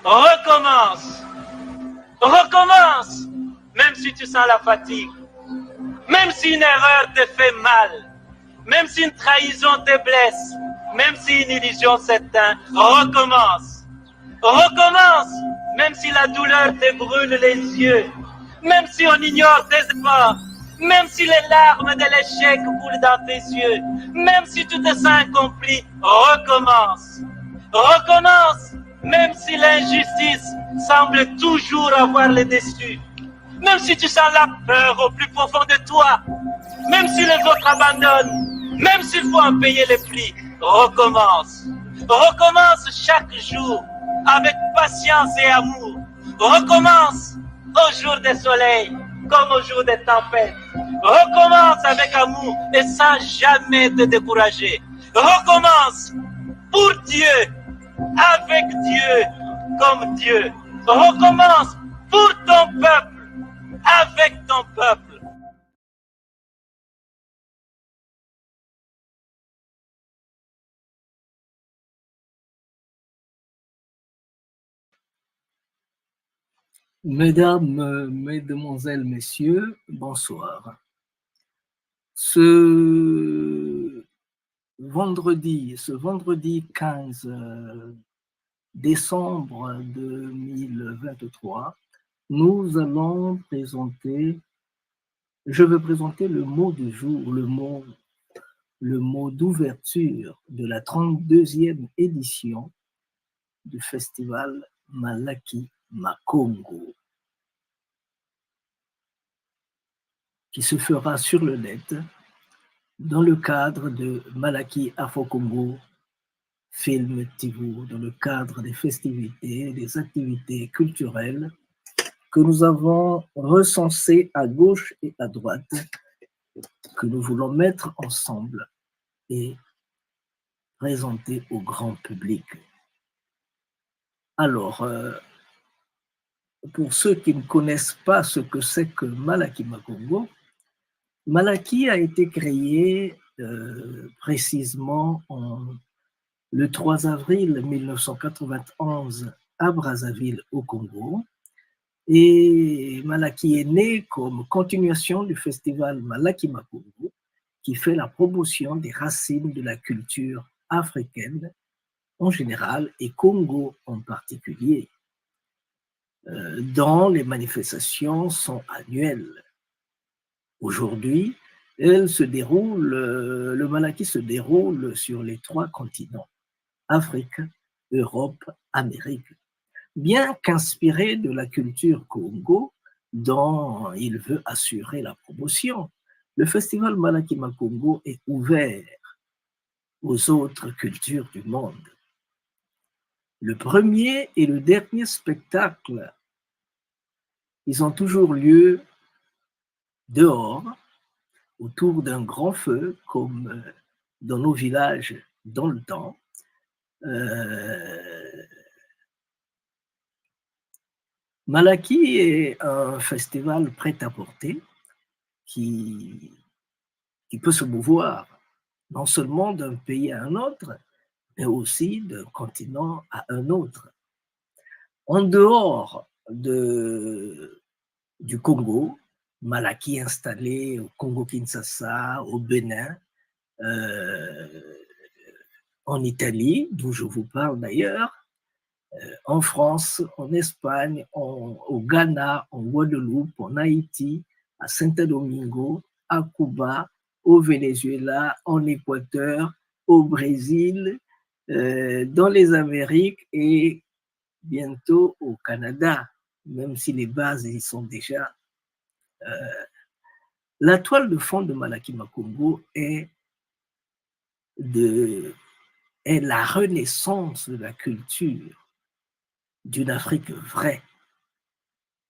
Recommence. Recommence. Même si tu sens la fatigue. Même si une erreur te fait mal. Même si une trahison te blesse. Même si une illusion s'éteint. Recommence. Recommence. Même si la douleur te brûle les yeux. Même si on ignore tes efforts. Même si les larmes de l'échec coulent dans tes yeux. Même si tu te sens incompris. Recommence. Recommence. Même si l'injustice semble toujours avoir le dessus. Même si tu sens la peur au plus profond de toi. Même si les autres abandonnent. Même s'il faut en payer les prix. Recommence. Recommence chaque jour avec patience et amour. Recommence au jour des soleils comme au jour des tempêtes. Recommence avec amour et sans jamais te décourager. Recommence pour Dieu, avec Dieu, comme Dieu. Recommence pour ton peuple, avec ton peuple. Mesdames, Mesdemoiselles, Messieurs, bonsoir. Ce vendredi 15 décembre 2023, je vais présenter le mot du jour, le mot d'ouverture de la 32e édition du festival Malaki Makongo, qui se fera sur le net dans le cadre de Malaki Afro-Congo Film Tivo, dans le cadre des festivités, des activités culturelles que nous avons recensées à gauche et à droite, que nous voulons mettre ensemble et présenter au grand public. Alors, pour ceux qui ne connaissent pas ce que c'est que Malaki Makongo, Malaki a été créé précisément le 3 avril 1991 à Brazzaville, au Congo. Et Malaki est né comme continuation du festival Malaki Makongo, qui fait la promotion des racines de la culture africaine en général et Congo en particulier, dont les manifestations sont annuelles. Aujourd'hui, le Malaki se déroule sur les 3 continents, Afrique, Europe, Amérique. Bien qu'inspiré de la culture Congo, dont il veut assurer la promotion, le festival Malaki Makongo est ouvert aux autres cultures du monde. Le premier et le dernier spectacle, ils ont toujours lieu dehors, autour d'un grand feu, comme dans nos villages dans le temps. Malaki est un festival prêt-à-porter qui peut se mouvoir non seulement d'un pays à un autre, mais aussi d'un continent à un autre. En dehors du Congo, Malaki installé au Congo-Kinshasa, au Bénin, en Italie, d'où je vous parle d'ailleurs, en France, en Espagne, au Ghana, en Guadeloupe, en Haïti, à Saint-Domingo, à Cuba, au Venezuela, en Équateur, au Brésil, dans les Amériques et bientôt au Canada, même si les bases y sont déjà. La toile de fond de Malaki Makongo est la renaissance de la culture d'une Afrique vraie,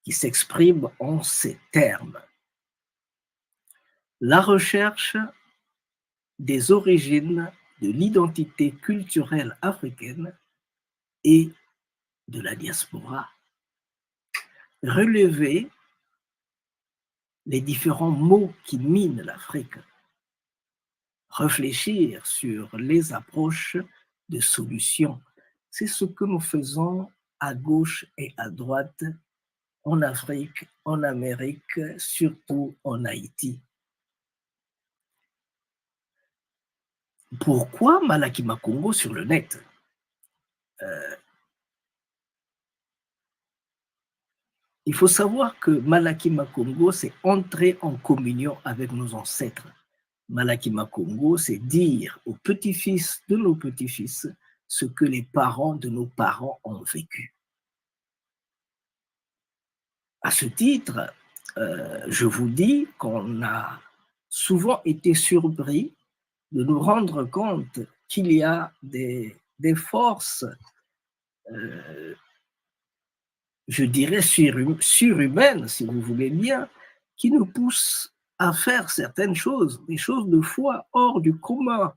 qui s'exprime en ces termes. La recherche des origines de l'identité culturelle africaine et de la diaspora. Relever les différents mots qui minent l'Afrique. Réfléchir sur les approches de solutions. C'est ce que nous faisons à gauche et à droite, en Afrique, en Amérique, surtout en Haïti. Pourquoi Malakima Congo sur le net? Il faut savoir que Malakima Congo, c'est entrer en communion avec nos ancêtres. Malakima Congo, c'est dire aux petits-fils de nos petits-fils ce que les parents de nos parents ont vécu. À ce titre, je vous dis qu'on a souvent été surpris de nous rendre compte qu'il y a des forces, je dirais surhumaines, si vous voulez bien, qui nous poussent à faire certaines choses, des choses de foi hors du commun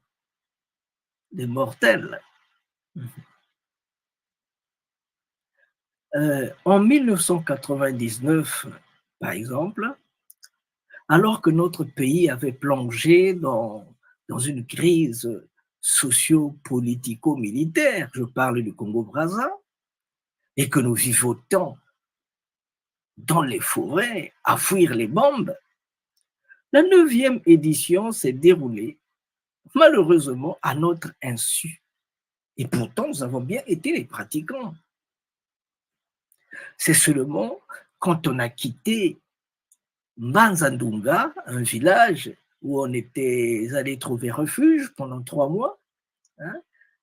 des mortels. En 1999, par exemple, alors que notre pays avait plongé dans une crise socio-politico-militaire, je parle du Congo-Brazza, et que nous vivotions dans les forêts à fuir les bombes, la 9e édition s'est déroulée malheureusement à notre insu. Et pourtant, nous avons bien été les pratiquants. C'est seulement quand on a quitté Mbanzandunga, un village où on était allé trouver refuge pendant 3 mois, hein,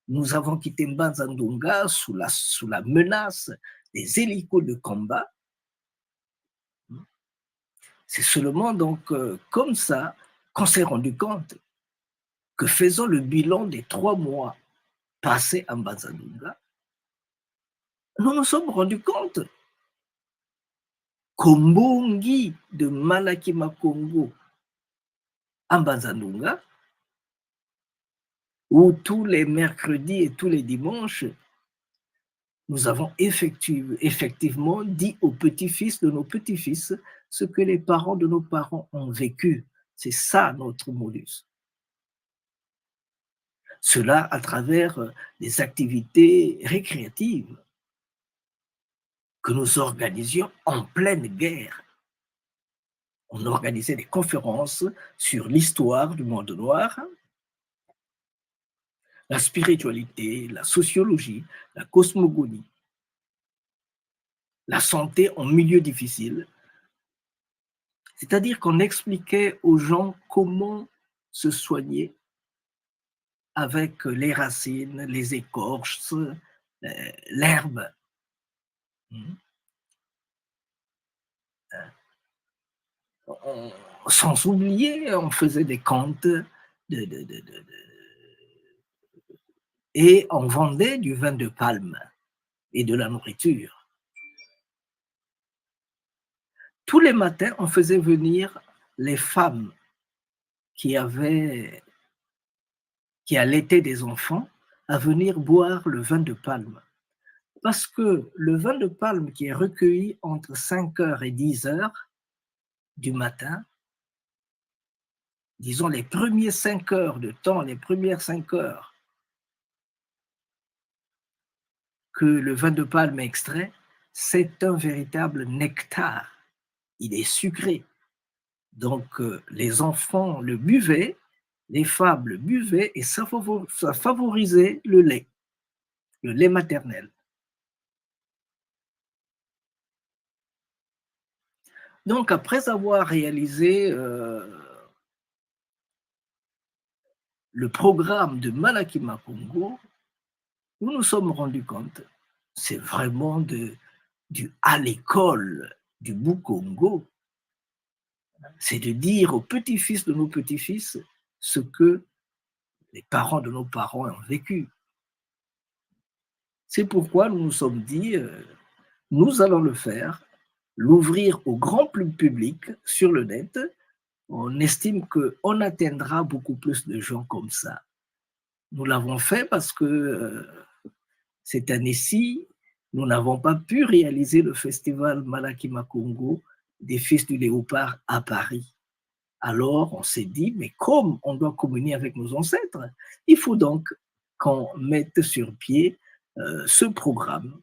nous avons quitté Mbanzandunga sous la menace des hélicos de combat. C'est seulement donc comme ça qu'on s'est rendu compte que faisant le bilan des 3 mois passés à Mbanzandunga, nous nous sommes rendus compte qu'au Mbongi de Malakima Congo à Mbanzandunga, où tous les mercredis et tous les dimanches, nous avons effectivement dit aux petits-fils de nos petits-fils ce que les parents de nos parents ont vécu. C'est ça notre modus. Cela à travers des activités récréatives que nous organisions en pleine guerre. On organisait des conférences sur l'histoire du monde noir, la spiritualité, la sociologie, la cosmogonie, la santé en milieu difficile. C'est-à-dire qu'on expliquait aux gens comment se soigner avec les racines, les écorces, l'herbe. Sans oublier, on faisait des contes et on vendait du vin de palme et de la nourriture. Tous les matins, on faisait venir les femmes qui allaitaient des enfants à venir boire le vin de palme. Parce que le vin de palme qui est recueilli entre 5h et 10h du matin, disons les premières 5 heures de temps, les premières 5 heures que le vin de palme est extrait, c'est un véritable nectar. Il est sucré. Donc, les enfants le buvaient, les femmes le buvaient et ça favorisait le lait maternel. Donc, après avoir réalisé le programme de Malakima Congo, nous nous sommes rendus compte, c'est vraiment du à l'école du Boukongo, c'est de dire aux petits-fils de nos petits-fils ce que les parents de nos parents ont vécu. C'est pourquoi nous nous sommes dit, nous allons le faire, l'ouvrir au grand public sur le net. On estime qu'on atteindra beaucoup plus de gens comme ça. Nous l'avons fait parce que cette année-ci, nous n'avons pas pu réaliser le festival Malakima Congo des Fils du Léopard à Paris. Alors, on s'est dit, mais comme on doit communier avec nos ancêtres, il faut donc qu'on mette sur pied ce programme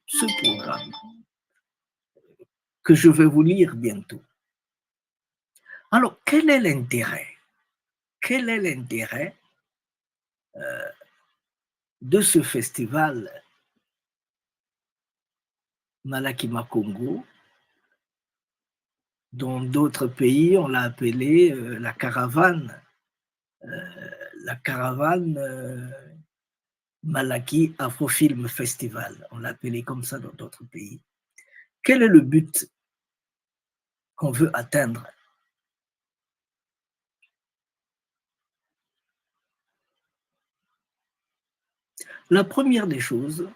que je vais vous lire bientôt. Alors, quel est l'intérêt? Quel est l'intérêt de ce festival Malakima Congo, dont d'autres pays, on l'a appelé la caravane Malaki Afrofilm Festival. On l'a appelé comme ça dans d'autres pays. Quel est le but qu'on veut atteindre? La première des choses,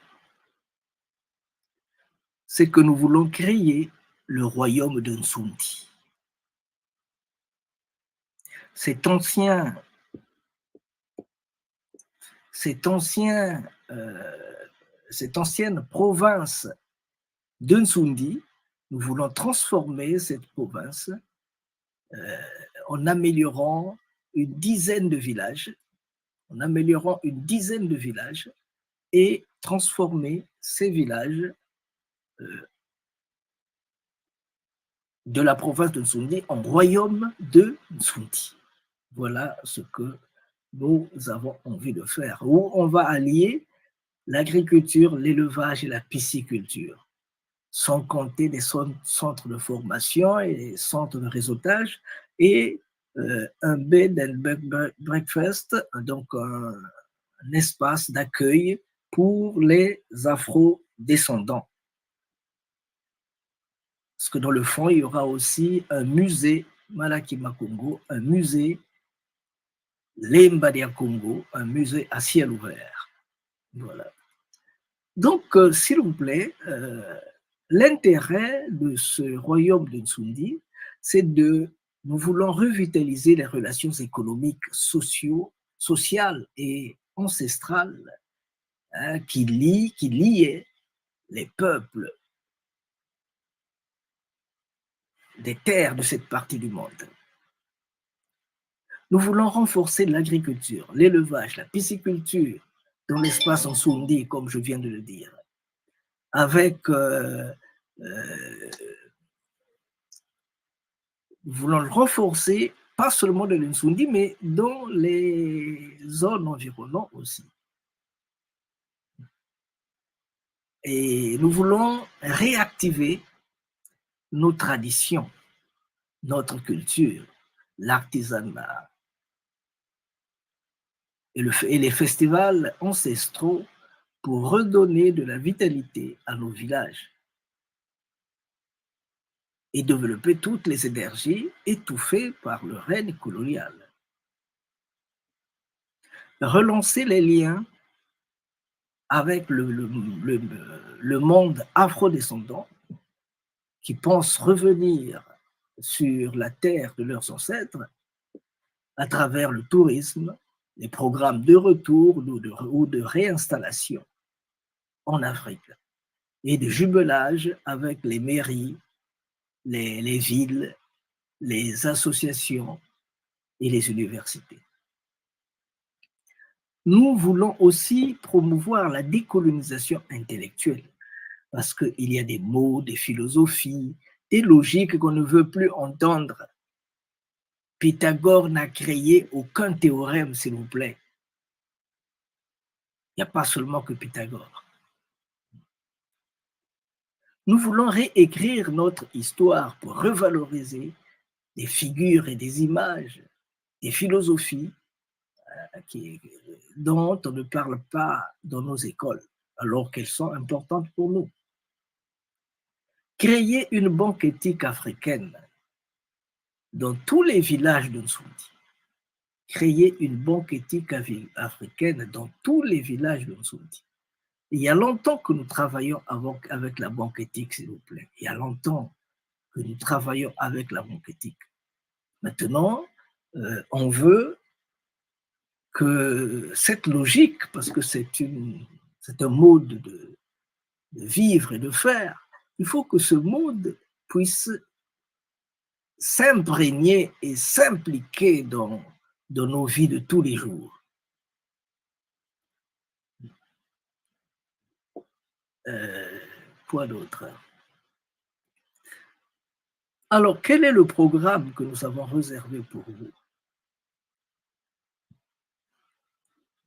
c'est que nous voulons créer le royaume de Nsundi. Cette ancienne province de Nsundi, nous voulons transformer cette province en améliorant une dizaine de villages, et transformer ces villages de la province de Nsundi en royaume de Nsundi. Voilà ce que nous avons envie de faire, où on va allier l'agriculture, l'élevage et la pisciculture, sans compter des centres de formation et des centres de réseautage et un bed and breakfast, donc un espace d'accueil pour les afro-descendants. Parce que dans le fond, il y aura aussi un musée Malakima Congo, un musée Lembadia Congo, un musée à ciel ouvert. Voilà. Donc, s'il vous plaît, l'intérêt de ce royaume de Nsundi, c'est nous voulons revitaliser les relations économiques, sociales et ancestrales qui liaient les peuples des terres de cette partie du monde. Nous voulons renforcer l'agriculture, l'élevage, la pisciculture dans l'espace Nsundi, comme je viens de le dire, avec nous voulons le renforcer, pas seulement dans l'Nsundi, mais dans les zones environnantes aussi. Et nous voulons réactiver nos traditions, notre culture, l'artisanat et les festivals ancestraux pour redonner de la vitalité à nos villages et développer toutes les énergies étouffées par le règne colonial. Relancer les liens avec le monde afro-descendant qui pense revenir sur la terre de leurs ancêtres à travers le tourisme, les programmes de retour ou de réinstallation en Afrique et de jumelage avec les mairies, les villes, les associations et les universités. Nous voulons aussi promouvoir la décolonisation intellectuelle parce qu'il y a des mots, des philosophies, des logiques qu'on ne veut plus entendre. Pythagore n'a créé aucun théorème, s'il vous plaît. Il n'y a pas seulement que Pythagore. Nous voulons réécrire notre histoire pour revaloriser des figures et des images, des philosophies dont on ne parle pas dans nos écoles, alors qu'elles sont importantes pour nous. Créer une banque éthique africaine dans tous les villages de Nsundi. Créer une banque éthique africaine dans tous les villages de Nsundi. Il y a longtemps que nous travaillons avec la banque éthique, s'il vous plaît. Il y a longtemps que nous travaillons avec la banque éthique. Maintenant, on veut que cette logique, parce que c'est un mode de vivre et de faire, il faut que ce mode puisse s'imprégner et s'impliquer dans nos vies de tous les jours. Quoi d'autre? Alors, quel est le programme que nous avons réservé pour vous?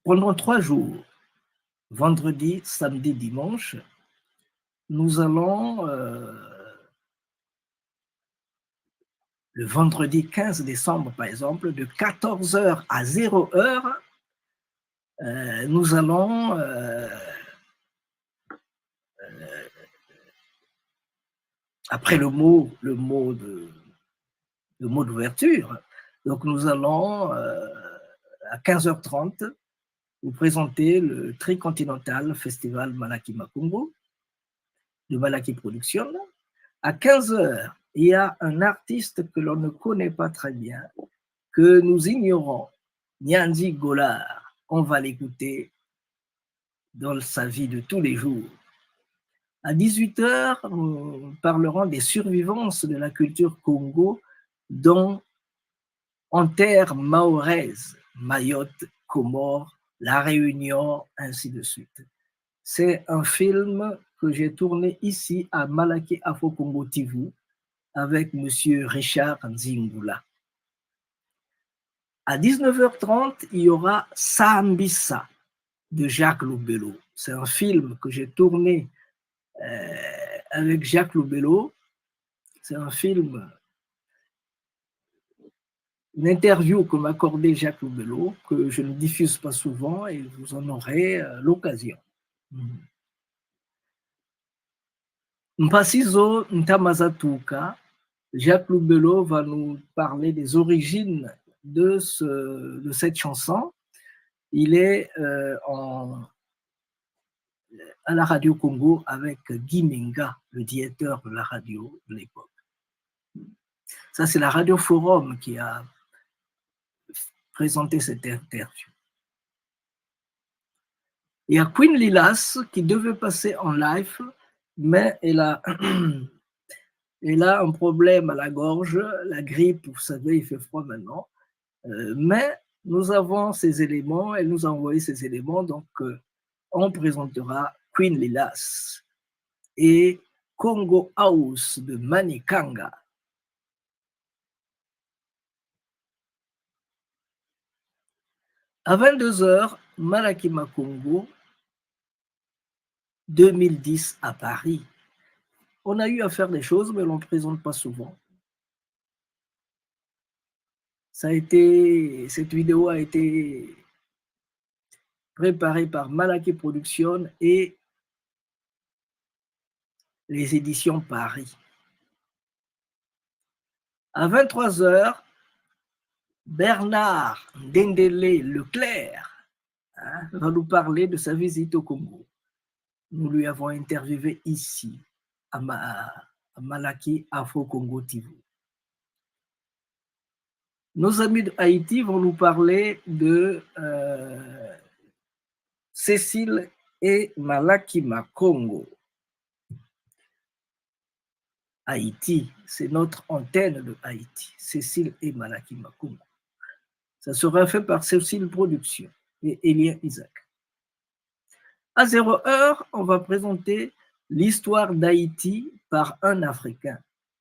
Pendant 3 jours, vendredi, samedi, dimanche, nous allons, le vendredi 15 décembre, par exemple, de 14h à 0h, nous allons après le mot d'ouverture, donc nous allons à 15h30 vous présenter le Tricontinental Festival Malaki Makungu de Malaki Production. À 15h, il y a un artiste que l'on ne connaît pas très bien, que nous ignorons, Nyanzi Golar. On va l'écouter dans sa vie de tous les jours. À 18h, nous parlerons des survivances de la culture Congo dans en terre mahoraise, Mayotte, Comores, La Réunion, ainsi de suite. C'est un film que j'ai tourné ici à Malaki Afro Congo TV avec monsieur Richard Nzingula. À 19h30, il y aura Sambisa de Jacques Loubello. C'est un film que j'ai tourné avec Jacques Loubello. C'est un film, une interview que m'accordait Jacques Loubello, que je ne diffuse pas souvent et vous en aurez l'occasion. Mpasizo Ntamazatuka, Jacques Loubello va nous parler des origines de cette chanson. Il est à la radio Congo avec Guy Menga, le directeur de la radio de l'époque. Ça, c'est la Radio Forum qui a présenté cette interview. Il y a Queen Lilas qui devait passer en live, mais elle a un problème à la gorge, la grippe, vous savez, il fait froid maintenant. Mais nous avons ces éléments, elle nous a envoyé ces éléments, donc on présentera Queen Lilas et Congo House de Manikanga. À 22h, Malaki Makungu, 2010 à Paris. On a eu à faire des choses, mais on ne présente pas souvent. Cette vidéo a été préparée par Malaki Production et les éditions Paris. À 23h, Bernard Dendele Leclerc va nous parler de sa visite au Congo. Nous lui avons interviewé ici, à Malaki Afro Congo TV. Nos amis de Haïti vont nous parler de Cécile et Malaki Makongo. Haïti, c'est notre antenne de Haïti, Cécile et Malaki Makongo. Ça sera fait par Cécile Productions et Elia Isaac. À 0h, on va présenter l'histoire d'Haïti par un Africain,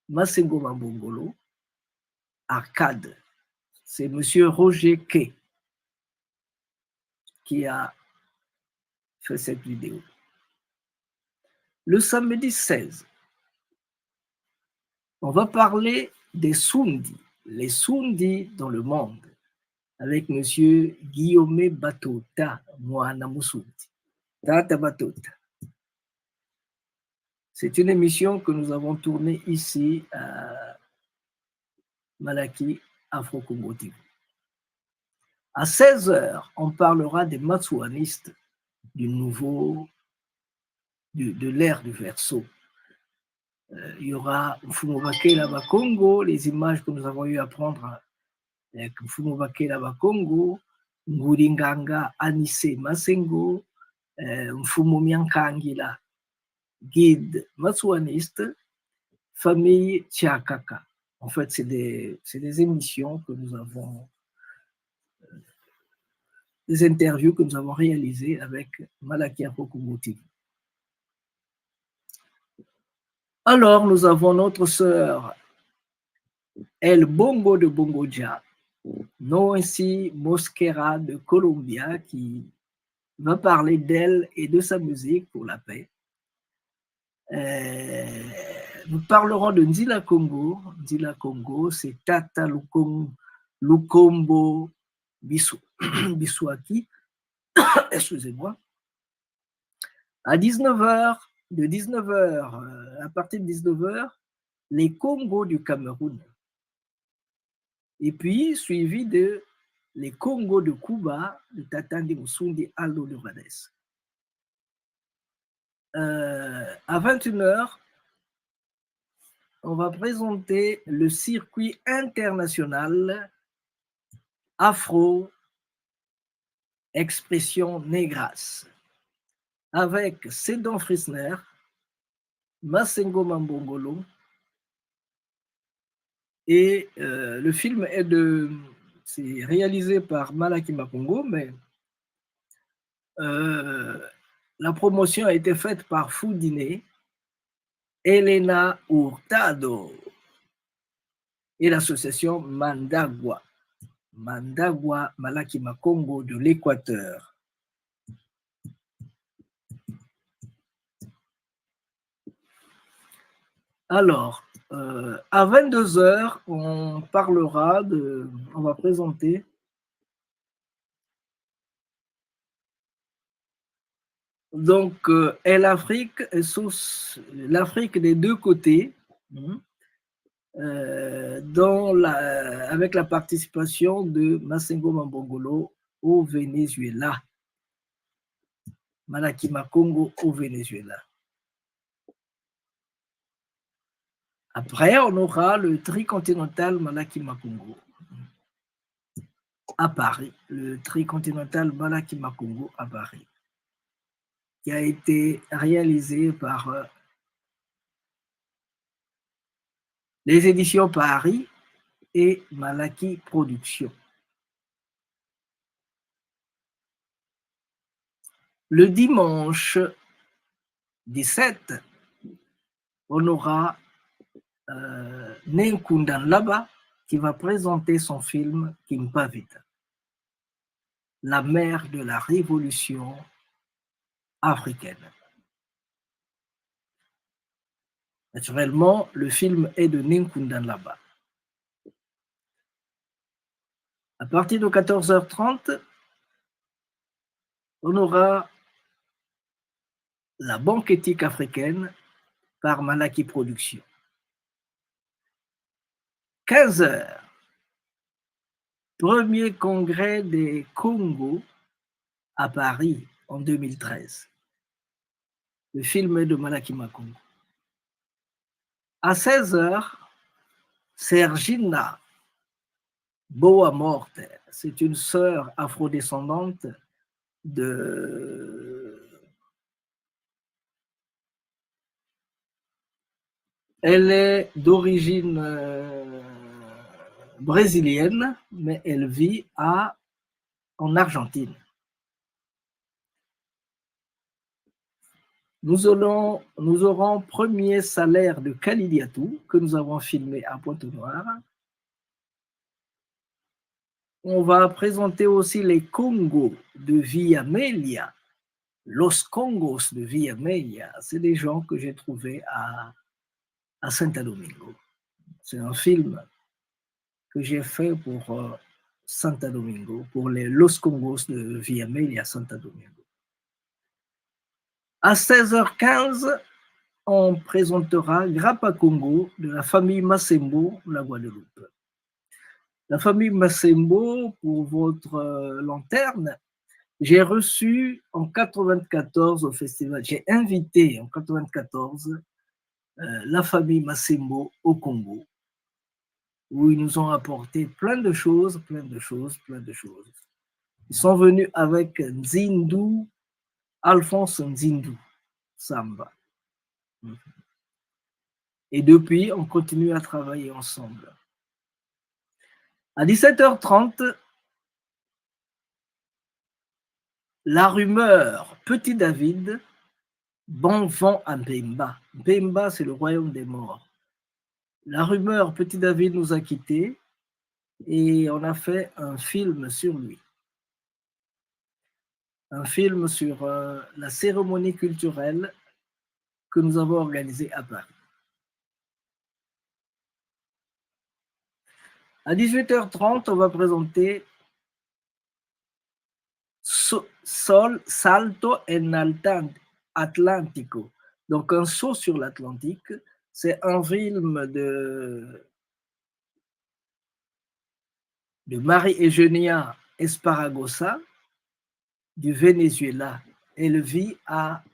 Masengo Mabongolo, Arcade. C'est monsieur Roger Kay qui a fait cette vidéo. Le samedi 16, on va parler des Sundis, les Sundis dans le monde, avec monsieur Guillaume Batota, Moana Musundi. Tata Batota. C'est une émission que nous avons tournée ici à Malaki Afro Congo TV. À 16h, on parlera des Matsouanistes de l'ère du Verseau. Il y aura Mfumobakela Bakongo, les images que nous avons eu à prendre avec Mfumobakela Bakongo, Nguringanga Anissé Masengo, Mfumo Miankangila, guide matsouaniste, famille Tchakaka. En fait, c'est des émissions que nous avons, des interviews que nous avons réalisées avec Malaki Afro Congo TV. Alors, nous avons notre sœur El Bongo de Bongoja, non ici Mosquera de Colombia, qui va parler d'elle et de sa musique pour la paix. Nous parlerons de Ndila Congo. Ndila Congo, c'est Tata Lukombo Biswaki, excusez-moi. À 19h, de 19h, à partir de 19h, les Congos du Cameroun. Et puis, suivi de les Congos de Cuba, de Tatandi Musundi Aldo Lurades. À 21h, on va présenter le circuit international Afro Expression Negras avec Sédon Frisner, Massengo Mambongolo, et le film c'est réalisé par Malaki Makongo, mais la promotion a été faite par Foudine, Elena Hurtado et l'association Mandagua Malaki Makongo de l'Équateur. Alors, à 22h, on va présenter donc l'Afrique des deux côtés, avec la participation de Massengo Mambongolo au Venezuela, Malaki Makongo au Venezuela. Après, on aura le tricontinental Malaki Makongo à Paris, le tricontinental Malaki Makongo à Paris, qui a été réalisé par les éditions Paris et Malaki Productions. Le dimanche 17, on aura Nenkundan Laba qui va présenter son film Kimpavita, la mère de la révolution africaine. Naturellement, le film est de Nenkundan Laba. À partir de 14h30, on aura la Banque éthique africaine par Malaki Productions. 15h, premier congrès des Congo à Paris en 2013. Le film est de Malaki Makongo. À 16h, Sergina Boa Morte, c'est une sœur afrodescendante Elle est d'origine brésilienne, mais elle vit en Argentine. Nous aurons premier salaire de Kalidiatou que nous avons filmé à Pointe-Noire. On va présenter aussi les Congos de Villamelia, Los Congos de Villamelia. C'est des gens que j'ai trouvés à Santo Domingo. C'est un film que j'ai fait pour Santo Domingo, pour les Los Congos de Villamelia, Santo Domingo. À 16h15, on présentera Grappa Congo de la famille Massembo, la Guadeloupe. La famille Massembo, pour votre lanterne, j'ai reçu en 94 au festival, j'ai invité en 94 la famille Massembo au Congo, où ils nous ont apporté plein de choses. Ils sont venus avec Nzindu, Alphonse Nzindu, Samba. Et depuis, on continue à travailler ensemble. À 17h30, la rumeur Petit David Bon vent à Mbemba. Mbemba, c'est le royaume des morts. La rumeur, Petit David nous a quittés et on a fait un film sur lui. Un film sur la cérémonie culturelle que nous avons organisée à Paris. À 18h30, on va présenter Salto en Atlantico. Donc, un saut sur l'Atlantique. C'est un film de Marie-Eugenia Esparagosa du Venezuela. Elle vit à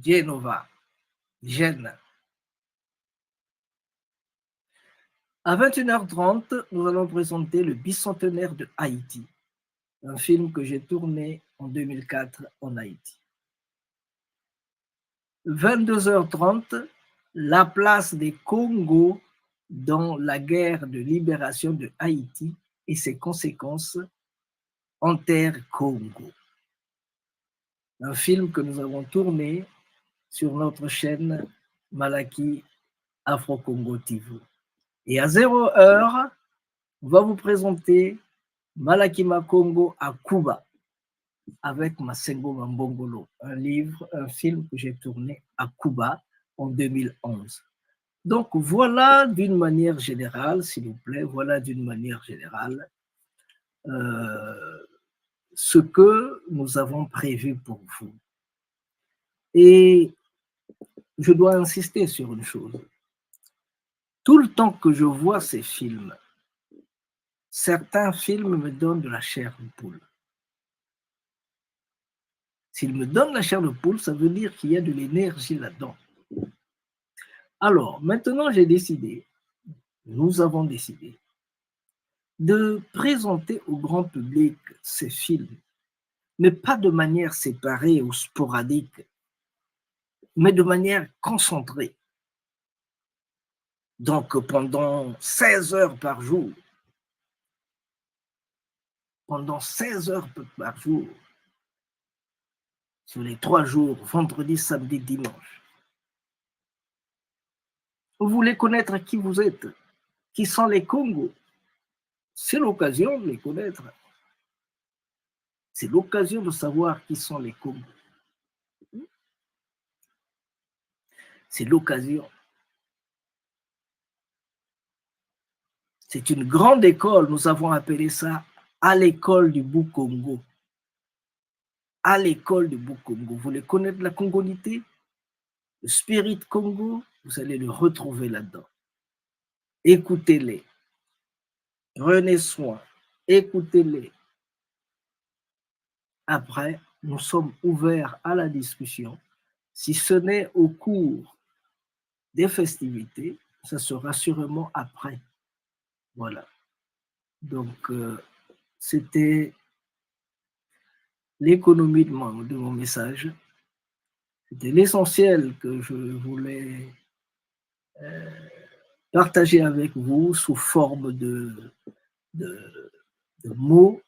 Genova, Gênes. À 21h30, nous allons présenter le bicentenaire de Haïti, un film que j'ai tourné en 2004 en Haïti. 22h30, la place des Congos dans la guerre de libération de Haïti et ses conséquences en terre Congo. Un film que nous avons tourné sur notre chaîne Malaki Afro-Congo TV. Et à 0h, on va vous présenter Malaki Makongo à Cuba avec Masengo Mambongolo, un film que j'ai tourné à Cuba en 2011. Donc voilà d'une manière générale, s'il vous plaît, voilà d'une manière générale ce que nous avons prévu pour vous. Et je dois insister sur une chose. Tout le temps que je vois ces films, certains films me donnent de la chair de poule. S'ils me donnent la chair de poule, ça veut dire qu'il y a de l'énergie là-dedans. Alors, maintenant, nous avons décidé de présenter au grand public ces films, mais pas de manière séparée ou sporadique, mais de manière concentrée. Donc, pendant 16 heures par jour, sur les 3 jours, vendredi, samedi, dimanche. Vous voulez connaître qui vous êtes, qui sont les Congos. C'est l'occasion de les connaître. C'est l'occasion de savoir qui sont les Congos. C'est l'occasion. C'est une grande école, nous avons appelé ça à l'école du Bou-Congo. À l'école du Bou-Congo. Vous voulez connaître la congolité, le spirit Congo, vous allez le retrouver là-dedans. Écoutez-les. Prenez soin. Écoutez-les. Après, nous sommes ouverts à la discussion. Si ce n'est au cours des festivités, ça sera sûrement après. Voilà. Donc, c'était l'économie de mon message. C'était l'essentiel que je voulais partager avec vous sous forme de mots,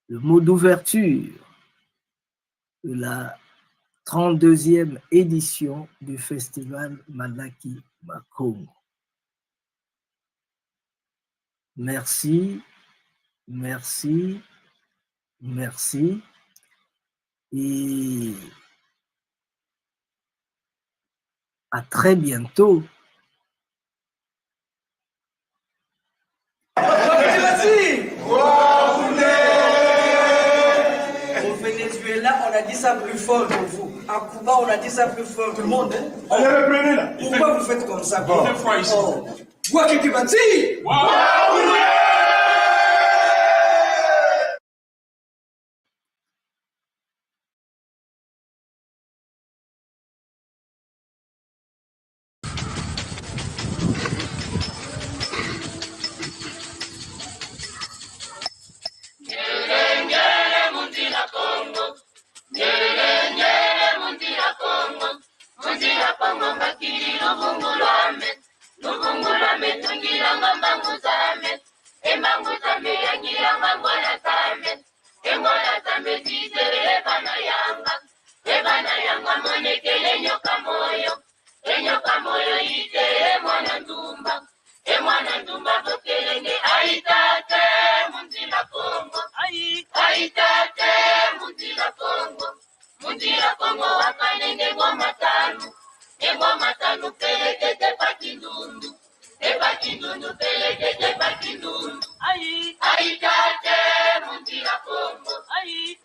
d'ouverture de la 32e édition du festival Malaki Makongo. Merci, merci, merci. Et à très bientôt. Au Venezuela, on a dit ça plus fort que vous. À Cuba, on a dit ça plus fort. Tout le monde, hein? Allez, reprenez là. Pourquoi vous faites comme ça? Bon. Fois ici. Toi qui vas dire? Lubungulame tungira ngamba nguzame ngoma tano, ngoma tano pelekete pakindundu, pakindundu pelekete pakindundu. Aitate mundira Congo,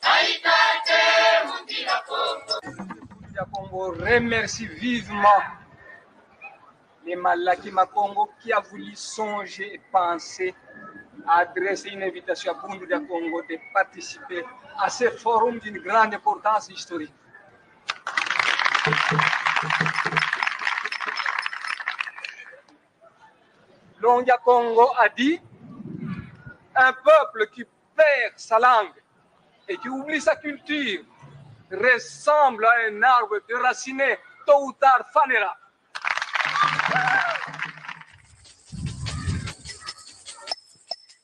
aitate mundira Congo. Le Congo remercie vivement les Malaki Makongo qui a voulu songer et penser à adresser une invitation à Bundu de Congo de participer à ce forum d'une grande importance historique. Longia Congo a dit, un peuple qui perd sa langue et qui oublie sa culture ressemble à un arbre déraciné, tôt ou tard fanera.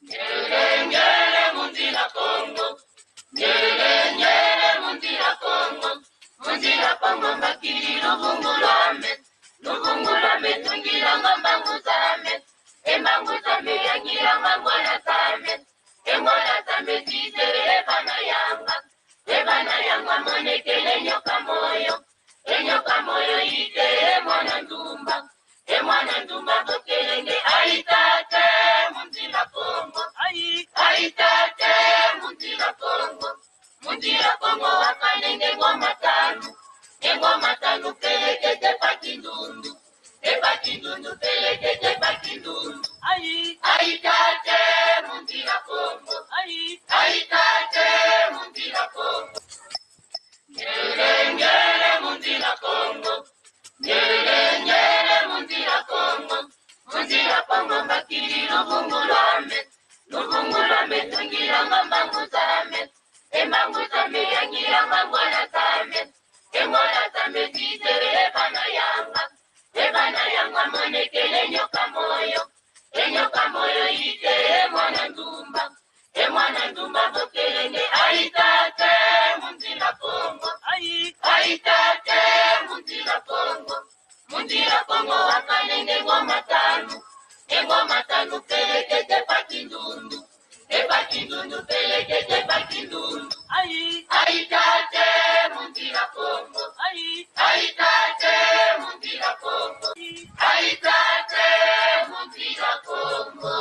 Nyele mundira Congo, nyele mundira Congo, mundira Congo makiri lubungulame tungira ngambangu zame, embangu zame yangira ngangwana zame, engwana zame zizere ebana yanga monekele nyoka moyo ite mwana ndumba bokelenge aitate mundira Congo, aitate mundira Congo wakalenge ngoma tano pelekete pakindundu, pakindundu pelekete pakindundu. Aitate mundira Congo, aitate mundira Congo. Nyele mundira Congo, nyele mundira Congo, mundira Congo makiri lubungulame tungira ngambangu zame, embangu zame yangira ngangwana zame, engwana zame zizere ebana yanga monekele nyoka moyo ite mwana ndumba bokelenge aitate mundira Congo, aitate mundira Congo wakalenge ngoma tano pelekete pakindundu, pakindundu pelekete pakindundu. Aitate mundira Congo, aitate mundira Congo, aitate mundira Congo.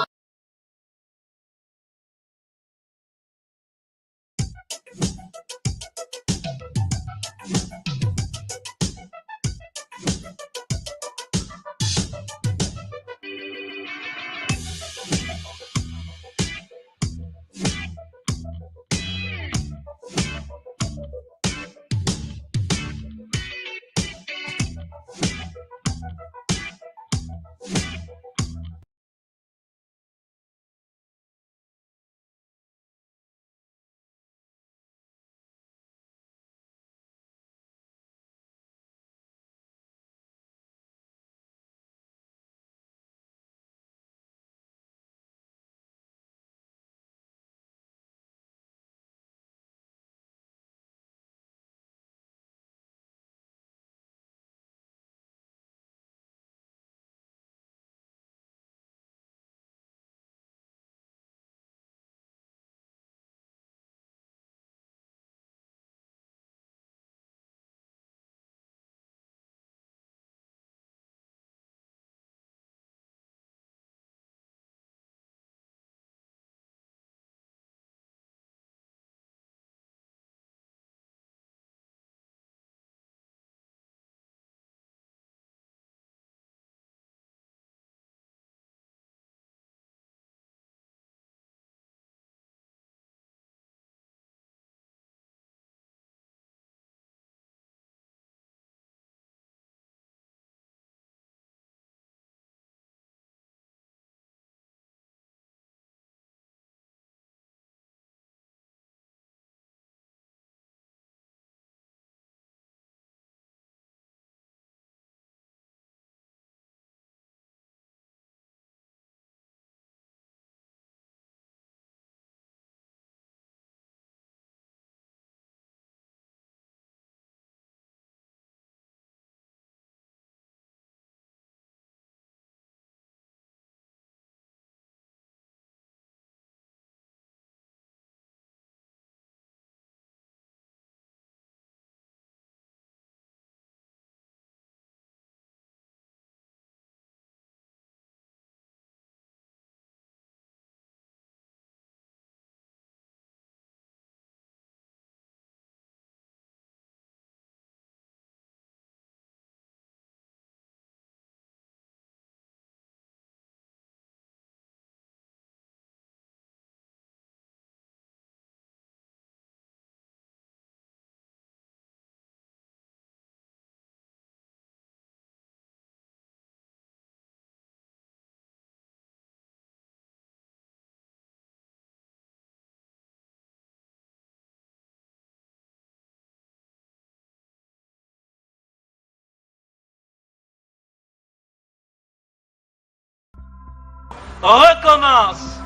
Recommence.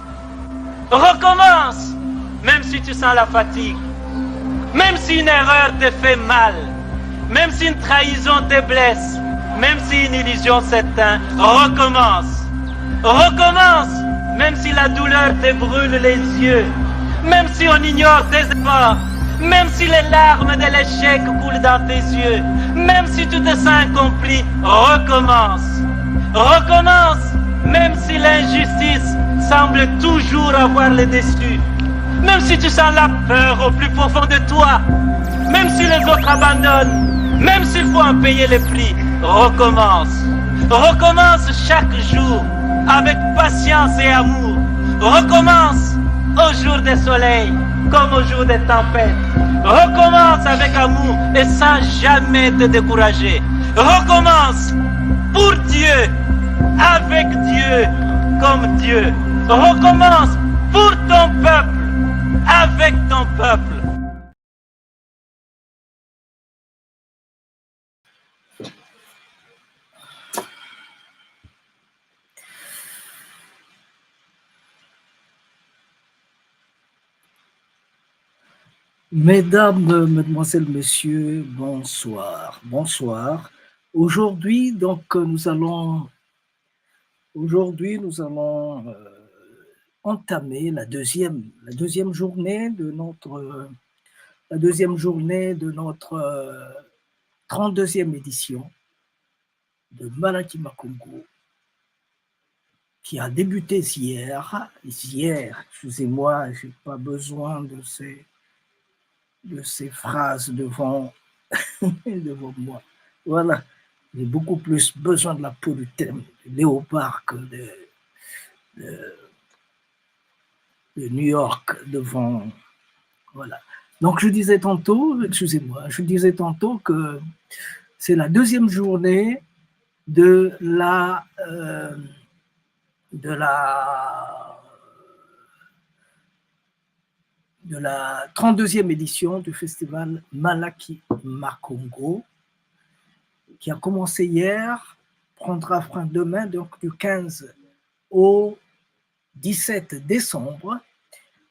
Recommence. Même si tu sens la fatigue. Même si une erreur te fait mal. Même si une trahison te blesse. Même si une illusion s'éteint. Recommence. Recommence. Même si la douleur te brûle les yeux. Même si on ignore tes efforts. Même si les larmes de l'échec coulent dans tes yeux. Même si tu te sens incompris. Recommence. Recommence. Même si l'injustice semble toujours avoir le dessus. Même si tu sens la peur au plus profond de toi. Même si les autres abandonnent. Même s'il faut en payer le prix. Recommence. Recommence chaque jour avec patience et amour. Recommence au jour des soleils comme au jour des tempêtes. Recommence avec amour et sans jamais te décourager. Recommence pour Dieu, avec Dieu, comme Dieu. Recommence pour ton peuple, avec ton peuple. Mesdames, Mesdemoiselles, Messieurs, bonsoir. Bonsoir. Aujourd'hui, donc, nous allons entamer la deuxième journée de notre 32e édition de Malaki Makongo, qui a débuté hier, excusez-moi, je n'ai pas besoin de ces phrases devant moi. Voilà, j'ai beaucoup plus besoin de la peau du léopard que de New York devant. Voilà. Donc je disais tantôt que c'est la deuxième journée de la 32e édition du festival Malaki Makongo, qui a commencé hier, prendra fin demain, donc du 15 au 17 décembre,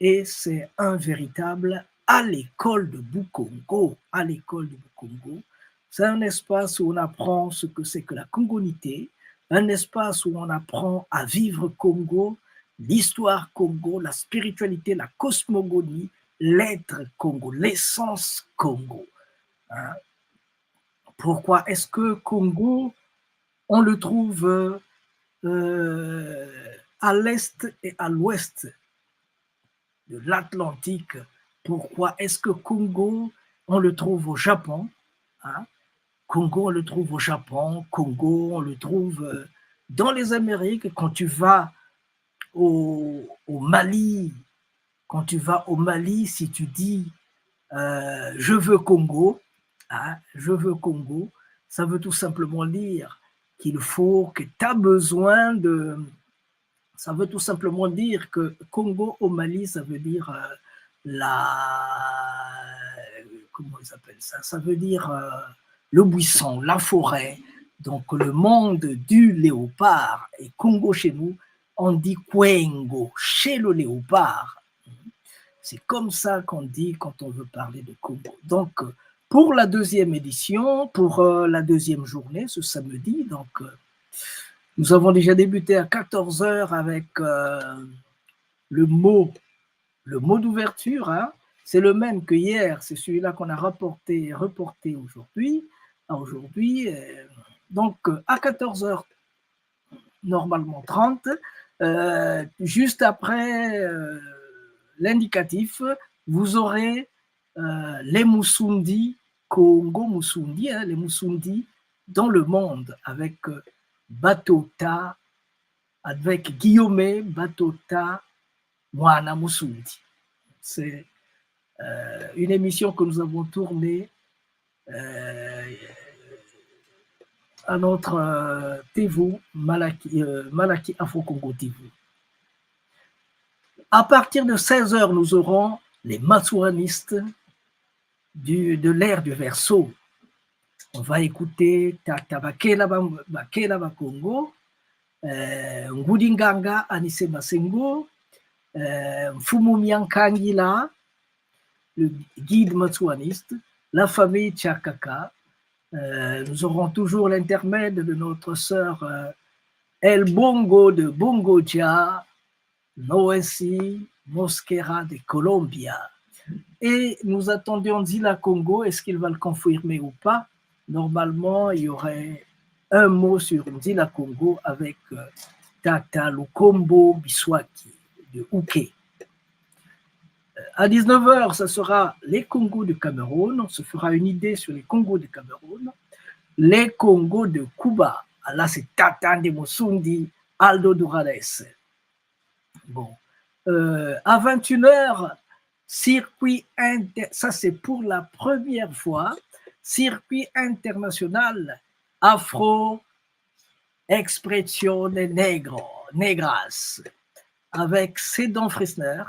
et c'est un véritable à l'école de Bukongo. À l'école de Bukongo, c'est un espace où on apprend ce que c'est que la congonité, un espace où on apprend à vivre Congo, l'histoire Congo, la spiritualité, la cosmogonie, l'être Congo, l'essence Congo. Hein? Pourquoi est-ce que Congo, on le trouve à l'est et à l'ouest de l'Atlantique? Pourquoi est-ce que Congo, on le trouve au Japon? Hein? Congo, on le trouve au Japon. Congo, on le trouve dans les Amériques. Quand tu vas au Mali, si tu dis je veux Congo, hein, je veux Congo, ça veut tout simplement dire qu'il faut, que tu as besoin de. Ça veut tout simplement dire que Congo au Mali, ça veut dire comment ils appellent ça? Ça veut dire le buisson, la forêt, donc le monde du léopard. Et Congo chez nous, on dit Kwengo, chez le léopard. C'est comme ça qu'on dit quand on veut parler de Congo. Donc, pour la deuxième édition, pour la deuxième journée, ce samedi, donc nous avons déjà débuté à 14h avec le mot d'ouverture. Hein. C'est le même que hier, c'est celui-là qu'on a reporté aujourd'hui. Donc, à 14h, normalement 30, juste après l'indicatif, vous aurez les Musundi, Congo Musundi, hein, les Musundi dans le monde, avec Batota, avec Guillaume Batota, Mwana Musundi. C'est une émission que nous avons tournée à notre TV, Malaki Afro-Congo TV. À partir de 16h, nous aurons les Matsouanistes de l'ère du Verseau. On va écouter Tata Bakela Congo Ngudinganga Anise Masengo, Mfumu Miankangila, le guide matsuaniste, la famille Tchakaka. Nous aurons toujours l'intermède de notre sœur El Bongo de Bongoja, Noensi Mosquera de Colombia. Et nous attendions Zila Congo, est-ce qu'il va le confirmer ou pas? Normalement, il y aurait un mot sur Zila Congo avec Tata Lukombo Biswaki de Uke. À 19h, ce sera les Congos de Cameroun. On se fera une idée sur les Congos de Cameroun. Les Congos de Cuba. Là, c'est Tata de Mosundi, Aldo Durales. Bon. À 21h, circuit ça c'est pour la première fois, circuit international Afro Expressione Negras, avec Sédan Fresner,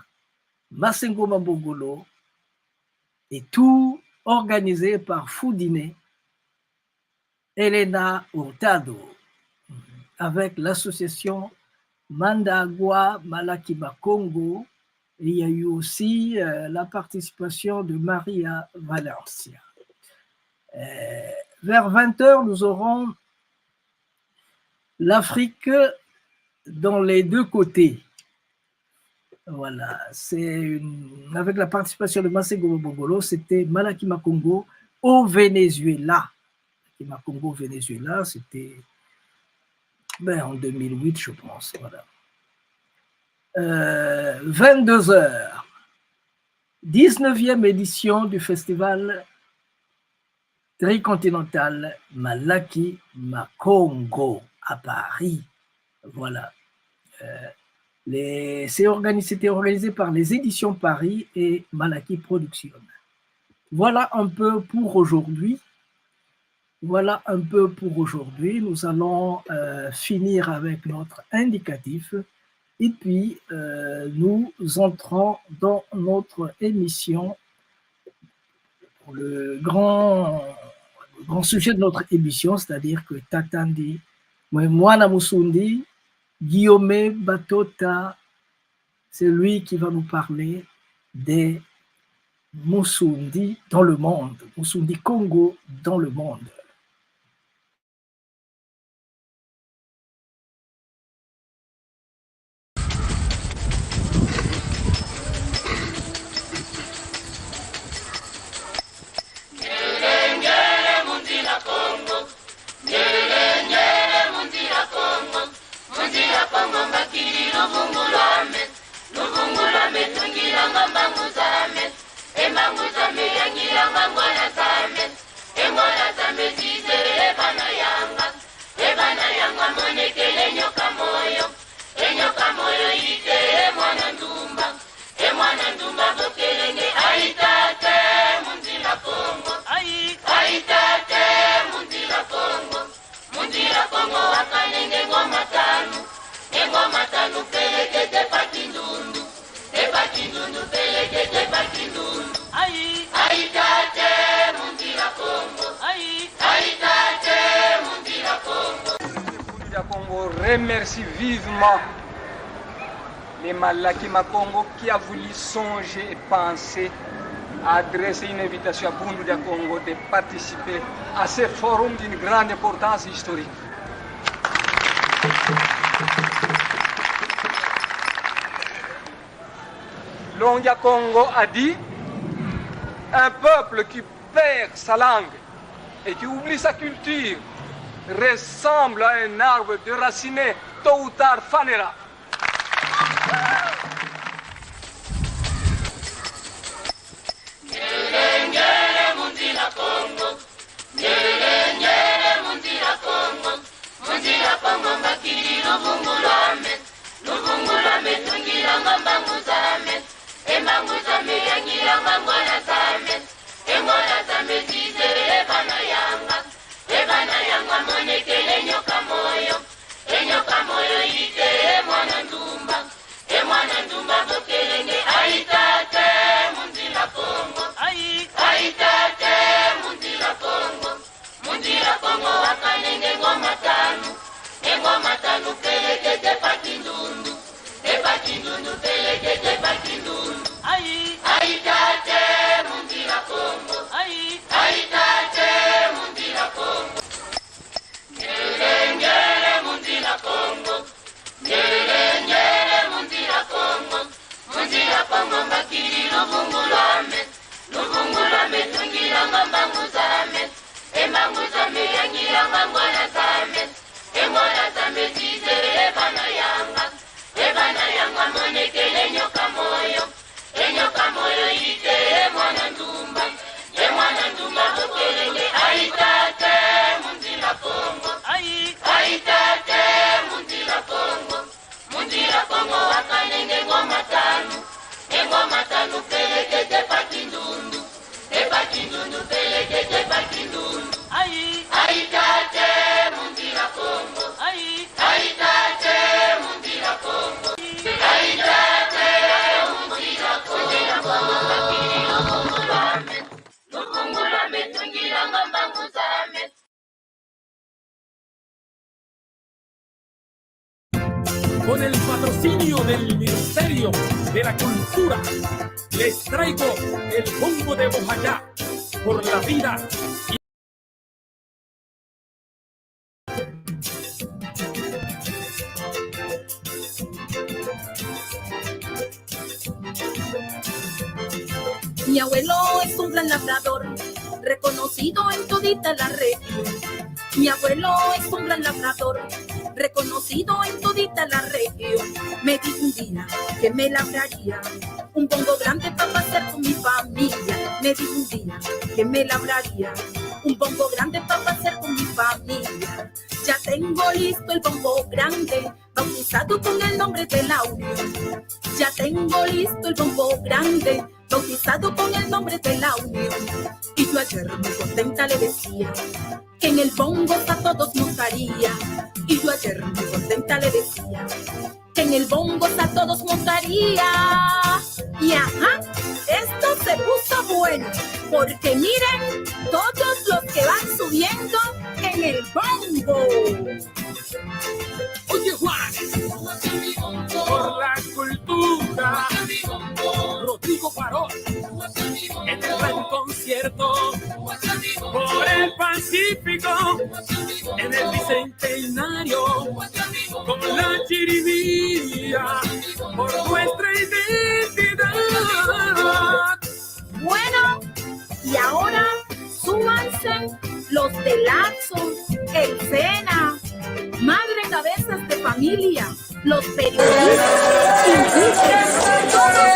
Masengo Mambogolo, et tout organisé par Foudine, Elena Hurtado, avec l'association Mandagua Malakiba Congo. Et il y a eu aussi la participation de Maria Valencia. Vers 20h, nous aurons l'Afrique dans les deux côtés. Voilà, avec la participation de Masengo Mambogolo, c'était Malakima Congo au Venezuela. Malakima Congo au Venezuela, c'était en 2008, je pense. Voilà. 22h, 19e édition du festival tricontinental Malaki Makongo à Paris. Voilà. C'était organisé par les éditions Paris et Malaki Production. Voilà un peu pour aujourd'hui. Voilà un peu pour aujourd'hui. Nous allons finir avec notre indicatif. Et puis, nous entrons dans notre émission. Le grand sujet de notre émission, c'est-à-dire que Tatandi, Mwana Musundi, Guillaume Batota, c'est lui qui va nous parler des Musundi dans le monde, Musundi Congo dans le monde. Remercie vivement les Malakima Congo qui a voulu songer et penser à adresser une invitation à Bundu de Congo de participer à ce forum d'une grande importance historique. Longia Congo a dit: un peuple qui perd sa langue et qui oublie sa culture ressemble à un arbre déraciné, tôt ou tard fanera. ngoma tanu peleke te pakindundu. Te pakindundu peleke te pakindundu. Ai tate mundira Kongo. Ai tate mundira Kongo. Ngere ngere mundira Kongo. Ngere ngere mundira Kongo. Mundira Kongo makiri lubungulame. Lubungulame tungira ngamba nguzame. Emba nguzame yangira ngangwana zame. Engwana zame zize ebana yanga. Ebana yanga monekele nyoka moyo. Enyoka moyo ite emwana ndumba. Emwana ndumba bokelenge aitate mundira Kongo. Aitate mundira Kongo. Mundira Kongo wakanenge ngoma tanu. Engoma tanu peleke te pakindundu. Te pakindundu peleke te pakindundu. Aitate mundira Kongo. Aitate mundira Kongo. Aitate mundira Kongo. Makiri lubungulame. Lubungulame tungira ngamba nguzame. Con el patrocinio del Ministerio de la Cultura, les traigo el bongo de Bojayá por la vida. Mi abuelo es un gran labrador, reconocido en todita la región. Mi abuelo es un gran labrador, reconocido en todita la región. Me dijo un día que me labraría un bongo grande para pasar con mi familia. Me dijo un día que me labraría un bongo grande para pasar con mi familia. Ya tengo listo el bongo grande, bautizado con el nombre de la Unión. Ya tengo listo el bongo grande, bautizado con el nombre de la Unión. Y yo ayer muy contenta le decía que en el bongo a todos montaría. Y yo ayer muy contenta le decía que en el bongo a todos montaría. Y ajá, esto se puso bueno, porque miren todos los que van subiendo en el bongo. Oye Juan, por la cultura, Rodrigo Paró, en el gran concierto, por el Pacífico, en el Bicentenario, con la chirimía, por nuestra identidad. Bueno, y ahora súbanse los de Laxo, el Sena, Madre Cabezas de Familia, los periodistas, indígenas, toda la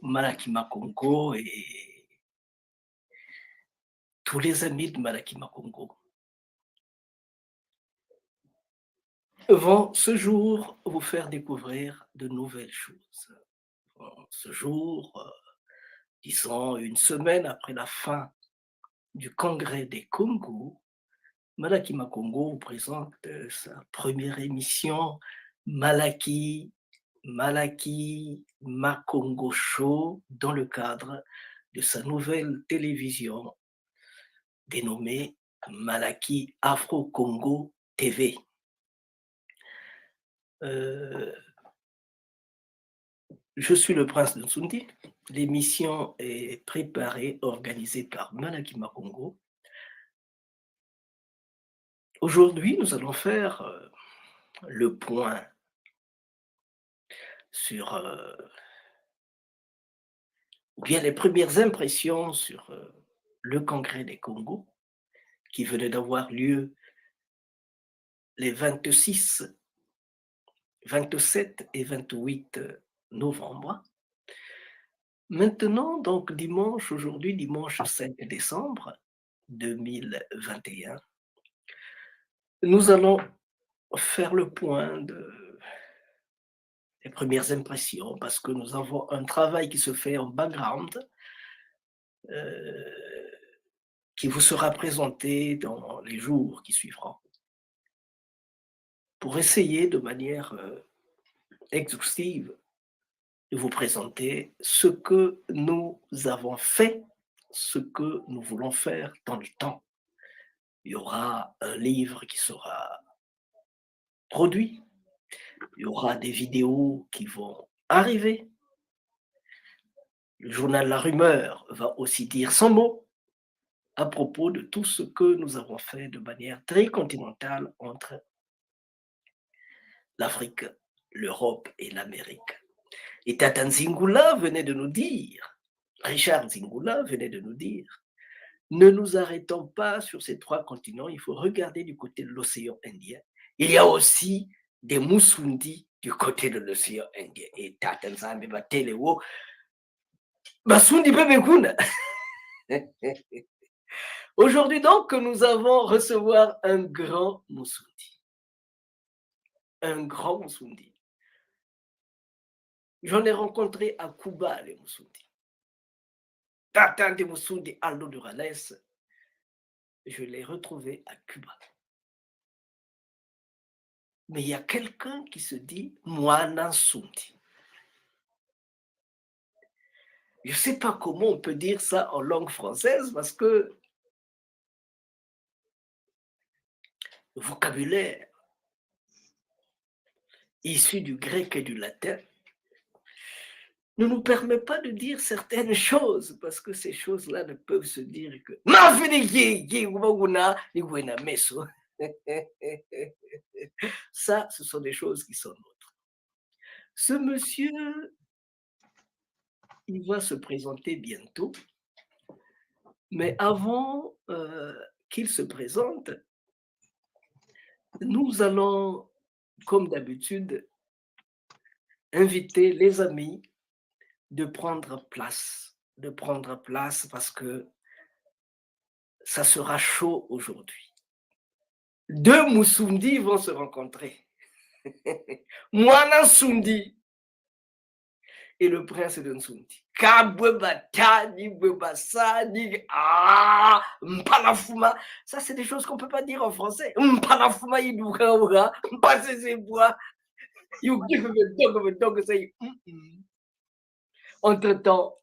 Malakima Congo et tous les amis de Malakima Congo vont ce jour vous faire découvrir de nouvelles choses. Ce jour, disons une semaine après la fin du Congrès des Congo, Malakima Congo vous présente sa première émission Malaki Malaki Makongo Show dans le cadre de sa nouvelle télévision dénommée Malaki Afro-Congo TV. Je suis le prince de Nsundi. L'émission est préparée, organisée par Malaki Makongo. Aujourd'hui, nous allons faire le point sur ou bien les premières impressions sur le Congrès des Congo qui venait d'avoir lieu les 26, 27 et 28 novembre. Maintenant, donc dimanche, aujourd'hui, dimanche 5 décembre 2021, nous allons faire le point des premières impressions parce que nous avons un travail qui se fait en background qui vous sera présenté dans les jours qui suivront pour essayer de manière exhaustive de vous présenter ce que nous avons fait, ce que nous voulons faire dans le temps. Il y aura un livre qui sera produit, il y aura des vidéos qui vont arriver. Le journal La Rumeur va aussi dire son mot à propos de tout ce que nous avons fait de manière très continentale entre l'Afrique, l'Europe et l'Amérique. Et Tata Nzingula venait de nous dire, Richard Nzingula venait de nous dire, ne nous arrêtons pas sur ces 3 continents, il faut regarder du côté de l'océan Indien. Il y a aussi des Musundi du côté de l'océan Indien. Et Tata Nzambe Batelewo, Masundi Bebekuna. Aujourd'hui donc, nous allons recevoir un grand Musundi. Un grand Musundi. J'en ai rencontré à Cuba, les Musundi. Tata de Musundi Aldo Durales, je l'ai retrouvé à Cuba. Mais il y a quelqu'un qui se dit Mwana Sundi. Je ne sais pas comment on peut dire ça en langue française parce que le vocabulaire issu du grec et du latin ne nous permet pas de dire certaines choses parce que ces choses-là ne peuvent se dire que ça, ce sont des choses qui sont nôtres. Ce monsieur, il va se présenter bientôt, mais avant qu'il se présente, nous allons, comme d'habitude, inviter les amis de prendre place parce que ça sera chaud aujourd'hui. 2 Musundi vont se rencontrer. Mwana Sundi et le prince de Nsundi. Ça, c'est des choses qu'on ne peut pas dire en français. Entre-temps,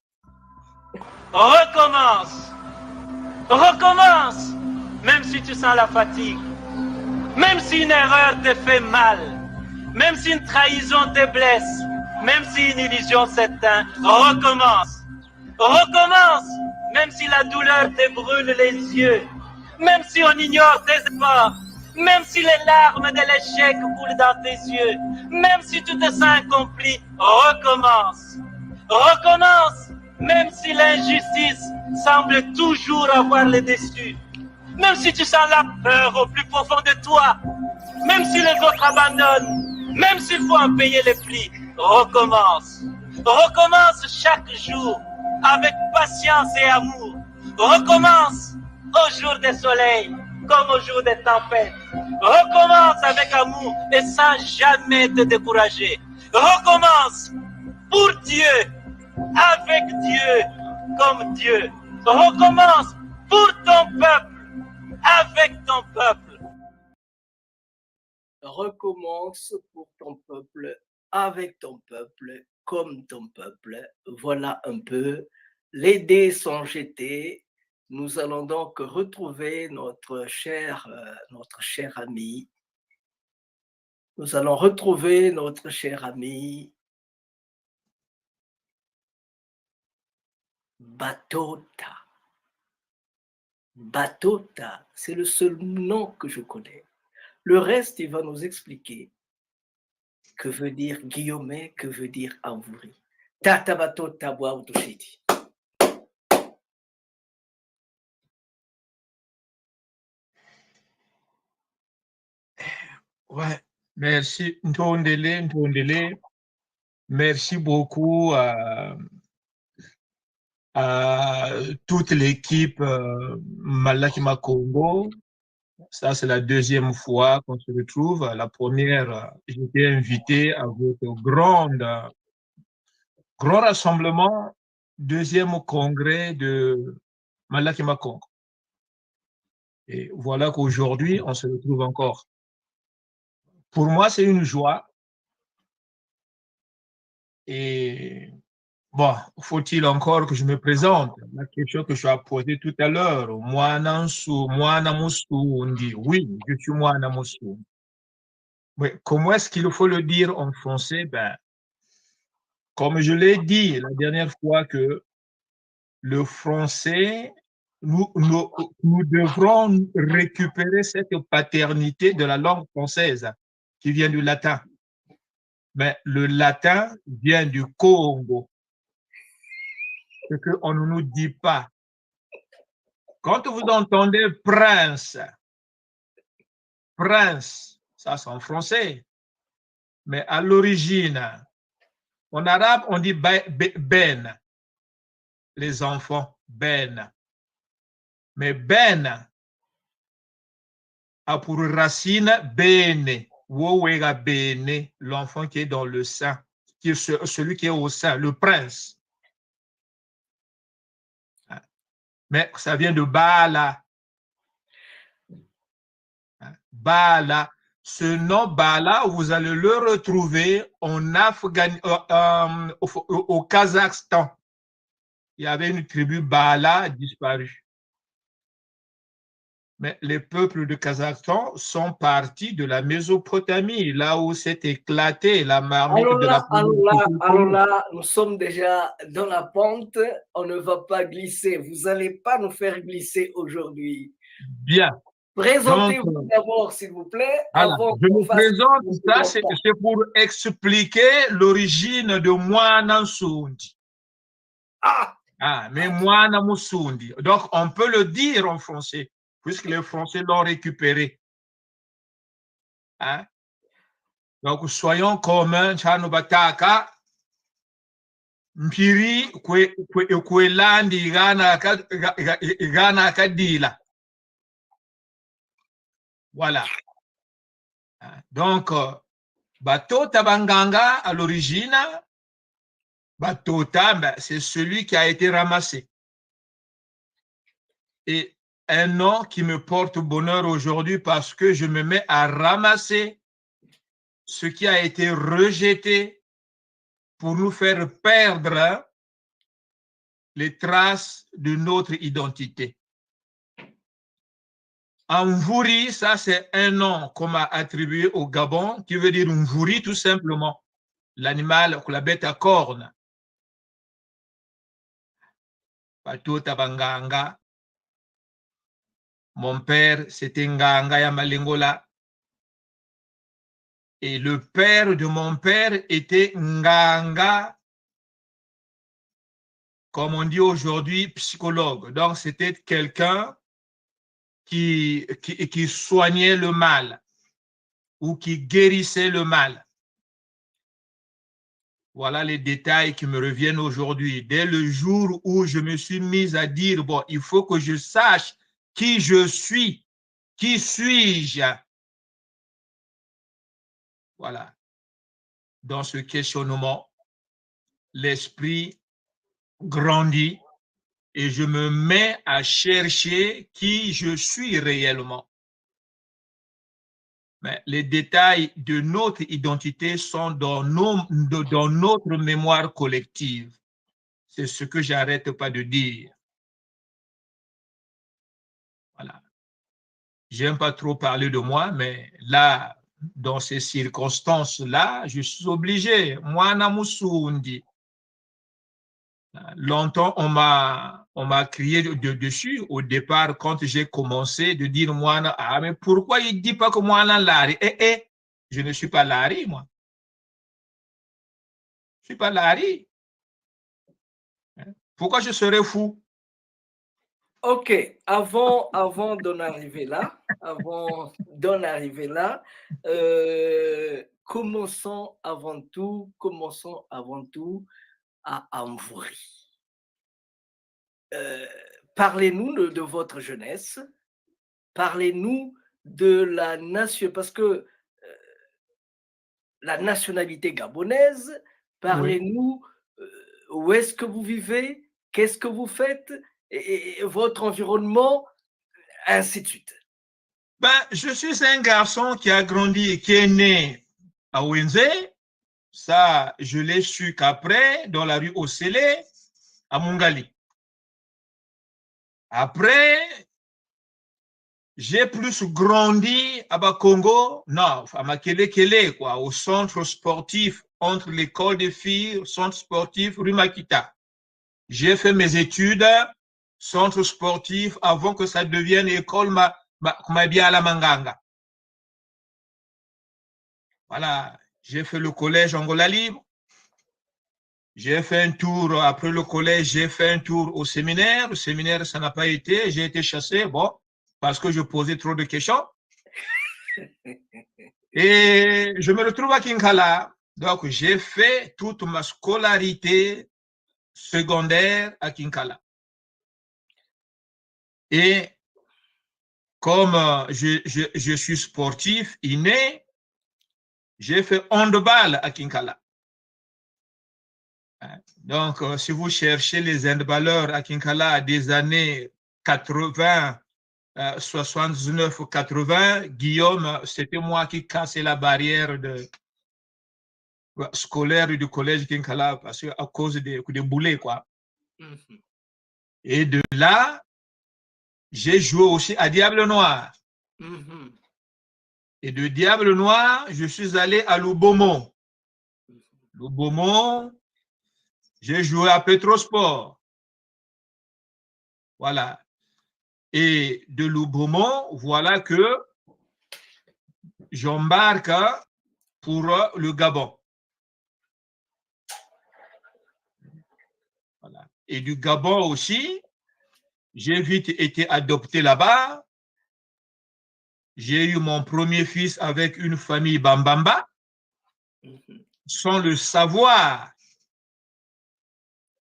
recommence. Recommence. Même si tu sens la fatigue. Même si une erreur te fait mal. Même si une trahison te blesse. Même si une illusion s'éteint. Recommence. Recommence. Même si la douleur te brûle les yeux. Même si on ignore tes efforts. Même si les larmes de l'échec coulent dans tes yeux. Même si tu te sens accompli. Recommence. Recommence, même si l'injustice semble toujours avoir le dessus. Même si tu sens la peur au plus profond de toi. Même si les autres abandonnent. Même s'il faut en payer les prix. Recommence. Recommence chaque jour avec patience et amour. Recommence au jour des soleils comme au jour des tempêtes. Recommence avec amour et sans jamais te décourager. Recommence pour Dieu. Avec Dieu, comme Dieu. Recommence pour ton peuple, avec ton peuple. Recommence pour ton peuple, avec ton peuple, comme ton peuple. Voilà un peu, les dés sont jetés. Nous allons donc retrouver notre cher ami. Nous allons retrouver notre cher ami Batota. Batota, c'est le seul nom que je connais. Le reste, il va nous expliquer que veut dire Guillaume, que veut dire Amvouri. Tata Batota Bouautoshidi. Ouais, merci Ntondele. Merci beaucoup à toute l'équipe Malakima Congo. Ça, c'est la deuxième fois qu'on se retrouve. La première, j'étais invité à votre grand rassemblement, deuxième congrès de Malakima Congo. Et voilà qu'aujourd'hui, on se retrouve encore. Pour moi, c'est une joie. Et bon, faut-il encore que je me présente? La question que je as posée tout à l'heure, Mwana Musundi. Oui, je suis Mwana Musundi. Mais comment est-ce qu'il faut le dire en français? Ben, comme je l'ai dit la dernière fois que le français, nous devrons récupérer cette paternité de la langue française qui vient du latin. Mais le latin vient du Congo. Ce qu'on ne nous dit pas. Quand vous entendez prince, ça c'est en français. Mais à l'origine, en arabe, on dit ben. Les enfants, ben. Mais ben a pour racine bene. Wowega bene, l'enfant qui est dans le sein, qui est celui qui est au sein, le prince. Mais ça vient de Bala. Bala. Ce nom Bala, vous allez le retrouver en au Kazakhstan. Il y avait une tribu Bala disparue. Mais les peuples de Kazakhstan sont partis de la Mésopotamie, là où s'est éclatée la marmite de la alors là, nous sommes déjà dans la pente, on ne va pas glisser. Vous n'allez pas nous faire glisser aujourd'hui. Bien. Présentez-vous d'abord, s'il vous plaît. Avant je me présente, ça c'est pour expliquer l'origine de Mwana Nsundi. Mais Mwana Musundi. Donc, on peut le dire en français, puisque les Français l'ont récupéré. Donc, soyons communs, Chanobataka, Mpiri, Kwelandi, Gana Kadila. Voilà. Donc, Batota Banganga, à l'origine, Batota, c'est celui qui a été ramassé. Et un nom qui me porte bonheur aujourd'hui parce que je me mets à ramasser ce qui a été rejeté pour nous faire perdre les traces de notre identité. Amvouri, ça c'est un nom qu'on m'a attribué au Gabon qui veut dire Mvouri tout simplement, l'animal, la bête à cornes. Batota Banganga. Mon père, c'était Nganga Yamalingola. Et le père de mon père était Nganga, comme on dit aujourd'hui, psychologue. Donc, c'était quelqu'un qui soignait le mal ou qui guérissait le mal. Voilà les détails qui me reviennent aujourd'hui. Dès le jour où je me suis mise à dire, bon, il faut que je sache qui je suis, qui suis-je? Voilà. Dans ce questionnement, l'esprit grandit et je me mets à chercher qui je suis réellement. Mais les détails de notre identité sont dans notre mémoire collective. C'est ce que j'arrête pas de dire. Voilà. J'aime pas trop parler de moi, mais là, dans ces circonstances-là, je suis obligé. Moi, Namusundi. Longtemps, on m'a crié dessus au départ quand j'ai commencé de dire moi, ah, mais pourquoi il dit pas que moi, Larry? Je ne suis pas Larry, moi. Je suis pas Larry. Pourquoi je serais fou? Ok, avant d'en arriver là, commençons avant tout à Amvori. Parlez-nous de votre jeunesse, parlez-nous de la nation, parce que la nationalité gabonaise, parlez-nous où est-ce que vous vivez, qu'est-ce que vous faites, et votre environnement, ainsi de suite. Ben, je suis un garçon qui a grandi et qui est né à Wenze. Ça, je l'ai su qu'après, dans la rue Osele, à Mungali. Après, j'ai plus grandi à Bakongo, non, à Makele, quoi, au centre sportif entre l'école des filles, centre sportif rue Makita. J'ai fait mes études, centre sportif, avant que ça devienne école Mabiala Manganga. Voilà, j'ai fait le collège Angola Libre. J'ai fait un tour, après le collège, j'ai fait un tour au séminaire. Le séminaire, ça n'a pas été, j'ai été chassé, bon, parce que je posais trop de questions. Et je me retrouve à Kinkala. Donc, j'ai fait toute ma scolarité secondaire à Kinkala. Et comme je suis sportif inné, j'ai fait handball à Kinkala. Donc, si vous cherchez les handballeurs à Kinkala des années 80, 79 ou 80, Guillaume, c'était moi qui cassais la barrière scolaire du collège Kinkala parce que à cause des boulets, quoi. Et de là, j'ai joué aussi à Diable Noir. Et de Diable Noir, je suis allé à Loubomo. Loubomo, j'ai joué à Petrosport. Voilà. Et de Loubomo, voilà que j'embarque pour le Gabon. Voilà. Et du Gabon aussi, j'ai vite été adopté là-bas. J'ai eu mon premier fils avec une famille Bambamba, sans le savoir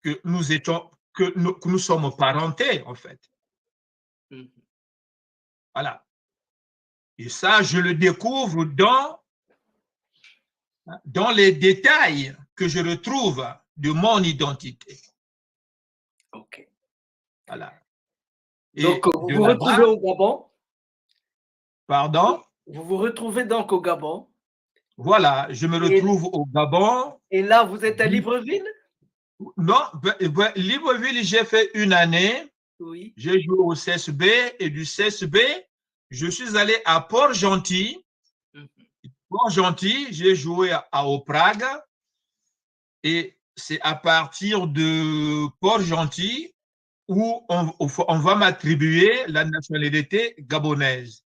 que nous sommes parentés, en fait. Voilà. Et ça, je le découvre dans les détails que je retrouve de mon identité. Ok. Voilà. Et donc, vous vous retrouvez au Gabon? Pardon? Vous vous retrouvez donc au Gabon? Voilà, je me retrouve au Gabon. Et là, vous êtes à Libreville? Non, Libreville, j'ai fait une année. Oui. J'ai joué au CSB et du CSB, je suis allé à Port-Gentil. Port-Gentil, j'ai joué à Prague. Et c'est à partir de Port-Gentil où on va m'attribuer la nationalité gabonaise,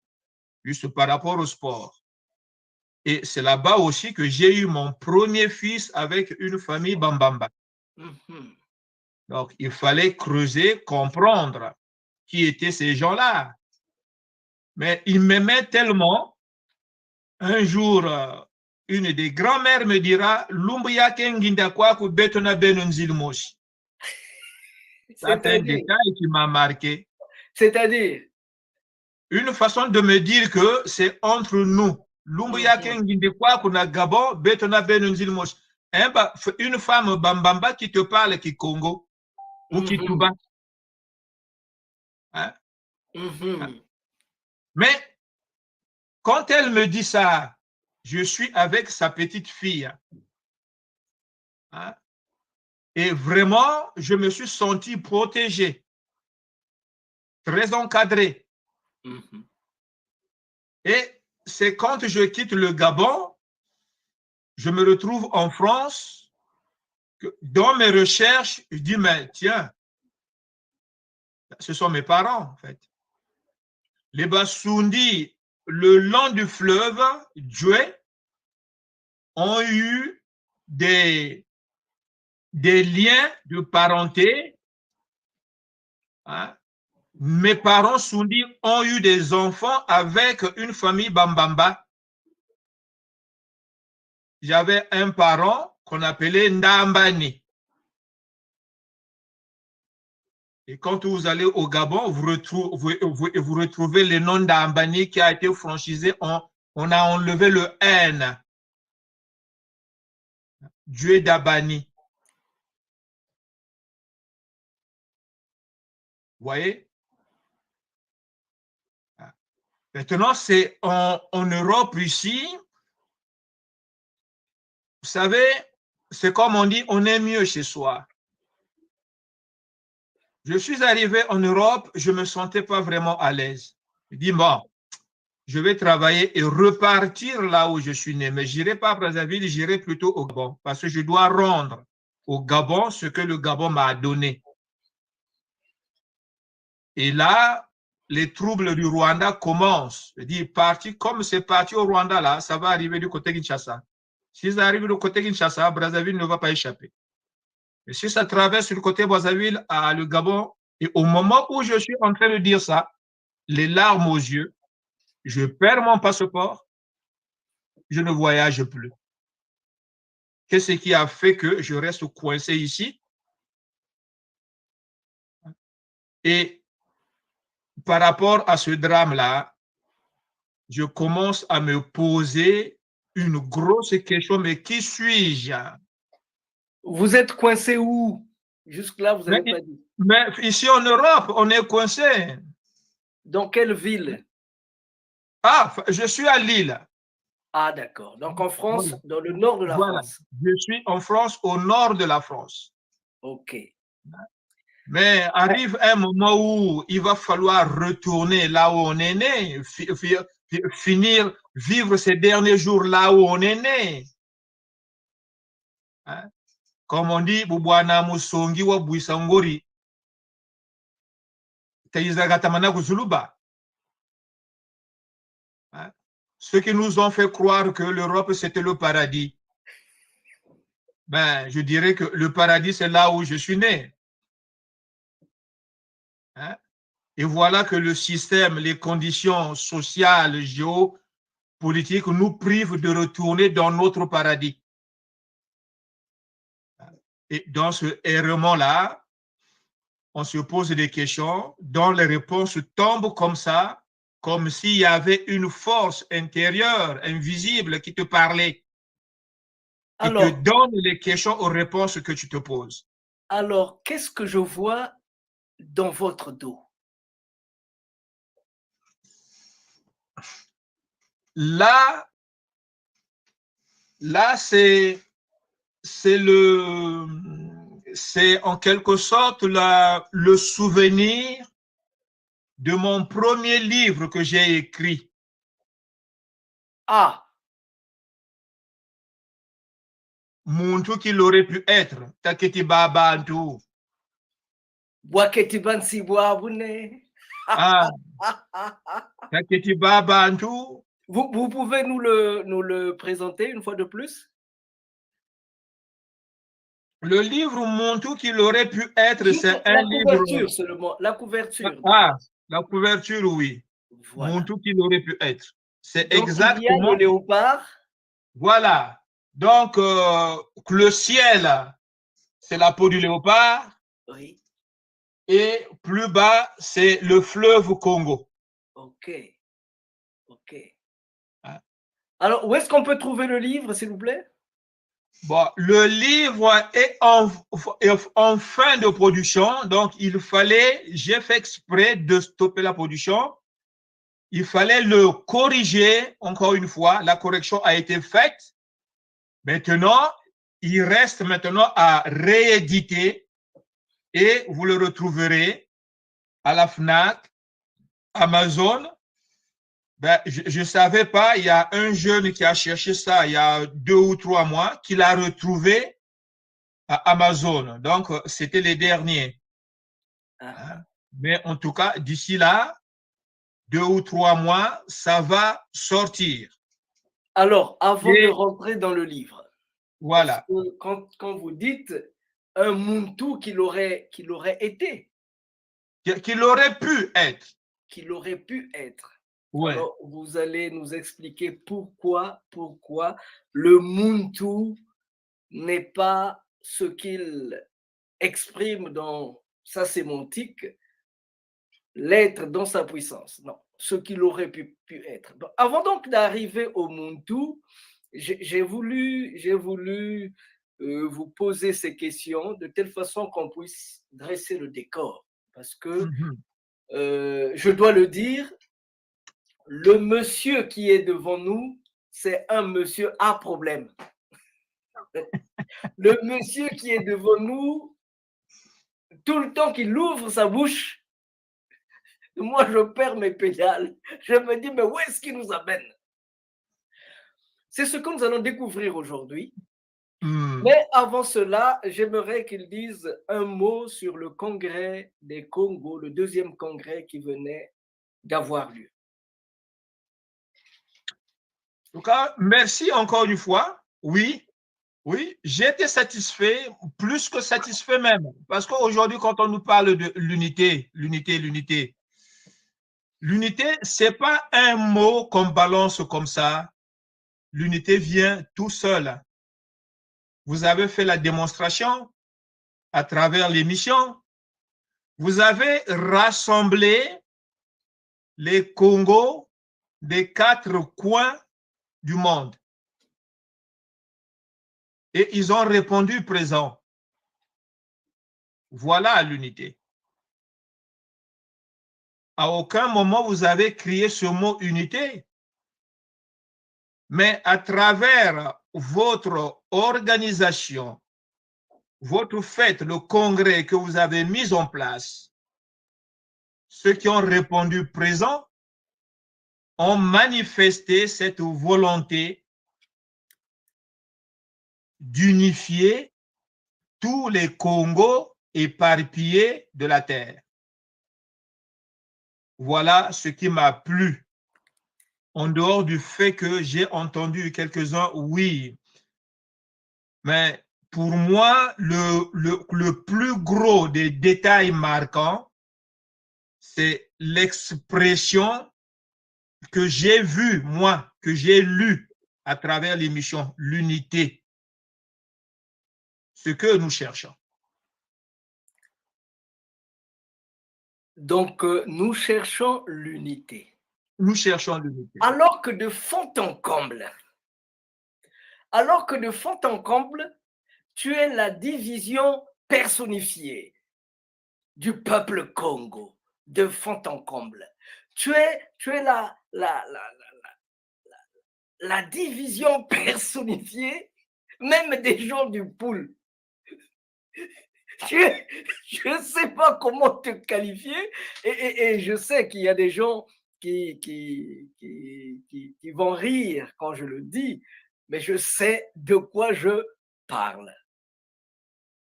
juste par rapport au sport. Et c'est là-bas aussi que j'ai eu mon premier fils avec une famille Bambamba. Donc, il fallait creuser, comprendre qui étaient ces gens-là. Mais ils m'aimaient tellement. Un jour, une des grands-mères me dira, Lumbuya Kenginda Kwaku Betona Benonzilmoshi. C'est un détail qui m'a marqué. C'est-à-dire? Une façon de me dire que c'est entre nous. Lumbuya Kenginda Kwaku na Gabon Betona Benonzilmoshi. Une femme Bambamba qui te parle qui Congo ou qui Touba. Hein? Mais quand elle me dit ça, je suis avec sa petite fille. Hein? Et vraiment, je me suis senti protégé, très encadré. Mhm. Et c'est quand je quitte le Gabon, je me retrouve en France, que dans mes recherches, je dis, mais tiens, ce sont mes parents, en fait. Les Bassoundi, le long du fleuve, Djoué, ont eu des liens de parenté. Hein? Mes parents Soundi ont eu des enfants avec une famille Bambamba. J'avais un parent qu'on appelait Ndambani. Et quand vous allez au Gabon, vous retrouvez le nom d'Ambani qui a été franchisé. On a enlevé le N. Dieu d'Abani. Vous voyez? Maintenant, c'est en Europe ici. Vous savez, c'est comme on dit, on est mieux chez soi. Je suis arrivé en Europe, je ne me sentais pas vraiment à l'aise. Je dis, bon, je vais travailler et repartir là où je suis né. Mais je n'irai pas à Brazzaville, j'irai plutôt au Gabon. Parce que je dois rendre au Gabon ce que le Gabon m'a donné. Et là, les troubles du Rwanda commencent. Je dis, comme c'est parti au Rwanda, là, ça va arriver du côté Kinshasa. Si ça arrive du côté Kinshasa, Brazzaville ne va pas échapper. Et si ça traverse le côté Brazzaville à le Gabon, et au moment où je suis en train de dire ça, les larmes aux yeux, je perds mon passeport, je ne voyage plus. Qu'est-ce qui a fait que je reste coincé ici? Et par rapport à ce drame-là, je commence à me poser une grosse question, mais qui suis-je? Vous êtes coincé où? Jusque-là, vous n'avez pas dit. Mais ici en Europe, on est coincé. Dans quelle ville? Ah, je suis à Lille. Ah, d'accord. Donc en France, Voilà. dans le nord de la France. Je suis en France, au nord de la France. OK. Mais arrive un moment où il va falloir retourner là où on est né, finir, vivre ces derniers jours là où on est né. Hein? Comme on dit, Bubwana Musongi wa Buisangori, Taïzagatamana Kuzuluba. Ceux qui nous ont fait croire que l'Europe c'était le paradis. Ben, je dirais que le paradis c'est là où je suis né. Hein? Et voilà que le système, les conditions sociales, géopolitiques nous privent de retourner dans notre paradis. Et dans ce errement-là, on se pose des questions dont les réponses tombent comme ça, comme s'il y avait une force intérieure, invisible, qui te parlait et te donne les questions aux réponses que tu te poses. Alors, qu'est-ce que je vois dans votre dos? Là, c'est en quelque sorte le souvenir de mon premier livre que j'ai écrit. Ah! Muntu qu'il aurait pu être. Taketi Babantu. Bwaketi Bansi Bwabune. Ah. Taketi Babantu. Vous pouvez nous le présenter une fois de plus? Le livre Muntu qu'il aurait pu être, c'est un livre. La couverture seulement, la couverture. Ah, la couverture, oui. Voilà. Muntu qu'il aurait pu être. C'est donc, exactement. il y a le léopard. Voilà. Donc, le ciel, c'est la peau du léopard. Oui. Et plus bas, c'est le fleuve Congo. OK. OK. Hein? Alors, où est-ce qu'on peut trouver le livre, s'il vous plaît? Bon, le livre est en fin de production, donc j'ai fait exprès de stopper la production il fallait le corriger. Encore une fois, la correction a été faite. Maintenant, il reste maintenant à rééditer et vous le retrouverez à la FNAC, Amazon. Ben, je ne savais pas, il y a un jeune qui a cherché ça il y a 2 ou 3 mois, qui l'a retrouvé à Amazon. Donc, c'était les derniers. Mais en tout cas, d'ici là, 2 ou 3 mois, ça va sortir. Alors, avant de rentrer dans le livre, voilà. Quand vous dites un Muntu qu'il aurait été. Qu'il aurait pu être. Qu'il aurait pu être. Ouais. Alors, vous allez nous expliquer pourquoi le Muntu n'est pas ce qu'il exprime dans sa sémantique, l'être dans sa puissance. Non, ce qu'il aurait pu être. Donc, avant donc d'arriver au Muntu, j'ai voulu vous poser ces questions de telle façon qu'on puisse dresser le décor. Parce que, je dois le dire, le monsieur qui est devant nous, c'est un monsieur à problème. Le monsieur qui est devant nous, tout le temps qu'il ouvre sa bouche, moi je perds mes pédales. Je me dis, mais où est-ce qu'il nous amène? C'est ce que nous allons découvrir aujourd'hui. Mais avant cela, j'aimerais qu'il dise un mot sur le congrès des Congo, le 2e congrès qui venait d'avoir lieu. En tout cas, merci encore une fois. Oui, j'ai été satisfait, plus que satisfait même. Parce qu'aujourd'hui, quand on nous parle de l'unité, l'unité, ce n'est pas un mot qu'on balance comme ça. L'unité vient tout seul. Vous avez fait la démonstration à travers l'émission. Vous avez rassemblé les Congos des 4 coins du monde. Et ils ont répondu présent. Voilà l'unité. À aucun moment vous avez crié ce mot unité. Mais à travers votre organisation, votre fête, le congrès que vous avez mis en place, ceux qui ont répondu présent ont manifesté cette volonté d'unifier tous les Congos éparpillés de la terre. Voilà ce qui m'a plu. En dehors du fait que j'ai entendu quelques-uns, oui. Mais pour moi, le plus gros des détails marquants, c'est l'expression que j'ai vue, moi, que j'ai lue à travers l'émission, l'unité. Ce que nous cherchons. Donc, nous cherchons l'unité. Nous cherchons l'unité. Alors que de fond en comble, tu es la division personnifiée du peuple Congo, de fond en comble. Tu es la division personnifiée, même des gens du poule. Je ne sais pas comment te qualifier et je sais qu'il y a des gens qui vont rire quand je le dis, mais je sais de quoi je parle.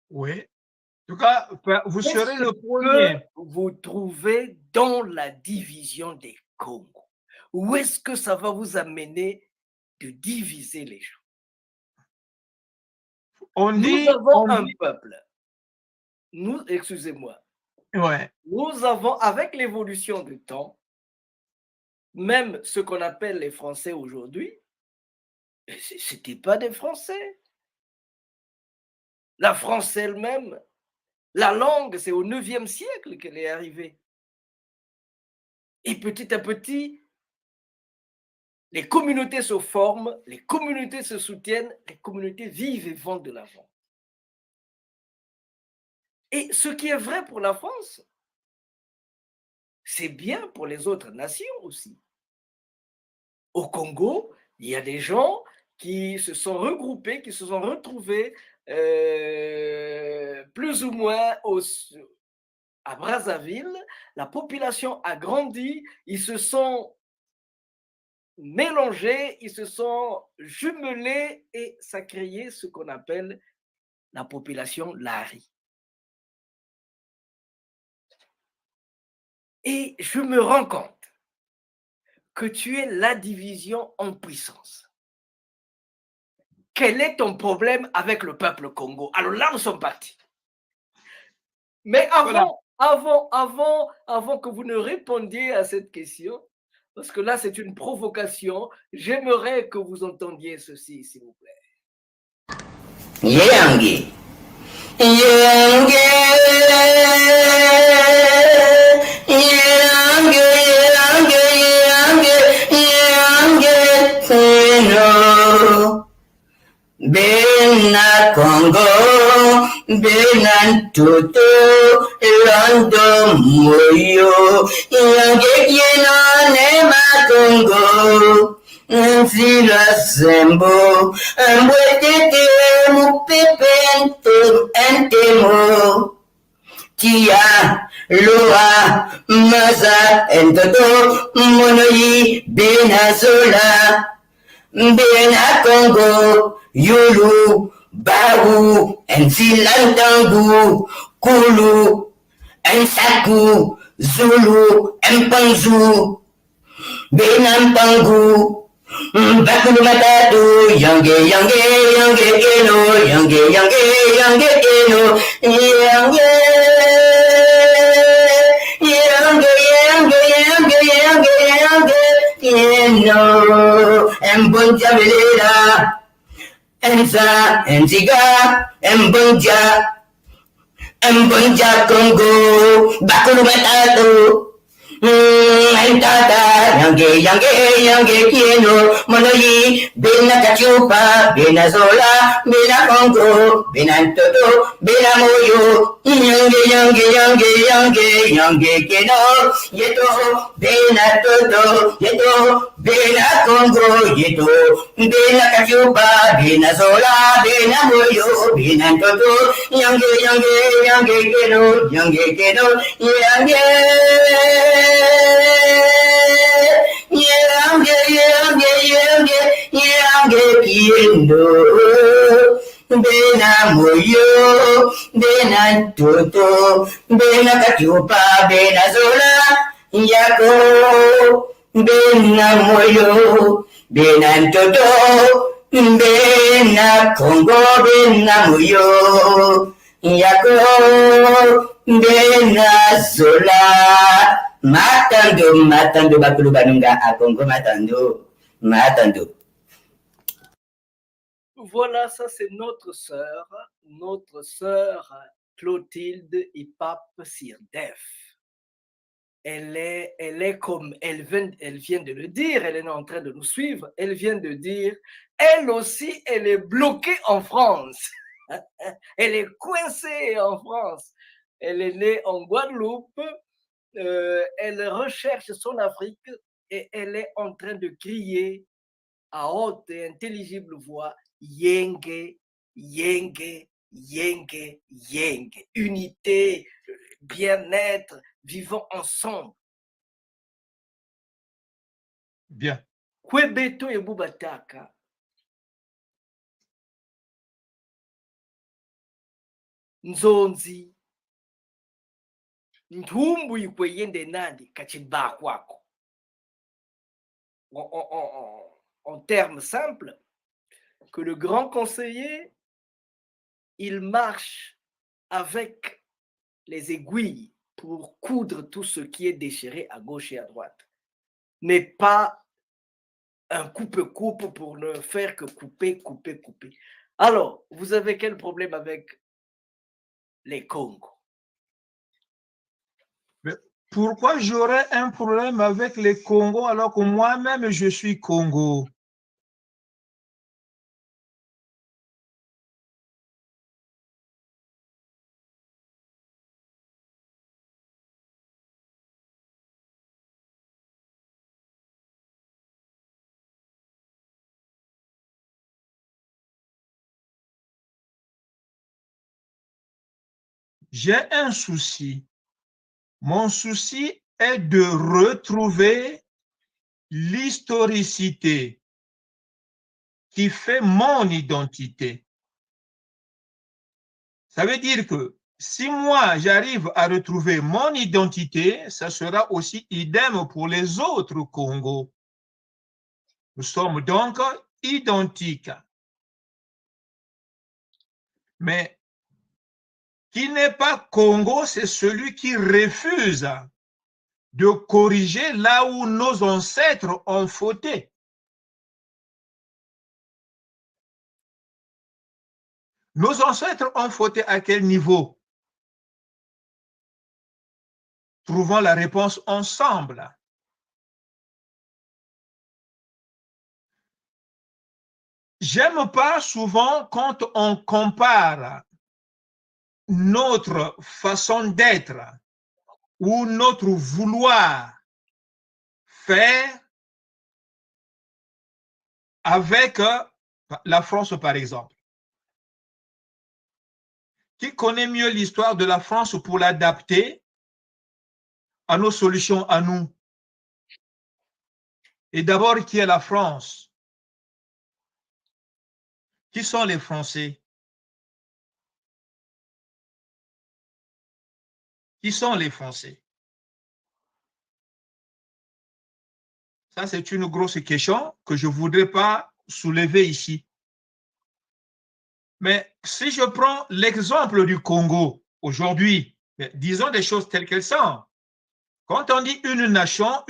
Oui. En tout cas, vous serez le premier. Vous trouvez dans la division des Congos. Où est-ce que ça va vous amener de diviser les gens? Nous avons un peuple. Excusez-moi. Ouais. Nous avons, avec l'évolution du temps, même ce qu'on appelle les Français aujourd'hui, ce n'était pas des Français. La France elle-même, la langue, c'est au 9e siècle qu'elle est arrivée. Et petit à petit, les communautés se forment, les communautés se soutiennent, les communautés vivent et vont de l'avant. Et ce qui est vrai pour la France, c'est bien pour les autres nations aussi. au Congo, il y a des gens qui se sont regroupés, qui se sont retrouvés plus ou moins à Brazzaville. La population a grandi, ils se sont mélangés, ils se sont jumelés et ça a créé ce qu'on appelle la population Lari. Et je me rends compte que tu es la division en puissance. Quel est ton problème avec le peuple Congo? Alors là, nous sommes partis. Mais avant que vous ne répondiez à cette question, parce que là, c'est une provocation, j'aimerais que vous entendiez ceci, s'il vous plaît. Yangi. Yangi. Yangi. Bena Congo, Bena Toto, Lando Moyo, Yangekieno Nema Congo, Nzila Zembo, Mwetete Mupepento Entemo, Tia, Loa, Maza, Entoto, Monoyi, Benazola, Bena Congo, Yulu, Bawu, Nzilandangu, Kulu, Nsaku, Zulu, Mpanzu, Benampangu, Bakulu Matatu, Yange, Keno, Keno, Mbonja Belera, Enza, Enziga, Mbonja Congo, Bakulu Matatu, Tata, Yange, Keno, Monoyi, Bena Kachupa, Bena Zola, Bena Congo, Bena Toto, Bena Moyo, Yange, Keno, Yeto, Bena Toto, Yeto, Bena Congo, Yeto, Bena Kachupa, Bena Zola, Bena Moyo, Bena Toto, Yange, Keno, Bena Moyo, Bena Toto, Bena Kachupa, Bena Zola, Yako, Bena Moyo, Bena Toto, Bena Congo, Bena Moyo, Yako, Bena Zola. Matando, Bakulu Banunga à Congo, Matando. Voilà, ça c'est notre sœur Clotilde Ipap Sirdef. Elle est comme, elle vient de le dire, elle est en train de nous suivre, elle vient de dire, elle aussi, elle est bloquée en France. Elle est coincée en France. Elle est née en Guadeloupe, elle recherche son Afrique et elle est en train de crier à haute et intelligible voix, Yenge, Yenge, Yenge, Yenge. Unité, bien-être, vivons ensemble. Bien. Kwebeto et Bubataka. Nzonzi. Ntumbu ikweyende nandi kachiba kwako. En termes simples, que le grand conseiller, il marche avec les aiguilles pour coudre tout ce qui est déchiré à gauche et à droite, mais pas un coupe-coupe pour ne faire que couper. Alors, vous avez quel problème avec les Congos? Pourquoi j'aurais un problème avec les Congos alors que moi-même je suis Congo? j'ai un souci. Mon souci est de retrouver l'historicité qui fait mon identité. Ça veut dire que si moi j'arrive à retrouver mon identité, ça sera aussi idem pour les autres Congos. Nous sommes donc identiques. Mais qui n'est pas Congo, c'est celui qui refuse de corriger là où nos ancêtres ont fauté. Nos ancêtres ont fauté à quel niveau? Trouvons la réponse ensemble. J'aime pas souvent quand on compare notre façon d'être ou notre vouloir faire avec la France, par exemple. Qui connaît mieux l'histoire de la France pour l'adapter à nos solutions à nous? Et d'abord, qui est la France? Qui sont les Français? Qui sont les Français? Ça, c'est une grosse question que je ne voudrais pas soulever ici. Mais si je prends l'exemple du Congo aujourd'hui, disons des choses telles qu'elles sont. Quand on dit une nation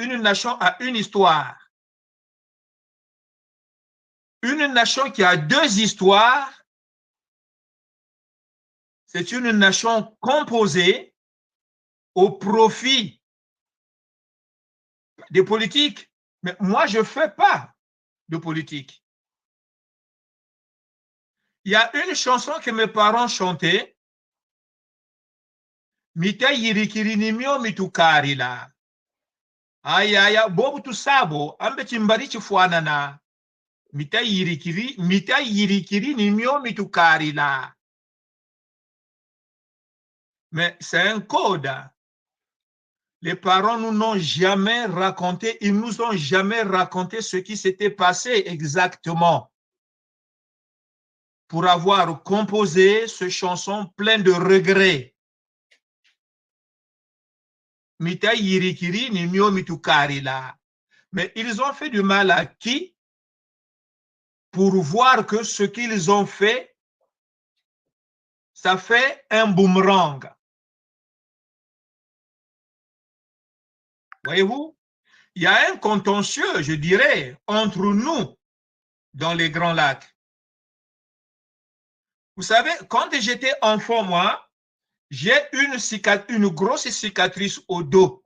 a une histoire. Une nation qui a deux histoires, c'est une nation composée au profit des politiques. Mais moi, je ne fais pas de politique. Il y a une chanson que mes parents chantaient. Mita yirikiri nimyo mitukari la. Aya, bobu tu sabo, ambe chimbari chifuanana. Mita yirikiri nimyo mitukari la. Mais c'est un code. Les parents nous n'ont jamais raconté, ils nous ont jamais raconté ce qui s'était passé exactement pour avoir composé ce chanson plein de regrets. Mita yirikiri ni mio mitukari la. Mais ils ont fait du mal à qui? Pour voir que ce qu'ils ont fait, ça fait un boomerang. Voyez-vous? Il y a un contentieux, je dirais, entre nous dans les Grands Lacs. Vous savez, quand j'étais enfant, moi, j'ai une grosse cicatrice au dos.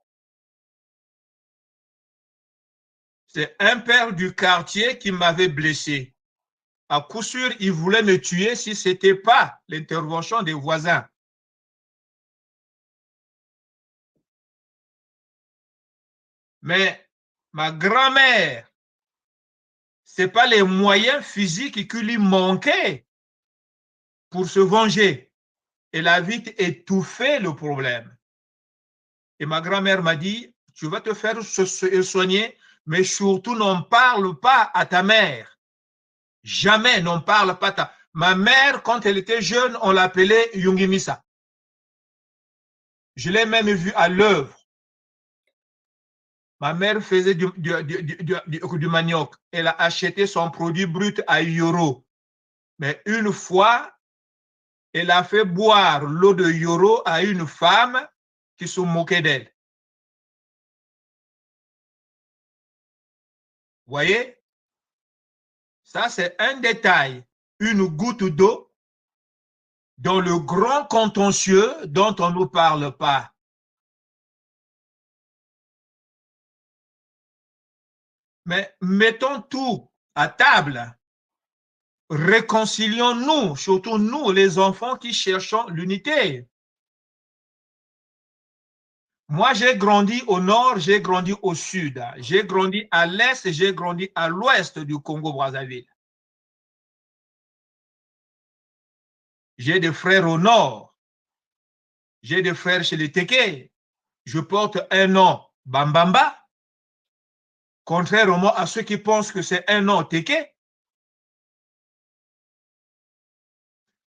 C'est un père du quartier qui m'avait blessé. À coup sûr, il voulait me tuer si ce n'était pas l'intervention des voisins. Mais ma grand-mère, ce n'est pas les moyens physiques qui lui manquaient pour se venger. Elle a vite étouffé le problème. Et ma grand-mère m'a dit, tu vas te faire soigner, mais surtout n'en parle pas à ta mère. Jamais n'en parle pas à ta... Ma mère, quand elle était jeune, on l'appelait Yungimisa. Je l'ai même vu à l'œuvre. Ma mère faisait du manioc. Elle a acheté son produit brut à Yoro. Mais une fois, elle a fait boire l'eau de Yoro à une femme qui se moquait d'elle. Voyez? Ça, c'est un détail. Une goutte d'eau dans le grand contentieux dont on ne nous parle pas. Mais mettons tout à table. Réconcilions-nous, surtout nous, les enfants qui cherchons l'unité. Moi, j'ai grandi au nord, j'ai grandi au sud. J'ai grandi à l'est et j'ai grandi à l'ouest du Congo-Brazzaville. J'ai des frères au nord. J'ai des frères chez les Téké. Je porte un nom Bambamba, contrairement à ceux qui pensent que c'est un nom Téké.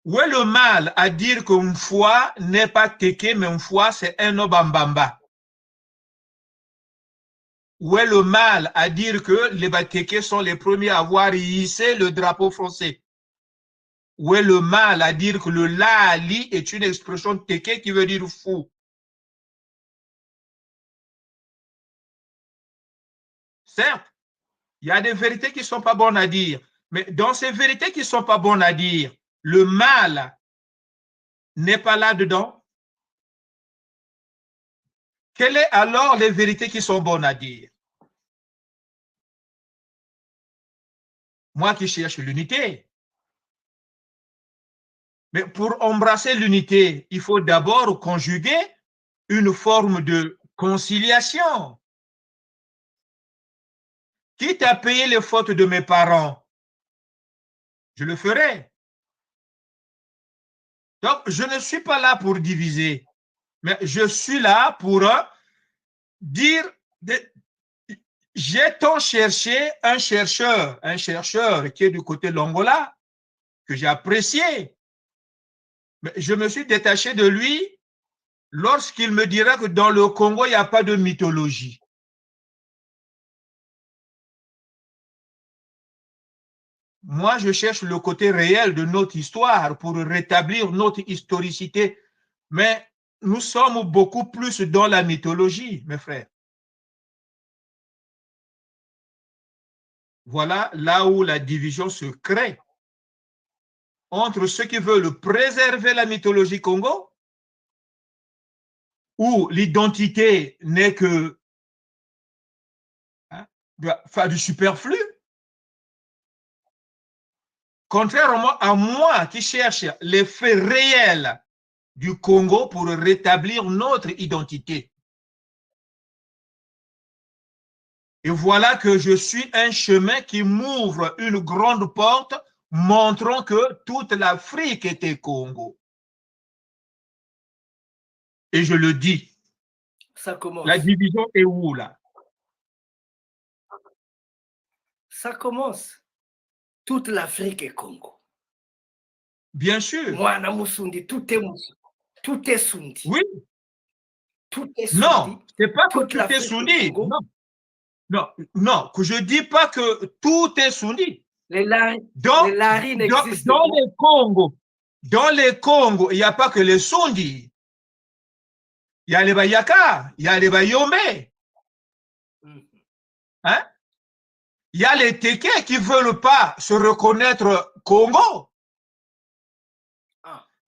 Où est le mal à dire qu'une foi n'est pas Téké, mais une foi c'est un nom Bambamba? Où est le mal à dire que les Batékés sont les premiers à avoir hissé le drapeau français? Où est le mal à dire que le Laali est une expression Téké qui veut dire fou? Certes, il y a des vérités qui ne sont pas bonnes à dire, mais dans ces vérités qui ne sont pas bonnes à dire, le mal n'est pas là-dedans. Quelles sont alors les vérités qui sont bonnes à dire? Moi qui cherche l'unité. Mais pour embrasser l'unité, il faut d'abord conjuguer une forme de conciliation. Quitte à payer les fautes de mes parents, je le ferai. Donc, je ne suis pas là pour diviser, mais je suis là pour dire, j'ai tant cherché un chercheur qui est du côté de l'Angola, que j'ai apprécié. Mais je me suis détaché de lui lorsqu'il me dira que dans le Congo, il n'y a pas de mythologie. Moi, je cherche le côté réel de notre histoire pour rétablir notre historicité. Mais nous sommes beaucoup plus dans la mythologie, mes frères. Voilà là où la division se crée entre ceux qui veulent préserver la mythologie Congo, où l'identité n'est que du superflu, contrairement à moi qui cherche les faits réels du Congo pour rétablir notre identité. Et voilà que je suis un chemin qui m'ouvre une grande porte montrant que toute l'Afrique était Congo. Et je le dis. Ça commence. La division est où là? Ça commence. Toute l'Afrique est Congo. Bien sûr. Moi, Musundi, tout est Musundi. Tout est Sundi. Oui. Tout est Sundi. Non, c'est pas que tout est Sundi. Non. Non, non, que je dis pas que tout est Sundi. Les Lari n'existent pas. Dans les Congos, il n'y a pas que les Sundi. Il y a les Bayaka, il y a les Bayombe. Hein? Il y a les Téké qui ne veulent pas se reconnaître Congo.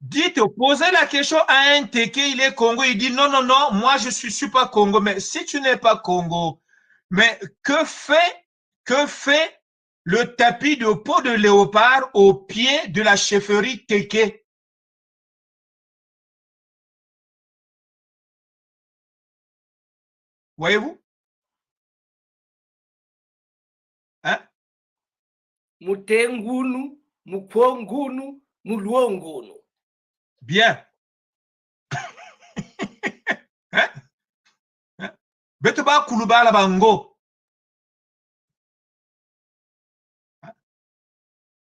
Dites, posez la question à un Téké, il est Congo, il dit non, non, non, moi je ne suis pas Congo. Mais si tu n'es pas Congo, mais que fait le tapis de peau de léopard au pied de la chefferie Téké? Voyez-vous? Hein? Mutengunu, Mukwongunu, Muluongunu. Bien. Hein? Hein? Beteba Kulubala Bango.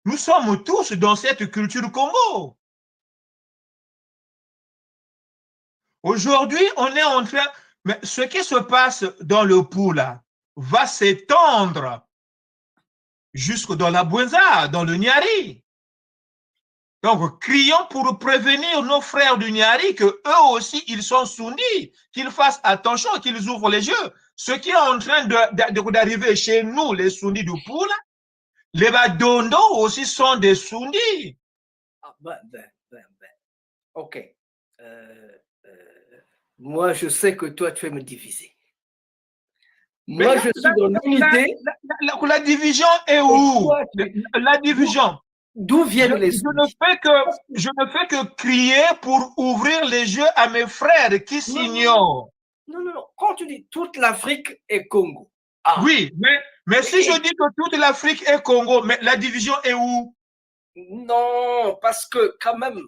Nous sommes tous dans cette culture Congo. Aujourd'hui, on est en train... Mais ce qui se passe dans le Poula va s'étendre jusque dans la Bouenza, dans le Niari. Donc, crions pour prévenir nos frères du Niari que eux aussi, ils sont Sundis, qu'ils fassent attention, qu'ils ouvrent les yeux. Ce qui est en train d'arriver chez nous, les Sundis du Poula, les Badondo aussi sont des Sundis. Ah, ok. Moi, je sais que toi, tu veux me diviser. Moi, je suis dans l'unité. La division est où? La division. D'où viennent les je ne fais que crier pour ouvrir les yeux à mes frères qui s'ignorent. Non, non, non. Quand tu dis toute l'Afrique est Congo. Ah. Oui, mais si je dis que toute l'Afrique est Congo, mais la division est où? Non, parce que quand même,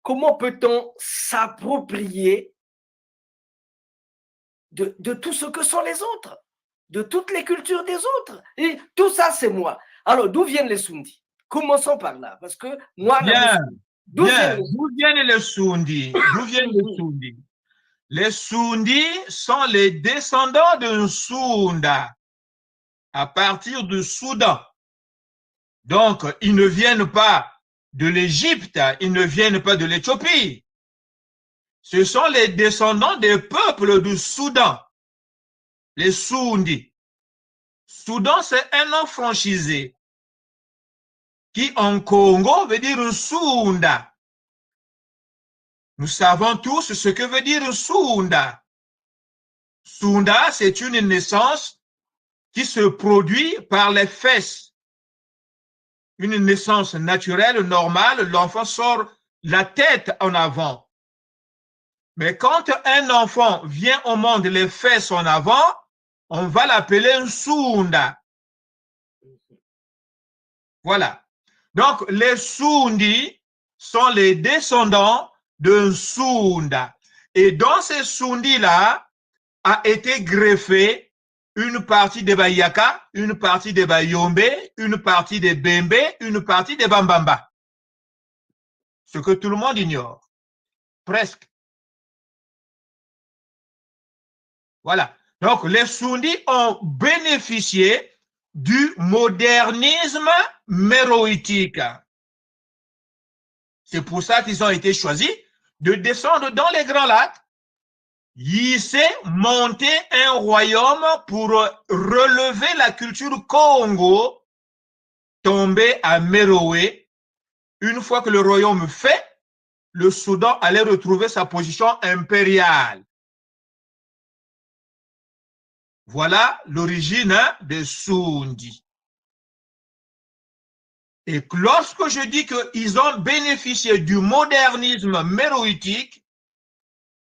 comment peut-on s'approprier de tout ce que sont les autres, de toutes les cultures des autres? Et tout ça, c'est moi. Alors, d'où viennent les Sundis? Commençons par là, parce que moi... Bien, D'où d'où viennent les Sundis? D'où viennent les Sundis? Les Sundis sont les descendants d'un Sunda, à partir du Soudan. Donc, ils ne viennent pas de l'Égypte, ils ne viennent pas de l'Éthiopie. Ce sont les descendants des peuples du Soudan, les Sundis. Soudan, c'est un nom franchisé qui en Congo veut dire Sunda. Nous savons tous ce que veut dire Sunda. Sunda, c'est une naissance qui se produit par les fesses. Une naissance naturelle, normale, l'enfant sort la tête en avant. Mais quand un enfant vient au monde les fesses en avant, on va l'appeler un Sunda. Voilà. Donc, les Sundis sont les descendants d'un Sunda. Et dans ces Sundis-là, a été greffé une partie des Bayaka, une partie des Bayombe, une partie des Bembe, une partie des Bambamba. Ce que tout le monde ignore. Presque. Voilà. Donc, les Sundis ont bénéficié du modernisme méroïtique. C'est pour ça qu'ils ont été choisis de descendre dans les Grands Lacs. Ils s'est monté un royaume pour relever la culture Congo, tombé à Méroé. Une fois que le royaume fait, le Soudan allait retrouver sa position impériale. Voilà l'origine des Sundis. Et lorsque je dis qu'ils ont bénéficié du modernisme méroïtique,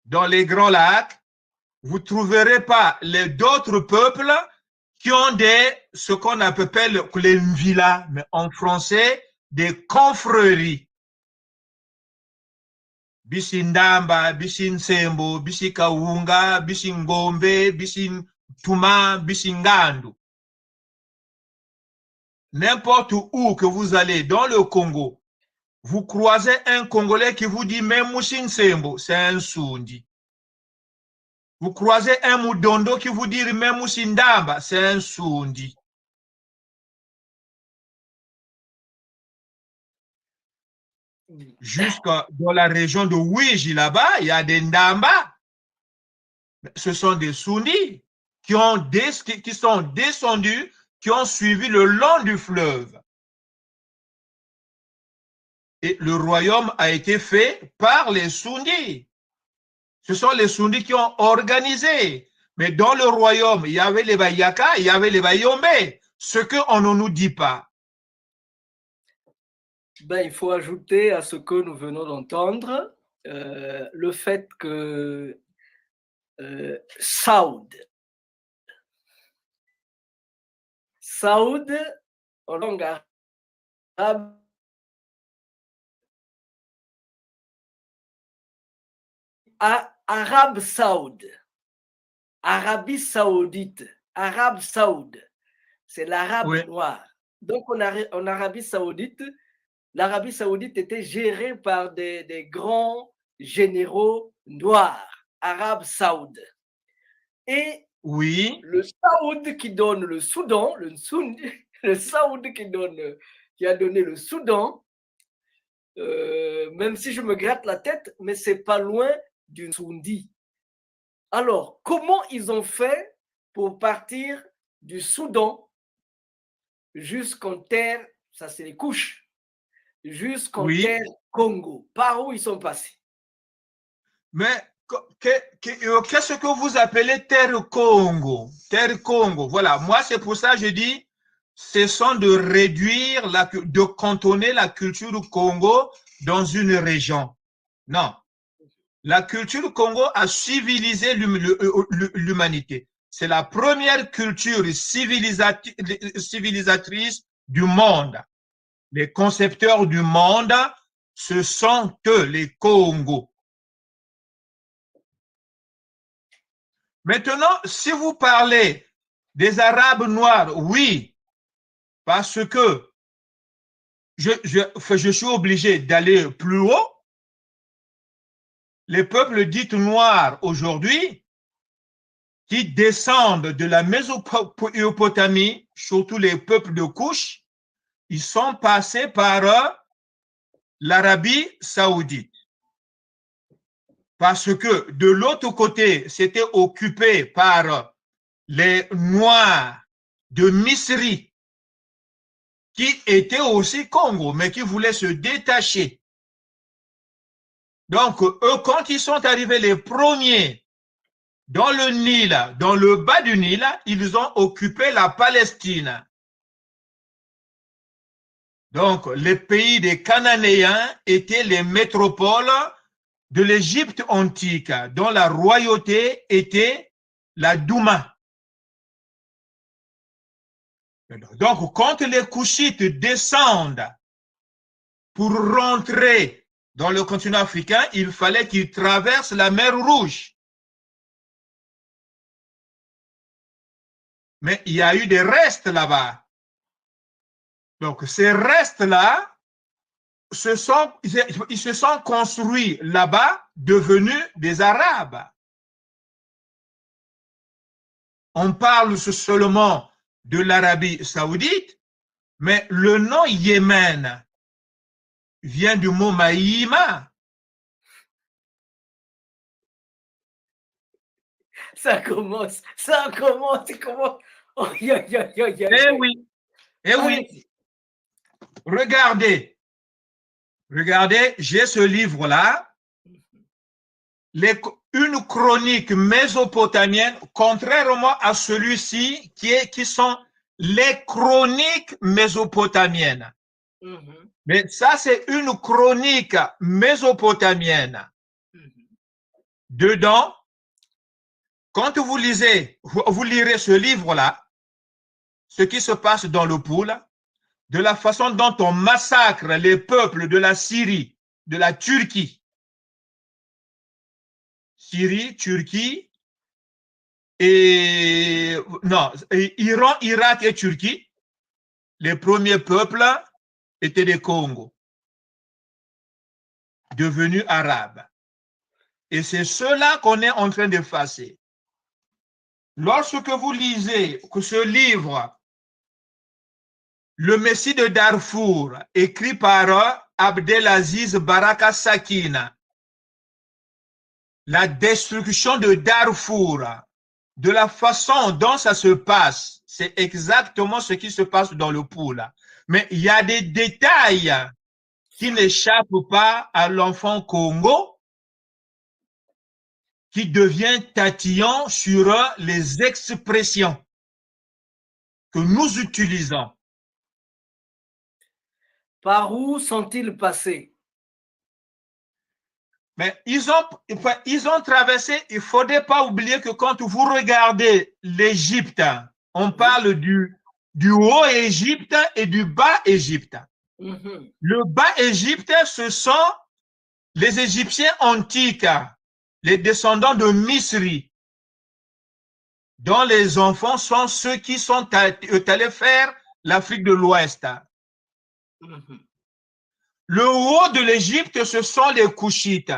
dans les Grands Lacs, vous ne trouverez pas d'autres peuples qui ont ce qu'on appelle les villas, mais en français, des confréries. Bisi Ndamba, Bisi Nsembo, Bisi Kaunga, Bisi Ngombe, Bisi Touma, Bisi Ngandu. N'importe où que vous allez dans le Congo, vous croisez un Congolais qui vous dit même Moussine Sembo, c'est un Sundi. Vous croisez un Mudondo qui vous dit même Moussine Ndamba, c'est un Sundi. Jusqu'à dans la région de Ouiji, là-bas, il y a des Ndamba. Ce sont des Sundis qui sont descendus, qui ont suivi le long du fleuve. Et le royaume a été fait par les Sundis. Ce sont les Sundis qui ont organisé. Mais dans le royaume, il y avait les Bayaka, il y avait les Bayombe. Ce qu'on ne nous dit pas. Ben, il faut ajouter à ce que nous venons d'entendre le fait que Saoud, en langue arabe, Arabe Saoud, Arabie Saoudite, Arabe Saoud, c'est l'arabe noir. Donc en Arabie Saoudite, l'Arabie Saoudite était gérée par des grands généraux noirs, Arabes Saoud. Et le Saoud qui donne le Soudan, le Saoud qui a donné le Soudan, même si je me gratte la tête, mais c'est pas loin du Sundi. Alors, comment ils ont fait pour partir du Soudan jusqu'en terre, ça c'est les couches, jusqu'en terre Congo? Par où ils sont passés? Mais qu'est-ce que vous appelez terre Congo? Terre Congo, voilà. Moi, c'est pour ça que je dis, cessons de réduire, de cantonner la culture Congo dans une région. Non. La culture Congo a civilisé l'humanité. C'est la première culture civilisatrice du monde. Les concepteurs du monde ce sont eux, les Congos. Maintenant, si vous parlez des Arabes noirs, oui, parce que je suis obligé d'aller plus haut. Les peuples dits noirs aujourd'hui, qui descendent de la Mésopotamie, surtout les peuples de Couche, ils sont passés par l'Arabie saoudite. Parce que de l'autre côté, c'était occupé par les Noirs de Misri, qui étaient aussi Congo, mais qui voulaient se détacher. Donc, eux, quand ils sont arrivés les premiers dans le Nil, dans le bas du Nil, ils ont occupé la Palestine. Donc, les pays des Cananéens étaient les métropoles de l'Égypte antique, dont la royauté était la Douma. Donc, quand les Couchites descendent pour rentrer dans le continent africain, il fallait qu'ils traversent la mer Rouge. Mais il y a eu des restes là-bas. Donc, ces restes-là, ils se sont construits là-bas, devenus des Arabes. On parle seulement de l'Arabie saoudite, mais le nom Yémen vient du mot Maïma. Ça commence, comment? Oh, Eh oui, eh oui. Regardez, j'ai ce livre-là, une chronique mésopotamienne, contrairement à celui-ci, qui sont les chroniques mésopotamiennes. Mais ça, c'est une chronique mésopotamienne. Dedans, quand vous lirez ce livre-là, ce qui se passe dans le Poule, de la façon dont on massacre les peuples de la Syrie, de la Turquie. Syrie, Turquie, et non, Iran, Irak et Turquie, les premiers peuples étaient des Congos, devenus arabes. Et c'est cela qu'on est en train d'effacer. Lorsque vous lisez ce livre, Le Messie de Darfour, écrit par Abdelaziz Baraka Sakina, la destruction de Darfour, de la façon dont ça se passe, c'est exactement ce qui se passe dans le Poule. Mais il y a des détails qui n'échappent pas à l'enfant Congo, qui devient tatillon sur les expressions que nous utilisons. Par où sont-ils passés? Mais ils ont traversé, il ne faudrait pas oublier que quand vous regardez l'Égypte, on parle du haut Égypte et du bas Égypte. Le bas Égypte, ce sont les Égyptiens antiques, les descendants de Misri, dont les enfants sont ceux qui sont allés faire l'Afrique de l'Ouest. Le haut de l'Égypte, ce sont les Couchites,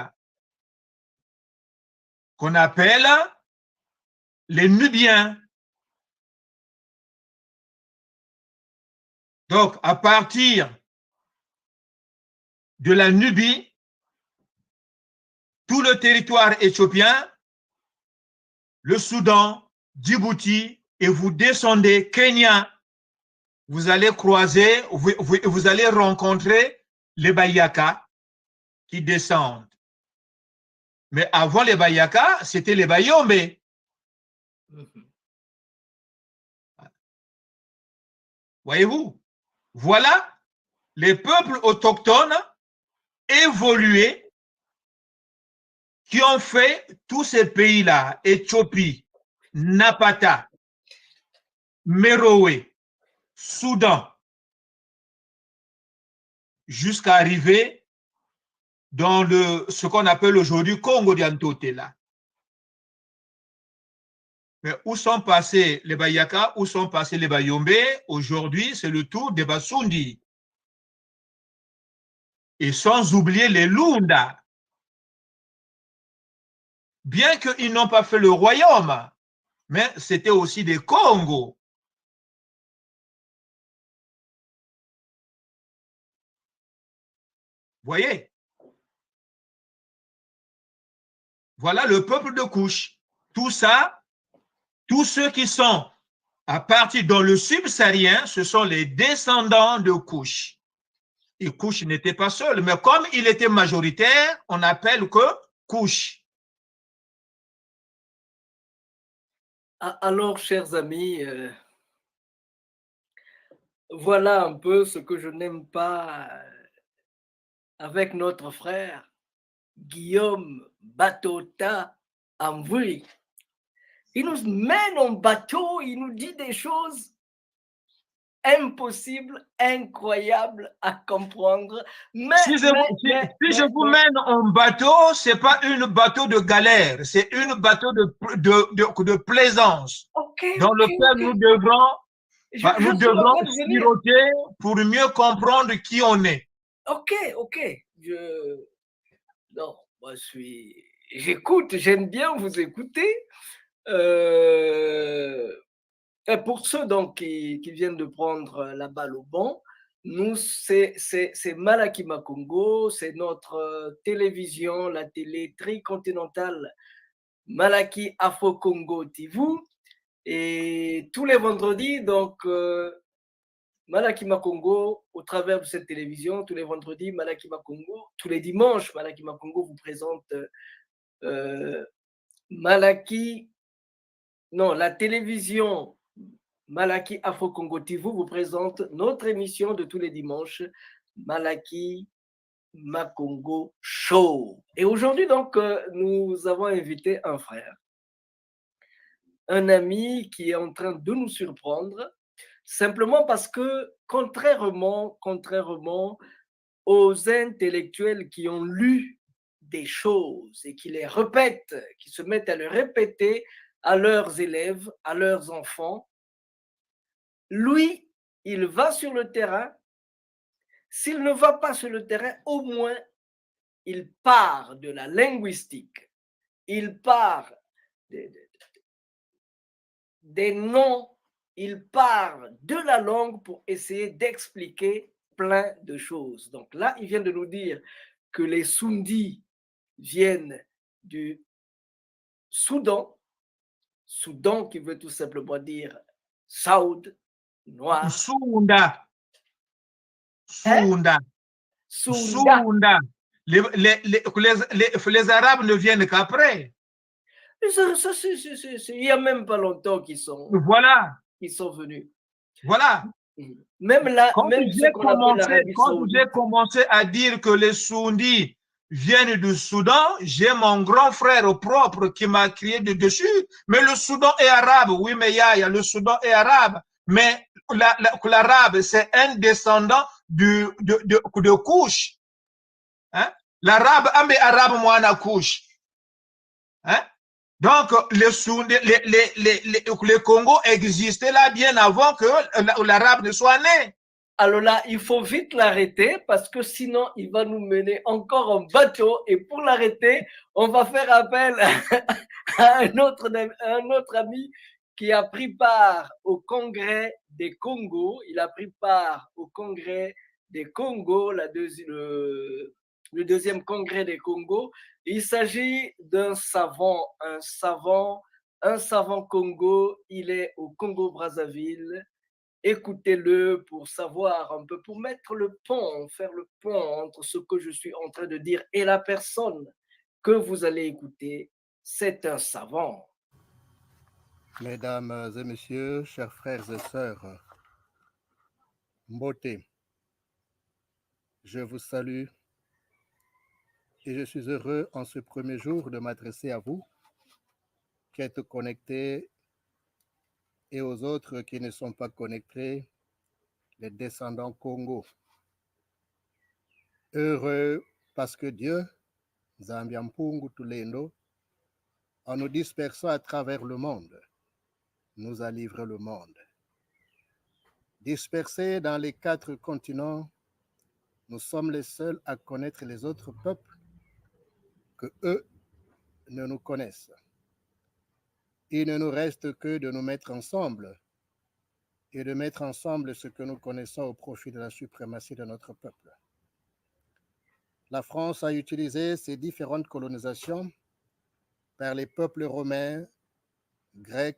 qu'on appelle les Nubiens. Donc, à partir de la Nubie, tout le territoire éthiopien, le Soudan, Djibouti, et vous descendez Kenya, vous allez croiser, vous allez rencontrer les Bayaka qui descendent. Mais avant les Bayaka, c'était les Bayombe. Voyez-vous? Voilà les peuples autochtones évolués qui ont fait tous ces pays-là, Éthiopie, Napata, Méroé, Soudan, jusqu'à arriver dans ce qu'on appelle aujourd'hui Congo d'Antotela. Mais où sont passés les Bayaka, où sont passés les Bayombe? Aujourd'hui, c'est le tour des Basundi. Et sans oublier les Lunda. Bien qu'ils n'ont pas fait le royaume, mais c'était aussi des Congos. Voyez? Voilà le peuple de Couche. Tout ça, tous ceux qui sont à partir dans le subsaharien, ce sont les descendants de Couche. Et Couche n'était pas seul, mais comme il était majoritaire, on appelle que Couche. Alors, chers amis, voilà un peu ce que je n'aime pas avec notre frère Guillaume Batota Amvui. Il nous mène en bateau, il nous dit des choses impossibles, incroyables à comprendre. Mais, si je vous mène en bateau, ce n'est pas un bateau de galère, c'est un bateau de plaisance dans lequel nous devrons siroter pour mieux comprendre qui on est. Ok. Non, moi j'écoute, j'aime bien vous écouter. Et pour ceux donc qui viennent de prendre la balle au bon, nous, c'est Malaki Makongo, c'est notre télévision, la télé tricontinentale Malaki Afro Congo TV. Et tous les vendredis, donc, Malaki Makongo, au travers de cette télévision, tous les vendredis, Malaki Makongo, tous les dimanches, Malaki Makongo vous présente la télévision Malaki Afro Congo TV vous présente notre émission de tous les dimanches, Malaki Makongo Show. Et aujourd'hui, donc, nous avons invité un frère, un ami qui est en train de nous surprendre, simplement parce que, contrairement aux intellectuels qui ont lu des choses et qui les répètent, qui se mettent à le répéter à leurs élèves, à leurs enfants, lui, il va sur le terrain. S'il ne va pas sur le terrain, au moins, il part de la linguistique. Il part des noms. Il part de la langue pour essayer d'expliquer plein de choses. Donc là, il vient de nous dire que les Sundis viennent du Soudan. Soudan qui veut tout simplement dire Saoud, noir. Sounda. Les Arabes ne viennent qu'après. Il n'y a même pas longtemps qu'ils sont venus. Voilà. Même là, quand j'ai commencé à dire que les Soundis viennent du Soudan, j'ai mon grand frère propre qui m'a crié de dessus. Mais le Soudan est arabe. Oui, mais le Soudan est arabe. Mais l'arabe, c'est un descendant de Couche. Hein? L'arabe, arabe, moi, na Couche. Hein? Donc, le Congo existait là bien avant que l'arabe ne soit né. Alors là, il faut vite l'arrêter parce que sinon, il va nous mener encore en bateau. Et pour l'arrêter, on va faire appel à un autre ami qui a pris part au Congrès des Congos. Il a pris part au Congrès des Congos, le deuxième Congrès des Congos. Il s'agit d'un savant, un savant Congo. Il est au Congo-Brazzaville. Écoutez-le pour savoir un peu, pour mettre le pont, faire le pont entre ce que je suis en train de dire et la personne que vous allez écouter. C'est un savant. Mesdames et messieurs, chers frères et sœurs, Mbote, je vous salue et je suis heureux en ce premier jour de m'adresser à vous qui êtes connectés et aux autres qui ne sont pas connectés, les descendants Congo. Heureux parce que Dieu, Zambiampungu Tulendo, en nous dispersant à travers le monde, nous a livré le monde. Dispersés dans les 4 continents, nous sommes les seuls à connaître les autres peuples que eux ne nous connaissent. Il ne nous reste que de nous mettre ensemble et de mettre ensemble ce que nous connaissons au profit de la suprématie de notre peuple. La France a utilisé ces différentes colonisations par les peuples romains, grecs,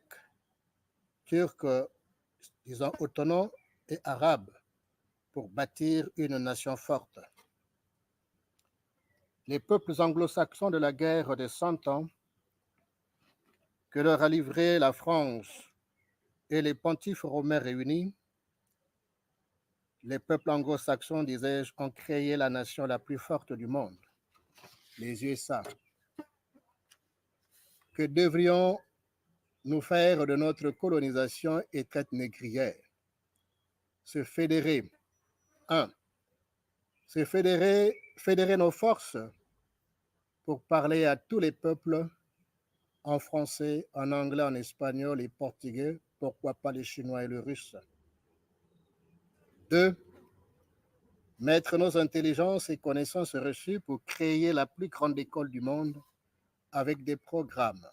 turcs, disons autonomes et arabes pour bâtir une nation forte. Les peuples anglo-saxons de la guerre des 100 ans que leur a livré la France et les pontifes romains réunis, les peuples anglo-saxons, disais-je, ont créé la nation la plus forte du monde, les USA. Que devrions-nous faire de notre colonisation et traite négrière? Se fédérer. 1. Se fédérer nos forces pour parler à tous les peuples en français, en anglais, en espagnol et portugais, pourquoi pas les Chinois et le Russe. 2. Mettre nos intelligences et connaissances reçues pour créer la plus grande école du monde avec des programmes,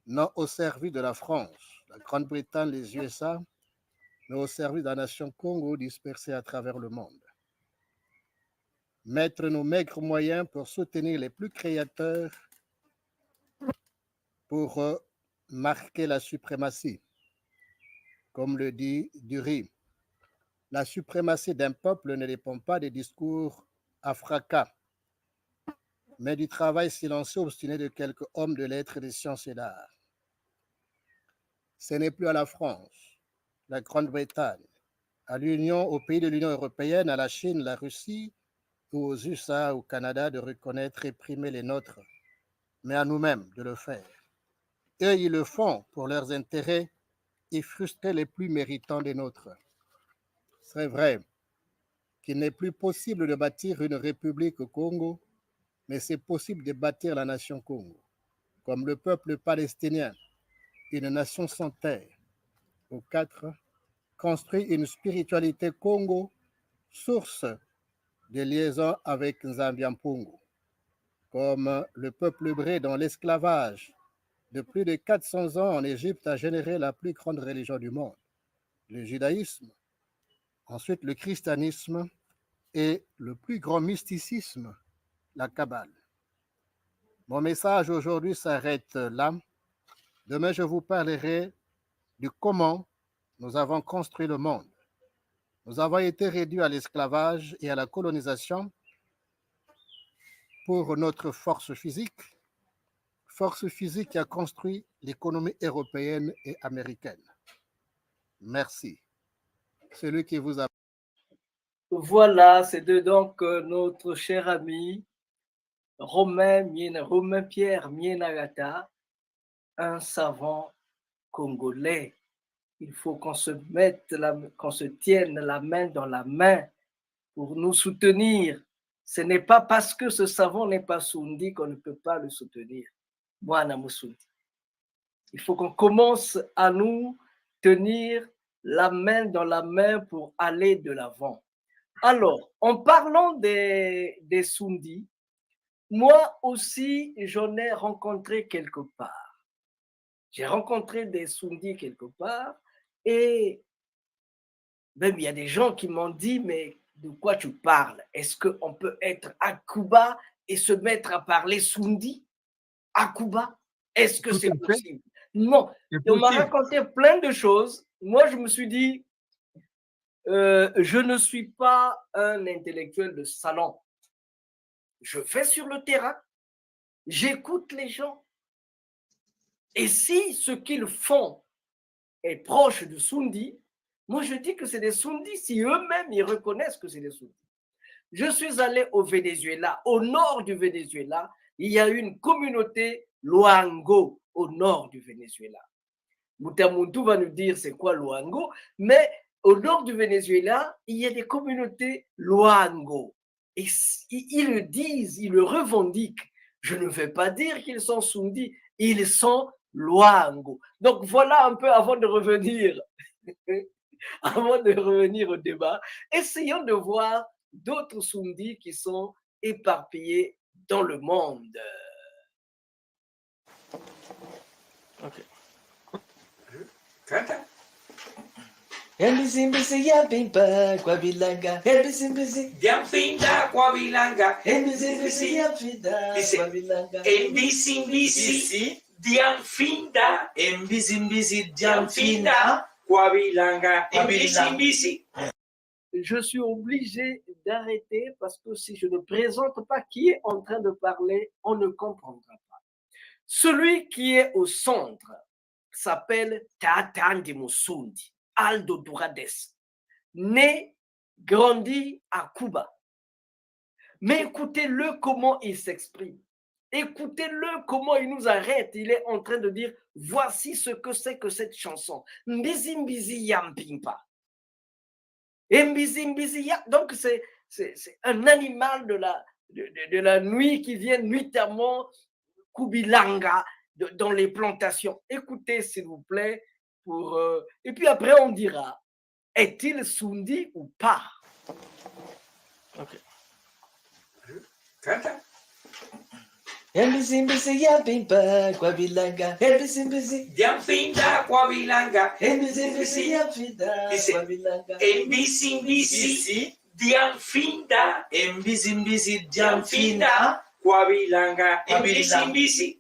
non au service de la France, la Grande-Bretagne, les USA, mais au service de la nation Congo dispersée à travers le monde. Mettre nos maigres moyens pour soutenir les plus créateurs pour marquer la suprématie. Comme le dit Dury, la suprématie d'un peuple ne dépend pas des discours à fracas, mais du travail silencieux obstiné de quelques hommes de lettres, des sciences et d'art. Ce n'est plus à la France, la Grande-Bretagne, à l'Union, aux pays de l'Union européenne, à la Chine, la Russie, ou aux USA, au Canada, de reconnaître et primer les nôtres, mais à nous-mêmes de le faire. Eux, ils le font pour leurs intérêts et frustrer les plus méritants des nôtres. C'est vrai qu'il n'est plus possible de bâtir une république au Congo, mais c'est possible de bâtir la nation Congo, comme le peuple palestinien, une nation sans terre. Au 4, construire une spiritualité Congo, source de liaison avec Zambiampungu, comme le peuple hébreu dans l'esclavage de plus de 400 ans en Égypte a généré la plus grande religion du monde, le judaïsme, ensuite le christianisme et le plus grand mysticisme, la Kabbale. Mon message aujourd'hui s'arrête là. Demain, je vous parlerai du comment nous avons construit le monde. Nous avons été réduits à l'esclavage et à la colonisation pour notre force physique qui a construit l'économie européenne et américaine. Merci. Celui qui vous a... Voilà, c'est donc notre cher ami Romain Pierre Mienagata, un savant congolais. Il faut qu'on se tienne la main dans la main pour nous soutenir. Ce n'est pas parce que ce savant n'est pas Sundi qu'on ne peut pas le soutenir. Mwana Musundi. Il faut qu'on commence à nous tenir la main dans la main pour aller de l'avant. Alors, en parlant des Sundi, moi aussi, j'en ai rencontré quelque part. J'ai rencontré des Sundi quelque part et même il y a des gens qui m'ont dit, mais de quoi tu parles? Est-ce qu'on peut être à Cuba et se mettre à parler Sundi à Cuba? Est-ce que c'est possible? Non, on m'a raconté plein de choses. Moi, je me suis dit, je ne suis pas un intellectuel de salon. Je vais sur le terrain, j'écoute les gens. Et si ce qu'ils font est proche de Sundi, moi je dis que c'est des Sundis si eux-mêmes ils reconnaissent que c'est des Sundis. Je suis allé au Venezuela, au nord du Venezuela, il y a une communauté Luango au nord du Venezuela. Moutamountou va nous dire c'est quoi Luango, mais au nord du Venezuela, il y a des communautés Luango. Et ils le disent, ils le revendiquent. Je ne vais pas dire qu'ils sont Sundi, ils sont Luango. Donc voilà un peu avant de revenir au débat, essayons de voir d'autres Sundi qui sont éparpillés dans le monde. Ok. Mbisi ya pimpa kwa bilanga. Mbisi Diamfinda kwa bilanga. mbisi ya fida kwa bilanga. Mbisi diamfinda. Mbisi Diamfinda kwa bilanga. Mbisi. Je suis obligé d'arrêter parce que si je ne présente pas qui est en train de parler, on ne comprendra pas. Celui qui est au centre s'appelle Tatandi Musundi, Aldo Durades, né, grandi à Cuba. Mais écoutez-le comment il s'exprime. Écoutez-le comment il nous arrête. Il est en train de dire, voici ce que c'est que cette chanson. Mbizi mbizi yampimpa. Et mbizi mbizi ya. Donc c'est un animal de la nuit qui vient nuitamment Kubilanga dans les plantations. Écoutez s'il vous plaît. Et puis après on dira, est-il Sundi ou pas? Ok. Canta. Mbisi ya pimpa kwa bilanga. Mbisi Diamfinda kwa bilanga. mbisi ya fida kwa bilanga. Mbisi diamfinda. Mbisi Diamfinda kwa bilanga. Mbisi. Mbisi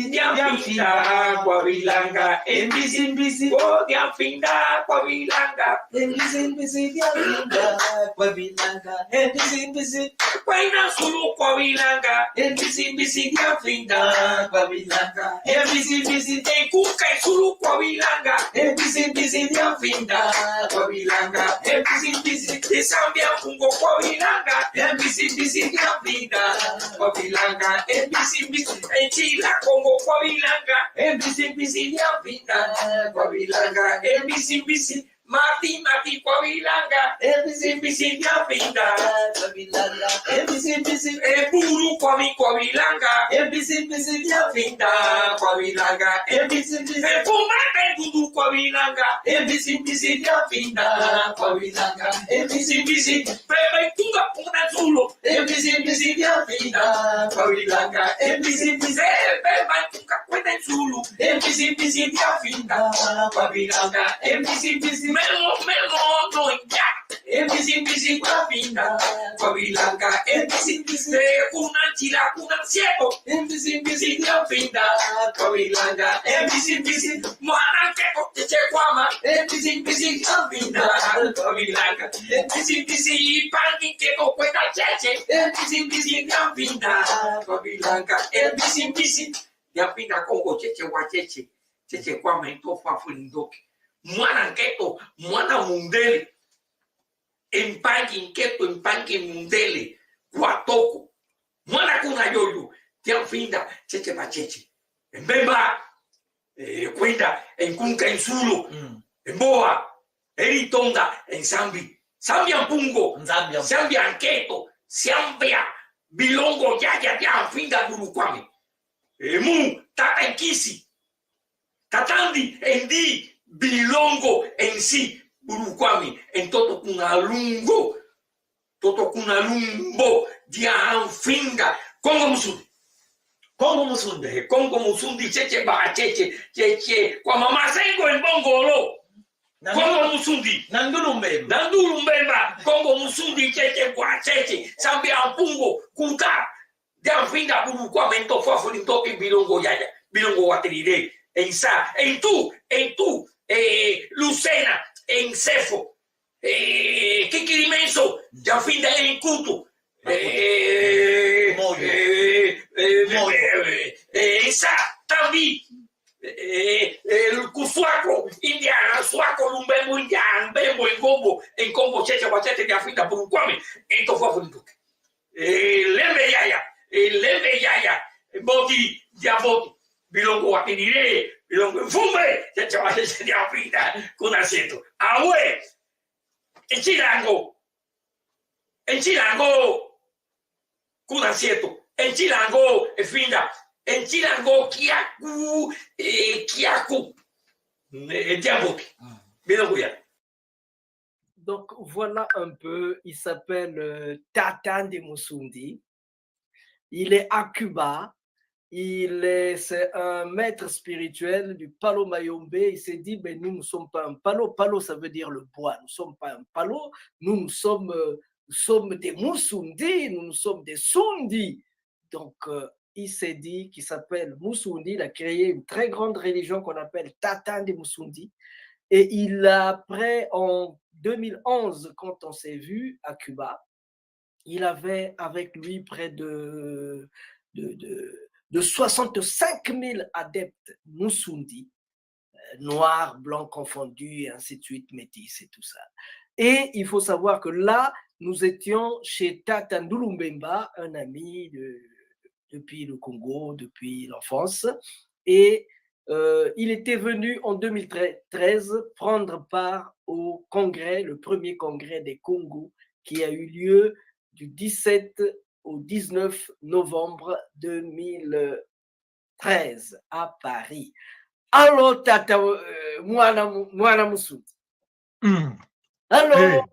Diamfinda kwa bilanga. mbisi Oh, diamfinda kwa bilanga. mbisi diamfinda kwa bilanga. Mbisi Kwaina sulu kwa bilanga. Mbisi diamfinda kwa bilanga. Mbisi Kuka sulu kwa bilanga. mbisi diamfinda kwa bilanga. Mbisi Sambia fungo kwa bilanga. Mbisi diamfinda kwa bilanga. Mbisi Chila Congo kwa bilanga. Mbisi diamfinda kwa bilanga. Mbisi Mati kwa bilanga. Mbisi diamfinda kwa bilanga. Mbisi Buru kwa bilanga. mbisi Diamfinda kwa bilanga. mbisi Fumate dudu kwa bilanga. Mbisi diamfinda kwa bilanga. Mbisi Pepe tunga puna zulo. Mbisi diamfinda kwa bilanga. Mbisi Pepe tunga kwenda zulu. Mbisi diamfinda kwa bilanga. Mbisi Melo no ya. Mbisi diamfinda kwa bilanga. Mbisi kuna chila kuna ciego. Mbisi diamfinda kwa bilanga. Mbisi mwana keko teche kwama. Mbisi diamfinda kwa bilanga. Mbisi pangi keko kwenda cheche. Mbisi diamfinda kwa bilanga. Mbisi diamfinda Congo cheche wa cheche. Cheche kwama itofa fulindoki. Mwana nketo, mwana mundele. Empangi nketo, empangi mundele. Kwatoko. Mwana kuna yoyo. Diamfinda cheche ba cheche. Mbemba. Kwenda enkunka ensulo. Mboa. Eritonga ensambi. Sambia mpungo. Sambia nketo. Sambia bilongo jaja diamfinda durukwame. Mu tata enkisi. Tatandi endi. Bilongo en si burukwami en toto kuna lungo dia anfinga Kongo musundi cheche ba cheche kwa mama sengo en bongolo Kongo musundi nandulu mbemba Kongo musundi cheche kwa cheche sambia ampungo kuta dia anfinga burukwami en tofa fulintoki bilongo yaya bilongo wateride en tu Lucena, en Cefo, Kikirimenso, Diamfinda en Kutu, Esa, Tambi, el Kusuaco, Indiana, Suaco, Lumbembo, Indiana, Bembo, en Congo, Checha, Bachete, Diamfinda, Purukwame, en Tofuafulituk. Lembe Yaya, Boti, Diaboti, Bilongo Watinire, Bilongo Fumbe, Checha, Diamfinda, con acento. Awe, Chilango, Enchilango kuna sieto. Enchilango efinda. Enchilango kiaku kiaku. Diaboki. Donc voilà un peu, il s'appelle Tatan de Musundi. Il est à Cuba. C'est un maître spirituel du Palo Mayombe. Il s'est dit, mais nous ne sommes pas un palo. Palo, ça veut dire le bois. Nous ne sommes pas un palo. Nous sommes des Musundi. Nous sommes des Sundi. Donc, il s'est dit qu'il s'appelle Musundi. Il a créé une très grande religion qu'on appelle Tatan de Musundi. Et il a, après, en 2011, quand on s'est vu à Cuba, il avait avec lui près de 65 000 adeptes Musundi, noirs, blancs confondus, et ainsi de suite, métis et tout ça. Et il faut savoir que là, nous étions chez Tata Ndulu Mbemba, un ami depuis le Congo, depuis l'enfance. Et il était venu en 2013 prendre part au congrès, le premier congrès des Congos, qui a eu lieu du 17 au 19 novembre 2013 à Paris. Alors, Tata Mwana Musundi. Alors,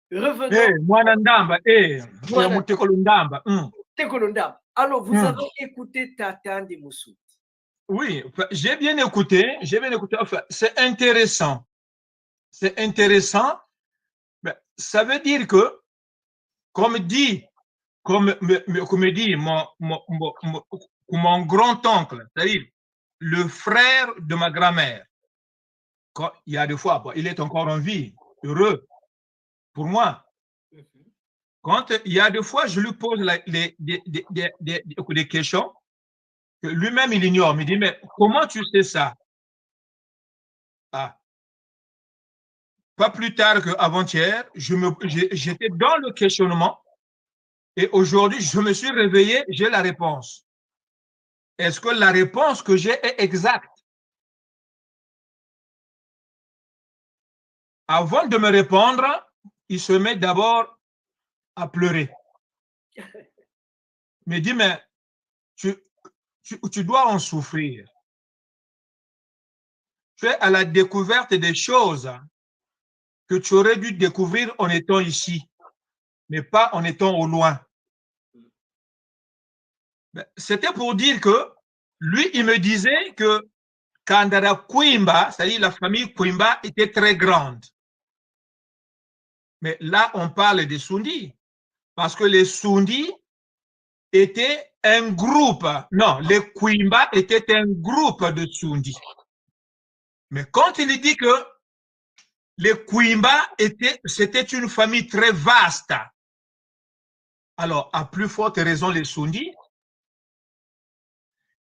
revenons. Mwana Ndamba, Mutekolundamba. Tekolundamba. Alors, vous avez écouté Tata de Musundi. Oui, j'ai bien écouté. Enfin, c'est intéressant. C'est intéressant. Ça veut dire que, comme dit mon grand-oncle, c'est-à-dire le frère de ma grand-mère, il y a des fois, il est encore en vie, heureux pour moi. Quand il y a des fois, je lui pose des questions que lui-même il ignore. Il me dit, mais comment tu sais ça? Pas plus tard qu'avant-hier, j'étais dans le questionnement et aujourd'hui, je me suis réveillé, j'ai la réponse. Est-ce que la réponse que j'ai est exacte? Avant de me répondre, il se met d'abord à pleurer. Il me dit, mais tu dois en souffrir. Tu es à la découverte des choses que tu aurais dû découvrir en étant ici, mais pas en étant au loin. C'était pour dire que lui, il me disait que Kandara Kwimba, c'est-à-dire la famille Kwimba, était très grande. Mais là, on parle des Sundi, parce que les Sundi étaient un groupe. Non, les Kwimba étaient un groupe de Sundi. Mais quand il dit que les Kwimba c'était une famille très vaste, alors à plus forte raison les Sundi.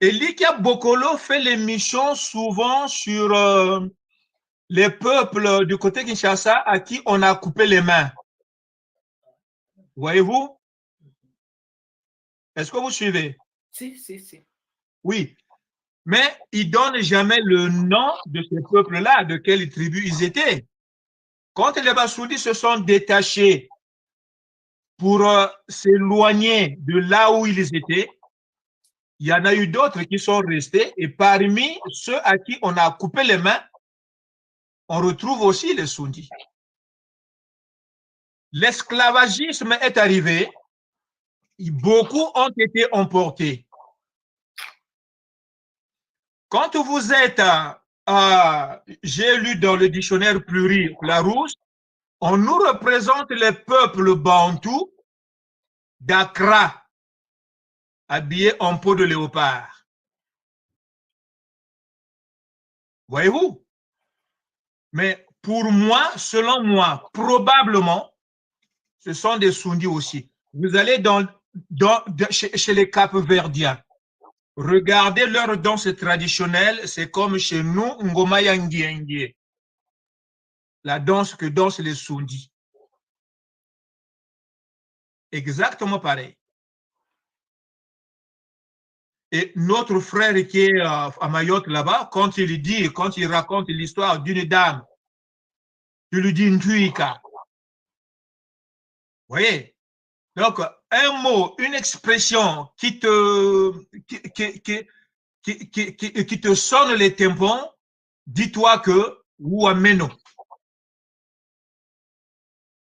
Et Likia Bokolo fait l'émission souvent sur les peuples du côté Kinshasa à qui on a coupé les mains. Voyez-vous? Est-ce que vous suivez? Si. Oui. Mais il ne donne jamais le nom de ces peuples-là, de quelle tribu ils étaient. Quand les Bassoudis se sont détachés pour s'éloigner de là où ils étaient, il y en a eu d'autres qui sont restés et parmi ceux à qui on a coupé les mains, on retrouve aussi les Sundi. L'esclavagisme est arrivé, beaucoup ont été emportés. Quand vous êtes, j'ai lu dans le dictionnaire Pluri Larousse, on nous représente les peuples bantous d'Accra, habillés en peau de léopard. Voyez-vous? Mais pour moi, selon moi, probablement, ce sont des Sundi aussi. Vous allez chez les Cap-Verdiens. Regardez leur danse traditionnelle, c'est comme chez nous, Ngoma Yangiengie. La danse que dansent les Sundi. Exactement pareil. Et notre frère qui est à Mayotte là-bas, quand il raconte l'histoire d'une dame, tu lui dis Ntuika. Vous voyez, Donc, un mot, une expression qui te sonne les tympans, dis-toi que ou ameno.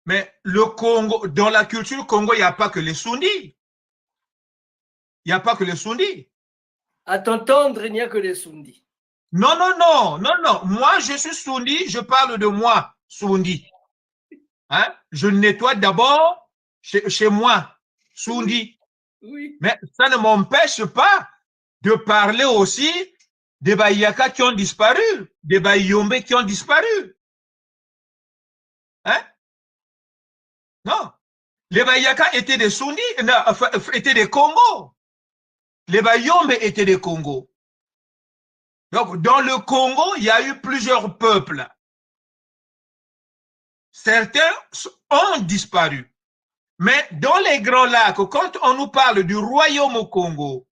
Mais le Congo, dans la culture Congo, il n'y a pas que les Sundis. Il n'y a pas que les Sundis. À t'entendre, il n'y a que les Sundis. Non, non, non, non, non. Moi, je suis Sundi, je parle de moi, Sundi. Hein? Je nettoie d'abord chez moi, Sundi. Oui. Mais ça ne m'empêche pas de parler aussi des Bayaka qui ont disparu, des Bayombe qui ont disparu. Hein? Non. Les Bayaka étaient des Sundis, étaient des Congos. Les Bayombe étaient des Congos. Donc, dans le Congo, il y a eu plusieurs peuples. Certains ont disparu. Mais dans les Grands Lacs, quand on nous parle du royaume au Congo,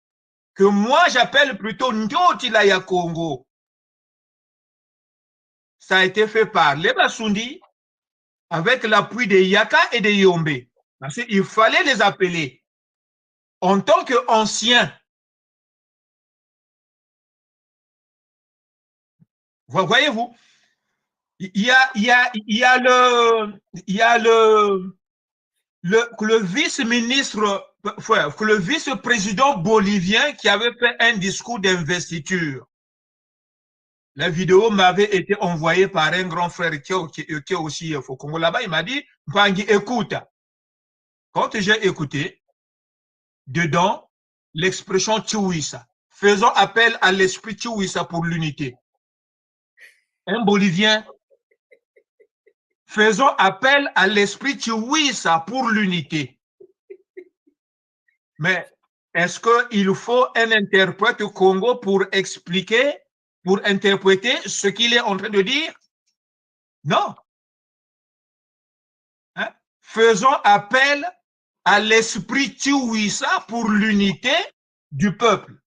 que moi j'appelle plutôt Ndiotilaya Congo, ça a été fait par les Basundi avec l'appui des Yaka et des Yombe. Parce qu'il fallait les appeler en tant qu'anciens. Voyez-vous, il y a le vice-ministre, le vice-président bolivien qui avait fait un discours d'investiture. La vidéo m'avait été envoyée par un grand frère qui est aussi au Congo là-bas. Il m'a dit, Mpangi, écoute. Quand j'ai écouté, dedans, l'expression Chiwisa, faisons appel à l'esprit Chiwisa pour l'unité. Un Bolivien, faisons appel à l'esprit Chiwisa pour l'unité. Mais est-ce qu'il faut un interprète au Congo pour expliquer, pour interpréter ce qu'il est en train de dire? Non. Hein? Faisons appel à l'esprit Chiwisa pour l'unité du peuple.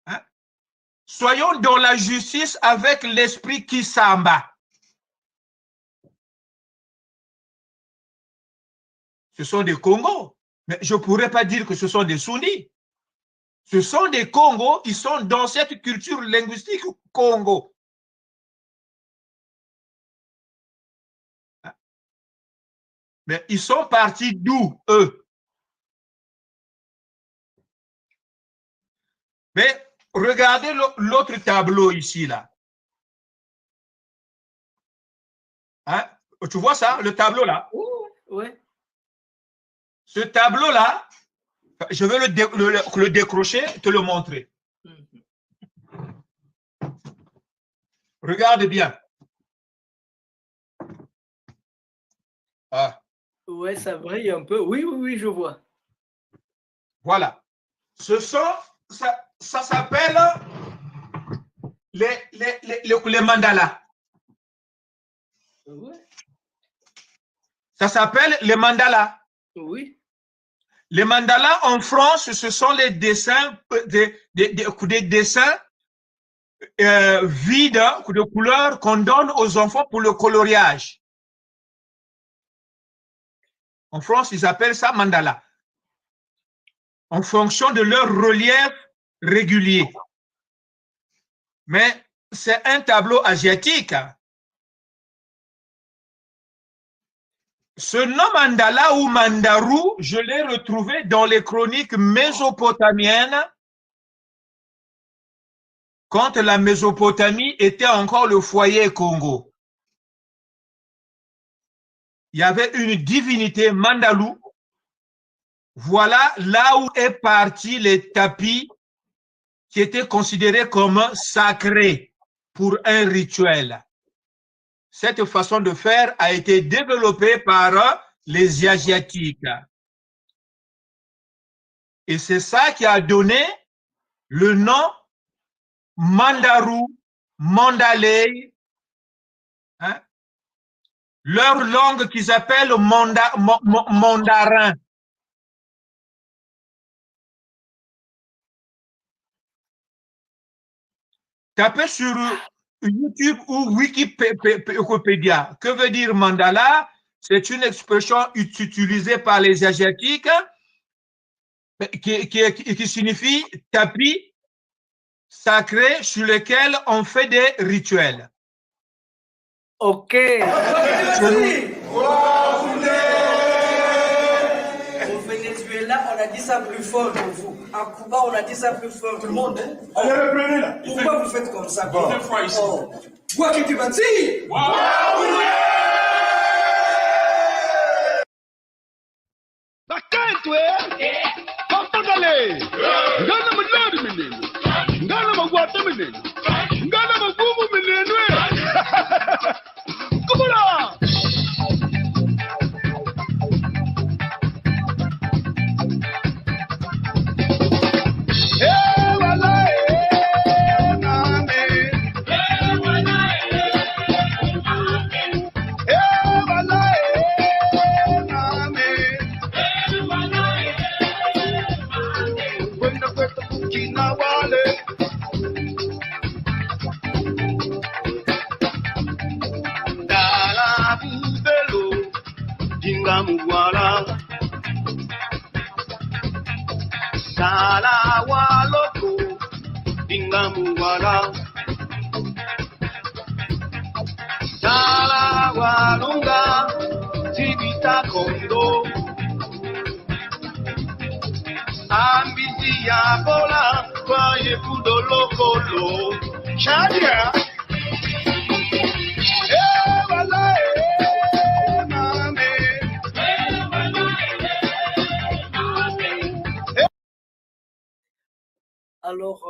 Hein? Soyons dans la justice avec l'esprit Kisamba. Ce sont des Congos, mais je ne pourrais pas dire que ce sont des Sundis. Ce sont des Congos qui sont dans cette culture linguistique Congo. Mais ils sont partis d'où, eux? Mais regardez l'autre tableau ici, là. Hein? Tu vois ça, le tableau là? Oui. Ce tableau-là, je vais le décrocher, te le montrer. Regarde bien. Ah. Ouais, ça brille un peu. Oui, oui, oui, je vois. Voilà. Ce sont, ça s'appelle les mandalas. Ouais. Ça s'appelle les mandalas. Oui. Les mandalas en France, ce sont les dessins, des dessins vides de couleurs qu'on donne aux enfants pour le coloriage. En France, ils appellent ça mandala, en fonction de leur relief régulier. Mais c'est un tableau asiatique. Ce nom mandala ou mandarou, je l'ai retrouvé dans les chroniques mésopotamiennes, quand la Mésopotamie était encore le foyer Congo. Il y avait une divinité Mandalou. Voilà là où est parti les tapis qui étaient considérés comme sacrés pour un rituel. Cette façon de faire a été développée par les Asiatiques. Et c'est ça qui a donné le nom Mandarou, Mandalay, hein? Leur langue qu'ils appellent mandarin. Tapez sur YouTube ou Wikipédia. Que veut dire mandala? C'est une expression utilisée par les Asiatiques qui signifie tapis sacré sur lequel on fait des rituels. Ok. Au Venezuela, on a dit ça plus fort que vous. À Cuba, on a dit ça plus fort que tout le monde. Hein? Allez, reprenez là. Pourquoi vous faites comme ça? Bon. Toi qui tu vas dire. Alors,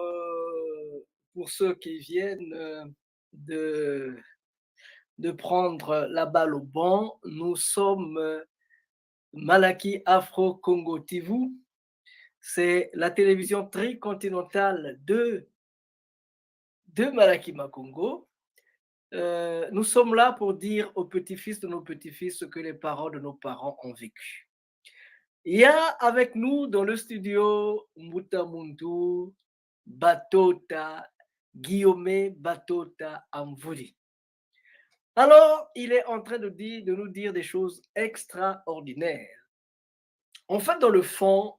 pour ceux qui viennent de prendre la balle au banc, nous sommes Malaki Afro-Congo TV. C'est la télévision tricontinentale de Malaki Makongo. Nous sommes là pour dire aux petits-fils de nos petits-fils ce que les parents de nos parents ont vécu. Il y a avec nous dans le studio Mbuta Muntu, Batota, Guillaume Batota Amvudi. Alors, il est en train de nous dire des choses extraordinaires. En fait, dans le fond,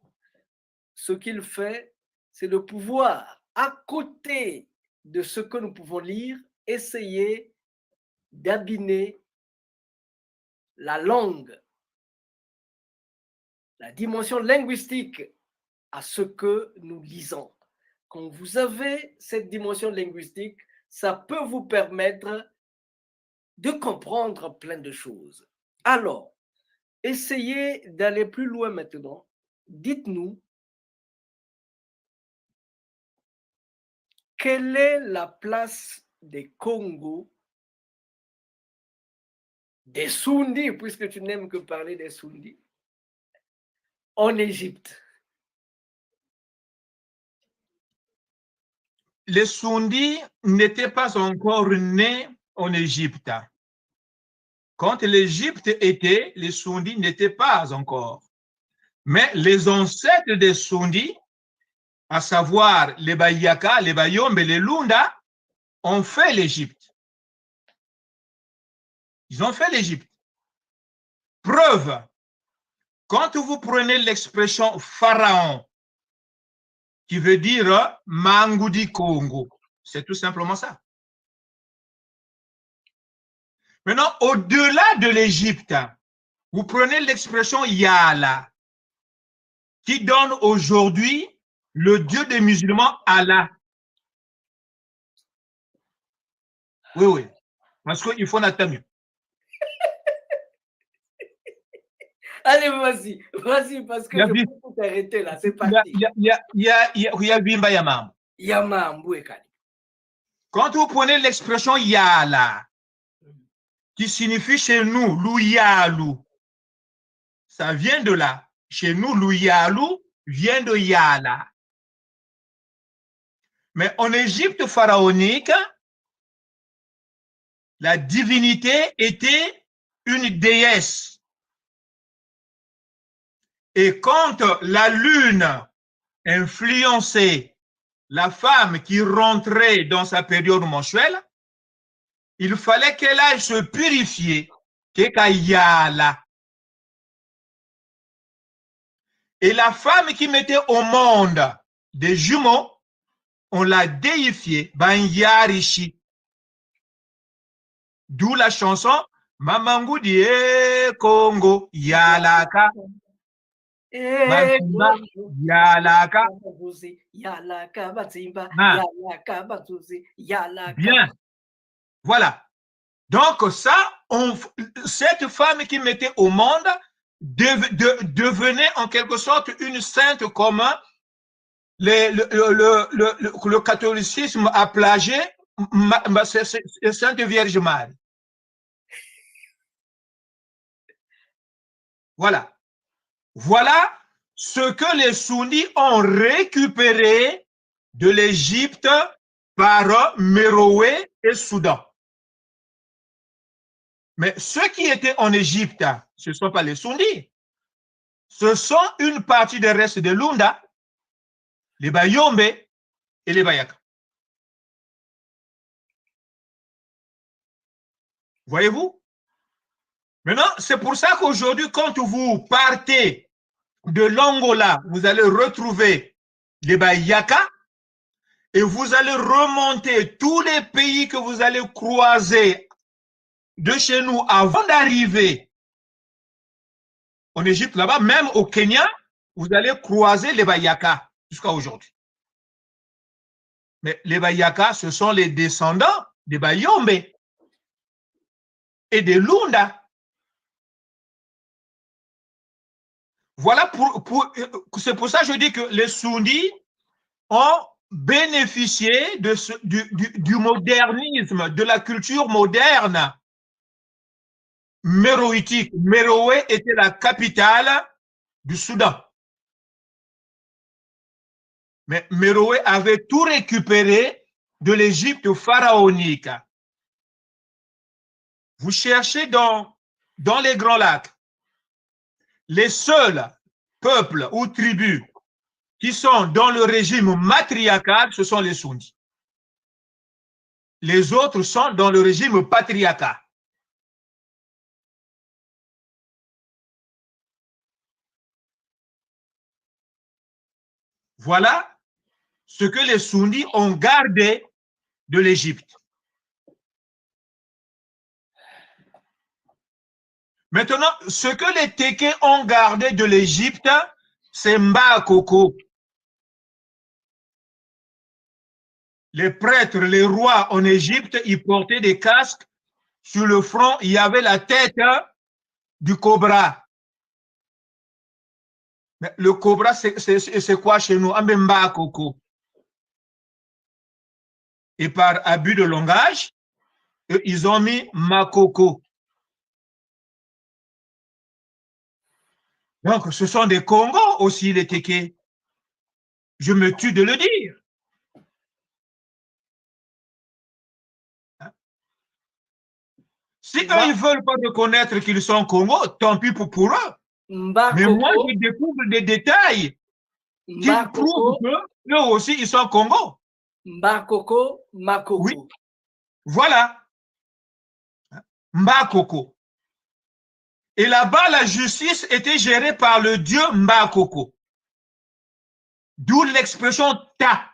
ce qu'il fait, c'est de pouvoir, à côté de ce que nous pouvons lire, essayer d'abiner la langue, la dimension linguistique à ce que nous lisons. Quand vous avez cette dimension linguistique, ça peut vous permettre de comprendre plein de choses. Alors, essayez d'aller plus loin maintenant. Dites-nous, quelle est la place des Congo, des Sundis, puisque tu n'aimes que parler des Sundis, en Égypte? Les Sundis n'étaient pas encore nés en Égypte. Quand l'Égypte était, les Sundis n'étaient pas encore. Mais les ancêtres des Sundis, à savoir les Bayaka, les Bayombe et les Lunda, ont fait l'Égypte. Ils ont fait l'Égypte. Preuve, quand vous prenez l'expression pharaon, qui veut dire Mangudi Congo, c'est tout simplement ça. Maintenant, au-delà de l'Égypte, vous prenez l'expression Yala, qui donne aujourd'hui le Dieu des musulmans, Allah. Oui, oui. Parce qu'il faut n'attendre mieux. Allez, vas-y, parce que je peux tout arrêter là, c'est parti. Il y a Bimba Yamam. Quand vous prenez l'expression Yala, qui signifie chez nous, Louyalu, ça vient de là. Chez nous, Louyalu vient de Yala. Mais en Égypte pharaonique, la divinité était une déesse. Et quand la lune influençait la femme qui rentrait dans sa période mensuelle, il fallait qu'elle aille se purifier Keka Yala. Et la femme qui mettait au monde des jumeaux, on l'a déifiée, Ben Yarishi. D'où la chanson Mamangu die Congo Yalaka. Batimba Yalaka. Bien. Voilà. Donc ça, cette femme qui mettait au monde devenait en quelque sorte une sainte comme le catholicisme a plagié Sainte Vierge Marie. Voilà. Voilà ce que les Sunnis ont récupéré de l'Égypte par Méroé et Soudan. Mais ceux qui étaient en Égypte, ce ne sont pas les Sunnis. Ce sont une partie des restes de Lunda, les Bayombe et les Bayaka. Voyez-vous? Maintenant, c'est pour ça qu'aujourd'hui, quand vous partez de l'Angola, vous allez retrouver les Bayaka et vous allez remonter tous les pays que vous allez croiser de chez nous avant d'arriver en Égypte, là-bas, même au Kenya, vous allez croiser les Bayaka jusqu'à aujourd'hui. Mais les Bayaka, ce sont les descendants des Bayombe et des Lunda. Voilà, c'est pour ça que je dis que les Sunnis ont bénéficié du modernisme, de la culture moderne méroïtique. Méroé était la capitale du Soudan. Mais Méroé avait tout récupéré de l'Égypte pharaonique. Vous cherchez dans les Grands Lacs, les seuls peuples ou tribus qui sont dans le régime matriarcal, ce sont les Sunnis. Les autres sont dans le régime patriarcal. Voilà ce que les Sunnis ont gardé de l'Égypte. Maintenant, ce que les Tékés ont gardé de l'Égypte, c'est Mbakoko. Les prêtres, les rois en Égypte, ils portaient des casques. Sur le front, il y avait la tête du cobra. Mais le cobra, c'est quoi chez nous? Mbakoko. Et par abus de langage, ils ont mis Makoko. Donc, ce sont des Congos aussi, les Tékés. Je me tue de le dire. Si eux, ils ne veulent pas reconnaître qu'ils sont Congos, tant pis pour eux. Mais moi, je découvre des détails qui prouvent qu'eux aussi, ils sont Congos. Mbakoko, Makoko. Oui. Voilà. Mbakoko. Et là-bas, la justice était gérée par le dieu Mbakoko. D'où l'expression ta.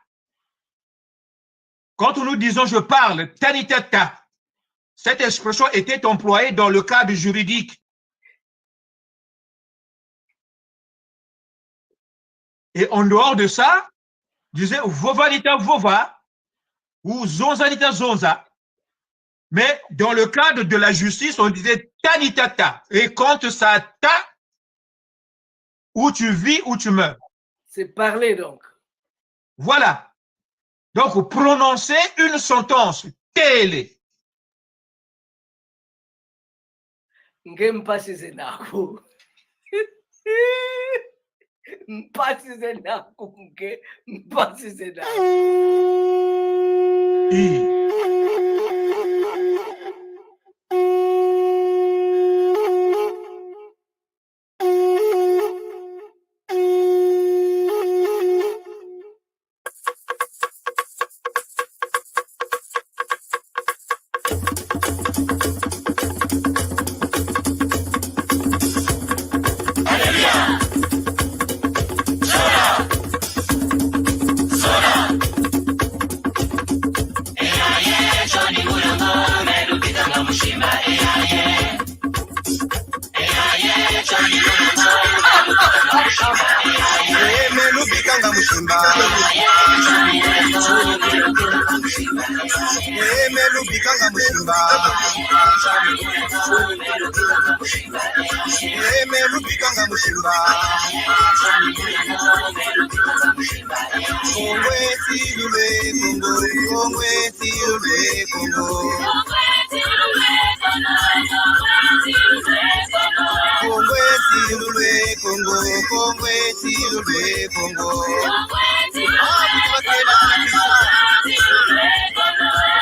Quand nous disons je parle, tanitata, cette expression était employée dans le cadre juridique. Et en dehors de ça, disait vovanita vova ou zonzanita zonza. Mais dans le cadre de la justice, on disait tanitata. Et quand ça ta, où tu vis, où tu meurs. C'est parler donc. Voilà. Donc, prononcer une sentence. Télé. Ngempasize nako. Mpasize nako nke. Mpasize nako. melubikanga mushimba melubikanga mushimba kongwe silule kongo kongwe silule kongo kongwe silule kongo kongwe silule kongo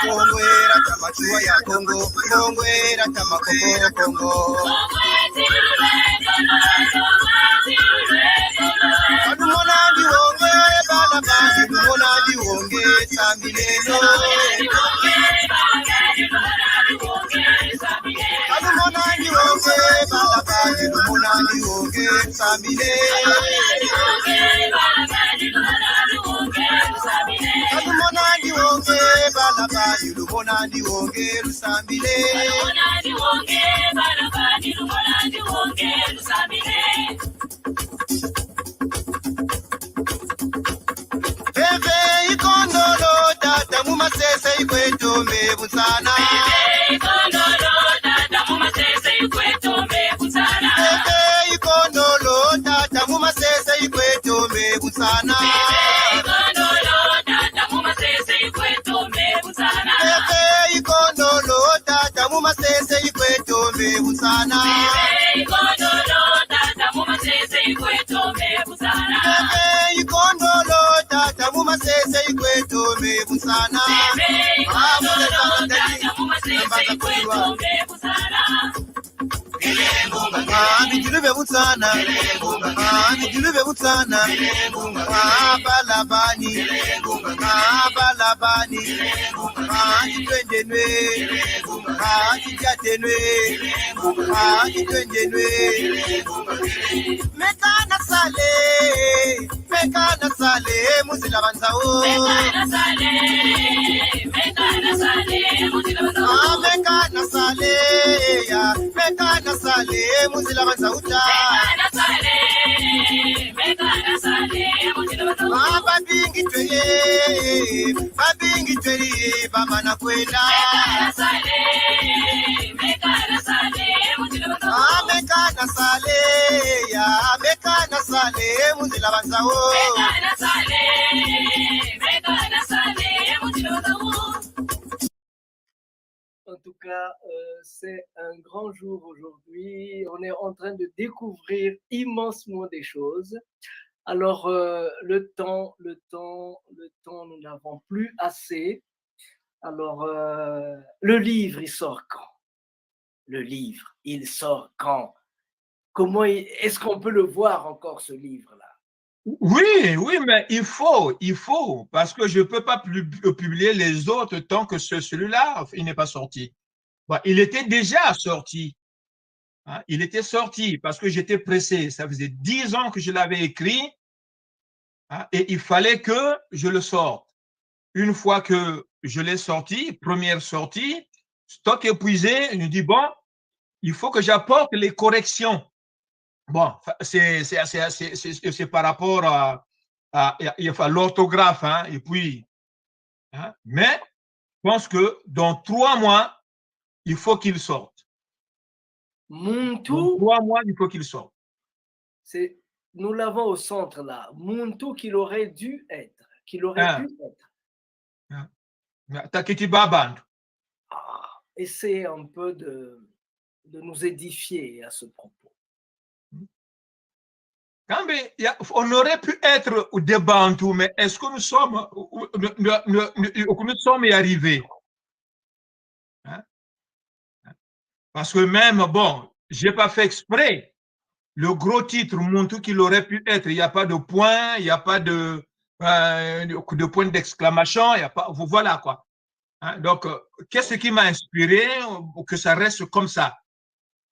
kongwe rata machua ya kongo kongwe rata makoko kongo adumona ndiwonge bala bani dumona ndiwonge sambilelo adumona ndiwonge bala bani dumona ndiwonge sambilelo adumona ndiwonge bala bani dumona ndiwonge lusambile Bebe ikondolo tata mumasese ikwetombe butsana Bebe ikondolo tata mumasese ikwetombe butsana Bebe ikondolo tata mumasese ikwetombe butsana Bebe ikondolo tata mumasese ikwetombe butsana Bebe ikondolo tata mumasese ikwetombe butsana Bebe ikondolo tata mumasese ikwetombe butsana Bebe ikondolo tata mumasese ikwetombe butsana Bijilube butsana Bijilube butsana Balabani Balabani Twendenwe Jatenwe Twendenwe Mekana sale Muzila banzao Mekana sale Mekana sale Muzila banzauta Babingi tweye Baba na kwenda Mekana sale Muzila banzao En tout cas, c'est un grand jour aujourd'hui. On est en train de découvrir immensement des choses. Alors, le temps, nous n'avons plus assez. Alors, le livre, il sort quand? Le livre, il sort quand? Comment est-ce qu'on peut le voir encore, ce livre-là? Oui, mais il faut, parce que je ne peux pas publier les autres tant que celui-là, il n'est pas sorti. Bon, il était déjà sorti. Hein, il était sorti parce que j'étais pressé. Ça faisait 10 ans que je l'avais écrit, hein, et il fallait que je le sorte. Une fois que je l'ai sorti, première sortie, stock épuisé, je me dis, bon, il faut que j'apporte les corrections. Bon, c'est par rapport à l'orthographe, hein, et puis, hein, mais je pense que dans 3 mois, il faut qu'il sorte. Muntu, dans 3 mois, il faut qu'il sorte. Nous l'avons au centre là. Muntu qu'il aurait dû être, qu'il aurait pu être. Takiti Baband. Essayez un peu de nous édifier à ce propos. On aurait pu être des Bantous, mais est-ce que nous sommes y arrivés? Hein? Parce que même, bon, je n'ai pas fait exprès. Le gros titre, Muntu qu'il aurait pu être, il n'y a pas de point, il n'y a pas de point d'exclamation, il n'y a pas, voilà quoi. Hein? Donc, qu'est-ce qui m'a inspiré pour que ça reste comme ça?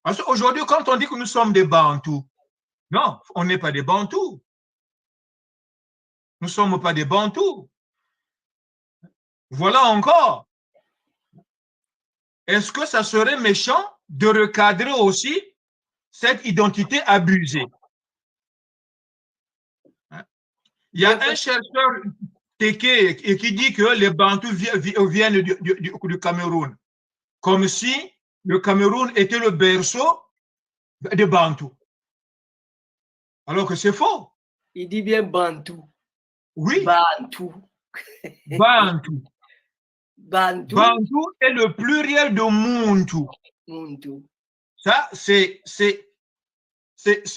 Parce qu'aujourd'hui, quand on dit que nous sommes des Bantous, non, on n'est pas des Bantous. Nous ne sommes pas des Bantous. Voilà encore. Est-ce que ça serait méchant de recadrer aussi cette identité abusée? Il y a un chercheur, Teke et qui dit que les Bantous viennent du Cameroun, comme si le Cameroun était le berceau des Bantous. Alors que c'est faux. Il dit bien Bantou. Oui. Bantou. Bantou. Bantou. Bantou est le pluriel de Muntu. Muntu. Ça, c'est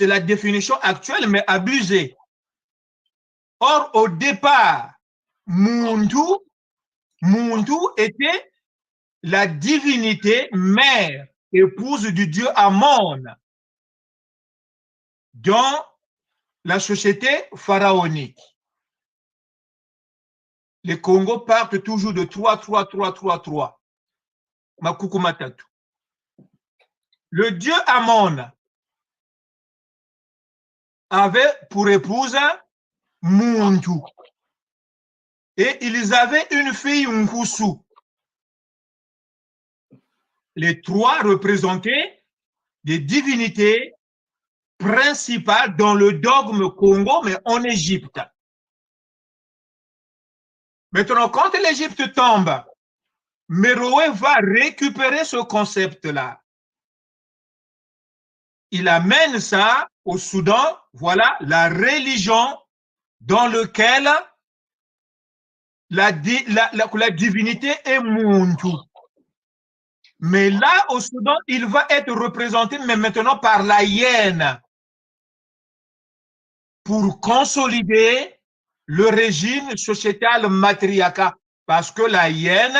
la définition actuelle, mais abusée. Or, au départ, Muntu était la divinité mère, épouse du dieu Amon, dans la société pharaonique. Les Congos partent toujours de 3, 3, 3, 3, 3. Makuku Matatu. Le dieu Amon avait pour épouse Muntu. Et ils avaient une fille Nkusu. Les trois représentaient des divinités principales dans le dogme Congo, mais en Égypte. Maintenant, quand l'Égypte tombe, Meroé va récupérer ce concept-là. Il amène ça au Soudan, voilà la religion dans laquelle la divinité est Muntu. Mais là, au Soudan, il va être représenté, mais maintenant par la hyène, pour consolider le régime sociétal matriarcal. Parce que la hyène,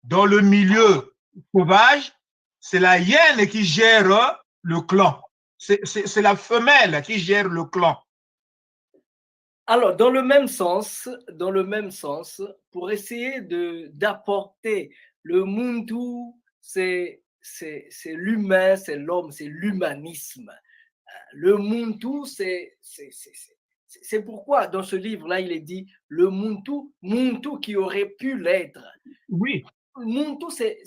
dans le milieu sauvage, c'est la hyène qui gère le clan. C'est la femelle qui gère le clan. Alors, dans le même sens, pour essayer d'apporter le Muntu, c'est l'humain, c'est l'homme, c'est l'humanisme. Le Muntu, c'est pourquoi dans ce livre-là, il est dit le Muntu qui aurait pu l'être. Oui. Muntu, c'est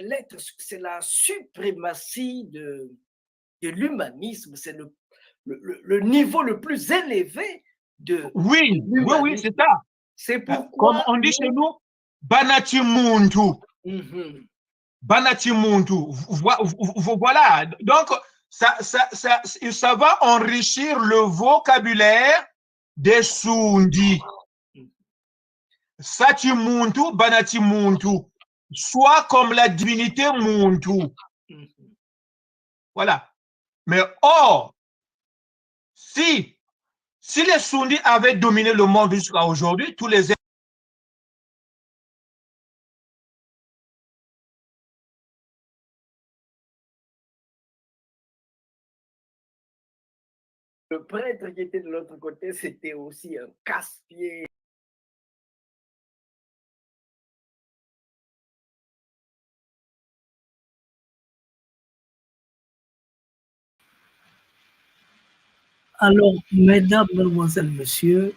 l'être, c'est la suprématie de l'humanisme, c'est le niveau le plus élevé de oui, oui, c'est ça. C'est pourquoi comme on dit chez nous, Banati Muntu. Banati Muntu. Voilà. Donc, ça va enrichir le vocabulaire des Sundi. Sati Muntu, Banati Muntu. Soit comme la divinité Muntu. Voilà. Mais or, si les Sundi avaient dominé le monde jusqu'à aujourd'hui, tous les le prêtre qui était de l'autre côté, c'était aussi un casse-pied. Alors, mesdames, mademoiselles, messieurs,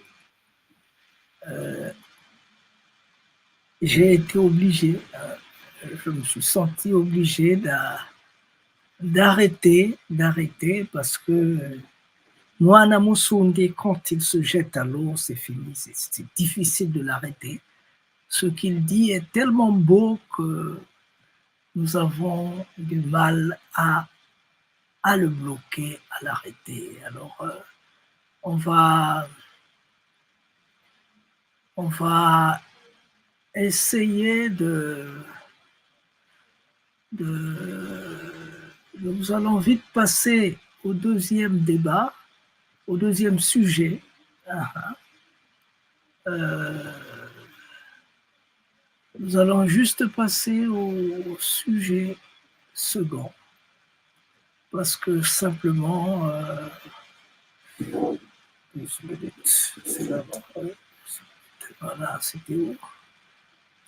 j'ai été obligé, je me suis senti obligé d'arrêter parce que Moana Musundi, quand il se jette à l'eau, c'est fini, c'est difficile de l'arrêter. Ce qu'il dit est tellement beau que nous avons du mal à le bloquer, à l'arrêter. Alors, on va essayer nous allons vite passer au deuxième débat, au deuxième sujet. Nous allons juste passer au sujet second. Parce que simplement, 12 minutes, c'est là-bas. Voilà, c'était où?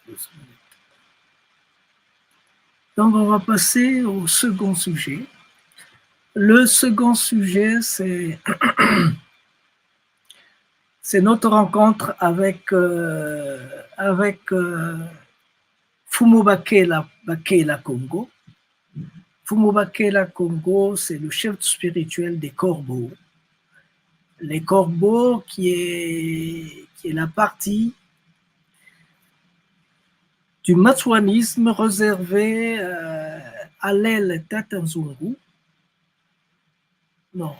12 minutes. Donc, on va passer au second sujet. Le second sujet, c'est notre rencontre avec Fumo Bakela Congo. Fumo Bakela Congo, c'est le chef spirituel des Corbeaux. les corbeaux qui est la partie du matswanisme réservé à l'aile Tatanzungu. Non,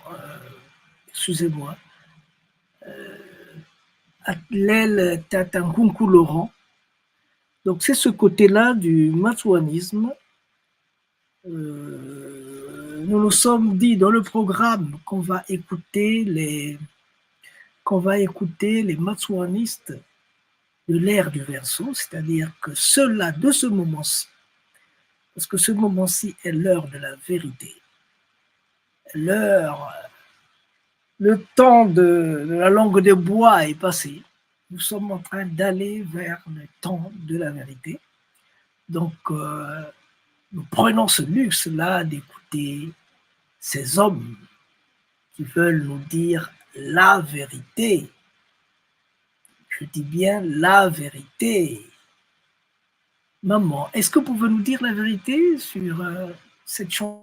excusez-moi. À l'aile Tatankunku Laurent. Donc c'est ce côté-là du matswanisme. Nous nous sommes dit dans le programme qu'on va écouter les matswanistes de l'ère du Verseau, c'est-à-dire que ceux-là de ce moment-ci, parce que ce moment-ci est l'heure de la vérité, le temps de la langue de bois est passé, nous sommes en train d'aller vers le temps de la vérité. Donc, nous prenons ce luxe-là d'écouter ces hommes qui veulent nous dire la vérité. Je dis bien la vérité. Maman, est-ce que vous pouvez nous dire la vérité sur cette chanson?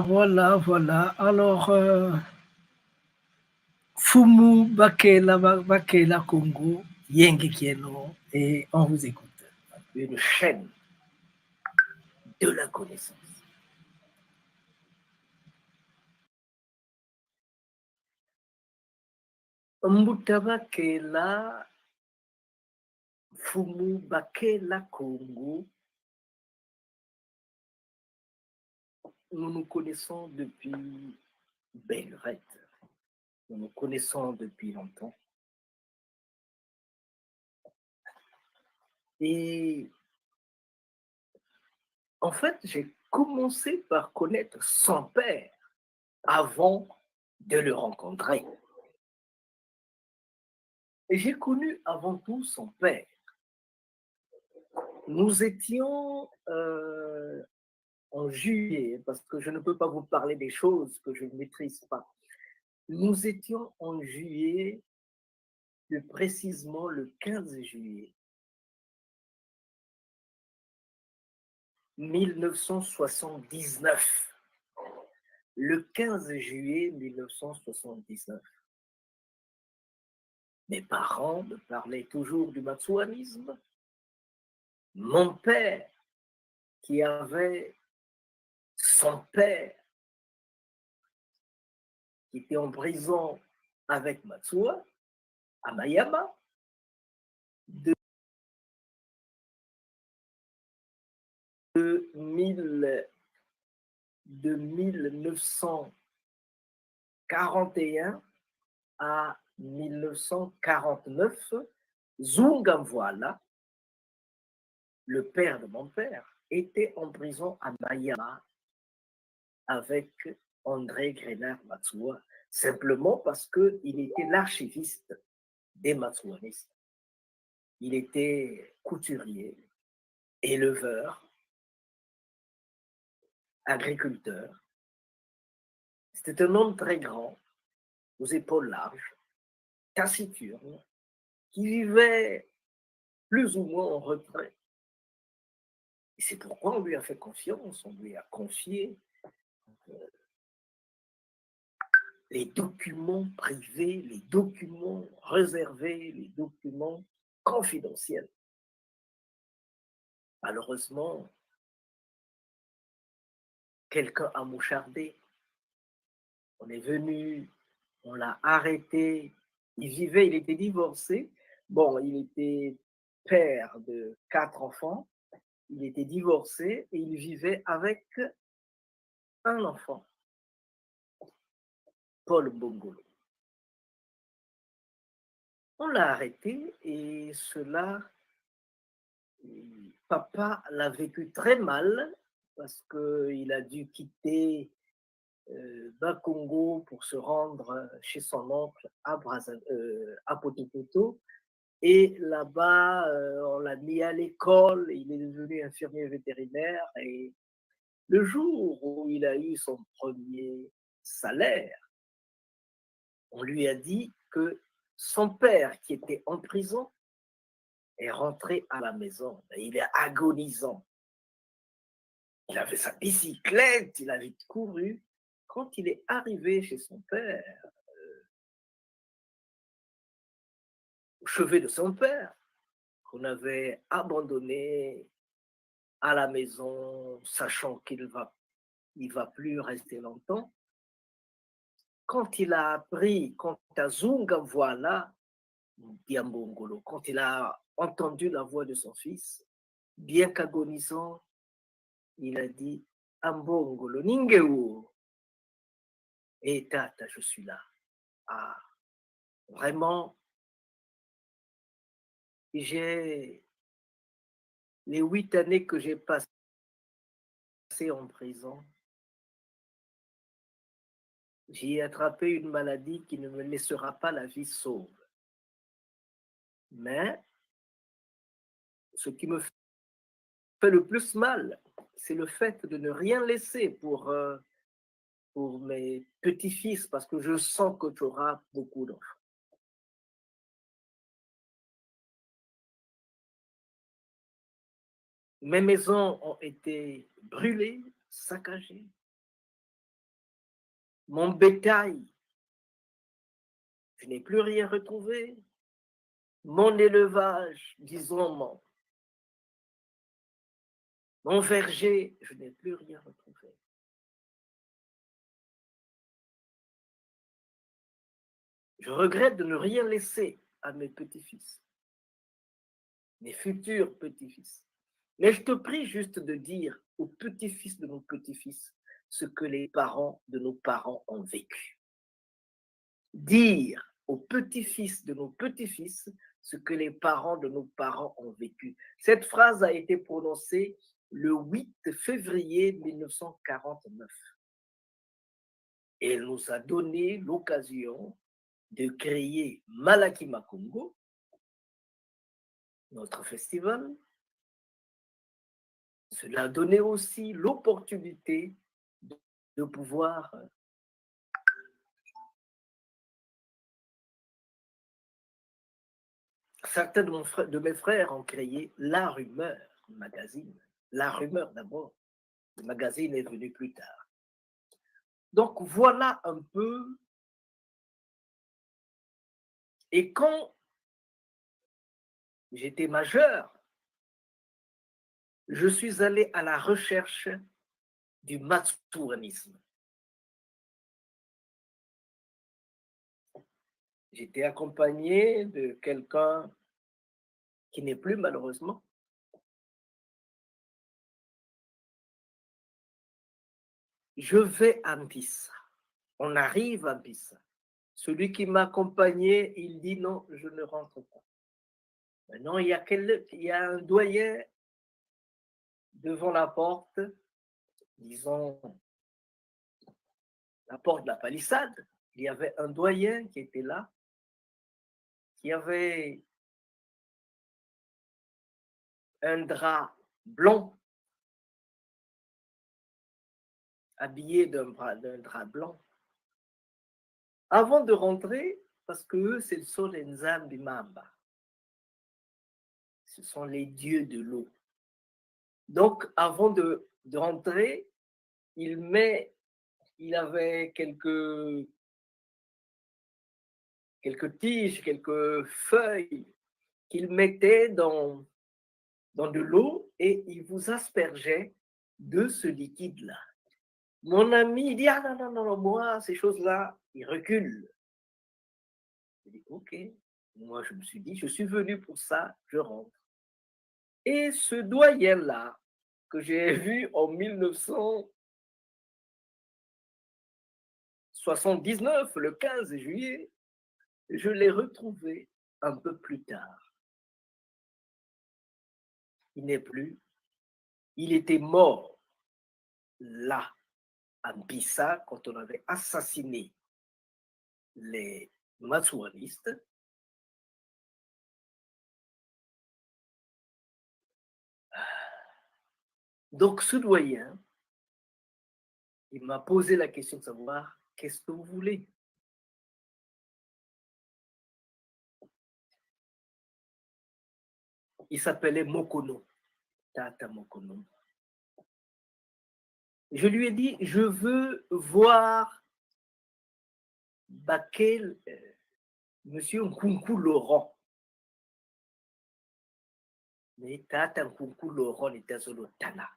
Voilà, voilà. Alors, Fumu Bakela Congo, Yenge Kieno, et on vous écoute. Une chaîne de la connaissance. Mbutabakela, Fumu Bakela Congo, nous nous connaissons depuis belle lurette. Nous nous connaissons depuis longtemps. Et en fait, j'ai commencé par connaître son père avant de le rencontrer. Et j'ai connu avant tout son père. Nous étions en juillet, parce que je ne peux pas vous parler des choses que je ne maîtrise pas. Nous étions en juillet, plus précisément le 15 juillet 1979. Le 15 juillet 1979. Mes parents me parlaient toujours du matswanisme. Mon père, qui avait son père, qui était en prison avec Matsua, à Mayama, de 1941 à 1949, Zungamvuala, le père de mon père, était en prison à Mayama avec André Grenard Matsuwa, simplement parce qu'il était l'archiviste des Matsuanistes. Il était couturier, éleveur, agriculteur. C'était un homme très grand, aux épaules larges, taciturne, qui vivait plus ou moins en retrait. Et c'est pourquoi on lui a fait confiance, on lui a confié les documents privés, les documents réservés, les documents confidentiels. Malheureusement, quelqu'un a mouchardé. On est venu, on l'a arrêté. Il était divorcé. Bon, il était père de 4 enfants. Il était divorcé et il vivait avec un enfant, Paul Bongolo. On l'a arrêté et cela, papa l'a vécu très mal parce qu'il a dû quitter Bakongo pour se rendre chez son oncle à Potopoto. Et là-bas, on l'a mis à l'école, il est devenu infirmier vétérinaire. Et le jour où il a eu son premier salaire, on lui a dit que son père, qui était en prison, est rentré à la maison. Et il est agonisant. Il avait sa bicyclette, il avait couru. Quand il est arrivé chez son père, au chevet de son père, qu'on avait abandonné à la maison, sachant qu'il ne va plus rester longtemps, quand il a appris, quand Zungamvuala, Diambongolo, quand il a entendu la voix de son fils, bien qu'agonisant, il a dit Ambongolo, Ningeu. Et tata, je suis là. Ah, vraiment, les 8 années que j'ai passées en prison, j'ai attrapé une maladie qui ne me laissera pas la vie sauve. Mais ce qui me fait le plus mal, c'est le fait de ne rien laisser pour mes petits-fils, parce que je sens que tu auras beaucoup d'enfants. Mes maisons ont été brûlées, saccagées. Mon bétail, je n'ai plus rien retrouvé. Mon élevage, disons, mon verger, je n'ai plus rien retrouvé. Je regrette de ne rien laisser à mes petits-fils, mes futurs petits-fils. Mais je te prie juste de dire aux petits-fils de nos petits-fils ce que les parents de nos parents ont vécu. Dire aux petits-fils de nos petits-fils ce que les parents de nos parents ont vécu. Cette phrase a été prononcée le 8 février 1949. Et elle nous a donné l'occasion de créer Malaki Makongo, notre festival. Cela a donné aussi l'opportunité de pouvoir certains de mes frères ont créé La Rumeur magazine. La Rumeur d'abord, le magazine est venu plus tard. Donc voilà un peu. Et quand j'étais majeur, je suis allé à la recherche du matsuanisme. J'étais accompagné de quelqu'un qui n'est plus malheureusement. Je vais à Mpissa. On arrive à Mpissa. Celui qui m'accompagnait, il dit non, je ne rentre pas. Maintenant, il y a un doyen devant la porte, disons, la porte de la palissade. Il y avait un doyen qui était là, qui avait un drap blanc, habillé d'un drap blanc. Avant de rentrer, parce que eux, ce sont les Nzambi Mamba. Ce sont les dieux de l'eau. Donc, avant de rentrer, il avait quelques tiges, quelques feuilles qu'il mettait dans de l'eau et il vous aspergeait de ce liquide-là. Mon ami dit, ah non, moi, ces choses-là, il recule. Je dis, ok. Moi, je me suis dit, je suis venu pour ça, je rentre. Et ce doyen-là, que j'ai vu en 1979, le 15 juillet, je l'ai retrouvé un peu plus tard. Il n'est plus. Il était mort là, à Mpissa, quand on avait assassiné les matsouanistes. Donc, ce doyen, il m'a posé la question de savoir qu'est-ce que vous voulez. Il s'appelait Mokono, Tata Mokono. Je lui ai dit, je veux voir Bakel, Monsieur Nkunku Laurent. Mais Tata Nkunku Laurent était sur le Tana.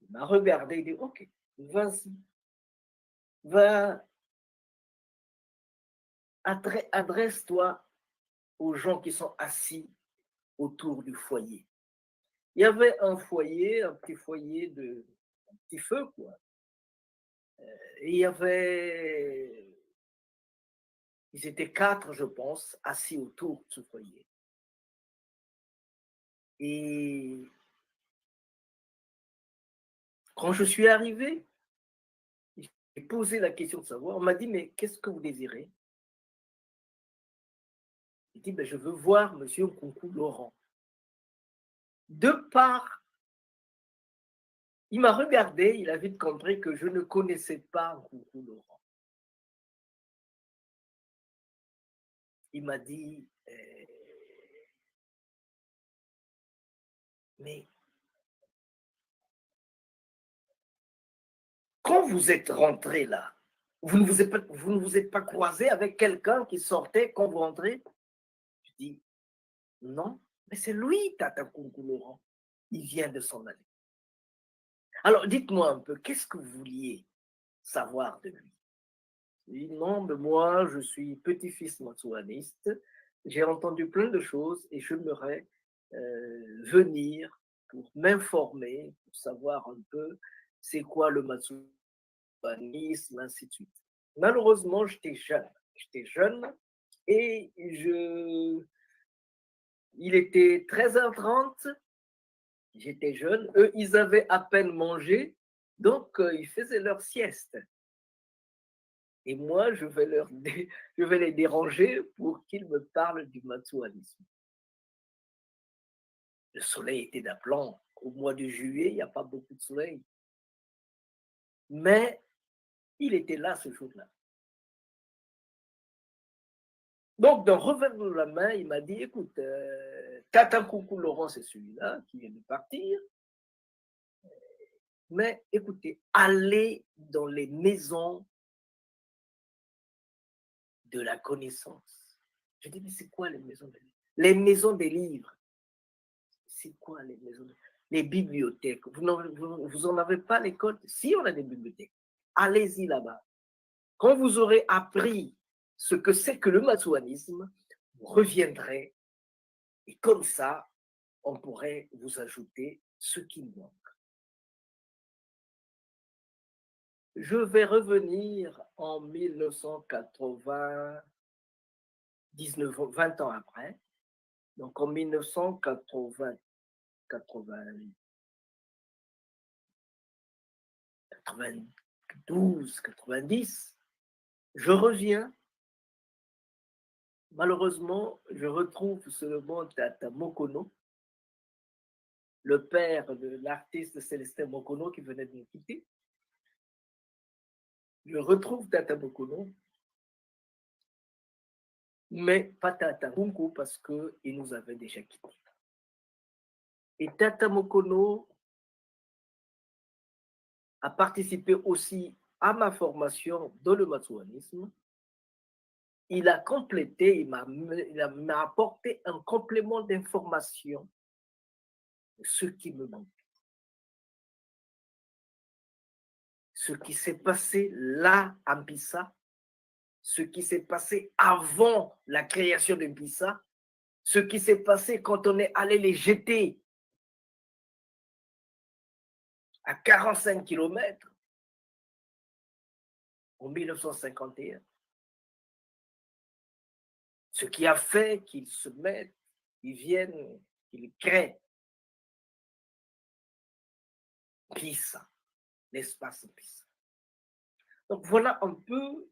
Il m'a regardé, il dit, ok, vas-y, adresse-toi aux gens qui sont assis autour du foyer. Il y avait un foyer, un petit foyer un petit feu, quoi. Et ils étaient 4, je pense, assis autour de ce foyer. Et quand je suis arrivé, j'ai posé la question de savoir, on m'a dit, mais qu'est-ce que vous désirez? J'ai dit, ben, je veux voir Monsieur Nkunku Laurent. De part, il m'a regardé, il a vite compris que je ne connaissais pas Nkunku Laurent. Il m'a dit, mais quand vous êtes rentré là, vous ne vous êtes pas croisé avec quelqu'un qui sortait quand vous rentrez? Je dis, non, mais c'est lui, Tata Nkunku Laurent. Il vient de s'en aller. Alors, dites-moi un peu, qu'est-ce que vous vouliez savoir de lui? Je dis, non, mais moi, je suis petit-fils matsouaniste. J'ai entendu plein de choses et j'aimerais venir pour m'informer, pour savoir un peu c'est quoi le matsouanisme, ainsi de suite. Malheureusement, j'étais jeune et il était 13h30, j'étais jeune, eux, ils avaient à peine mangé, donc ils faisaient leur sieste. Et moi, je vais les déranger pour qu'ils me parlent du matsouanisme. Le soleil était d'aplomb. Au mois de juillet, il n'y a pas beaucoup de soleil. Mais il était là ce jour-là. Donc, d'un revers de la main, il m'a dit, écoute, Tata Nkunku Laurent, c'est celui-là qui vient de partir. Mais écoutez, allez dans les maisons de la connaissance. Je dis, mais c'est quoi les maisons des livres? Les maisons des livres. C'est quoi les maisons des livres? Les bibliothèques. Vous n'en avez pas à l'école? Si, on a des bibliothèques. Allez-y là-bas. Quand vous aurez appris ce que c'est que le matsouanisme, vous reviendrez Et comme ça, on pourrait vous ajouter ce qui manque. Je vais revenir en 1980, 20 ans après. Donc en 1980, 92, 90, je reviens. Malheureusement, je retrouve seulement Tata Mokono, le père de l'artiste Célestin Mokono qui venait de nous quitter. Je retrouve Tata Mokono, mais pas Tata Bunko parce qu'il nous avait déjà quittés. Et Tata Mokono a participé aussi à ma formation dans le matsouanisme. Il a complété, il m'a apporté un complément d'information de ce qui me manque. Ce qui s'est passé là à Mpissa, ce qui s'est passé avant la création de Mpissa, ce qui s'est passé quand on est allé les jeter à 45 km en 1951. Ce qui a fait qu'ils se mettent, ils viennent, qu'ils créent Mpissa, l'espace Mpissa. Donc voilà un peu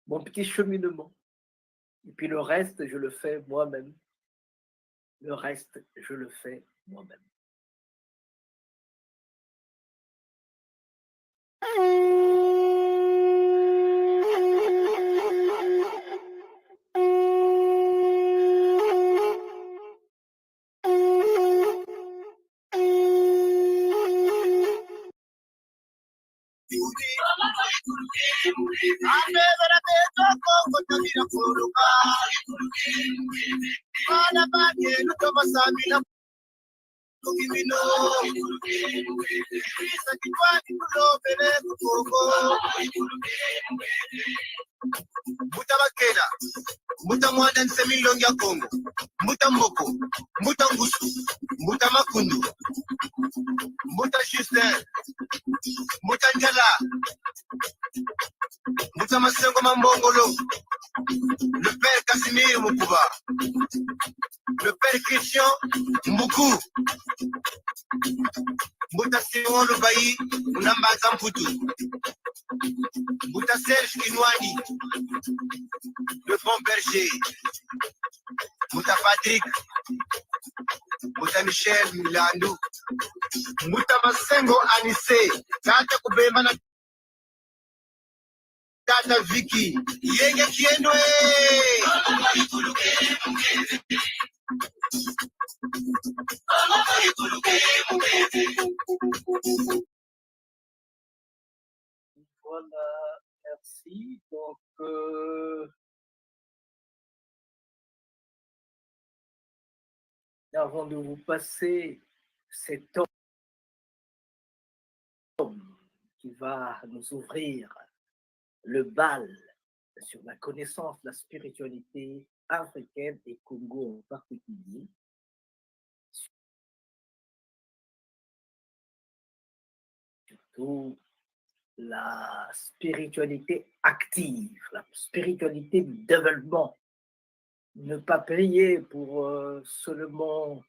mon petit cheminement. Et puis le reste, je le fais moi-même. Le reste, je le fais moi-même. Mutabakela, mutamwana nsemilongi ya Kongo, mutamboko, mutangusu, mutamakundu, muta Justin, mutanjala, mutamasengo mambongolo, le père Casimir Mukuba, le père Christian Mbuku, muta Simon Lubayi, munambaza mputu, muta Serge Kinwani, le bon berger, muta Patrick, muta Michel Milandu, muta Masengo Anise, tata kubemba na tata Vicky, yenge kienwe. Voilà, merci. Donc, avant de vous passer cet homme qui va nous ouvrir le bal sur la connaissance de la spiritualité africaine et Congo en particulier, surtout la spiritualité active, la spiritualité du développement. Ne pas prier pour seulement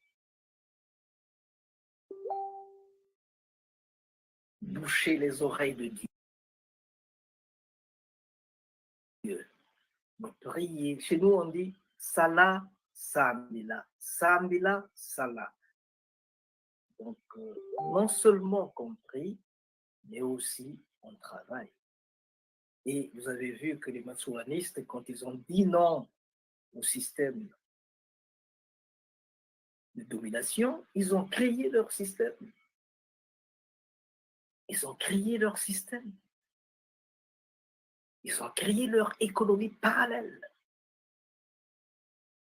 boucher les oreilles de Dieu. Mais prier. Chez nous, on dit Sala, Sambila. Sambila, Sala. Donc, non seulement qu'on prie, mais aussi on travaille. Et vous avez vu que les matsouanistes, quand ils ont dit non au système de domination, ils ont créé leur système. Ils ont créé leur système. Ils ont créé leur économie parallèle.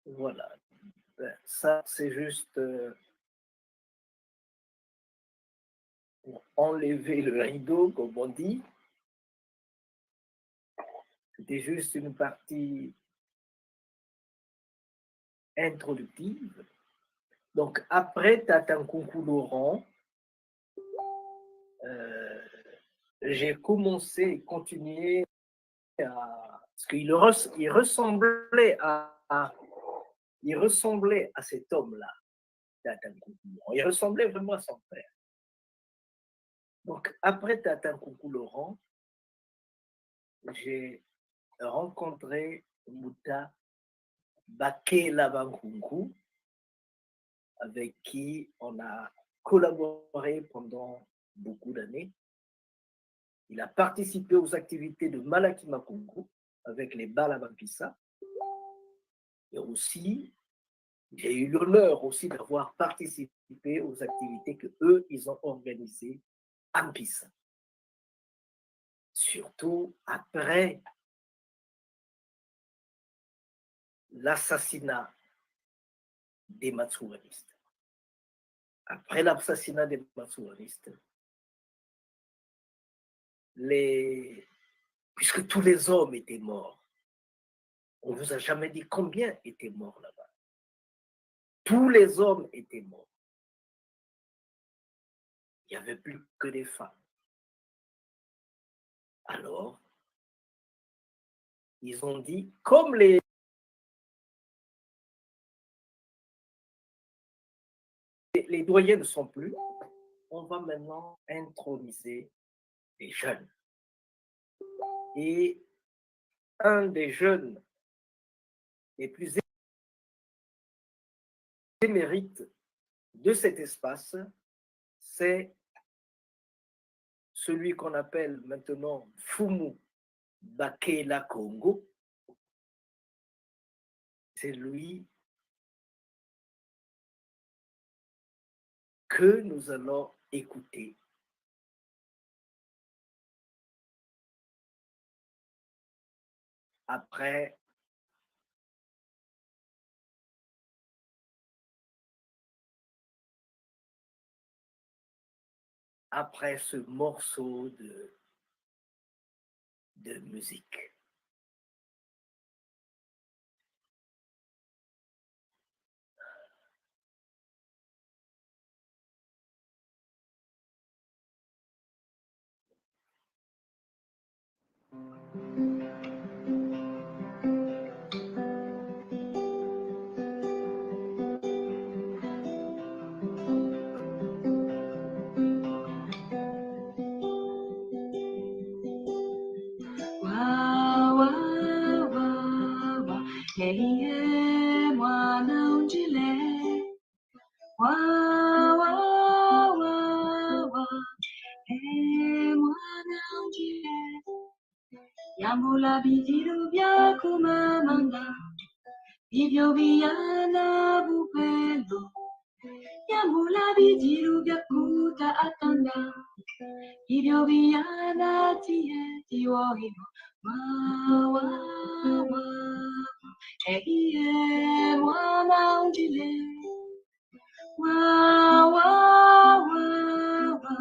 Voilà. Ça, c'est juste pour enlever le rideau, comme on dit. C'était juste une partie introductive. Donc, après Tatankunku Laurent, j'ai continué à... Parce qu'il ressemblait à cet homme-là, Tatankunku Laurent. Il ressemblait vraiment à son père. Donc, après Tatankunku Laurent, j'ai rencontré Mouta Bakela Bankunku, avec qui on a collaboré pendant beaucoup d'années. Il a participé aux activités de Malaki Makungu avec les Balabampissa. Et aussi, j'ai eu l'honneur aussi d'avoir participé aux activités que eux, ils ont organisées à Mpissa. Surtout après l'assassinat des Matsouanistes. Après l'assassinat des Matsouanistes, puisque tous les hommes étaient morts, on ne vous a jamais dit combien étaient morts là-bas. Tous les hommes étaient morts. Il n'y avait plus que des femmes. Alors, ils ont dit, comme les doyens ne sont plus, on va maintenant introniser les jeunes. Et un des jeunes les plus émérites de cet espace, c'est celui qu'on appelle maintenant Fumu Bakela Congo. C'est lui que nous allons écouter. Après ce morceau de musique. Yamula bidiru bya kumamanga, ibyo biyana bupendo. Yamula bidiru bya kuta atanga, ibyo biyana tiye tiwo himo. Wa wa wa, ehiye mwana unjile. Wa wa wa wa,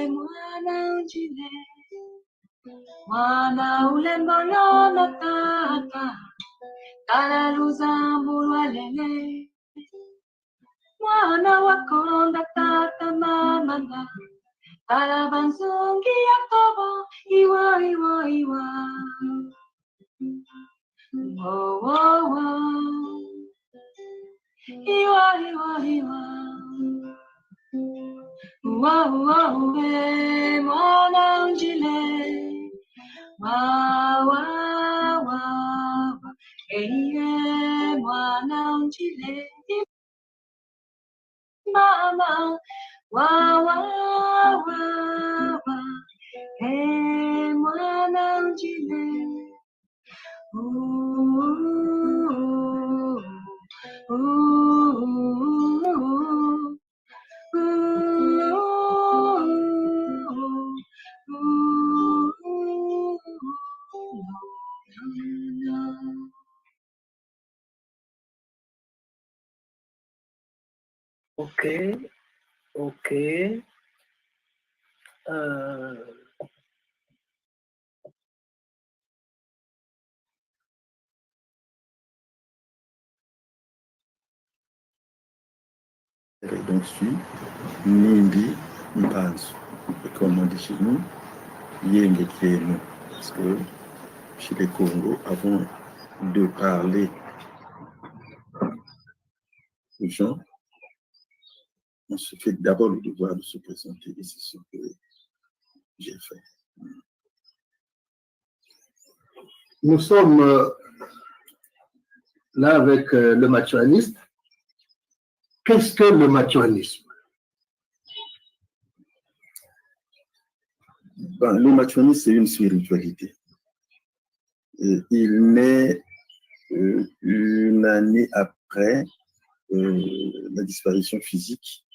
mwana unjile. Mwana ulembono na tata, kala luzambulwa lele. Mwana wakonda tata mamanda, kala banzungi yakobo, iwa iwa iwa. Wo wo wo, iwa iwa iwa. Wa wa we, mwana unjile. Wa wa wa wa, mwana unjile. Mama, wa wa wa wa, mwana unjile. Ok, ok. donc suis Nimbi Mpanzu. Et comme on dit chez nous, Yenge Kieno. Parce que chez les Congo, avant de parler aux gens, on se fait d'abord le devoir de se présenter. Et c'est ce que j'ai fait. Nous sommes là avec le machuaniste. Qu'est-ce que le machuanisme? Le machuanisme, c'est une spiritualité. Et il naît une année après la disparition physique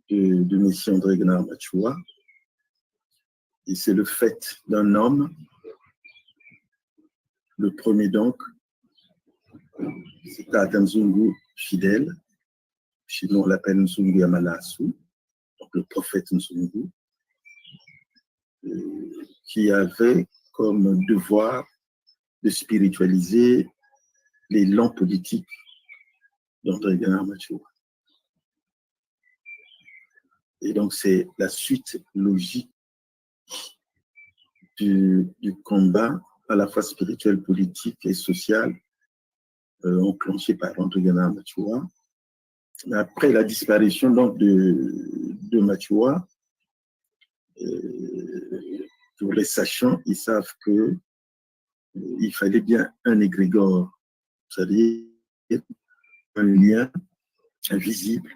de Messie André Gnard Machua. Et c'est le fait d'un homme, le premier donc, c'est Tata Nzungu fidèle, chez nous on l'appelle Nzungu Yamalasu, donc le prophète Nzungu, qui avait comme devoir de spiritualiser l'élan politique d'André Gnard Machua. Et donc c'est la suite logique du combat à la fois spirituel, politique et social enclenché par André Gnard Machua. Après la disparition donc de Machua, pour les sachants, ils savent que il fallait bien un égrégore, c'est-à-dire un lien invisible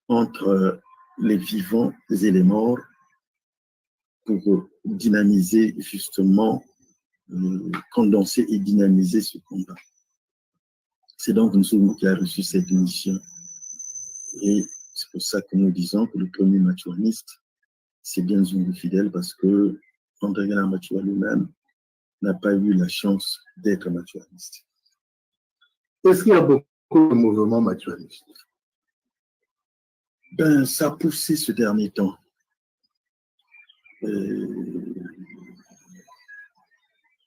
entre les vivants et les morts pour dynamiser justement, condenser et dynamiser ce combat. C'est donc Nzungu qui a reçu cette mission. Et c'est pour ça que nous disons que le premier machuaniste, c'est bien Nzungu fidèle, parce que André Gnard Machua lui-même n'a pas eu la chance d'être machuaniste. Est-ce qu'il y a beaucoup de mouvements machuanistes? Ça a poussé ce dernier temps.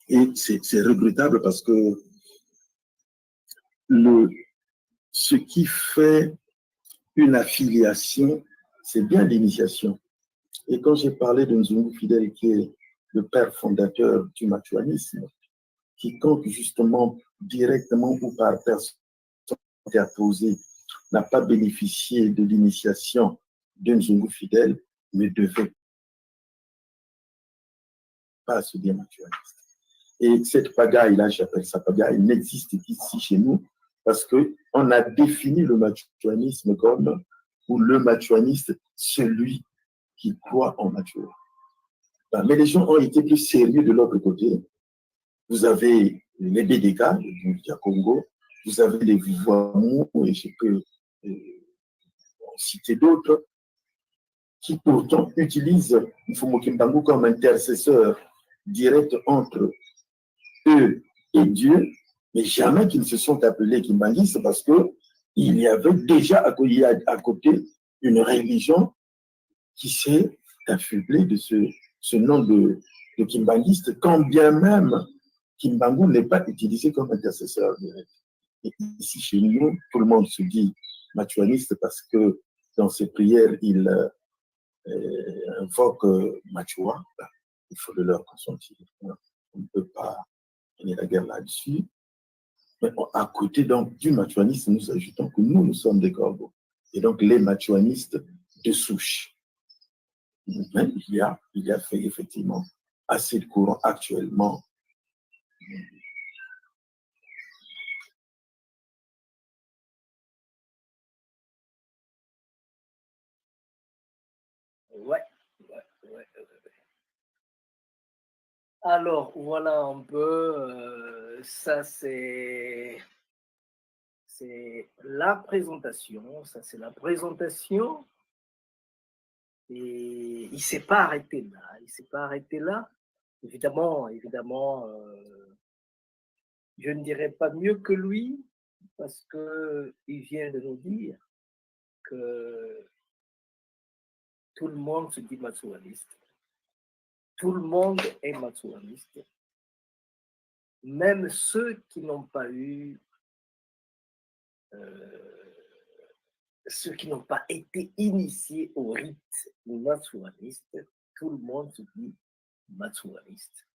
Et c'est regrettable parce que ce qui fait une affiliation, c'est bien l'initiation. Et quand j'ai parlé de Nzungu fidèle, qui est le père fondateur du machuanisme, quiconque justement directement ou par personne interposée n'a pas bénéficié de l'initiation de Nzungu fidèle, ne devait pas se dire machuaniste. Et cette pagaille-là, j'appelle ça pagaille, n'existe qu'ici chez nous, parce qu'on a défini le machuanisme comme, ou le machuaniste, celui qui croit en Machua. Mais les gens ont été plus sérieux de l'autre côté. Vous avez les BDK, du Congo, vous avez les Vivouamou, et je peux citer d'autres, qui pourtant utilisent Mfumu Kimbangu comme intercesseur direct entre eux et Dieu, mais jamais qu'ils se sont appelés Kimbanguistes, parce qu'il y avait déjà à côté une religion qui s'est affublée de ce nom de Kimbanguiste, quand bien même Kimbangu n'est pas utilisé comme intercesseur direct. Et ici, chez nous, tout le monde se dit machuaniste parce que dans ses prières, il invoque Machua. Il faut le leur consentir. On ne peut pas gagner la guerre là-dessus. Mais à côté donc du machuanisme, nous ajoutons que nous sommes des corbeaux. Et donc les machuanistes de souche. Mais il y a fait effectivement assez de courants actuellement. Ouais. Alors, voilà un peu, ça c'est la présentation, et il ne s'est pas arrêté là, évidemment, je ne dirais pas mieux que lui, parce qu'il vient de nous dire que tout le monde se dit machuaniste. Tout le monde est machuaniste. Même ceux qui n'ont pas eu ceux qui n'ont pas été initiés au rite matsuaniste, tout le monde se dit matsuaniste.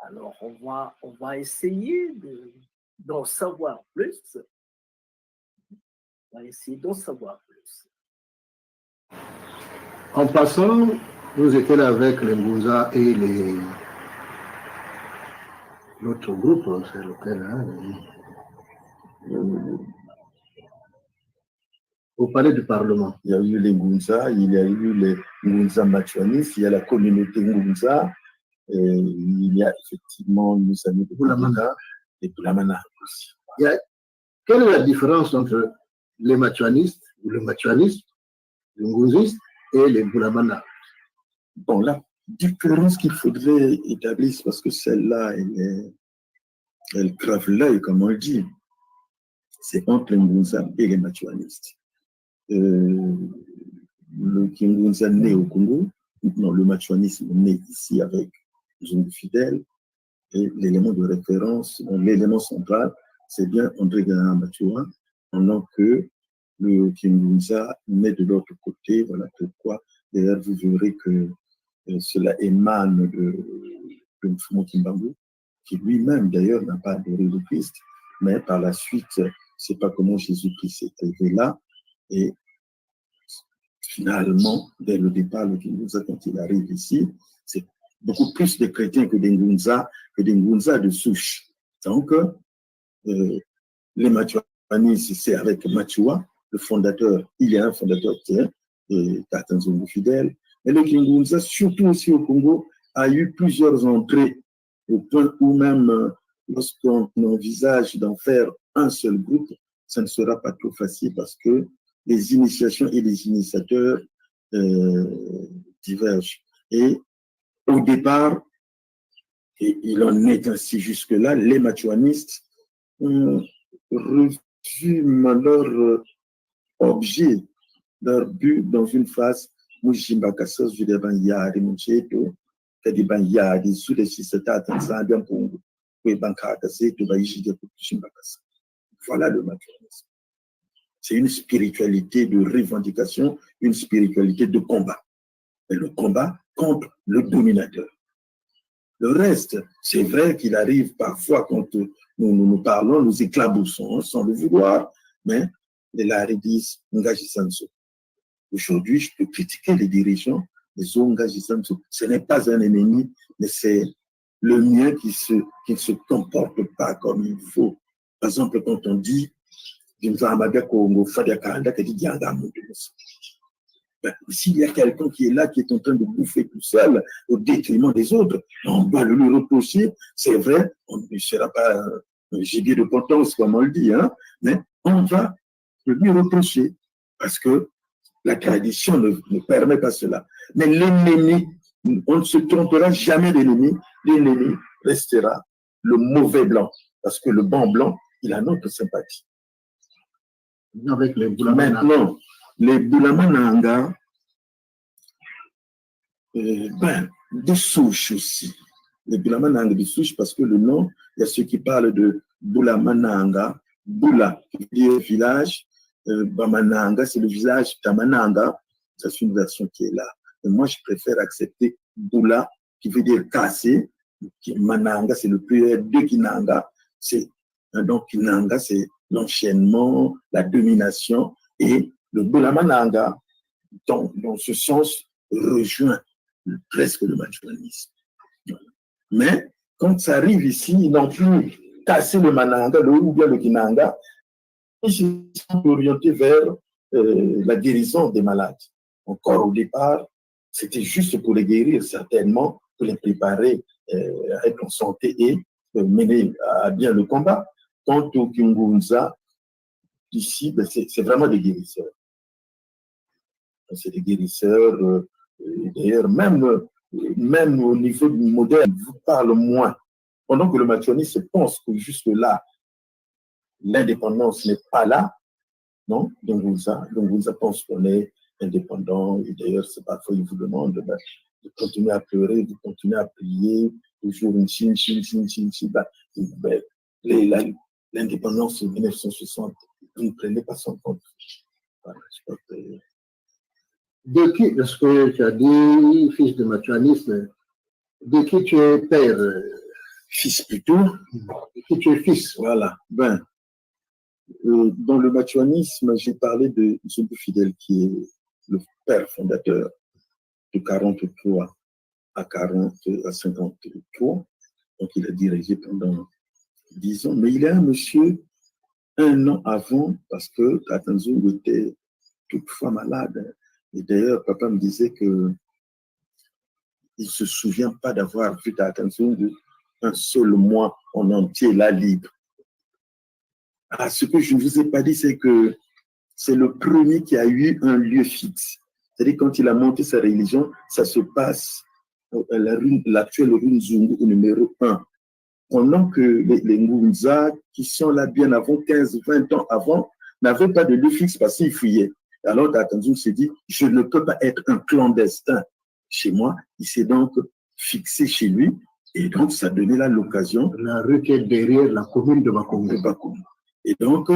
Alors, on va essayer d'en savoir plus. On va essayer d'en savoir plus. En passant, vous étiez là avec les Ngouza et l'autre groupe, c'est lequel, hein? Au palais du Parlement. Il y a eu les Ngunza, il y a eu les Ngunza Machuanis, il y a la communauté Ngunza, et il y a effectivement nos amis de Boulamana et Boulamana aussi. Quelle est la différence entre les Machuanistes, ou le Machuaniste, les Ngunzistes et les Boulamana? Bon, la différence qu'il faudrait établir, parce que celle-là, elle crève l'œil, comme on le dit, c'est entre les Ngunza et les Machuanistes. Le Kingunza né au Congo, non, le machuanisme né ici avec Zungu Fidèle, et l'élément de référence, l'élément central, c'est bien André Gana Machua, pendant que le Kingunza naît de l'autre côté. Voilà pourquoi, d'ailleurs, vous verrez que cela émane de Mfumo Kimbangu, qui lui-même, d'ailleurs, n'a pas adoré le Christ, mais par la suite, je ne sais pas comment Jésus-Christ s'est élevé là, et finalement, dès le départ, le Kingunza, quand il arrive ici, c'est beaucoup plus de chrétiens que des Ngunza de souche. Donc, les Machuanis, c'est avec Machua, le fondateur, il y a un fondateur qui est Tatanzongo Fidèle. Et le Kingunza, surtout aussi au Congo, a eu plusieurs entrées, au point où même, lorsqu'on envisage d'en faire un seul groupe, ça ne sera pas trop facile parce que les initiations et les initiateurs divergent. Et au départ, et il en est ainsi jusque-là, les machuanistes refument leur objet, leur but dans une phase Mujimbakasa, Zudeban Muncheto, Kadiban Yadi, Sudesisata, Tanzania, Pongo, Webankakase, Tobaïji de Jimbakasa. Voilà le machuanisme. C'est une spiritualité de revendication, une spiritualité de combat. Et le combat contre le dominateur. Le reste, c'est vrai qu'il arrive parfois quand nous parlons, nous éclaboussons sans le vouloir, mais les Lari disent Ngaji Sanso. Aujourd'hui, je peux critiquer les dirigeants, les Ngaji Sanso. Ce n'est pas un ennemi, mais c'est le mien qui ne se comporte pas comme il faut. Par exemple, quand on dit s'il y a quelqu'un qui est là, qui est en train de bouffer tout seul au détriment des autres, on va le lui reprocher. C'est vrai, on ne sera pas un gibier de potence, comme on le dit, hein, mais on va le lui reprocher parce que la tradition ne permet pas cela. Mais l'ennemi, on ne se trompera jamais d'ennemi. L'ennemi restera le mauvais blanc parce que le bon blanc, il a notre sympathie. Avec les Boulamana. Maintenant, les Boulamananga, des souches aussi. Les Boulamananga des souches, parce que le nom, il y a ceux qui parlent de Boulamananga, Boula, qui veut dire village, Bamananga, c'est le village Tamananga, ça c'est une version qui est là. Et moi, je préfère accepter Boula, qui veut dire cassé, Mananga, c'est le pluriel de Kinanga, donc Kinanga, c'est l'enchaînement, la domination, et le Boulamananga, dans ce sens, rejoint presque le machuanisme. Mais quand ça arrive ici, ils n'ont plus cassé le Mananga, ou bien le Kinanga, ils sont orientés vers la guérison des malades. Encore au départ, c'était juste pour les guérir, certainement, pour les préparer à être en santé et mener à bien le combat. Quant au Kingunza, ici, c'est vraiment des guérisseurs. C'est des guérisseurs, d'ailleurs, même au niveau moderne, vous parlez moins. Pendant que le machuanisme pense que jusque-là, l'indépendance n'est pas là, non? Donc, Ngunza pense qu'on est indépendant, et d'ailleurs, c'est parfois, il vous demande de continuer à pleurer, de continuer à prier, toujours une chine. L'indépendance en 1960, vous ne prenez pas son compte. Voilà, je crois que... De qui, parce que tu as dit fils de matuanisme, de qui tu es père? Fils plutôt. De qui tu es fils? Voilà. Ben, dans le matuanisme, j'ai parlé de Zungu Fidèle, qui est le père fondateur de 43 à 53. Donc, il a dirigé pendant 10 ans. Mais il est un monsieur un an avant, parce que Tatanzou était toutefois malade. Et d'ailleurs, papa me disait que il ne se souvient pas d'avoir vu Tatanzou un seul mois en entier là libre. Ah, ce que je ne vous ai pas dit, c'est que c'est le premier qui a eu un lieu fixe. C'est-à-dire, quand il a monté sa religion, ça se passe à l'actuelle rue Nzungu au numéro 1. Pendant que les Ngunza, qui sont là bien avant, 15-20 ans avant, n'avaient pas de lieu fixe parce qu'ils fuyaient. Alors, Tatanzou s'est dit, je ne peux pas être un clandestin chez moi. Il s'est donc fixé chez lui. Et donc, ça donnait là l'occasion. La rue qui est derrière la commune de Bakongo. Et donc,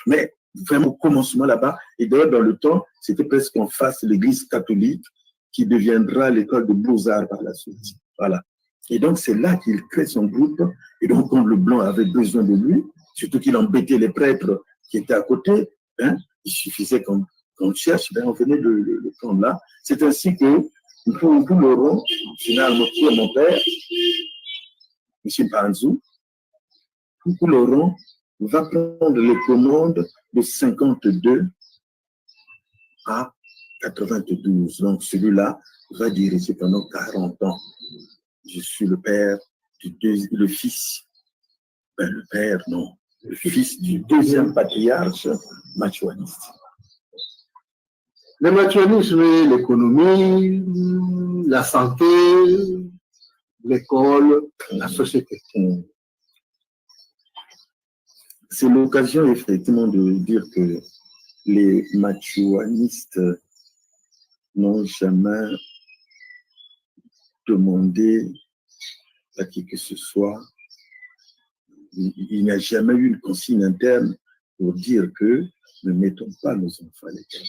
mais vraiment au commencement là-bas, et d'ailleurs dans le temps, c'était presque en face de l'église catholique qui deviendra l'école de Beaux-Arts par la suite. Voilà. Et donc, c'est là qu'il crée son groupe. Et donc, quand le blanc avait besoin de lui, surtout qu'il embêtait les prêtres qui étaient à côté, hein, il suffisait qu'on cherche, ben on venait de le prendre là. C'est ainsi que Laurent, finalement, qui est mon père, M. Panzou, Laurent va prendre les commandes de 52 à 92. Donc, celui-là va diriger pendant 40 ans. Je suis le père le fils, ben le père, non, le fils du deuxième patriarche matuaniste. Le matuanisme, l'économie, la santé, l'école, la société. C'est l'occasion, effectivement, de dire que les matuanistes n'ont jamais demandé à qui que ce soit. Il n'y a jamais eu une consigne interne pour dire que ne mettons pas nos enfants à l'école.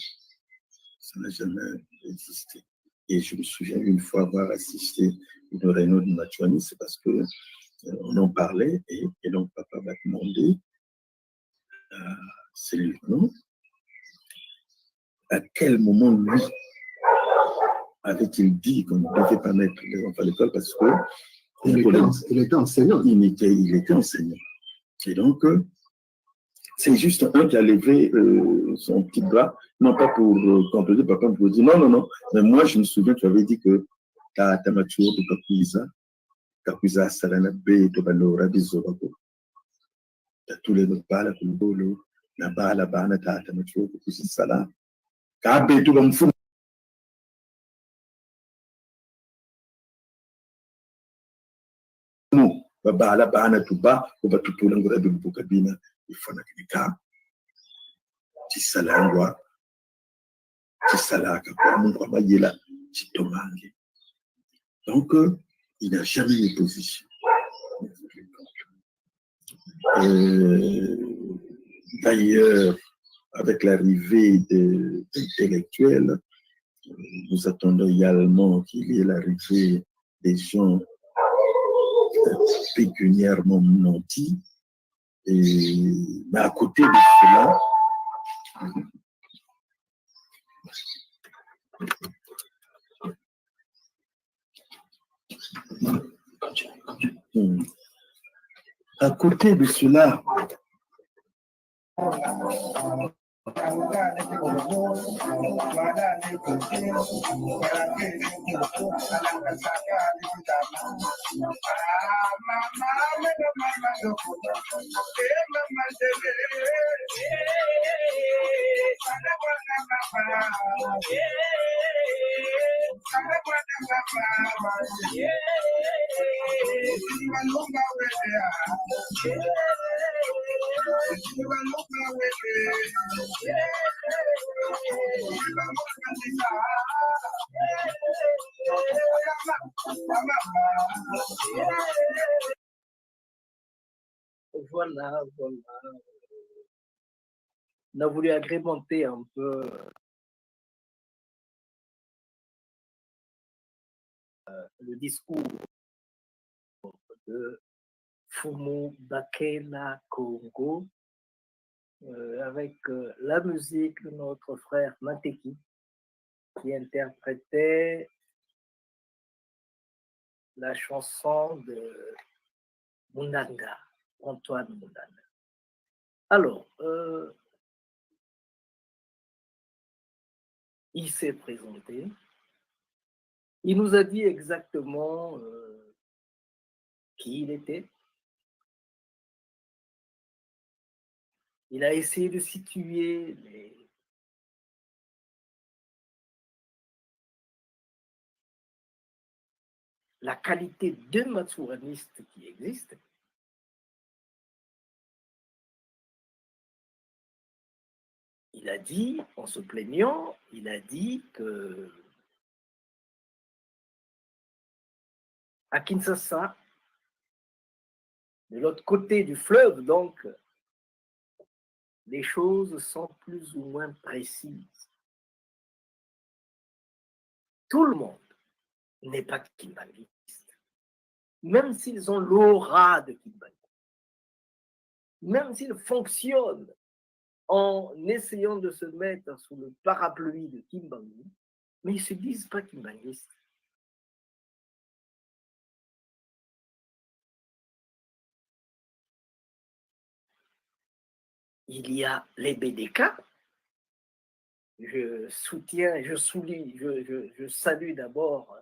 Ça n'a jamais existé. Et je me souviens une fois avoir assisté à une réunion de matuanistes, c'est parce que on en parlait et donc papa m'a demandé c'est lui, non? À quel moment, lui, avait-il dit qu'on ne devait pas mettre les enfants à l'école parce que il était enseignant. Il était enseignant. Et donc, c'est juste un qui a levé son petit bras, non pas pour contredire papa, pour dire non, mais moi je me souviens, tu avais dit que ta mature de Kakuiza, Salana B, Tobalora, Bizobako. Tous les autres balles, la balle, ta mature de Kakuiza, Salana. Kabe, tout le monde. Babala bana tuba kuba tutula ngora bibuka bina ifana kika tisalangwa tisalaka kwa mungu abayela titomange. Donc il n'a jamais eu position. D'ailleurs, avec l'arrivée des intellectuels, nous attendons également qu'il y ait l'arrivée des gens pécuniairement nantis. Mais à côté de cela, Voilà. On a voulu agrémenter un peu le discours de Fumu Bakela Congo avec la musique de notre frère Mateki qui interprétait la chanson de Munanga, Antoine Munanga. Alors, il s'est présenté, il nous a dit exactement qui il était. Il a essayé de situer la qualité de matsuraniste qui existe. Il a dit, en se plaignant, il a dit que à Kinshasa, de l'autre côté du fleuve, donc, les choses sont plus ou moins précises. Tout le monde n'est pas kimbanguiste, même s'ils ont l'aura de Kimbangu, même s'ils fonctionnent en essayant de se mettre sous le parapluie de Kimbangu, mais ils ne se disent pas kimbanguistes. Il y a les BDK. Je soutiens, je salue d'abord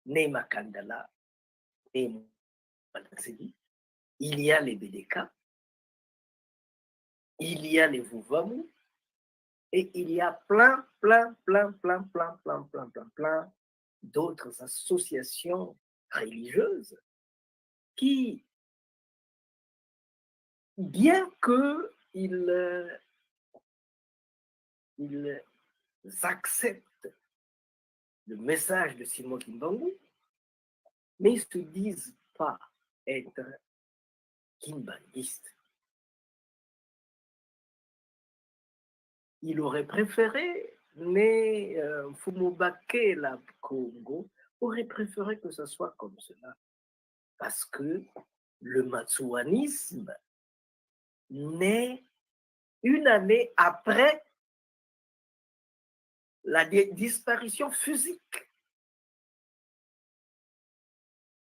Neema Kandala et Malanseli. Il y a les BDK, il y a les Vuvamu, et il y a plein d'autres associations religieuses qui, bien qu'ils acceptent le message de Simon Kimbangu, mais ils ne se disent pas être kimbanguistes. Il aurait préféré, mais Fumubakela Congo aurait préféré que ce soit comme cela, parce que le matsuanisme naît une année après la disparition physique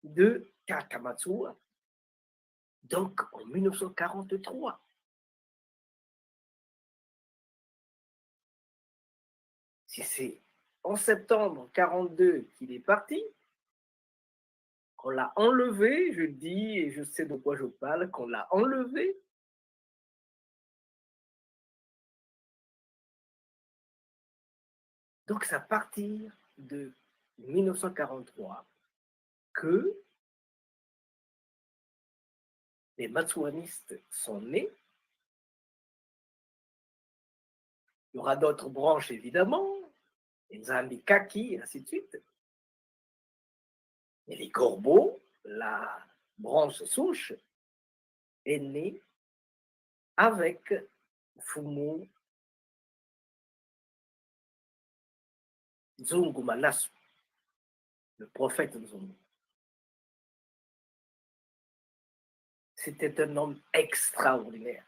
de Takamatsua, donc en 1943. Si c'est en septembre 1942 qu'il est parti, qu'on l'a enlevé, je dis, et je sais de quoi je parle, qu'on l'a enlevé, donc c'est à partir de 1943 que les matsuanistes sont nés. Il y aura d'autres branches, évidemment, les Nzambi Kaki, et ainsi de suite. Et les Corbeaux, la branche souche, est née avec Fumu Nzungu Manasu, le prophète Nzungu. C'était un homme extraordinaire.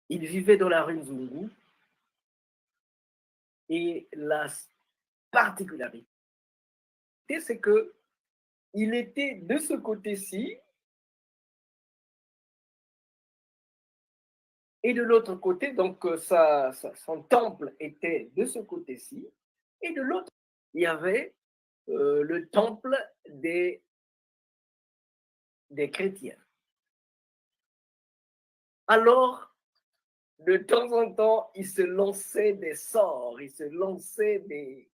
Il vivait dans la rue Nzungu et la particularité, c'est que il était de ce côté-ci et de l'autre côté, donc son temple était de ce côté-ci, et de l'autre, il y avait le temple des chrétiens. Alors, de temps en temps, il se lançait des sorts, il se lançait des...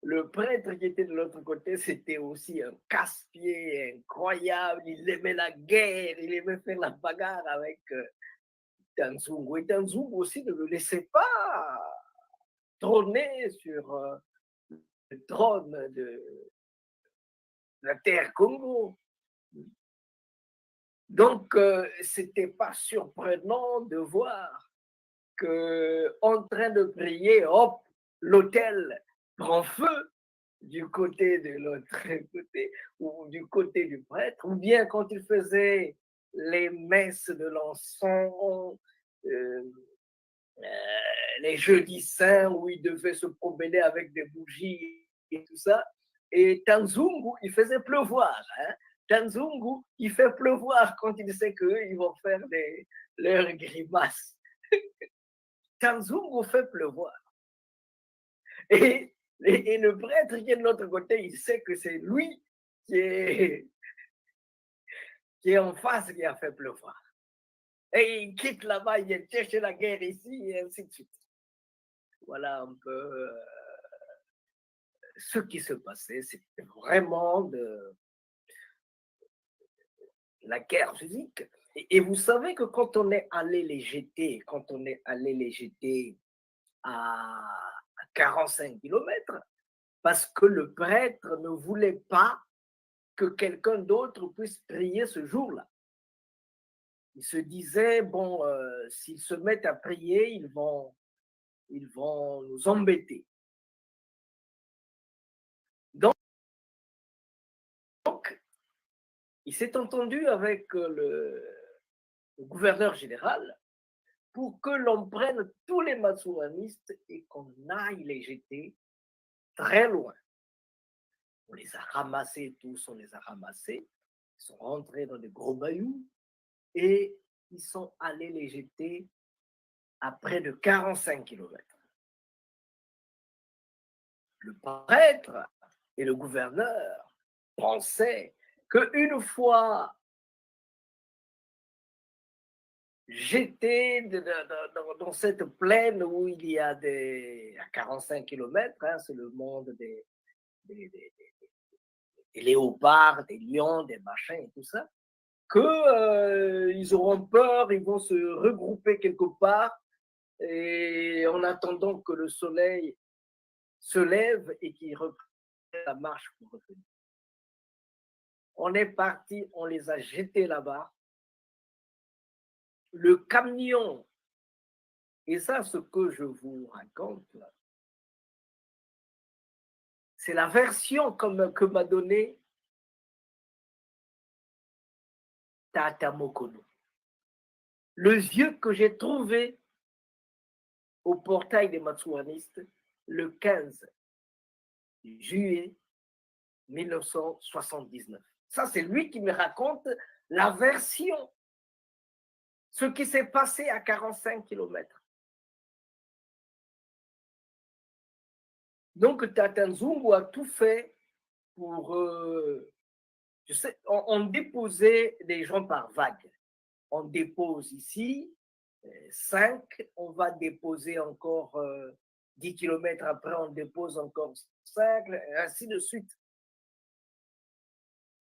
Le prêtre qui était de l'autre côté, c'était aussi un casse-pied incroyable, il aimait la guerre, il aimait faire la bagarre avec Tanzungu. Et Tanzungu aussi ne le laissait pas trôner sur le trône de la terre Congo. Donc, c'était pas surprenant de voir que, en train de prier, hop, l'autel prend feu du côté de l'autre côté, ou du côté du prêtre, ou bien quand il faisait les messes de l'encens, les jeudis saints où il devait se promener avec des bougies et tout ça. Et Tanzungu, il faisait pleuvoir. Hein? Tanzungu, il fait pleuvoir quand il sait qu'eux, ils vont faire leurs grimaces. Tanzungu fait pleuvoir. Et le prêtre qui est de l'autre côté, il sait que c'est lui qui est en face qui a fait pleuvoir. Et il quitte là-bas, il cherche la guerre ici, et ainsi de suite. Voilà un peu ce qui se passait. C'était vraiment de la guerre physique. Et vous savez que quand on est allé les jeter, à 45 km, parce que le prêtre ne voulait pas que quelqu'un d'autre puisse prier ce jour-là. Il se disait, bon, s'ils se mettent à prier, ils vont nous embêter. Donc il s'est entendu avec le gouverneur général pour que l'on prenne tous les matsouanistes et qu'on aille les jeter très loin. On les a ramassés tous, Ils sont rentrés dans des gros bayous et ils sont allés les jeter à près de 45 km. Le prêtre et le gouverneur pensaient qu'une fois jetés dans cette plaine où il y a à 45 km, hein, c'est le monde des léopards, des lions, des machins et tout ça, qu'ils auront peur, ils vont se regrouper quelque part et en attendant que le soleil se lève et qu'il reprenne la marche pour revenir. On est parti, on les a jetés là-bas. Le camion, et ça, ce que je vous raconte, c'est la version que m'a donnée Tata Mokono. Le vieux que j'ai trouvé au portail des Matsouanistes le 15 juillet 1979. Ça, c'est lui qui me raconte la version, ce qui s'est passé à 45 km. Donc, Tata Nzungu a tout fait pour... on déposait des gens par vague. On dépose ici 5, on va déposer encore 10 km après, on dépose encore 5, ainsi de suite.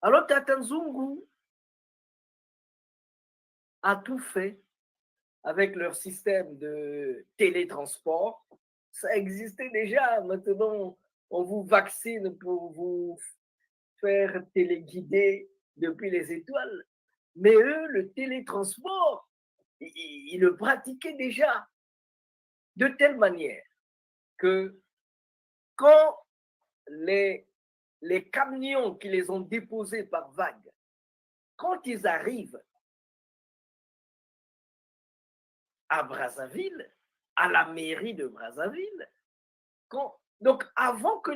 Alors, Tata Nzungu a tout fait avec leur système de télétransport. Ça existait déjà. Maintenant, on vous vaccine pour vous faire téléguider depuis les étoiles. Mais eux, le télétransport, ils le pratiquaient déjà de telle manière que quand les camions qui les ont déposés par vague, quand ils arrivent à Brazzaville, à la mairie de Brazzaville, donc avant que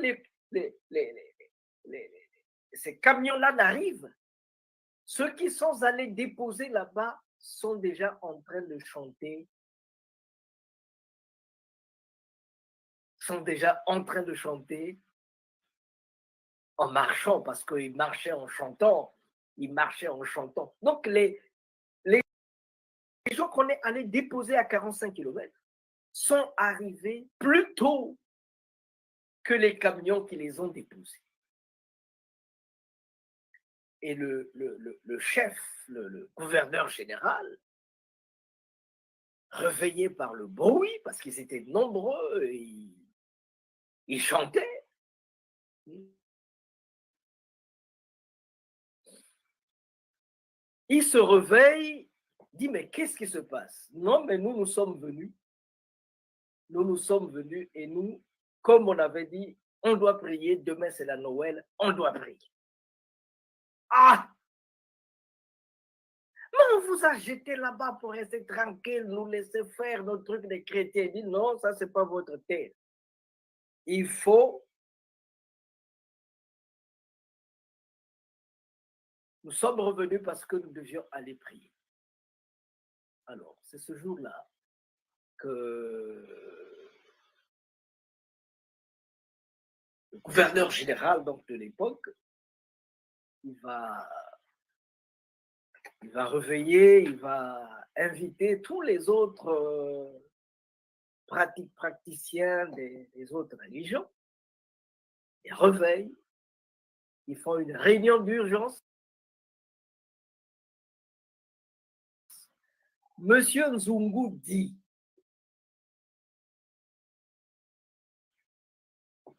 ces camions-là n'arrivent, ceux qui sont allés déposer là-bas sont déjà en train de chanter, en marchant, parce qu'ils marchaient en chantant. Donc, les gens qu'on est allés déposer à 45 km sont arrivés plus tôt que les camions qui les ont déposés. Et le chef, le gouverneur général, réveillé par le bruit, parce qu'ils étaient nombreux, ils chantaient. Il se réveille, dit, mais qu'est-ce qui se passe? Non, mais nous sommes venus. Nous sommes venus et nous, comme on avait dit, on doit prier. Demain, c'est la Noël, on doit prier. Ah! Mais on vous a jeté là-bas pour rester tranquille, nous laisser faire nos trucs de chrétiens. Il dit, non, ça, c'est pas votre terre. Il faut... Nous sommes revenus parce que nous devions aller prier. Alors, c'est ce jour-là que le gouverneur général donc, de l'époque, il va réveiller, il va inviter tous les autres praticiens des autres religions. Ils réveillent, ils font une réunion d'urgence. Monsieur Nzungu dit,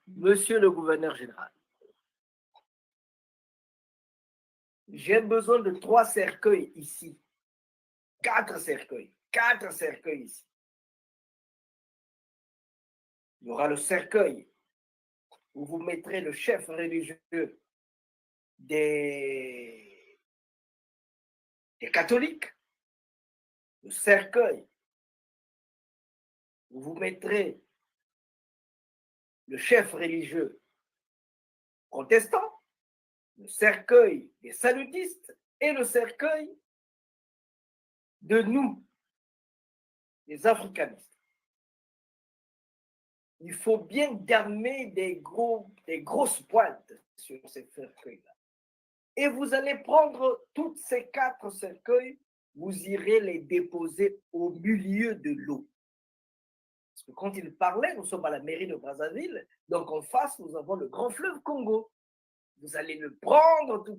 Monsieur le gouverneur général, j'ai besoin de 3 cercueils ici, 4 cercueils ici. Il y aura le cercueil où vous mettrez le chef religieux des catholiques, le cercueil où vous mettrez le chef religieux protestant, le cercueil des salutistes et le cercueil de nous, les africanistes. Il faut bien garder des grosses pointes sur ces cercueils-là. Et vous allez prendre toutes ces 4 cercueils, vous irez les déposer au milieu de l'eau. Parce que quand il parlait, nous sommes à la mairie de Brazzaville, donc en face, nous avons le grand fleuve Congo. Vous allez le prendre, tous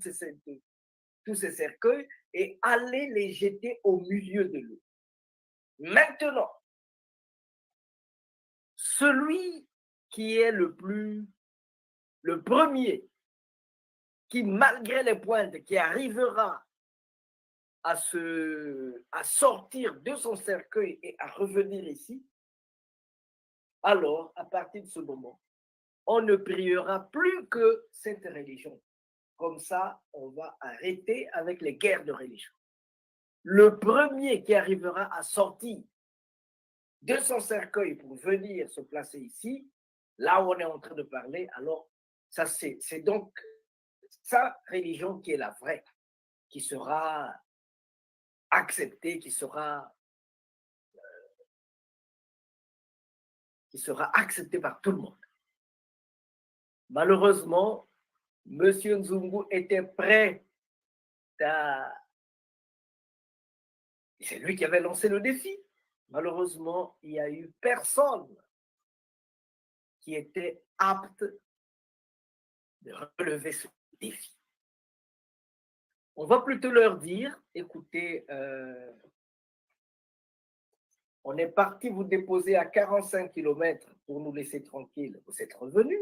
ces cercueils, et aller les jeter au milieu de l'eau. Maintenant, celui qui est le premier, qui malgré les pointes, qui arrivera à sortir de son cercueil et à revenir ici, alors, à partir de ce moment, on ne priera plus que cette religion. Comme ça, on va arrêter avec les guerres de religion. Le premier qui arrivera à sortir de son cercueil pour venir se placer ici, là où on est en train de parler, alors ça c'est donc sa religion qui est la vraie, qui sera acceptée, qui sera acceptée par tout le monde. Malheureusement, M. Nzungu était prêt à... C'est lui qui avait lancé le défi. Malheureusement, il n'y a eu personne qui était apte de relever ce défi. On va plutôt leur dire, écoutez, on est parti vous déposer à 45 km pour nous laisser tranquilles. Vous êtes revenus.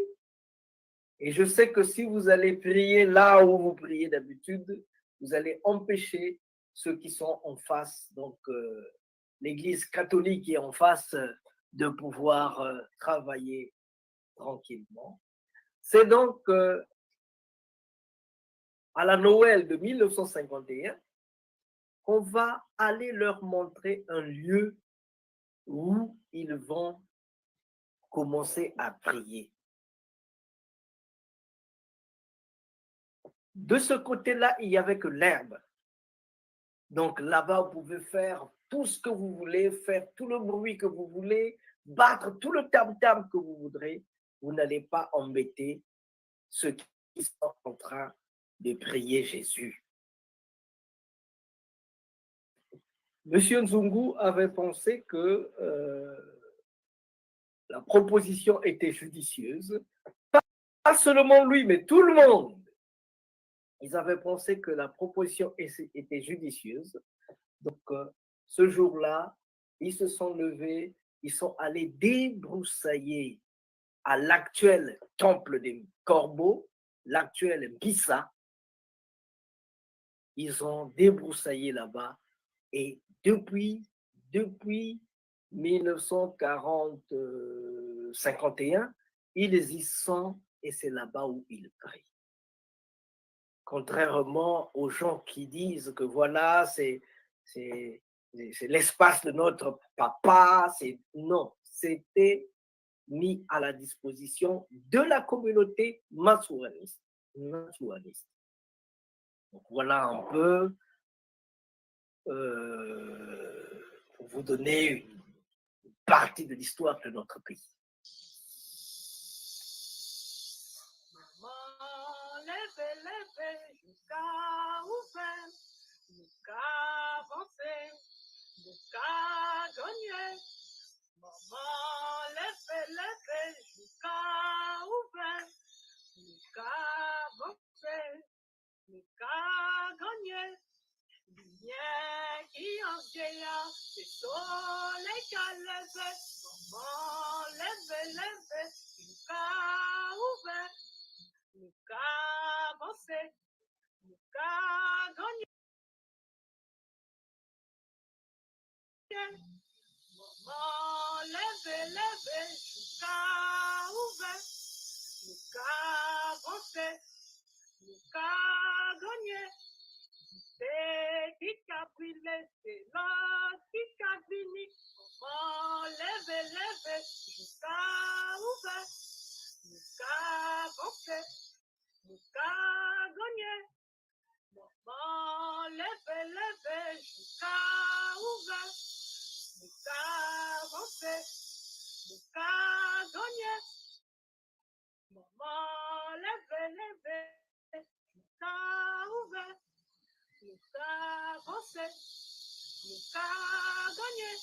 Et je sais que si vous allez prier là où vous priez d'habitude, vous allez empêcher ceux qui sont en face, donc l'Église catholique qui est en face, de pouvoir travailler tranquillement. C'est donc à la Noël de 1951 qu'on va aller leur montrer un lieu où ils vont commencer à prier. De ce côté-là, il n'y avait que l'herbe. Donc là-bas, vous pouvez faire tout ce que vous voulez, faire tout le bruit que vous voulez, battre tout le tam-tam que vous voudrez. Vous n'allez pas embêter ceux qui sont en train de prier Jésus. Monsieur Nzungu avait pensé que la proposition était judicieuse. Pas seulement lui, mais tout le monde. Ils avaient pensé que la proposition était judicieuse. Donc, ce jour-là, ils se sont levés, ils sont allés débroussailler à l'actuel temple des Corbeaux, l'actuel Bissa. Ils ont débroussaillé là-bas et depuis 1951, ils y sont et c'est là-bas où ils prient. Contrairement aux gens qui disent que voilà, c'est l'espace de notre papa, non, c'était mis à la disposition de la communauté massouaniste. Donc voilà un peu pour vous donner une partie de l'histoire de notre pays. Levez jusqu'à ouvert, jusqu'à avancer, jusqu'à gagner. Maman, levez jusqu'à ouvert, jusqu'à avancer, jusqu'à gagner. Lumière qui en vieillard, c'est soleil qui a levé. Maman, levez jusqu'à ouvert. Jusqu'à avancer, jusqu'à gagner. Maman, levez jusqu'à ouvert, jusqu'à avancer, jusqu'à gagner. C'est qui a brûlé, c'est l'autre qui a fini. Maman, levez jusqu'à ouvert, jusqu'à avancer, jusqu'à gagner. Maman, levez jusqu'à ouvert, jusqu'à avancer, jusqu'à gagner. Maman, levez jusqu'à ouvert, jusqu'à avancer, jusqu'à gagner.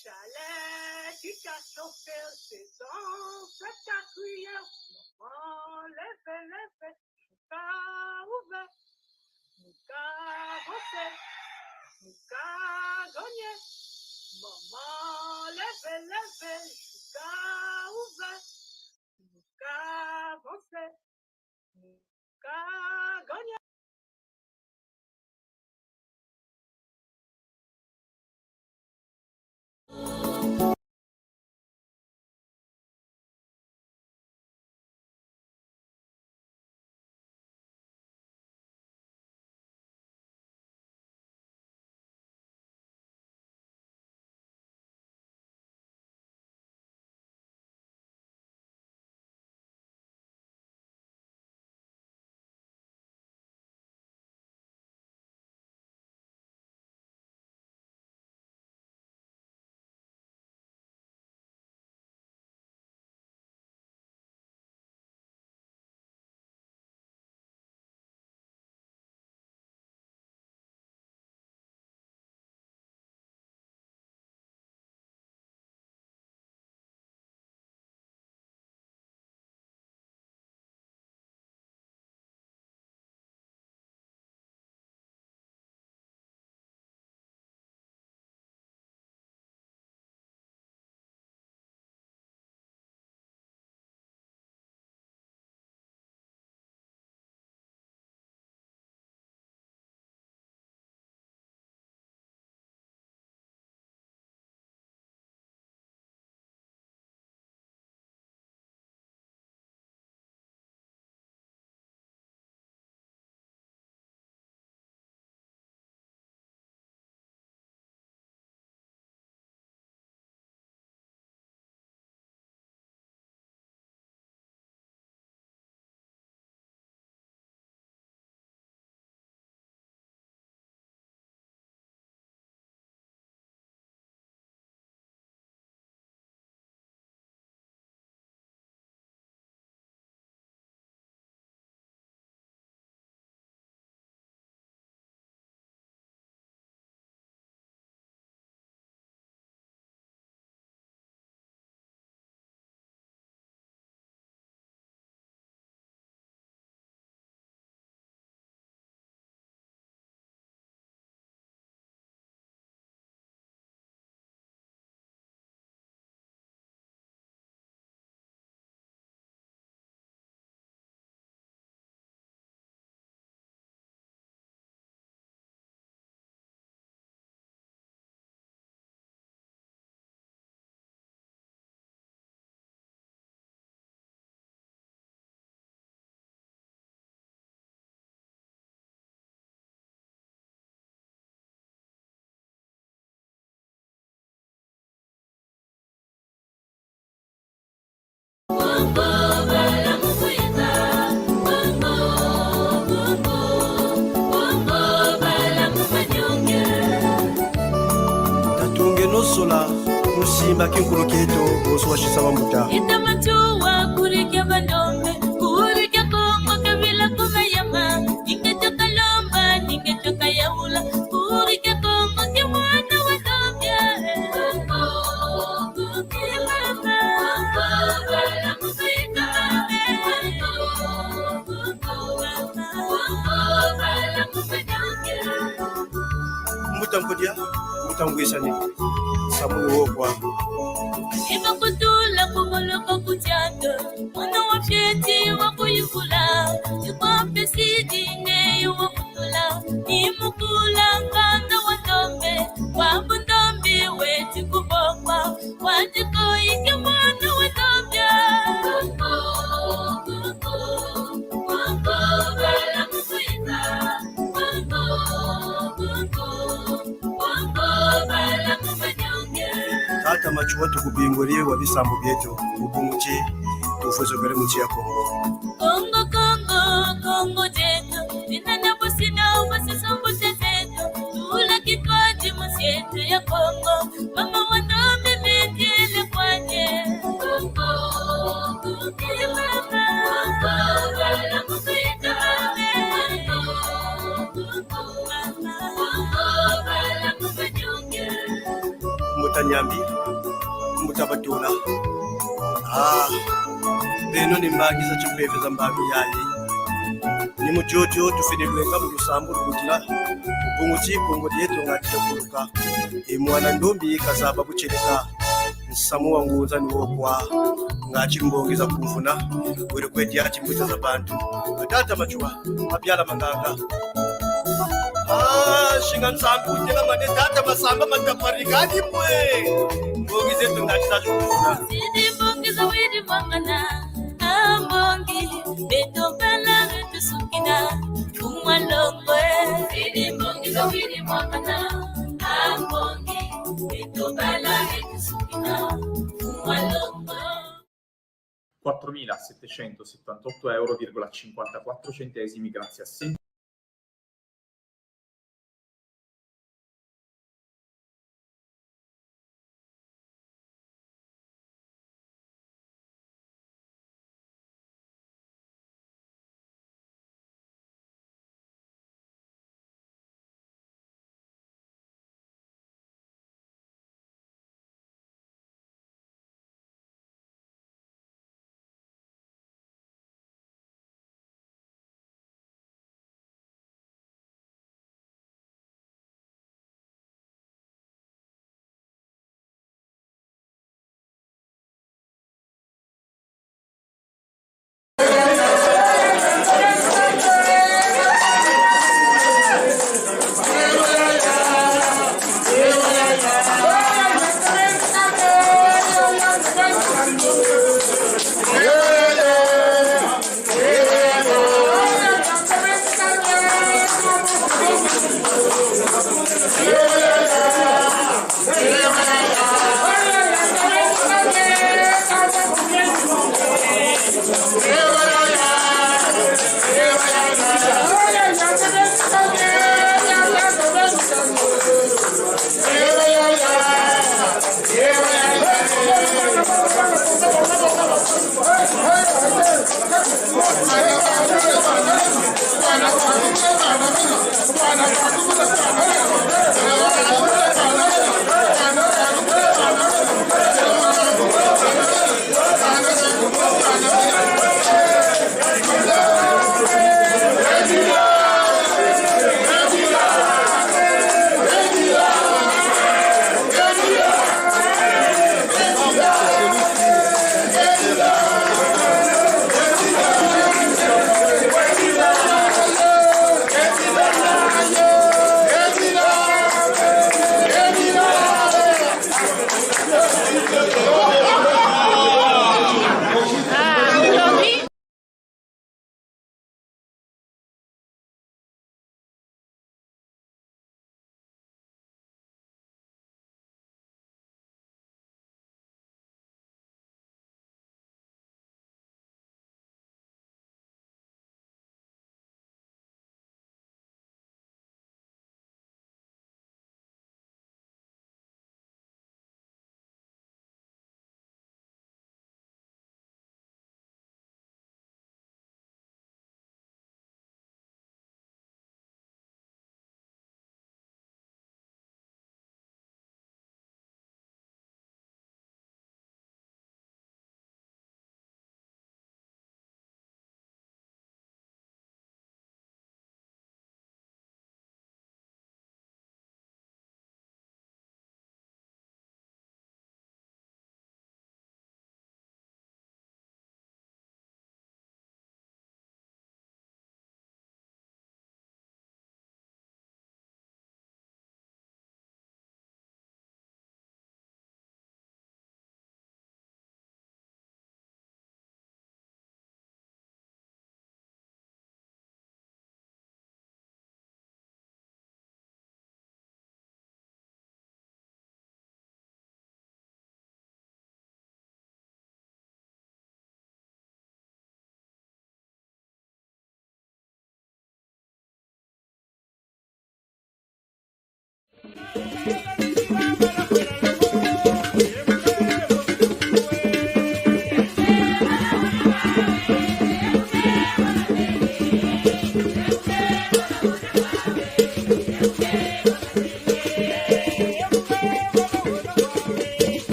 Chalet qui t'a chauffé, c'est dans cette cuillère. Maman, levez jusqu'à ouvert, jusqu'à avancer, jusqu'à gagner. Maman, levez jusqu'à ouvert, jusqu'à avancer, jusqu'à gagner. Tatunge nosola musimba kinkuluketo osuwashisa bamuta Itamachua kurikia bandombe, kurikia kongo kabila kumayama, ningechoka lomba, ningechoka yaula, kurikia kongo kimwana wadombia. mutampodia mutangwisani samuni wokwa Ibakutula kumuloko kuchando, mwana wa fyeti wa kuyukula, yukwampe sidine yuwa kutula, ni mukula nganga wa ndombe, wa bundombi weti kubokwa, wajiko iki mwana wa ndombia. tata machuwa tukubingolie wa bisambo byetu ubumuchi tufuzogere muchi ya Kongo Kongo, Kongo, Kongo jetu, ninana busina ubasisombo zetu, tula kitwaji musietu ya Kongo, mama wandombe metiele kwanye. Kongo, Kongo, mama, Kongo, wala mupita mame. Kongo, mama, Kongo, wala mupanyonge. mutanyambi mutabatula beno nimbagiza chipeveza mbavi yaye ni mujojo tufinilwenga mulusambu lukutila ubunguchi Kongo lyetu ngatitokuluka imwana ndombi kazaba bucheleka nsamu wanguza niwokwa ngachimbongeza kumvuna wele kwedya chimbwita za bantu atata machuwa abyala manganga shinga nsambu tela mane tata masamba mataparikani mwe mbongi zetu ngatizachukuluna Sidi mbongi za widi mwangana, ambongi, beto bala beto sukina, kumwa longwe. Sidi mbongi za widi mwangana, ambongi, beto bala beto sukina, kumwa longwe. 4.778,54 € grazie a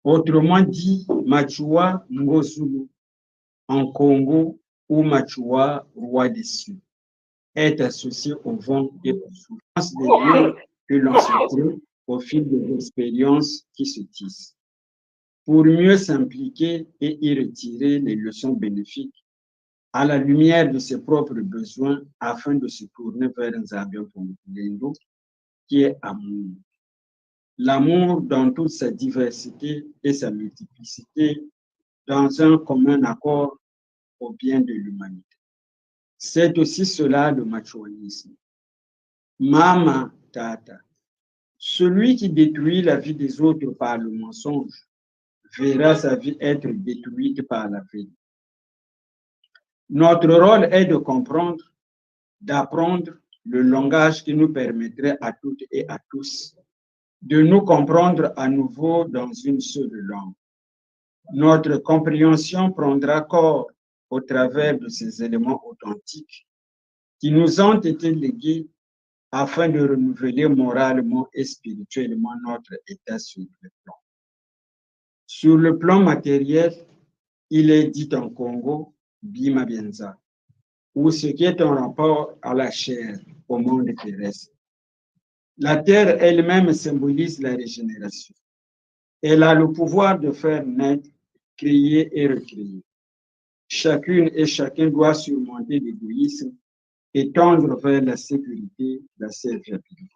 Autrement dit, Machua Ngozulu, en Congo, ou Machua, roi des cieux, est associé au vent et aux souffrances des lieux que l'on se crée au fil des expériences qui se tissent. Pour mieux s'impliquer et y retirer les leçons bénéfiques à la lumière de ses propres besoins afin de se tourner vers Nzambe Pongolendo, qui est amour. L'amour dans toute sa diversité et sa multiplicité, dans un commun accord au bien de l'humanité. C'est aussi cela le machuanisme. Mama Tata, celui qui détruit la vie des autres par le mensonge, verra sa vie être détruite par la vérité. Notre rôle est de comprendre, d'apprendre le langage qui nous permettrait à toutes et à tous de nous comprendre à nouveau dans une seule langue. Notre compréhension prendra corps au travers de ces éléments authentiques qui nous ont été légués afin de renouveler moralement et spirituellement notre état sur le plan. Sur le plan matériel, il est dit en Congo, Bima Bienza, ou ce qui est en rapport à la chair, au monde terrestre. La terre elle-même symbolise la régénération. Elle a le pouvoir de faire naître, créer et recréer. Chacune et chacun doit surmonter l'égoïsme et tendre vers la sécurité, la serviabilité.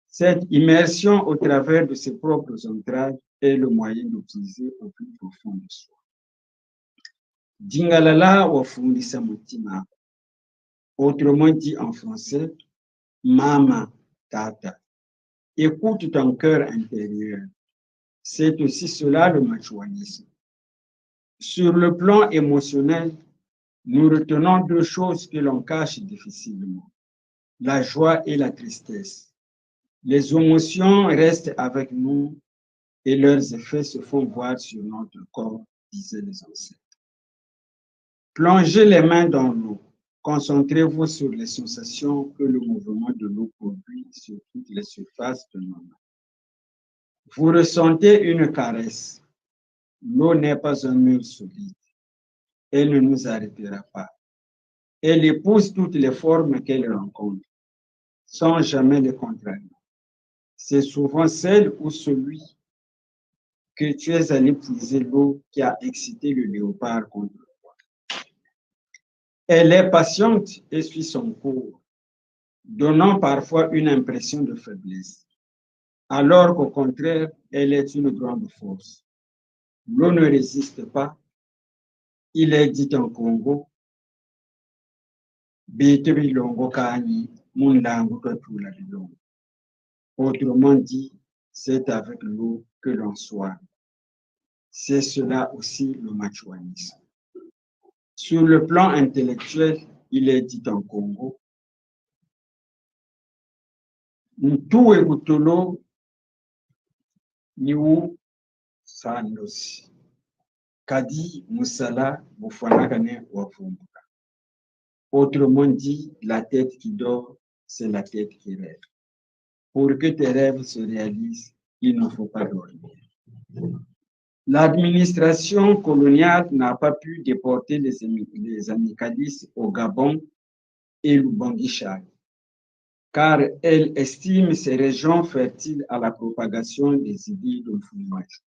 Cette immersion au travers de ses propres entrailles est le moyen d'utiliser au plus profond de soi. Dingalala wafundisa mutima. Autrement dit en français, Mama Tata. Écoute ton cœur intérieur. C'est aussi cela le machuanisme. Sur le plan émotionnel, nous retenons deux choses que l'on cache difficilement, la joie et la tristesse. Les émotions restent avec nous et leurs effets se font voir sur notre corps, disaient les ancêtres. Plongez les mains dans l'eau. Concentrez-vous sur les sensations que le mouvement de l'eau produit sur toutes les surfaces de nos mains. Vous ressentez une caresse. L'eau n'est pas un mur solide. Elle ne nous arrêtera pas. Elle épouse toutes les formes qu'elle rencontre, sans jamais les contrarier. C'est souvent celle ou celui que tu es allé puiser l'eau qui a excité le léopard contre toi. Elle est patiente et suit son cours, donnant parfois une impression de faiblesse, alors qu'au contraire, elle est une grande force. L'eau ne résiste pas. Il est dit en Congo, autrement dit, c'est avec l'eau que l'on soigne. C'est cela aussi le machuanisme. Sur le plan intellectuel, il est dit en Congo, Ntuwe Gutolo Niwu Sandosi. Kadi Musala Bufanakane Wafumbuka. Autrement dit, la tête qui dort, c'est la tête qui rêve. Pour que tes rêves se réalisent, il ne faut pas dormir. L'administration coloniale n'a pas pu déporter les amicalistes au Gabon et l'Ubangi-Chad, car elle estime ces régions fertiles à la propagation des idées de Mfumage.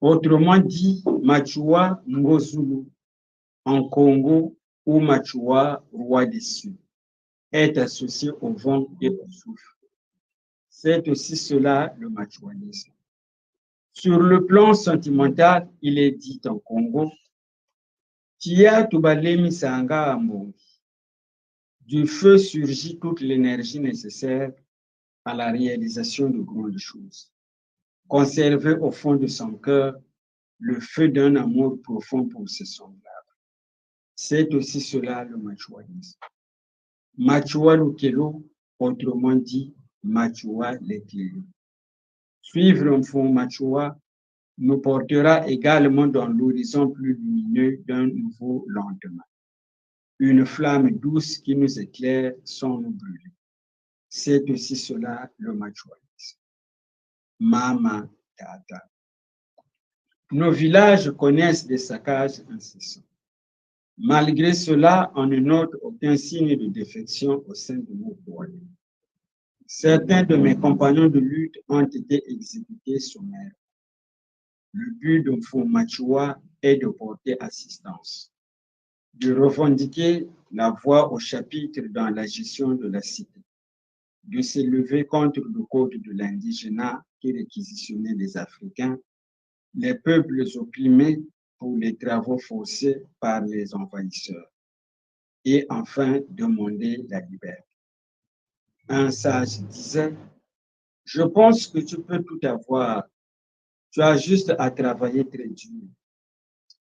Autrement dit, Machua Ngozulu, en Congo, ou Machua, roi des cieux, est associé au vent et au souffle. C'est aussi cela le machuanisme. Sur le plan sentimental, il est dit en Congo, Tia Tubalemi Sanga Ambongi. Du feu surgit toute l'énergie nécessaire à la réalisation de grandes choses. Conserver au fond de son cœur le feu d'un amour profond pour ses semblables. C'est aussi cela le machuanisme. Machua Lukelo, autrement dit, Machua Lekelo. Suivre un fond Machua nous portera également dans l'horizon plus lumineux d'un nouveau lendemain. Une flamme douce qui nous éclaire sans nous brûler. C'est aussi cela le machuanisme. Mama, tata. Nos villages connaissent des saccages incessants. Malgré cela, on ne note aucun signe de défection au sein de nos foyers. Certains de mes compagnons de lutte ont été exécutés sommairement. Le but de Fumachua est de porter assistance, de revendiquer la voix au chapitre dans la gestion de la cité, de s'élever contre le code de l'indigénat qui réquisitionnait les Africains, les peuples opprimés pour les travaux forcés par les envahisseurs, et enfin demander la liberté. Un sage disait, je pense que tu peux tout avoir, tu as juste à travailler très dur,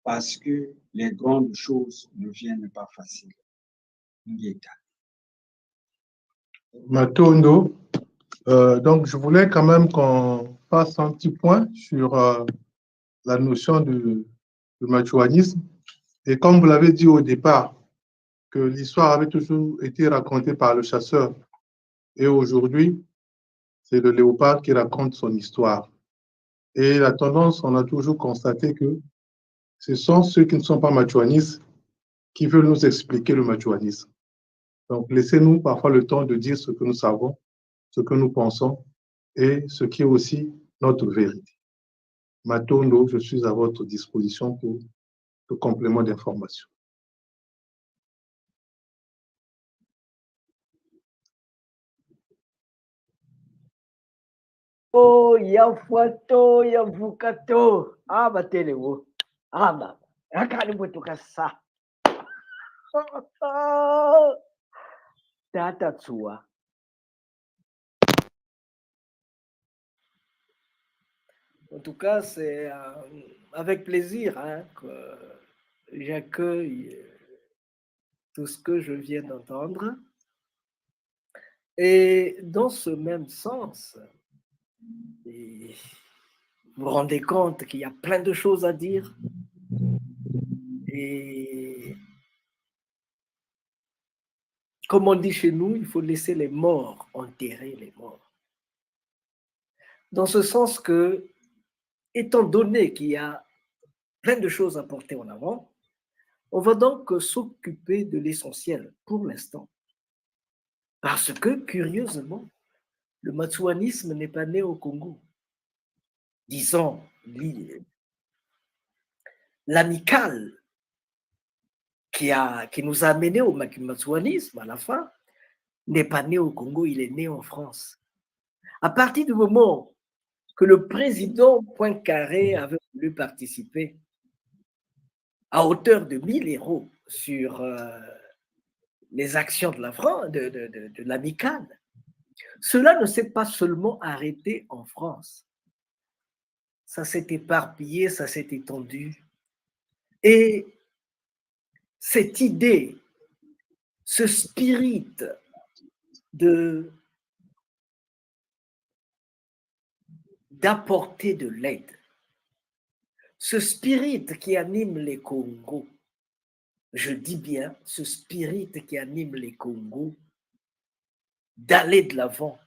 parce que les grandes choses ne viennent pas faciles. Ngeta. Matondo, donc je voulais quand même qu'on fasse un petit point sur la notion de machuanisme. Et comme vous l'avez dit au départ, que l'histoire avait toujours été racontée par le chasseur. Et aujourd'hui, c'est le léopard qui raconte son histoire. Et la tendance, on a toujours constaté que ce sont ceux qui ne sont pas machuanistes qui veulent nous expliquer le machuanisme. Donc, laissez-nous parfois le temps de dire ce que nous savons, ce que nous pensons et ce qui est aussi notre vérité. Matondo, je suis à votre disposition pour le complément d'information. Oh, yafuato, yavukato. Ah, batelewo. Ah, bah. Akali mwetuka sa. Tata tsua. En tout cas, c'est avec plaisir que j'accueille tout ce que je viens d'entendre. Et dans ce même sens, et vous vous rendez compte qu'il y a plein de choses à dire. Et comme on dit chez nous, il faut laisser les morts enterrer les morts. Dans ce sens que, étant donné qu'il y a plein de choses à porter en avant, on va donc s'occuper de l'essentiel pour l'instant. Parce que, curieusement, le machuanisme n'est pas né au Congo. Disons, l'amicale qui nous a amenés au machuanisme à la fin n'est pas né au Congo, il est né en France. À partir du moment que le président Poincaré avait voulu participer à hauteur de 1000 € sur les actions de l'amicale, cela ne s'est pas seulement arrêté en France. Ça s'est éparpillé, ça s'est étendu. Et cette idée, ce spirit d'apporter de l'aide, ce spirit qui anime les Congos, je dis bien ce spirit qui anime les Congos, d'aller de l'avant,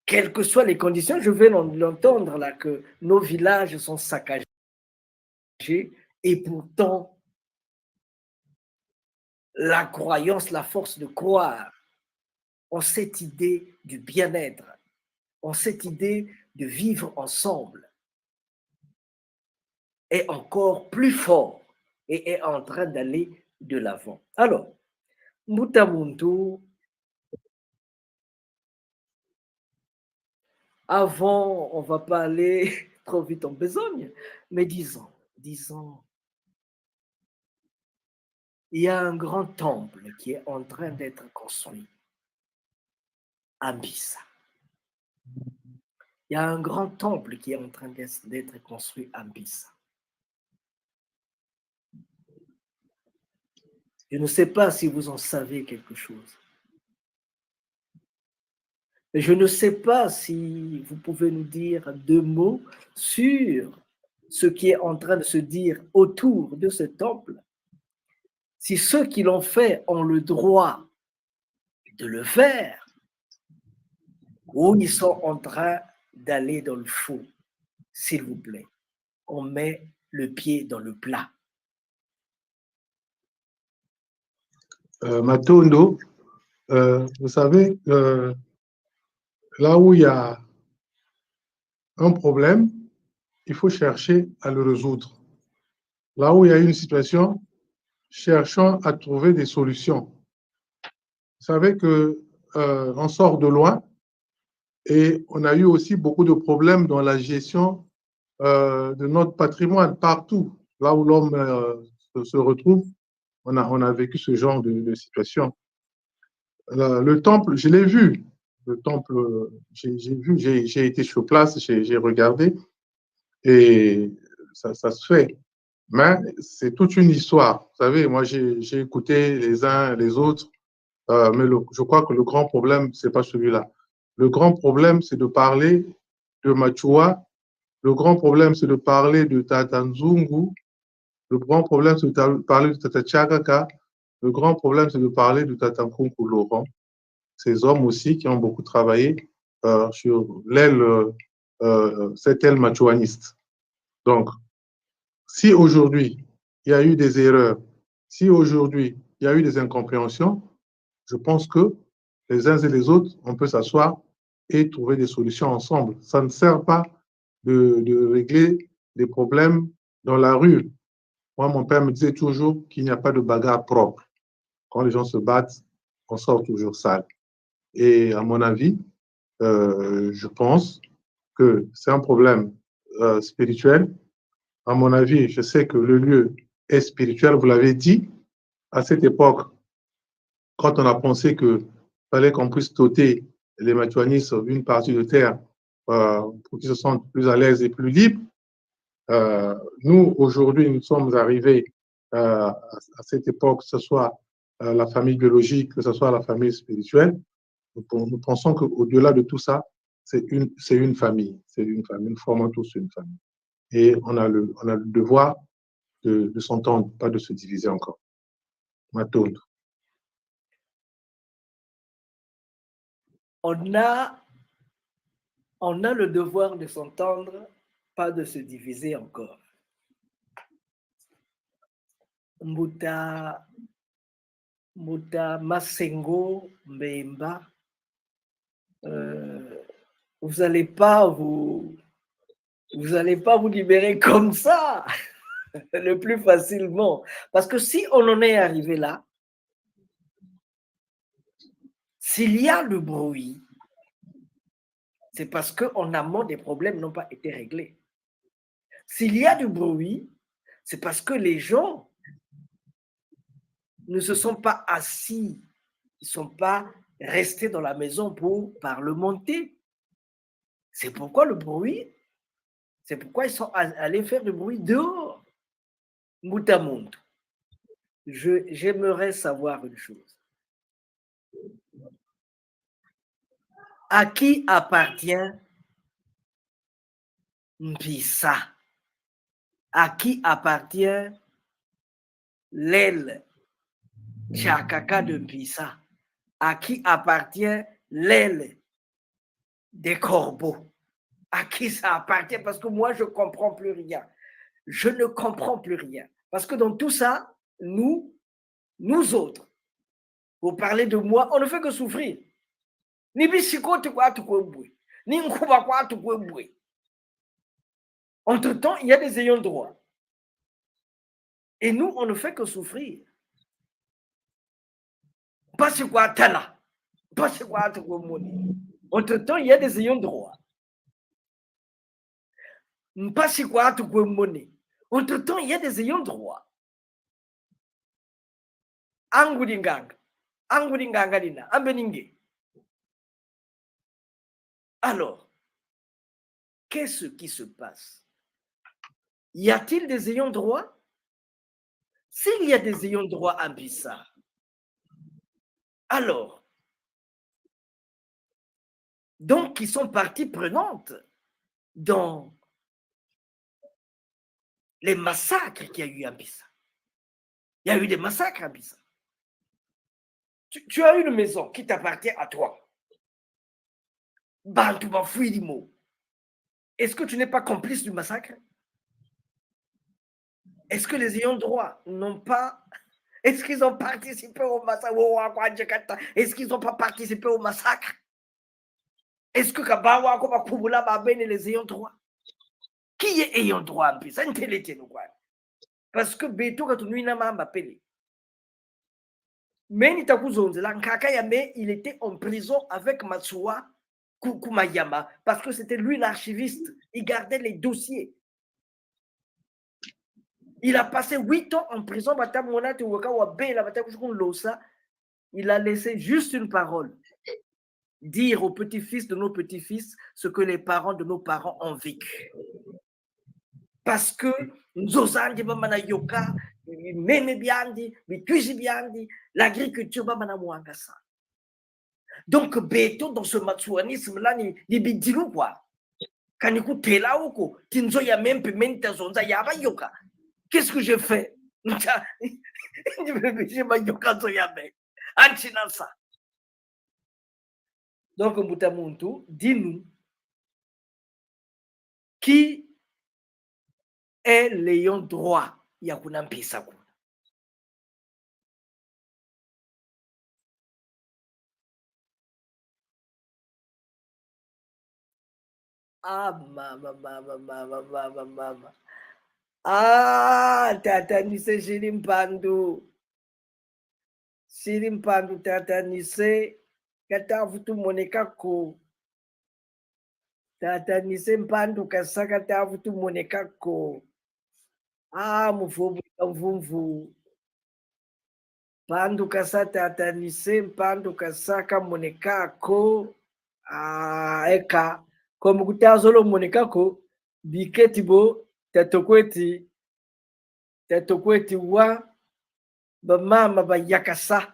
quelles que soient les conditions. Je vais l'entendre là, que nos villages sont saccagés et pourtant la croyance, la force de croire en cette idée du bien-être, en cette idée de vivre ensemble est encore plus fort et est en train d'aller de l'avant. Alors, Mutamuntu, avant, on ne va pas aller trop vite en besogne, mais disons, il y a un grand temple qui est en train d'être construit à Mbissa. Il y a un grand temple qui est en train d'être construit à Mbissa. Je ne sais pas si vous en savez quelque chose. Je ne sais pas si vous pouvez nous dire 2 mots sur ce qui est en train de se dire autour de ce temple. Si ceux qui l'ont fait ont le droit de le faire, ou ils sont en train d'aller dans le fou, s'il vous plaît. On met le pied dans le plat. Matondo, vous savez, là où il y a un problème, il faut chercher à le résoudre. Là où il y a une situation, cherchons à trouver des solutions. Vous savez que on sort de loin et on a eu aussi beaucoup de problèmes dans la gestion de notre patrimoine partout. Là où l'homme se retrouve, on a vécu ce genre de situation. Le temple, je l'ai vu. Le temple, j'ai été sur place, j'ai regardé et ça se fait. Mais c'est toute une histoire. Vous savez, moi, j'ai écouté les uns les autres, mais je crois que le grand problème, c'est pas celui-là. Le grand problème, c'est de parler de Machua. Le grand problème, c'est de parler de Tata Nzungu. Le grand problème, c'est de parler de Tata Tchakaka. Le grand problème, c'est de parler de Tata Nkunku Laurent. Ces hommes aussi qui ont beaucoup travaillé sur cette aile machuaniste. Donc, si aujourd'hui, il y a eu des erreurs, si aujourd'hui, il y a eu des incompréhensions, je pense que les uns et les autres, on peut s'asseoir et trouver des solutions ensemble. Ça ne sert pas de régler des problèmes dans la rue. Moi, mon père me disait toujours qu'il n'y a pas de bagarre propre. Quand les gens se battent, on sort toujours sale. Et à mon avis, je pense que c'est un problème spirituel. À mon avis, je sais que le lieu est spirituel, vous l'avez dit. À cette époque, quand on a pensé qu'il fallait qu'on puisse doter les Machuanistes d'une partie de terre pour qu'ils se sentent plus à l'aise et plus libres, nous, aujourd'hui, nous sommes arrivés à cette époque, que ce soit la famille biologique, que ce soit la famille spirituelle. Nous pensons qu'au-delà de tout ça, c'est une famille. C'est une famille. Nous formons tous une famille. Et on a le devoir de s'entendre, pas de se diviser encore. Matondo. On a le devoir de s'entendre, pas de se diviser encore. Mbuta Masengo Mbemba, vous n'allez pas vous libérer comme ça le plus facilement. Parce que si on en est arrivé là, s'il y a le bruit, c'est parce qu'en amont, des problèmes n'ont pas été réglés. S'il y a du bruit, c'est parce que les gens ne se sont pas assis, ils ne sont pas restés dans la maison pour parlementer. C'est pourquoi le bruit, c'est pourquoi ils sont allés faire du bruit dehors. Moutamound, j'aimerais savoir une chose. À qui appartient Mpissa? À qui appartient l'aile Tchakaka de Mpissa? À qui appartient l'aile des corbeaux? À qui ça appartient? Parce que moi, je ne comprends plus rien. Je ne comprends plus rien. Parce que dans tout ça, nous autres, vous parlez de moi, on ne fait que souffrir. Entre-temps, il y a des ayants droit. Et nous, on ne fait que souffrir. Entre-temps, il y a des ayants droit. Entre-temps, il y a des ayants droit. Alors, qu'est-ce qui se passe? Y a-t-il des ayants droit? S'il y a des ayants droit à Mpissa, alors, donc ils sont partie prenante dans les massacres qu'il y a eu à Mpissa. Il y a eu des massacres à Mpissa. Tu as une maison qui t'appartient à toi. Bantu Bafuirimo. Est-ce que tu n'es pas complice du massacre? Est-ce que les ayants droit n'ont pas... Est-ce qu'ils ont participé au massacre? Est-ce qu'ils n'ont pas participé au massacre? Est-ce que Kabawa Koba Kubula Babene les ayants droit? Qui est ayant droit en plus? Ça ne quoi. Parce que Beto Katounou n'a pas payé. Mais il était en prison avec Matsuwa Kumayama parce que c'était lui l'archiviste. Il gardait les dossiers. Il a passé 8 ans en prison. Il a laissé juste une parole. Dire aux petits-fils de nos petits-fils ce que les parents de nos parents ont vécu. Parce que l'agriculture, donc Beto dans ce matsuanisme là ni bidilu quoi. Quand écoute là oko tinzo ya même pimenta zonza ya ba yoka. Qu'est-ce que je fais? Donc Mutamuntu, dis-nous qui est l'ayant droit ya kuna mpisa kuna. Ah, mama. Ah, tata nise Shirimpandu. Shirimpandu tata nise kata vutu moneka ko. Tata nise mpandu kasa kata vutu moneka ko. Ah, mvumvu. Pandu kasa tata nise mpandu kasa ka moneka ko. Ah, eka. Comme kutazolo moneka ko. Biketi bo. Tatokweti wa bamama bayakasa.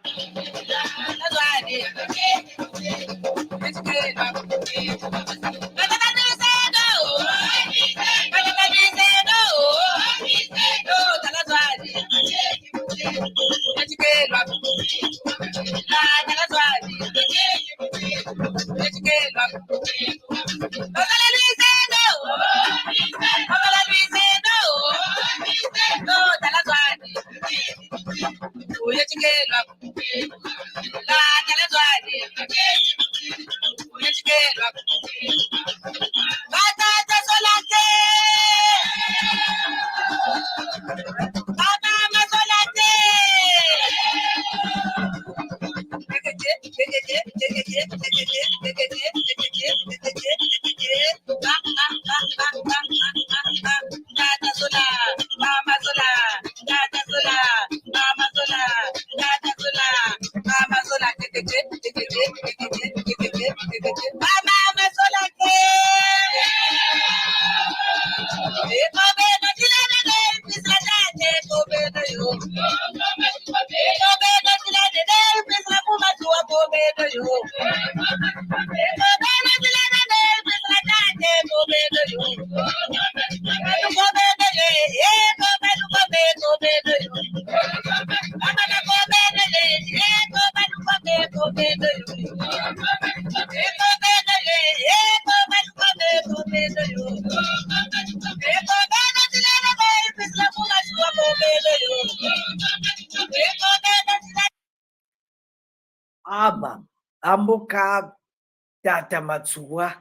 Aba, amboka tata Matsuwa,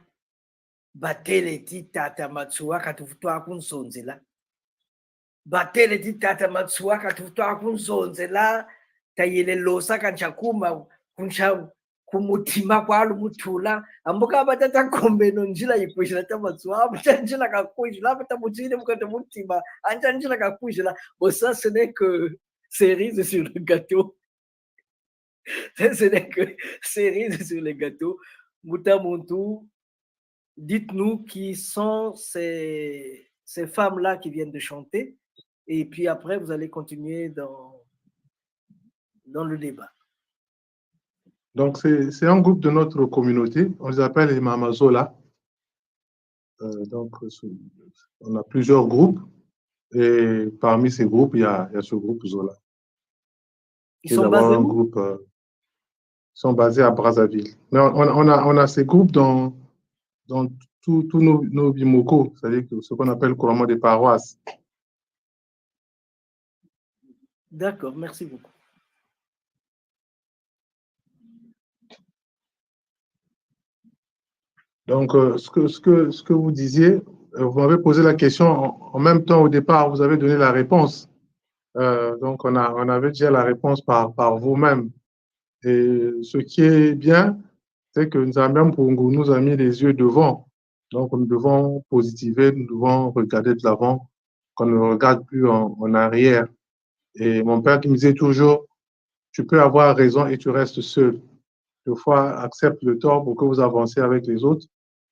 batele ti tata Matsuwa katufutwa kunsonzela. Batele ti tata Matsuwa katufutwa kunsonzela, tayele losa kanchakuma kunsha kumutima kwalo mutula. Amboka batata kombe no njila ipushila ta Matsuwa, abachanjila kakuishila, batamutine mukata mutima, anchanjila kakuishila. Bon, ça ce n'est que cerise sur le gâteau. Ce n'est que cerise sur les gâteaux. Mutamuntu, dites-nous qui sont ces femmes-là qui viennent de chanter. Et puis après, vous allez continuer dans le débat. Donc, c'est un groupe de notre communauté. On les appelle les Mamazola. Donc, on a plusieurs groupes. Et parmi ces groupes, il y a ce groupe Zola. Ils sont basés où? Ils sont basés à Brazzaville. Mais on a ces groupes dans dans tous nos bimoko, c'est-à-dire ce qu'on appelle couramment des paroisses. D'accord, merci beaucoup. Donc, ce que vous disiez, vous m'avez posé la question en même temps au départ, vous avez donné la réponse. Donc, on avait déjà la réponse par vous-même. Et ce qui est bien, c'est que Nzambian Pungu nous a mis les yeux devant. Donc, nous devons positiver, nous devons regarder de l'avant, qu'on ne regarde plus en arrière. Et mon père qui me disait toujours, tu peux avoir raison et tu restes seul. Deux fois, accepte le tort pour que vous avancez avec les autres.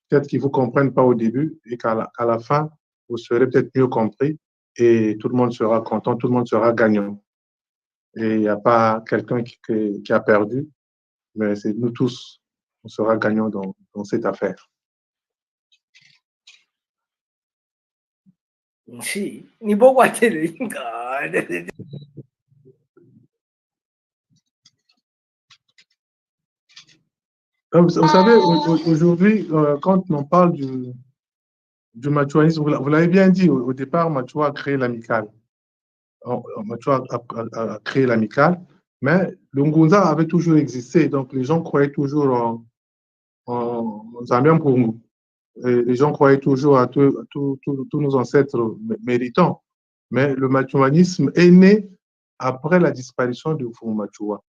Peut-être qu'ils ne vous comprennent pas au début et qu'à la fin, vous serez peut-être mieux compris et tout le monde sera content, tout le monde sera gagnant. Et il n'y a pas quelqu'un qui a perdu, mais c'est nous tous, on sera gagnants dans cette affaire. Si, ni beaucoup à télé. Vous savez, aujourd'hui, quand on parle du machuanisme, vous l'avez bien dit, au départ, Machua a créé l'amicale. Machua a créé l'amicale, mais le Ngunza avait toujours existé, donc les gens croyaient toujours en Zambian Pungu. Et les gens croyaient toujours à tous nos ancêtres méritants. Mais le machuanisme est né après la disparition de Machua.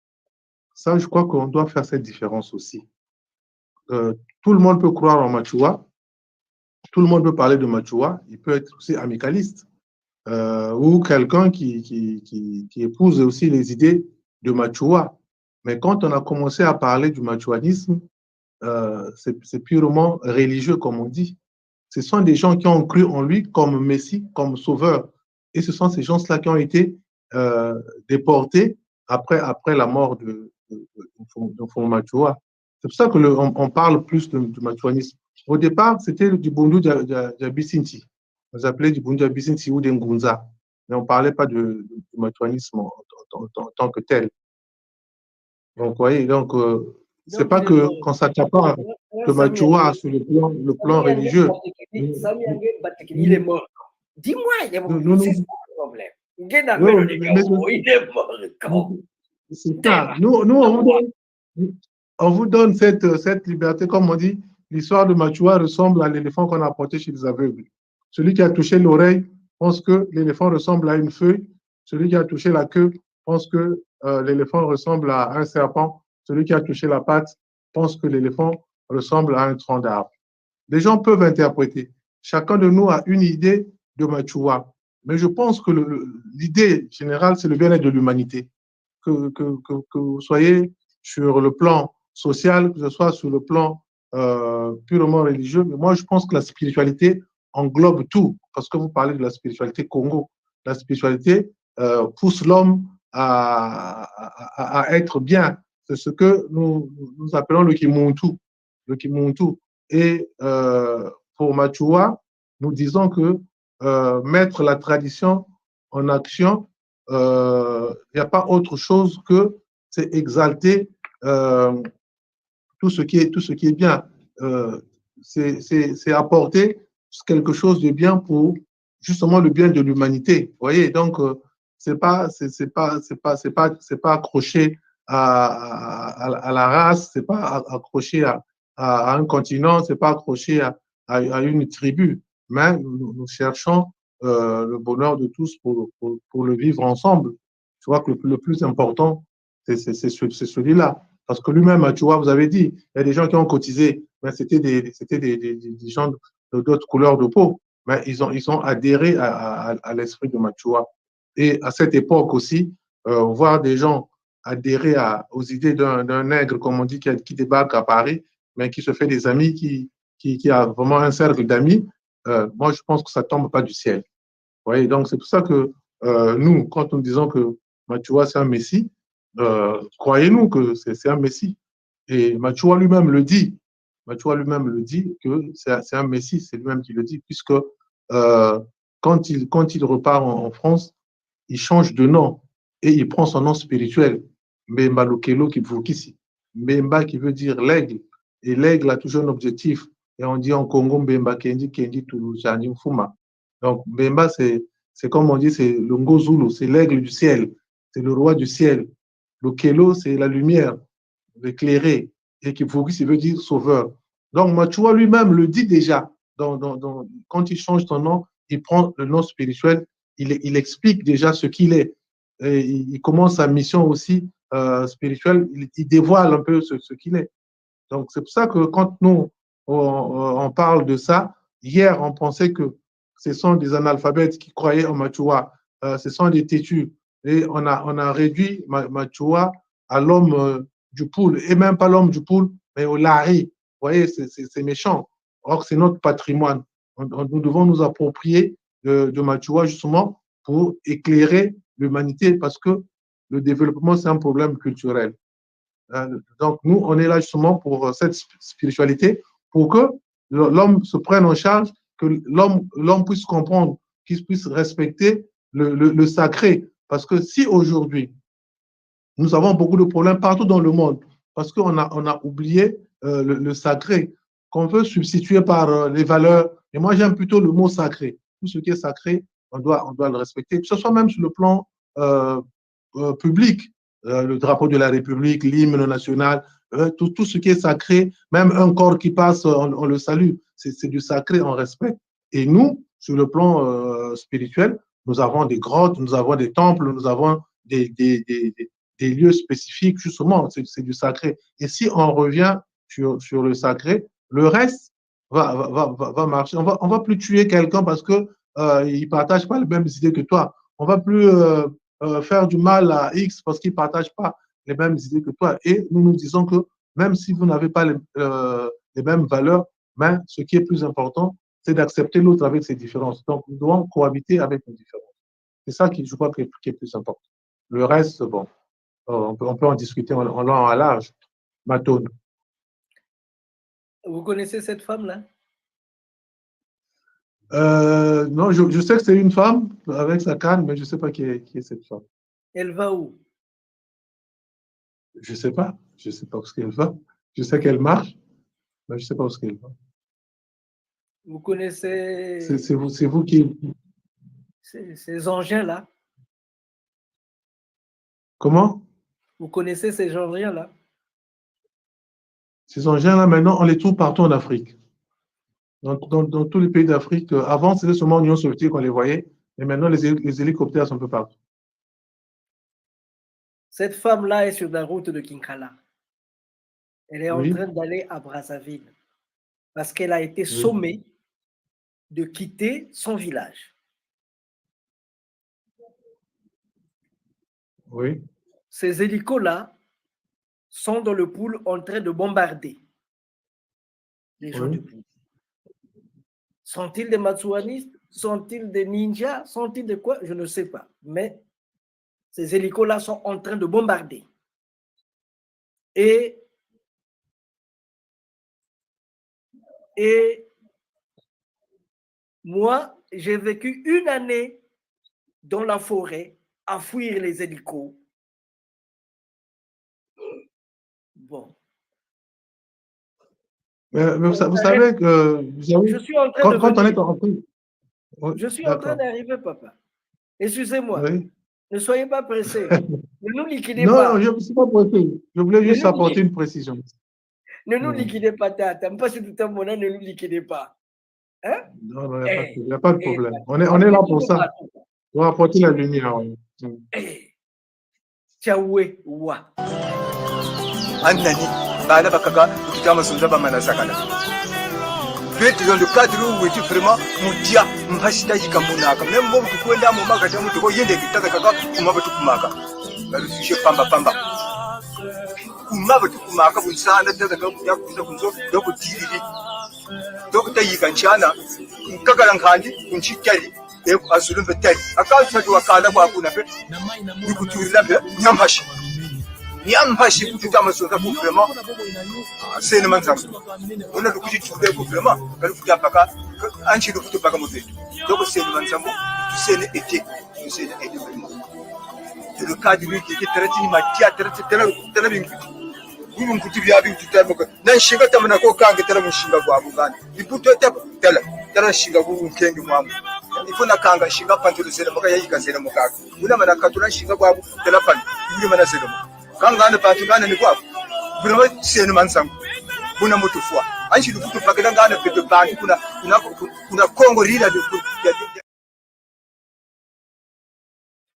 Ça, je crois qu'on doit faire cette différence aussi. Tout le monde peut croire en Machua, tout le monde peut parler de Machua, il peut être aussi amicaliste, ou quelqu'un qui épouse aussi les idées de Machua. Mais quand on a commencé à parler du machuanisme, c'est purement religieux, comme on dit. Ce sont des gens qui ont cru en lui comme Messie, comme sauveur. Et ce sont ces gens-là qui ont été déportés après la mort de Machua. C'est pour ça qu'on parle plus du machuanisme. Au départ, c'était du Bundu Jabisinti. On s'appelait du Bundu Jabisinti ou d'Ngunza. Mais on ne parlait pas du machuanisme en tant que tel. Donc, vous voyez, c'est pas qu'on s'accapare de Machua sur le plan religieux. Il est mort. Dis-moi, c'est ça le problème. Il est mort. C'est ça. Nous, on vous donne cette liberté, comme on dit, l'histoire de Machua ressemble à l'éléphant qu'on a porté chez les aveugles. Celui qui a touché l'oreille pense que l'éléphant ressemble à une feuille. Celui qui a touché la queue pense que l'éléphant ressemble à un serpent. Celui qui a touché la patte pense que l'éléphant ressemble à un tronc d'arbre. Les gens peuvent interpréter. Chacun de nous a une idée de Machua. Mais je pense que l'idée générale, c'est le bien-être de l'humanité. Que vous soyez sur le plan social, que ce soit sur le plan purement religieux. Mais moi, je pense que la spiritualité englobe tout. Parce que vous parlez de la spiritualité Congo. La spiritualité pousse l'homme à être bien. C'est ce que nous appelons le Kimuntu. Le Kimuntu. Et pour Machua, nous disons que mettre la tradition en action, il n'y a pas autre chose que c'est exalter tout ce qui est bien. C'est apporter quelque chose de bien pour justement le bien de l'humanité. Vous voyez, donc c'est pas accroché à la race, c'est pas accroché à un continent, c'est pas accroché à une tribu, mais nous cherchons le bonheur de tous pour le vivre ensemble. Je vois que le plus important, c'est celui-là. Parce que lui-même, tu vois, vous avez dit, il y a des gens qui ont cotisé, mais c'était des gens d'autres couleurs de peau, mais ils ont adhéré à l'esprit de Machua. Et à cette époque aussi, voir des gens adhérer aux idées d'un nègre, comme on dit, qui débarque à Paris, mais qui se fait des amis, qui a vraiment un cercle d'amis, moi, je pense que ça ne tombe pas du ciel. Vous voyez, donc c'est pour ça que nous, quand nous disons que Machua, c'est un messie, croyez-nous que c'est un messie. Et Machua lui-même le dit. Machua lui-même le dit que c'est un messie, c'est lui-même qui le dit, puisque quand il repart en France, il change de nom et il prend son nom spirituel, Mbemba Lokelo Kivukisi. Mbemba qui veut dire l'aigle. Et l'aigle a toujours un objectif. Et on dit en Congo, Mbemba, Kendi, Kendi, Toulouse, Jani, Fuma. Donc, Mbemba, c'est comme on dit, c'est le Ngozulu, c'est l'aigle du ciel, c'est le roi du ciel. Le Kelo, c'est la lumière, l'éclairé, et Kifugi, ça veut dire sauveur. Donc, Machua lui-même le dit déjà. Quand il change son nom, il prend le nom spirituel, il explique déjà ce qu'il est. Et il commence sa mission aussi spirituelle, il dévoile un peu ce qu'il est. Donc, c'est pour ça que quand nous, on parle de ça, hier, on pensait que ce sont des analphabètes qui croyaient en Machua, ce sont des têtus. Et on a réduit Machua à l'homme du poule, et même pas l'homme du poule, mais au lari. Vous voyez, c'est méchant. Or, c'est notre patrimoine. Nous devons nous approprier de Machua justement pour éclairer l'humanité parce que le développement, c'est un problème culturel. Donc, nous, on est là justement pour cette spiritualité, pour que l'homme se prenne en charge, que l'homme puisse comprendre, qu'il puisse respecter le sacré. Parce que si aujourd'hui, nous avons beaucoup de problèmes partout dans le monde, parce qu'on a oublié le sacré, qu'on veut substituer par les valeurs. Et moi, j'aime plutôt le mot sacré. Tout ce qui est sacré, on doit le respecter, que ce soit même sur le plan public, le drapeau de la République, l'hymne national, tout ce qui est sacré, même un corps qui passe, on le salue. C'est du sacré, on respecte. Et nous, sur le plan spirituel, nous avons des grottes, nous avons des temples, nous avons des lieux spécifiques, justement, c'est du sacré. Et si on revient sur le sacré, le reste va marcher. On va plus tuer quelqu'un parce que il partage pas les mêmes idées que toi. On va plus faire du mal à X parce qu'il partage pas les mêmes idées que toi. Et nous disons que même si vous n'avez pas les mêmes valeurs, mais ce qui est plus important, c'est d'accepter l'autre avec ses différences. Donc, nous devons cohabiter avec nos différences. C'est ça qui, je crois, qui est plus important. Le reste, bon, on peut en discuter en long, en large. Matone. Vous connaissez cette femme-là? Non, je sais que c'est une femme avec sa canne, mais je ne sais pas qui est cette femme. Elle va où? Je ne sais pas. Je ne sais pas où qu'elle va. Je sais qu'elle marche, mais je ne sais pas où qu'elle va. Vous connaissez... C'est vous qui... Ces engins-là? Comment? Vous connaissez ces engins-là? Ces engins-là, maintenant, on les trouve partout en Afrique. Dans tous les pays d'Afrique. Avant, c'était seulement en Union soviétique qu'on les voyait, mais maintenant, les hélicoptères sont un peu partout. Cette femme-là est sur la route de Kinkala. Elle est Oui. en train d'aller à Brazzaville parce qu'elle a été sommée de quitter son village. Oui. Ces hélicos-là sont dans le pool en train de bombarder les gens du pool. Sont-ils des Matsouanistes? Sont-ils des ninjas? Sont-ils de quoi? Je ne sais pas. Mais ces hélicos-là sont en train de bombarder. Et moi, j'ai vécu une année dans la forêt à fuir les hélicos. Bon. Mais vous savez que... Je suis en train quand on est en train... Je suis en train d'arriver, papa. Excusez-moi. Oui. Ne soyez pas pressés. Ne nous liquidez Non, pas. non, je ne suis pas pressé. Je voulais juste apporter une précision. Ne nous liquidez pas, tata. Pas si tout le monde, ne nous liquidez pas. Hein? Non, il n'y a pas de problème. On est là pour ça. Pour apporter la lumière. Tchaoué, wa. Annani, bana bakaga, ukitama sunza bamana sakana. Beti dans le cadre où tu vraiment mutia mpashita yikamunaka. Même bon tukwenda mu magaja mu tuko yende kitaka kaka kumaba tukumaka. Barufishe pamba. Kumaba tukumaka bunsana daga kunya kuza kunzo doko tiriri. Doko tayika nchana nkagala nkandi kunchikali. Eko asulumbe tali. Akaza tu wakala kwa kuna pe. Nikuturila pe nyamhashi. Nyamhashi kutama sunza ku vraiment. C'est une manzam. On a le coup de tout le gouvernement. Quand vous dites pas anchi le futu pas comme vous. Donc c'est une manzam. C'est une été. C'est une été vraiment. Le cas du qui est traité ma théâtre très bien. Unu mkuti vya bi tutamuka. Na shinga tamana ko kange tala mushinga gwa buganda. Ibuto tala shinga ku nkenge mwamu. Ifuna kanga shinga pantulu sele muka yayika sele muka. Una mana katula shinga gwa tala pan. Yuri mana sele muka. Kanga ane pantulana ni kwa. Buna sele mansangu. Buna mutufua. Anshi lufutu pakela ngana peto bani kuna Kongo rila de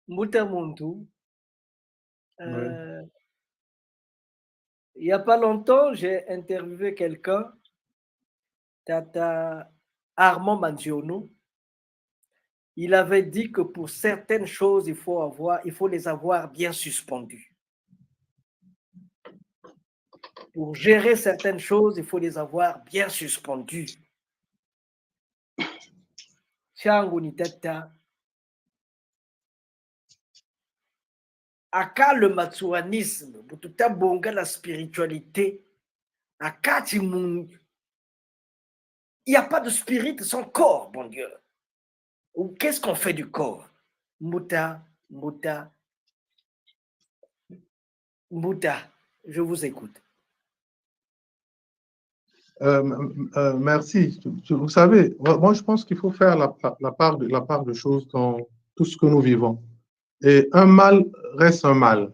Mbuta Muntu, il n'y a pas longtemps, j'ai interviewé quelqu'un, Tata Armand Manziono. Il avait dit que pour certaines choses, il faut les avoir bien suspendues. Pour gérer certaines choses, il faut les avoir bien suspendues. Changu ni tata. Aka le matsuanisme, bututa bonga la spiritualité, aka il n'y a pas de spirit sans corps, bon Dieu. Ou qu'est-ce qu'on fait du corps? Mouta, je vous écoute. Merci. Vous savez, moi je pense qu'il faut faire la part de choses dans tout ce que nous vivons. Et un mal reste un mal.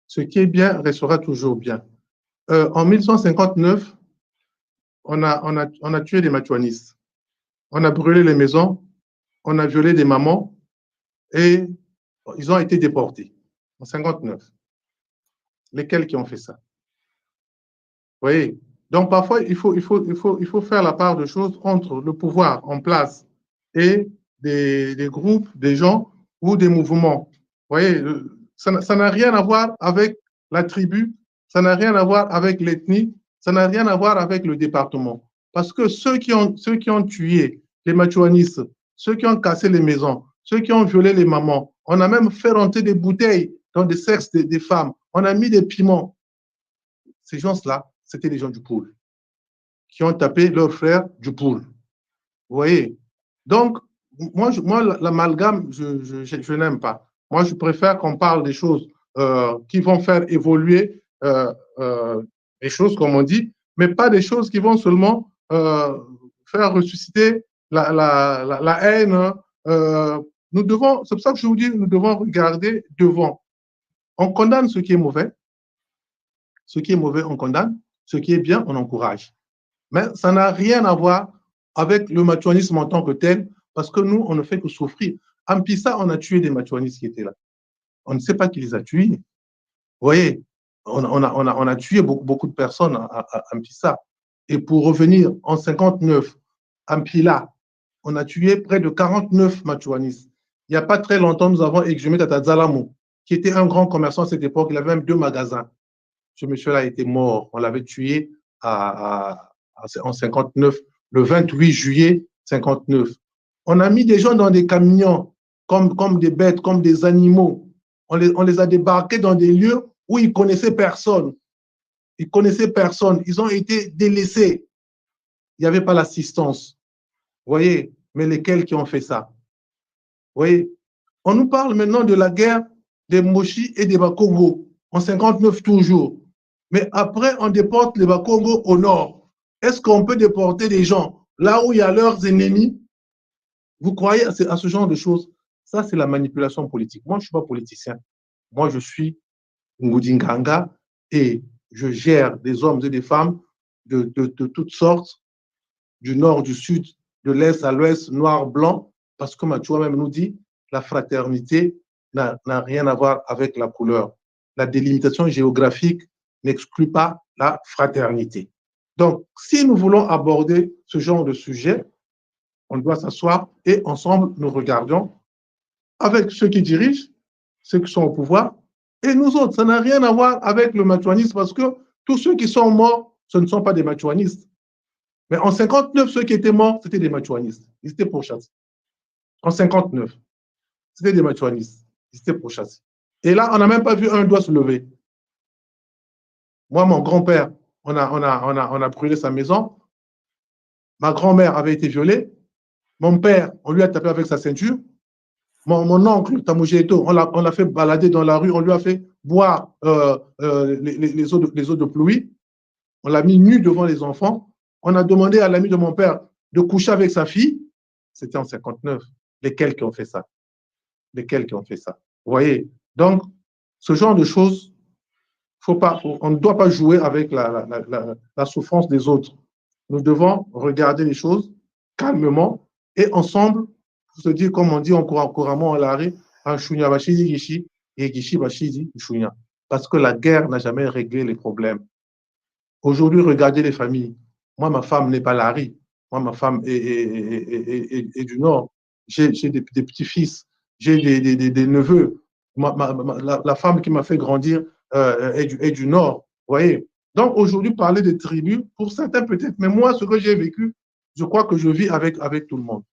Ce qui est bien restera toujours bien. En 1159, on a tué des matuanistes. On a brûlé les maisons, on a violé des mamans et ils ont été déportés en 59. Lesquels qui ont fait ça? Vous voyez? Donc parfois, il faut faire la part de choses entre le pouvoir en place et des groupes, des gens ou des mouvements. Vous voyez, ça n'a rien à voir avec la tribu, ça n'a rien à voir avec l'ethnie, ça n'a rien à voir avec le département. Parce que ceux qui ont tué les machuanistes, ceux qui ont cassé les maisons, ceux qui ont violé les mamans, on a même fait rentrer des bouteilles dans des sexes des femmes, on a mis des piments. Ces gens-là, c'était les gens du pôle qui ont tapé leurs frères du pôle. Vous voyez? Donc, moi l'amalgame, je n'aime pas. Moi, je préfère qu'on parle des choses qui vont faire évoluer les choses, comme on dit, mais pas des choses qui vont seulement faire ressusciter la haine. C'est pour ça que je vous dis, nous devons regarder devant. On condamne ce qui est mauvais. Ce qui est mauvais, on condamne. Ce qui est bien, on encourage. Mais ça n'a rien à voir avec le machuanisme en tant que tel, parce que nous, on ne fait que souffrir. En Pissa, on a tué des machuanistes qui étaient là. On ne sait pas qui les a tués. Vous voyez, on a tué beaucoup de personnes en Pissa. Et pour revenir, en 59, en Pila, on a tué près de 49 machuanistes. Il n'y a pas très longtemps, nous avons exhumé Tata Zalamo, qui était un grand commerçant à cette époque. Il avait même 2 magasins. Ce monsieur-là était mort. On l'avait tué en 59, le 28 juillet 59. On a mis des gens dans des camions comme des bêtes, comme des animaux. On les a débarqués dans des lieux où ils ne connaissaient personne. Ils ne connaissaient personne. Ils ont été délaissés. Il n'y avait pas l'assistance. Vous voyez? Mais lesquels qui ont fait ça? Vous voyez? On nous parle maintenant de la guerre des Moshi et des Bakongo, en 59 toujours. Mais après, on déporte les Bakongo au nord. Est-ce qu'on peut déporter des gens là où il y a leurs ennemis? Vous croyez à ce genre de choses? Ça, c'est la manipulation politique. Moi, je ne suis pas politicien. Moi, je suis Ngudinganga et je gère des hommes et des femmes de toutes sortes, du nord, du sud, de l'est à l'ouest, noir, blanc, parce que Machoua même nous dit la fraternité n'a rien à voir avec la couleur. La délimitation géographique n'exclut pas la fraternité. Donc, si nous voulons aborder ce genre de sujet, on doit s'asseoir et ensemble, nous regardons avec ceux qui dirigent, ceux qui sont au pouvoir, et nous autres. Ça n'a rien à voir avec le machuanisme parce que tous ceux qui sont morts, ce ne sont pas des machuanistes. Mais en 59, ceux qui étaient morts, c'était des machuanistes. Ils étaient pourchassés. En 59, c'était des machuanistes. Ils étaient pourchassés. Et là, on n'a même pas vu un doigt se lever. Moi, mon grand-père, on a brûlé sa maison. Ma grand-mère avait été violée. Mon père, on lui a tapé avec sa ceinture. Mon oncle, Tamoujeto, on l'a fait balader dans la rue, on lui a fait boire les eaux de pluie. On l'a mis nu devant les enfants. On a demandé à l'ami de mon père de coucher avec sa fille. C'était en 59. Lesquels qui ont fait ça? Lesquels qui ont fait ça? Vous voyez? Donc, ce genre de choses, on ne doit pas jouer avec la souffrance des autres. Nous devons regarder les choses calmement et ensemble, pour se dire, comme on dit couramment en l'arrêt, parce que la guerre n'a jamais réglé les problèmes. Aujourd'hui, regardez les familles. Moi, ma femme n'est pas Larry. Moi, ma femme est du Nord. J'ai des petits-fils, j'ai des neveux. La femme qui m'a fait grandir est du Nord. Vous voyez? Donc, aujourd'hui, parler des tribus, pour certains peut-être, mais moi, ce que j'ai vécu, je crois que je vis avec tout le monde.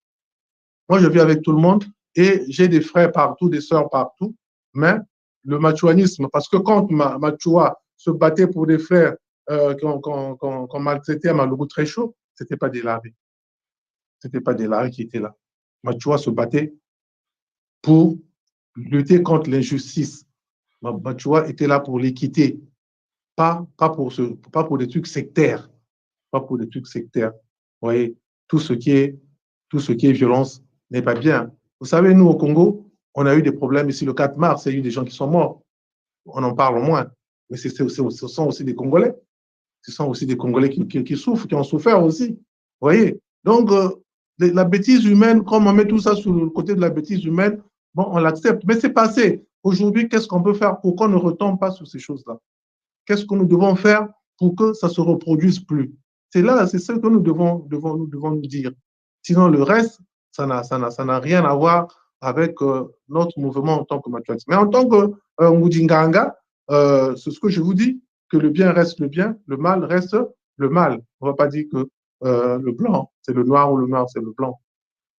Moi, je vis avec tout le monde et j'ai des frères partout, des sœurs partout, mais le machuanisme, parce que quand Machua se battait pour des frères qu'on maltraitait à Malougou très chaud, ce n'était pas des Larry. Ce n'était pas des Larry qui étaient là. Machua se battait pour lutter contre l'injustice. Machua était là pour l'équité, pas pour des trucs sectaires. Pas pour des trucs sectaires. Vous voyez, tout ce qui est violence n'est pas bien. Vous savez, nous, au Congo, on a eu des problèmes ici le 4 mars, il y a eu des gens qui sont morts. On en parle moins. Mais ce sont aussi des Congolais. Ce sont aussi des Congolais qui souffrent, qui ont souffert aussi. Vous voyez? Donc, la bêtise humaine, comme on met tout ça sur le côté de la bêtise humaine, bon, on l'accepte. Mais c'est passé. Aujourd'hui, qu'est-ce qu'on peut faire pour qu'on ne retombe pas sur ces choses-là? Qu'est-ce que nous devons faire pour que ça ne se reproduise plus? C'est ce que nous devons nous dire. Sinon, le reste, ça n'a rien à voir avec notre mouvement en tant que machuanisme. Mais en tant que Ngudinganga, c'est ce que je vous dis, que le bien reste le bien, le mal reste le mal. On ne va pas dire que le blanc, c'est le noir ou le noir, c'est le blanc.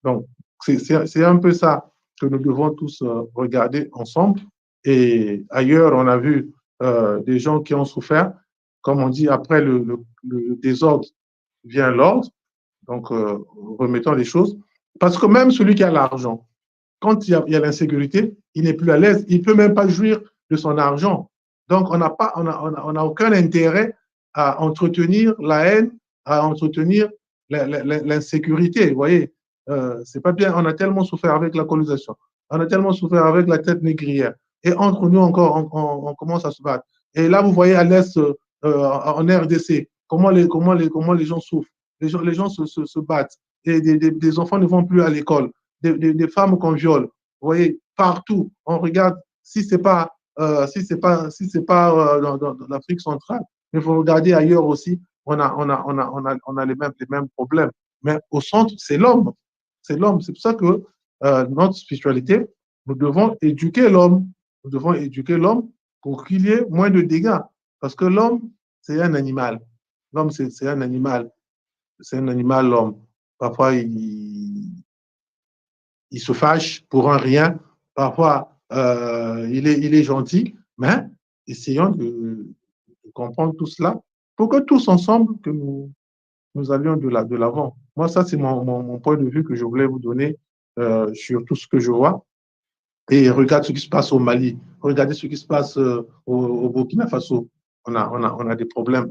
Donc, c'est un peu ça que nous devons tous regarder ensemble. Et ailleurs, on a vu des gens qui ont souffert. Comme on dit, après le désordre vient l'ordre. Donc, remettons les choses. Parce que même celui qui a l'argent, quand il y a l'insécurité, il n'est plus à l'aise. Il ne peut même pas jouir de son argent. Donc, on n'a aucun intérêt à entretenir la haine, à entretenir l'insécurité. Vous voyez, c'est pas bien. On a tellement souffert avec la colonisation. On a tellement souffert avec la traite négrière. Et entre nous encore, on commence à se battre. Et là, vous voyez à l'Est, en RDC, comment les gens souffrent. Les gens se battent. Des enfants ne vont plus à l'école. Des femmes qu'on viole. Vous voyez, partout. On regarde, si ce n'est pas, dans l'Afrique centrale, mais il faut regarder ailleurs aussi, on a les mêmes problèmes. Mais au centre, c'est l'homme. C'est l'homme. C'est pour ça que notre spiritualité, nous devons éduquer l'homme. Nous devons éduquer l'homme pour qu'il y ait moins de dégâts. Parce que l'homme, c'est un animal. L'homme, c'est un animal. C'est un animal, l'homme. Parfois, il se fâche pour un rien. Parfois, il est gentil. Mais essayons de comprendre tout cela pour que tous ensemble, que nous allions de l'avant. Moi, ça, c'est mon point de vue que je voulais vous donner sur tout ce que je vois. Et regarde ce qui se passe au Mali. Regardez ce qui se passe au Burkina Faso. On a des problèmes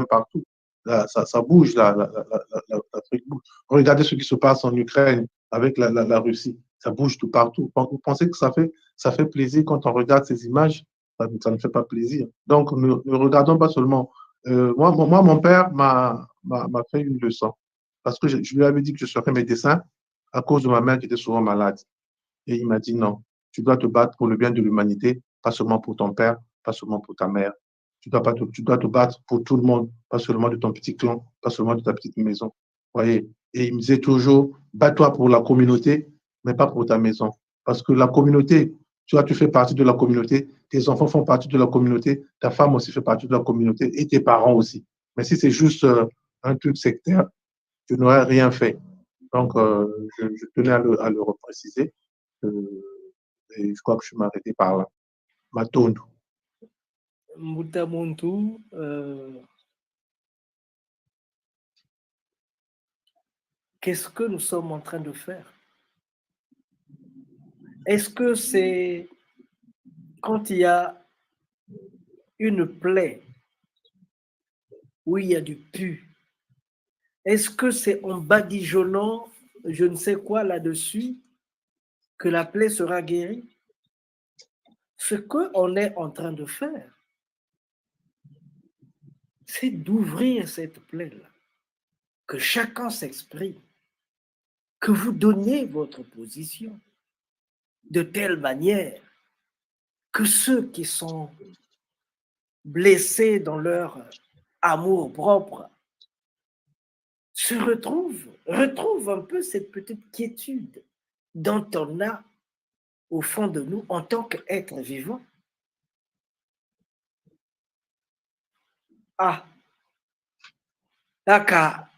partout. Ça bouge, l'Afrique bouge. Regardez ce qui se passe en Ukraine avec la Russie. Ça bouge tout partout. Vous pensez que ça fait plaisir quand on regarde ces images? Ça ne fait pas plaisir. Donc, ne regardons pas seulement. Moi, mon père m'a fait une leçon. Parce que je lui avais dit que je serais médecin à cause de ma mère qui était souvent malade. Et il m'a dit non, tu dois te battre pour le bien de l'humanité, pas seulement pour ton père, pas seulement pour ta mère. Tu dois te battre pour tout le monde, pas seulement de ton petit clan, pas seulement de ta petite maison. Voyez. Et il me disait toujours, bats-toi pour la communauté, mais pas pour ta maison. Parce que la communauté, tu fais partie de la communauté, tes enfants font partie de la communauté, ta femme aussi fait partie de la communauté et tes parents aussi. Mais si c'est juste un truc sectaire, tu n'aurais rien fait. Donc, je tenais à le repréciser. Et je crois que je suis arrêté par là. Matondo. Mutamuntu, qu'est-ce que nous sommes en train de faire? Est-ce que c'est quand il y a une plaie où il y a du pu, est-ce que c'est en badigeonnant je ne sais quoi là-dessus que la plaie sera guérie? Ce qu'on est en train de faire, c'est d'ouvrir cette plaie-là, que chacun s'exprime, que vous donniez votre position de telle manière que ceux qui sont blessés dans leur amour propre se retrouvent un peu cette petite quiétude dont on a au fond de nous en tant qu'être vivant. Ah, aka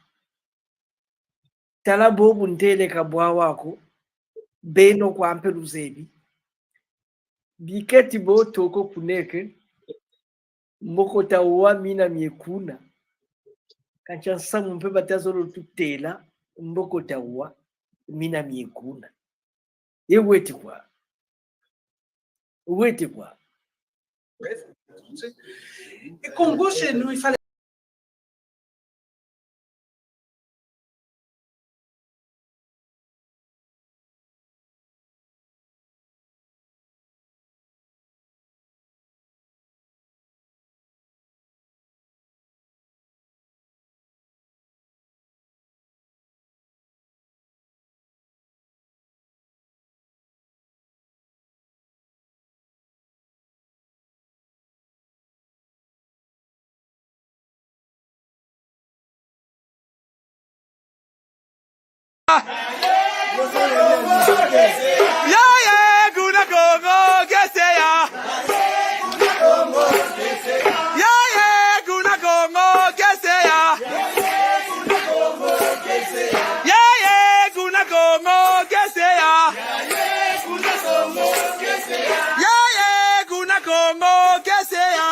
tala bobu ntele kabwa wako beno kwa mpeluzebi biketi bo toko kuneke mboko tawa mina miekuna kancha samu mpe batazolo tutela mboko tawa mina miekuna yeweti kwa weti kwa Et Congo, chez nous, il fallait. Ya ya kuna Congo geseya. Ya ya kuna Congo geseya. Ya ya kuna Congo geseya. Ya ya kuna Congo geseya.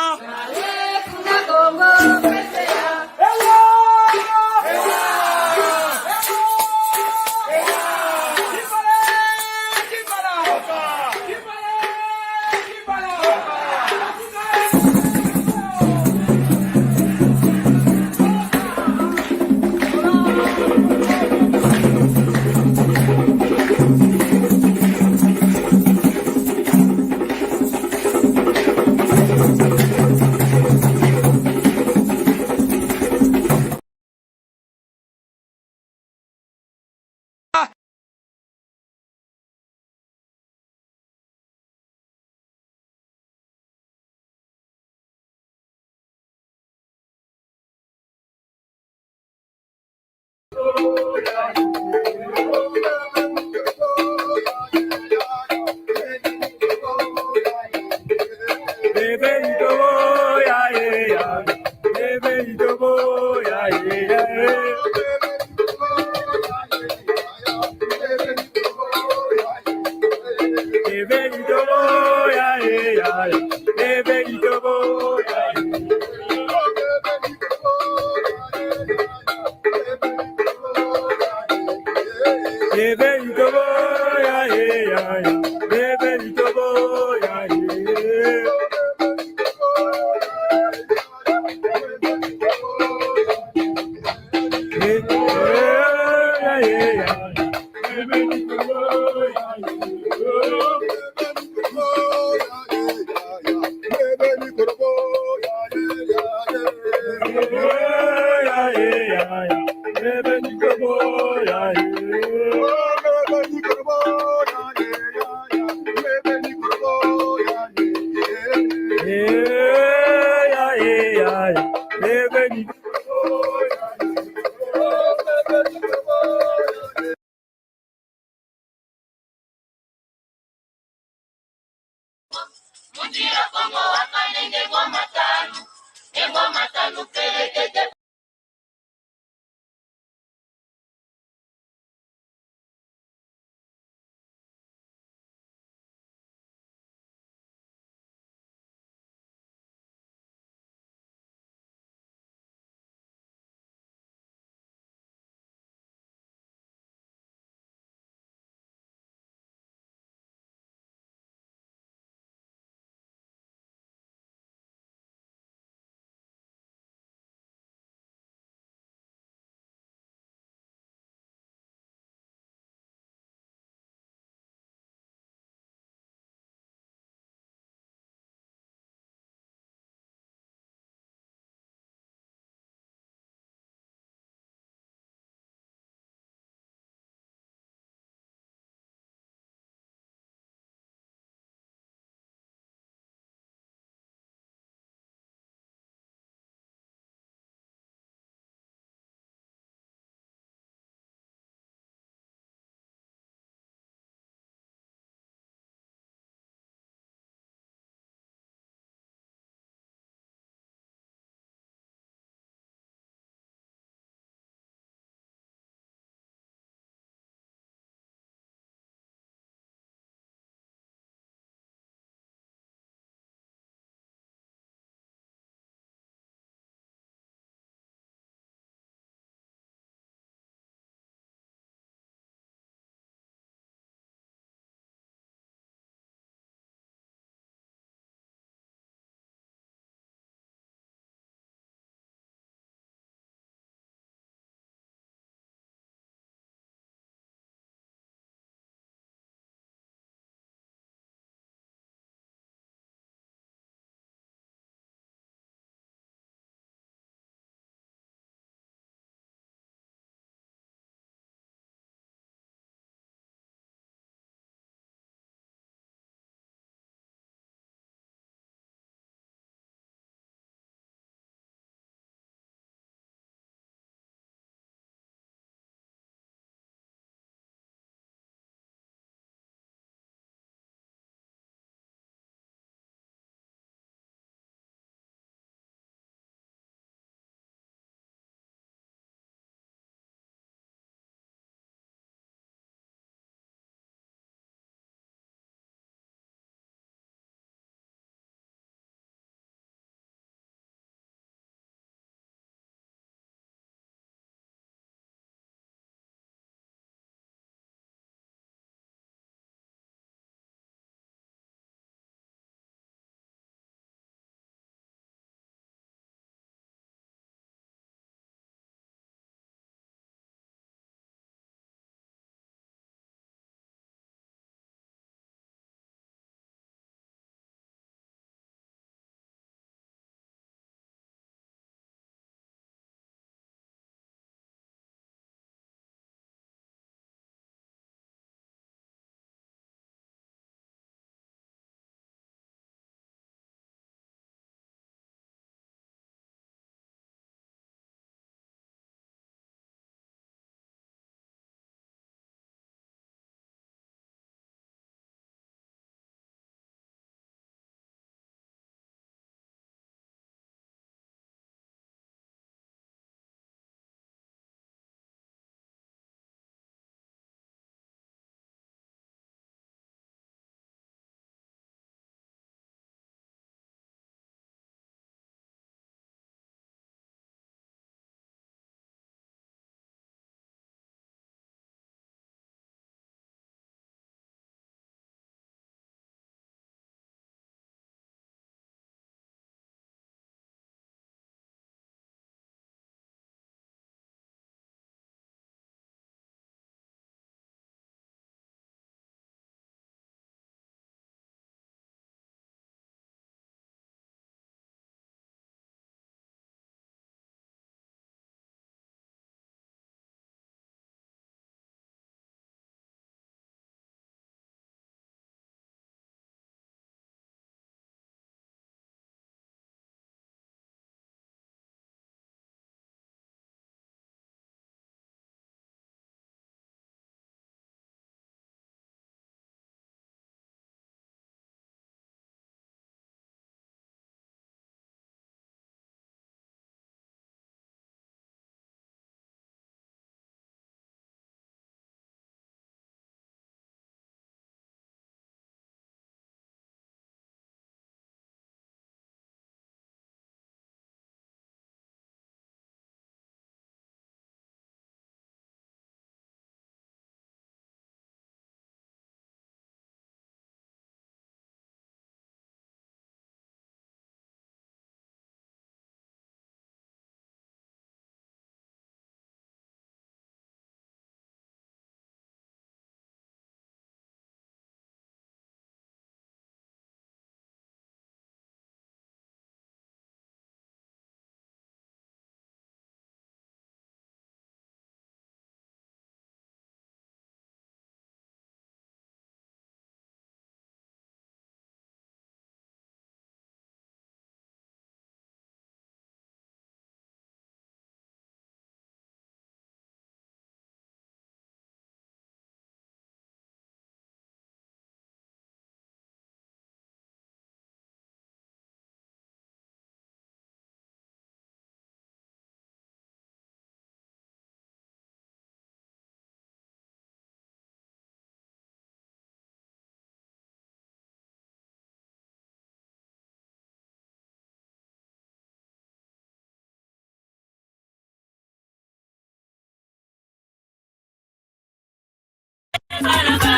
Mutira Kongo wakalenge ngoma matanu pelekete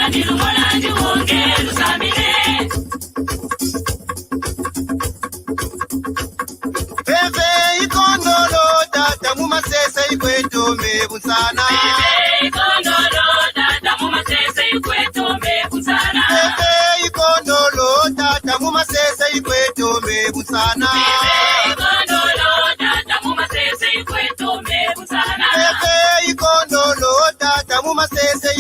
Bebe ikondolo tata mumasese ikwetome bunsana. Bebe ikondolo tata mumasese ikwetome bunsana. Bebe ikondolo tata mumasese ikwetome bunsana. Bebe ikondolo tata mumasese ikwetome bunsana. Bebe ikondolo tata mumasese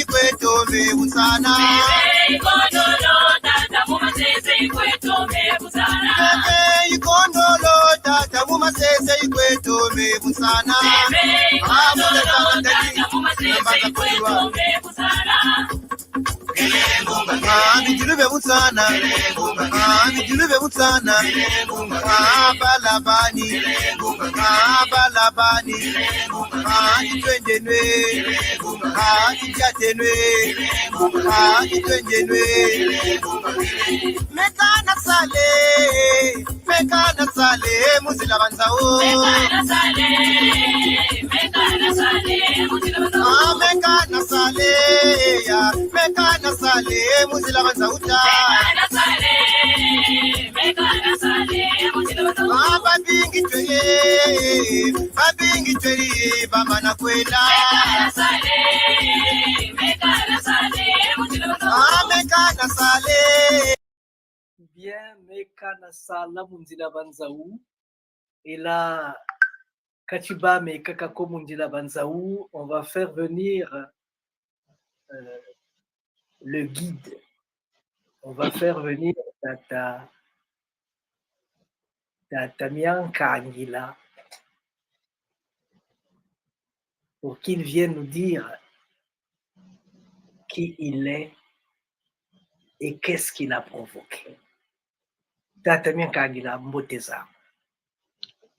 ikwetome bunsana. Bebe ikondolo tata mumasese ikwetome bunsana. Bebe ikondolo tata mumasese ikwetome bunsana. Bijulube bunsana, bijulube bunsana, balabani, balabani, itwenjenwe, ityatenwe, itwenjenwe. Mekana sale, muzila banzawo. Mekana sale, mekana sale, ya, mekana sale, muzila banzawuta. Mekana sale, muzila banzawuta. Babingi tweye, bamana kwela. Mekana sale, muzila banzawuta. Mekana sale. Bien, Mekana Sala Mundila Banzaou. Et là, Kachiba Mekakako Mundila Banzaou, on va faire venir le guide. On va faire venir Tata Mianka Angila pour qu'il vienne nous dire qui il est et qu'est-ce qu'il a provoqué. Tata Mianka Angila Mboteza.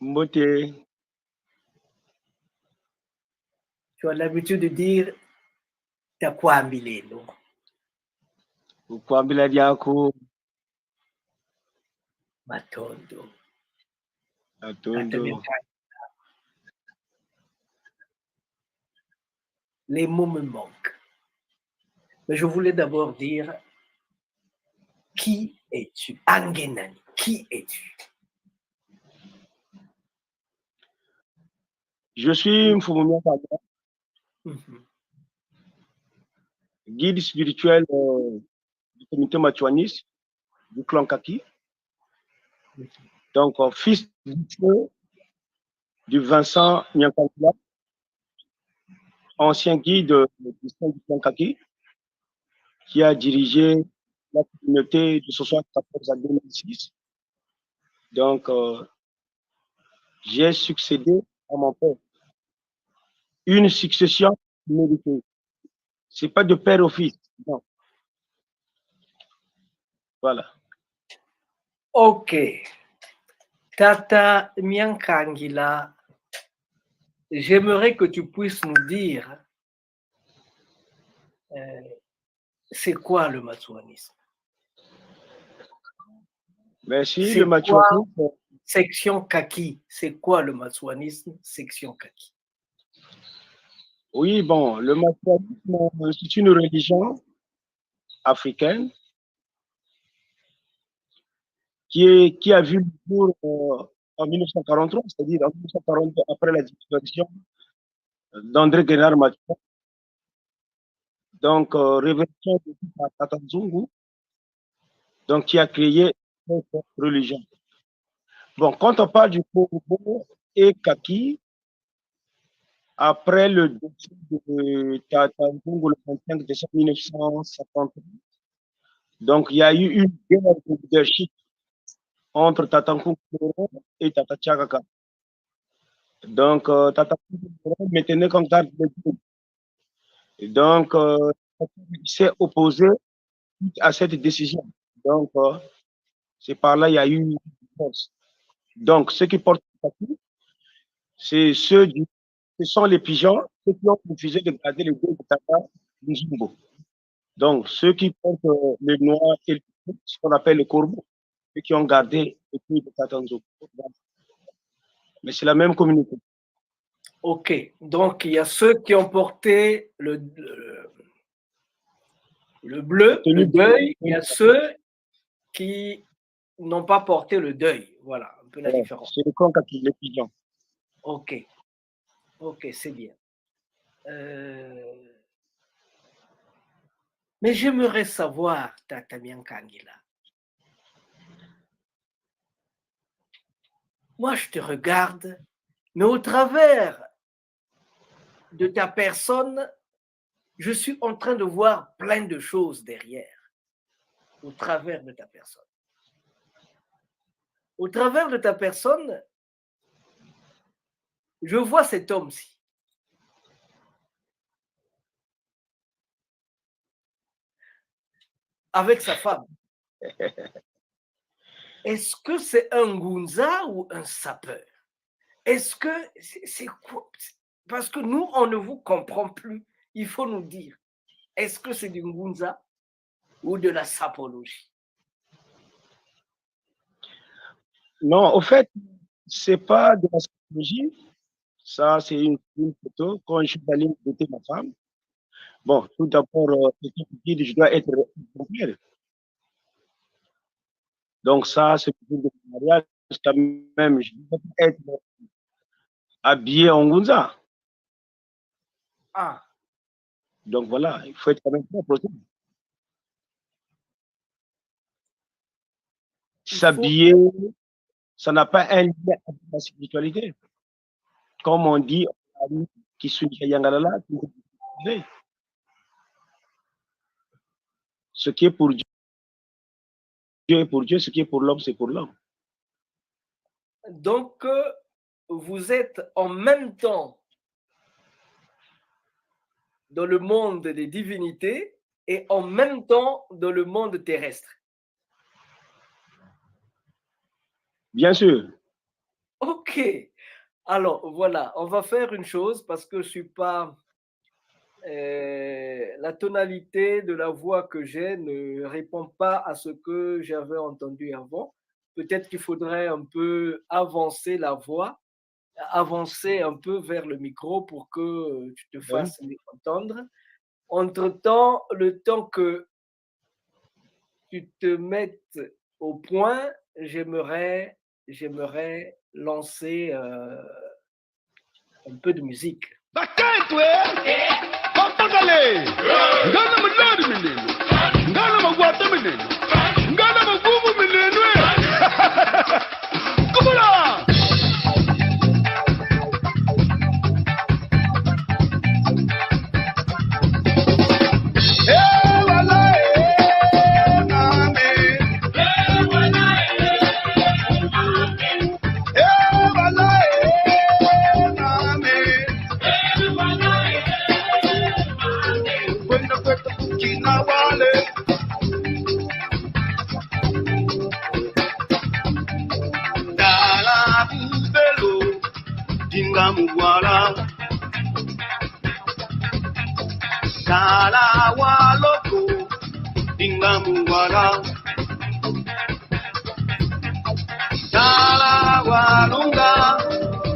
Mbote. Tu as l'habitude de dire Takwambilelo. Ukwambila lyako. Matondo. Matondo. Les mots me manquent. Mais je voulais d'abord dire qui es-tu? Angenani, qui es-tu? Je suis Mfumumia Kanga, guide spirituel du comité Machuanis du clan Kaki. Donc, fils du Vincent Nyankantila, ancien guide du clan Kaki, qui a dirigé la communauté de 74 à 2006. Donc, j'ai succédé à mon père. Une succession méritée. Ce n'est pas de père au fils. Non. Voilà. Ok. Tata Mianka Angila, j'aimerais que tu puisses nous dire c'est quoi le matsouanisme? Merci. Le matsouanisme. Section Kaki. C'est quoi le matsouanisme? Section Kaki. Oui, bon, le matsouanisme, c'est une religion africaine qui a vu le jour en 1943, c'est-à-dire en 1942, après la disparition d'André Guénard Mathieu. Donc, révélation de Tata Nzungu, donc qui a créé cette religion. Bon, quand on parle du Congo et Kaki, après le décès de Tata Nzungu le 25 décembre 1950, donc il y a eu une guerre de leadership entre Tata Nzungu et Tata Tchakaka. Donc, Tata Nzungu maintenait comme garde de Dieu. Et donc, il s'est opposé à cette décision. Donc, c'est par là qu'il y a eu une réponse. Donc, ceux qui portent le Kaki, ce sont les pigeons, ceux qui ont refusé de garder le dos de Tata Nzungu. Donc, ceux qui portent les noirs et ce qu'on appelle le corbeau, ceux qui ont gardé le dos de Tata Nzungu. Mais c'est la même communauté. Ok, donc il y a ceux qui ont porté Le bleu, le deuil, il y a ceux qui n'ont pas porté le deuil. Voilà un peu la différence. C'est le conca qui les pigeons. Ok. Ok, c'est bien. Mais j'aimerais savoir, Tata Biankangila. Moi, je te regarde, mais au travers de ta personne, je suis en train de voir plein de choses derrière, au travers de ta personne. Au travers de ta personne, je vois cet homme-ci. Avec sa femme. Est-ce que c'est un Ngunza ou un sapeur? Est-ce que c'est quoi? Parce que nous, on ne vous comprend plus. Il faut nous dire. Est-ce que c'est du Ngunza ou de la sapologie? Non, au fait, c'est pas de la sapologie. Ça, c'est une photo. Quand je suis allé quitter ma femme, bon, tout d'abord, je dois être exemplaire. Donc ça, c'est pour le mariage, quand même, je dois être habillé en Ngunza. Ah. Donc voilà, il faut être quand même propre. S'habiller, ça n'a pas un lien avec la spiritualité. Comme on dit, qui ce qui est pour Dieu est pour Dieu, ce qui est pour l'homme, c'est pour l'homme. Donc, vous êtes en même temps dans le monde des divinités et en même temps dans le monde terrestre. Bien sûr. Ok. Alors, voilà, on va faire une chose parce que je ne suis pas... la tonalité de la voix que j'ai ne répond pas à ce que j'avais entendu avant. Peut-être qu'il faudrait un peu avancer la voix, avancer un peu vers le micro pour que tu te fasses entendre. Entre-temps, le temps que tu te mettes au point, j'aimerais lancer un peu de musique. Sala waloko dinga muwala Sala walunga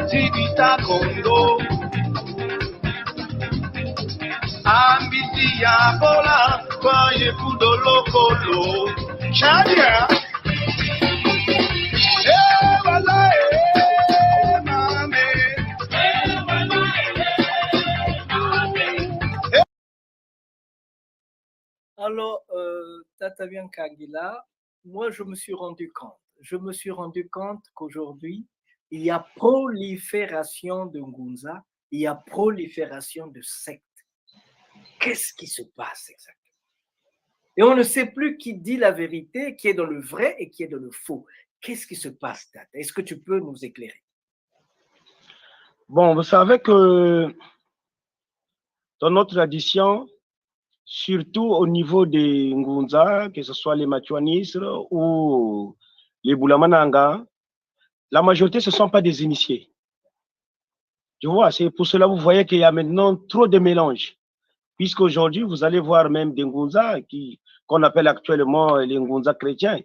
zibita kondo Ambiti ya bola kwa yekudo lokolo Shadia Alors, Tata Biankangila, moi, je me suis rendu compte qu'aujourd'hui, il y a prolifération de Ngunza, il y a prolifération de sectes. Qu'est-ce qui se passe exactement? Et on ne sait plus qui dit la vérité, qui est dans le vrai et qui est dans le faux. Qu'est-ce qui se passe, Tata? Est-ce que tu peux nous éclairer? Bon, vous savez que dans notre tradition, surtout au niveau des Ngunza, que ce soit les Machuanistes ou les Boulamananga, la majorité, ce ne sont pas des initiés. Tu vois, c'est pour cela que vous voyez qu'il y a maintenant trop de mélange. Puisqu'aujourd'hui, vous allez voir même des Ngunza qu'on appelle actuellement les Ngunza chrétiens,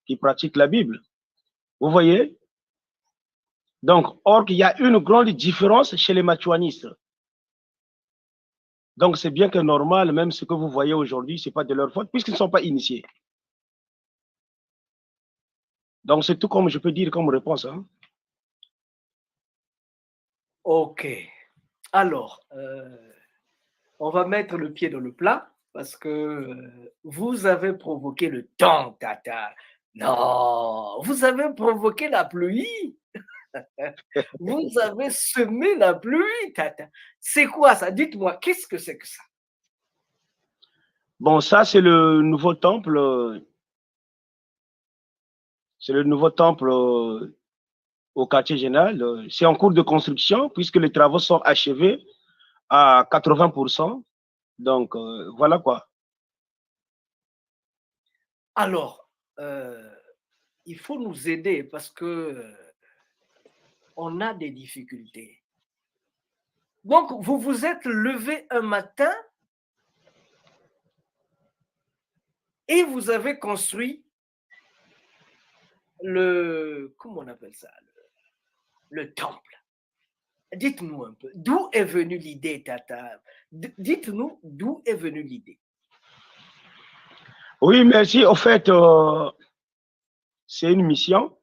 qui pratiquent la Bible. Vous voyez? Donc, or qu'il y a une grande différence chez les Machuanistes. Donc, c'est bien que normal, même ce que vous voyez aujourd'hui, ce n'est pas de leur faute, puisqu'ils ne sont pas initiés. Donc, c'est tout comme je peux dire comme réponse. Hein. Ok. Alors, on va mettre le pied dans le plat parce que vous avez provoqué le temps, Tata. Non, vous avez provoqué la pluie. Vous avez semé la pluie, Tata. C'est quoi ça? Dites-moi, qu'est-ce que c'est que ça? Bon, ça, c'est le nouveau temple. C'est le nouveau temple au quartier général. C'est en cours de construction puisque les travaux sont achevés à 80%. Donc, voilà quoi. Alors, il faut nous aider parce que on a des difficultés. Donc, vous vous êtes levé un matin et vous avez construit comment on appelle ça, le temple. Dites-nous un peu, d'où est venue l'idée, Tata? Dites-nous d'où est venue l'idée. Oui, merci. Au fait, c'est une mission,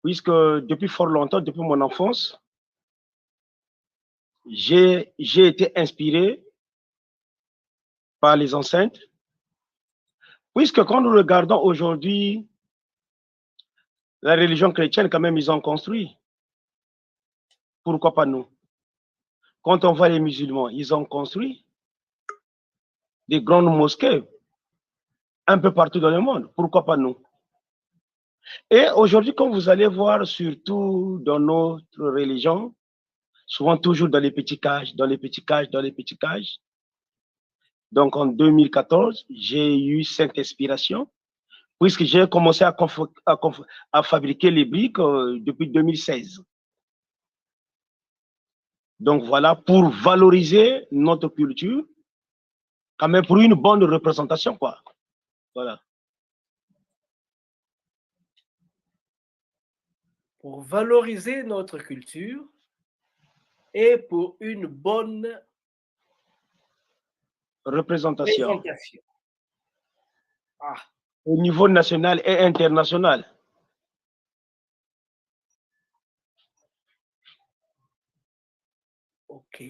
puisque depuis fort longtemps, depuis mon enfance, j'ai été inspiré par les enceintes, puisque quand nous regardons aujourd'hui, la religion chrétienne, quand même, ils ont construit. Pourquoi pas nous? Quand on voit les musulmans, ils ont construit des grandes mosquées un peu partout dans le monde. Pourquoi pas nous? Et aujourd'hui, quand vous allez voir, surtout dans notre religion, souvent toujours dans les petits cages, dans les petits cages, dans les petits cages. Donc en 2014, j'ai eu cette inspiration, puisque j'ai commencé à fabriquer les briques depuis 2016. Donc voilà, pour valoriser notre culture, quand même pour une bonne représentation, quoi. Voilà. Pour valoriser notre culture et pour une bonne représentation. Ah. Au niveau national et international. Ok.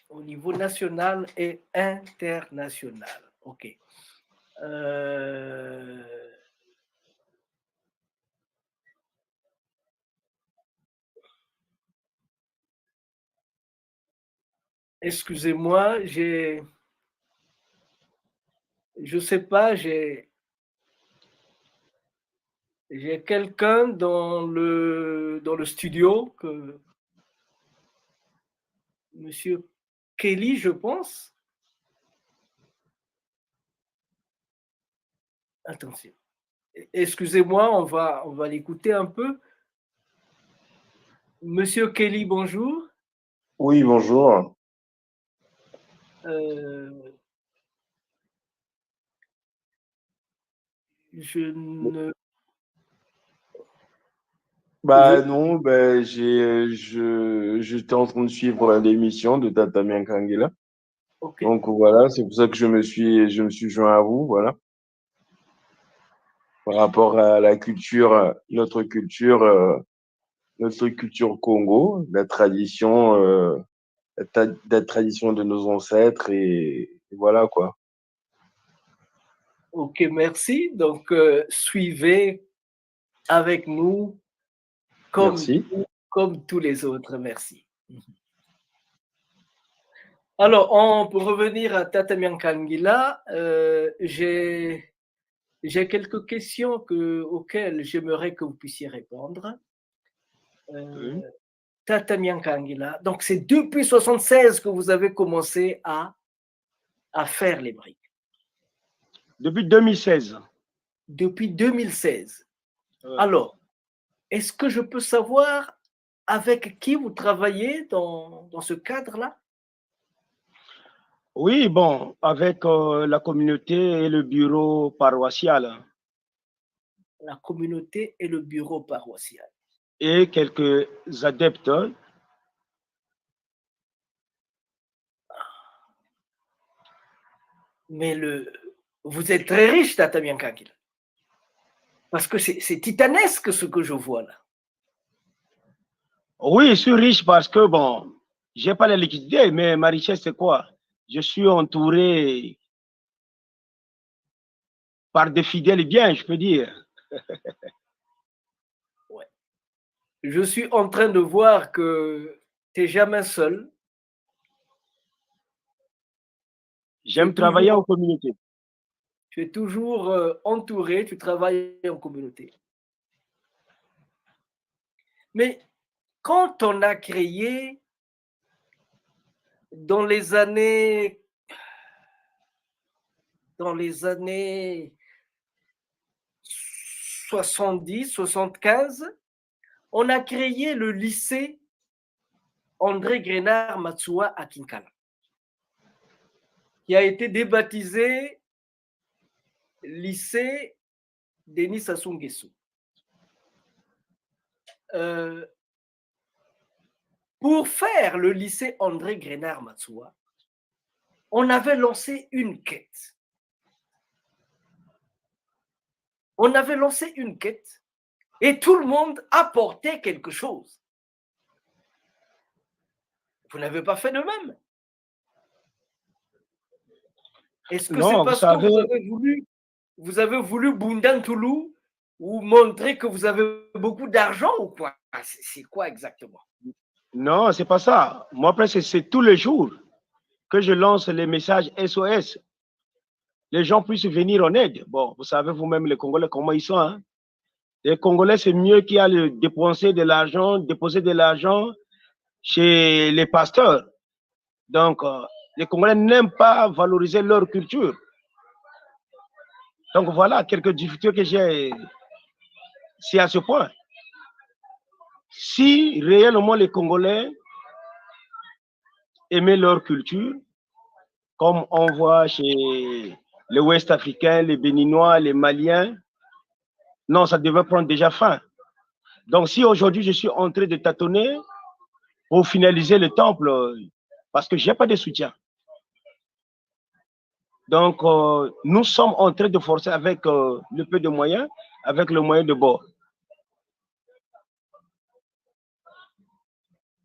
Au niveau national et international. Ok. Excusez-moi, je sais pas, j'ai quelqu'un dans le studio que Monsieur Kelly, je pense. Attention. Excusez-moi, on va l'écouter un peu. Monsieur Kelly, bonjour. Oui, bonjour. Je ne... Bah non, bah, j'étais en train de suivre l'émission de Tata Miankangela. Okay. Donc voilà, c'est pour ça que je me suis joint à vous, voilà. Par rapport à la culture, notre culture Congo, la tradition de nos ancêtres et voilà quoi. Ok, merci. Donc, suivez avec nous comme tous les autres. Merci. Alors, pour revenir à Tata Miankangela, j'ai quelques questions auxquelles j'aimerais que vous puissiez répondre. Tata Miankangela, donc c'est depuis 1976 que vous avez commencé à faire les briques. Depuis 2016. Depuis 2016. Alors, est-ce que je peux savoir avec qui vous travaillez dans ce cadre-là? Oui, bon, avec la communauté et le bureau paroissial. La communauté et le bureau paroissial. Et quelques adeptes Mais vous êtes très riche, Tata Miankangila. Parce que c'est titanesque ce que je vois là. Oui, je suis riche parce que, bon, j'ai pas la liquidité, mais ma richesse, c'est quoi? Je suis entouré par des fidèles biens, je peux dire. Ouais. Je suis en train de voir que tu n'es jamais seul. J'aime travailler en communauté. Tu es toujours entouré, tu travailles en communauté. Mais quand on a créé dans les années 70, 75, on a créé le lycée André Grenard Matsuwa à Kinkala, qui a été débaptisé lycée Denis Sassou Nguesso. Pour faire le lycée André Grenard Matsuwa, on avait lancé une quête. On avait lancé une quête et tout le monde apportait quelque chose. Vous n'avez pas fait de même. Est-ce que c'est parce que vous avez voulu Bundantoulou ou montrer que vous avez beaucoup d'argent ou quoi? C'est quoi exactement? Non, c'est pas ça. Moi, presque c'est tous les jours que je lance les messages SOS. Les gens puissent venir en aide. Bon, vous savez vous-même les Congolais comment ils sont. Hein? Les Congolais, c'est mieux qu'il y a le déposer de l'argent chez les pasteurs. Donc, les Congolais n'aiment pas valoriser leur culture. Donc voilà quelques difficultés que j'ai. C'est à ce point. Si réellement les Congolais aimaient leur culture, comme on voit chez les Ouest-Africains, les Béninois, les Maliens, non, ça devait prendre déjà fin. Donc si aujourd'hui je suis en train de tâtonner pour finaliser le temple, parce que je n'ai pas de soutien. Donc nous sommes en train de forcer avec le peu de moyens, avec le moyen de bord.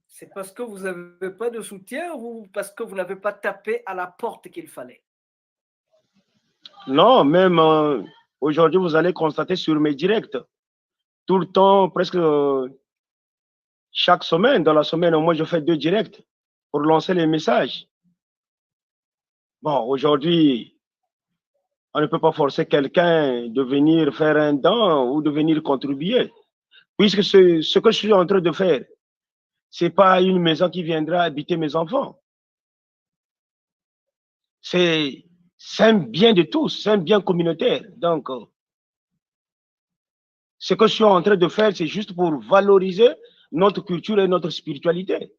C'est parce que vous n'avez pas de soutien ou parce que vous n'avez pas tapé à la porte qu'il fallait? Non, même aujourd'hui, vous allez constater sur mes directs, tout le temps, presque chaque semaine, dans la semaine, au moins, je fais 2 directs pour lancer les messages. Bon, aujourd'hui, on ne peut pas forcer quelqu'un de venir faire un don ou de venir contribuer, puisque ce que je suis en train de faire, ce n'est pas une maison qui viendra habiter mes enfants. C'est un bien de tous, c'est un bien communautaire. Donc, ce que je suis en train de faire, c'est juste pour valoriser notre culture et notre spiritualité.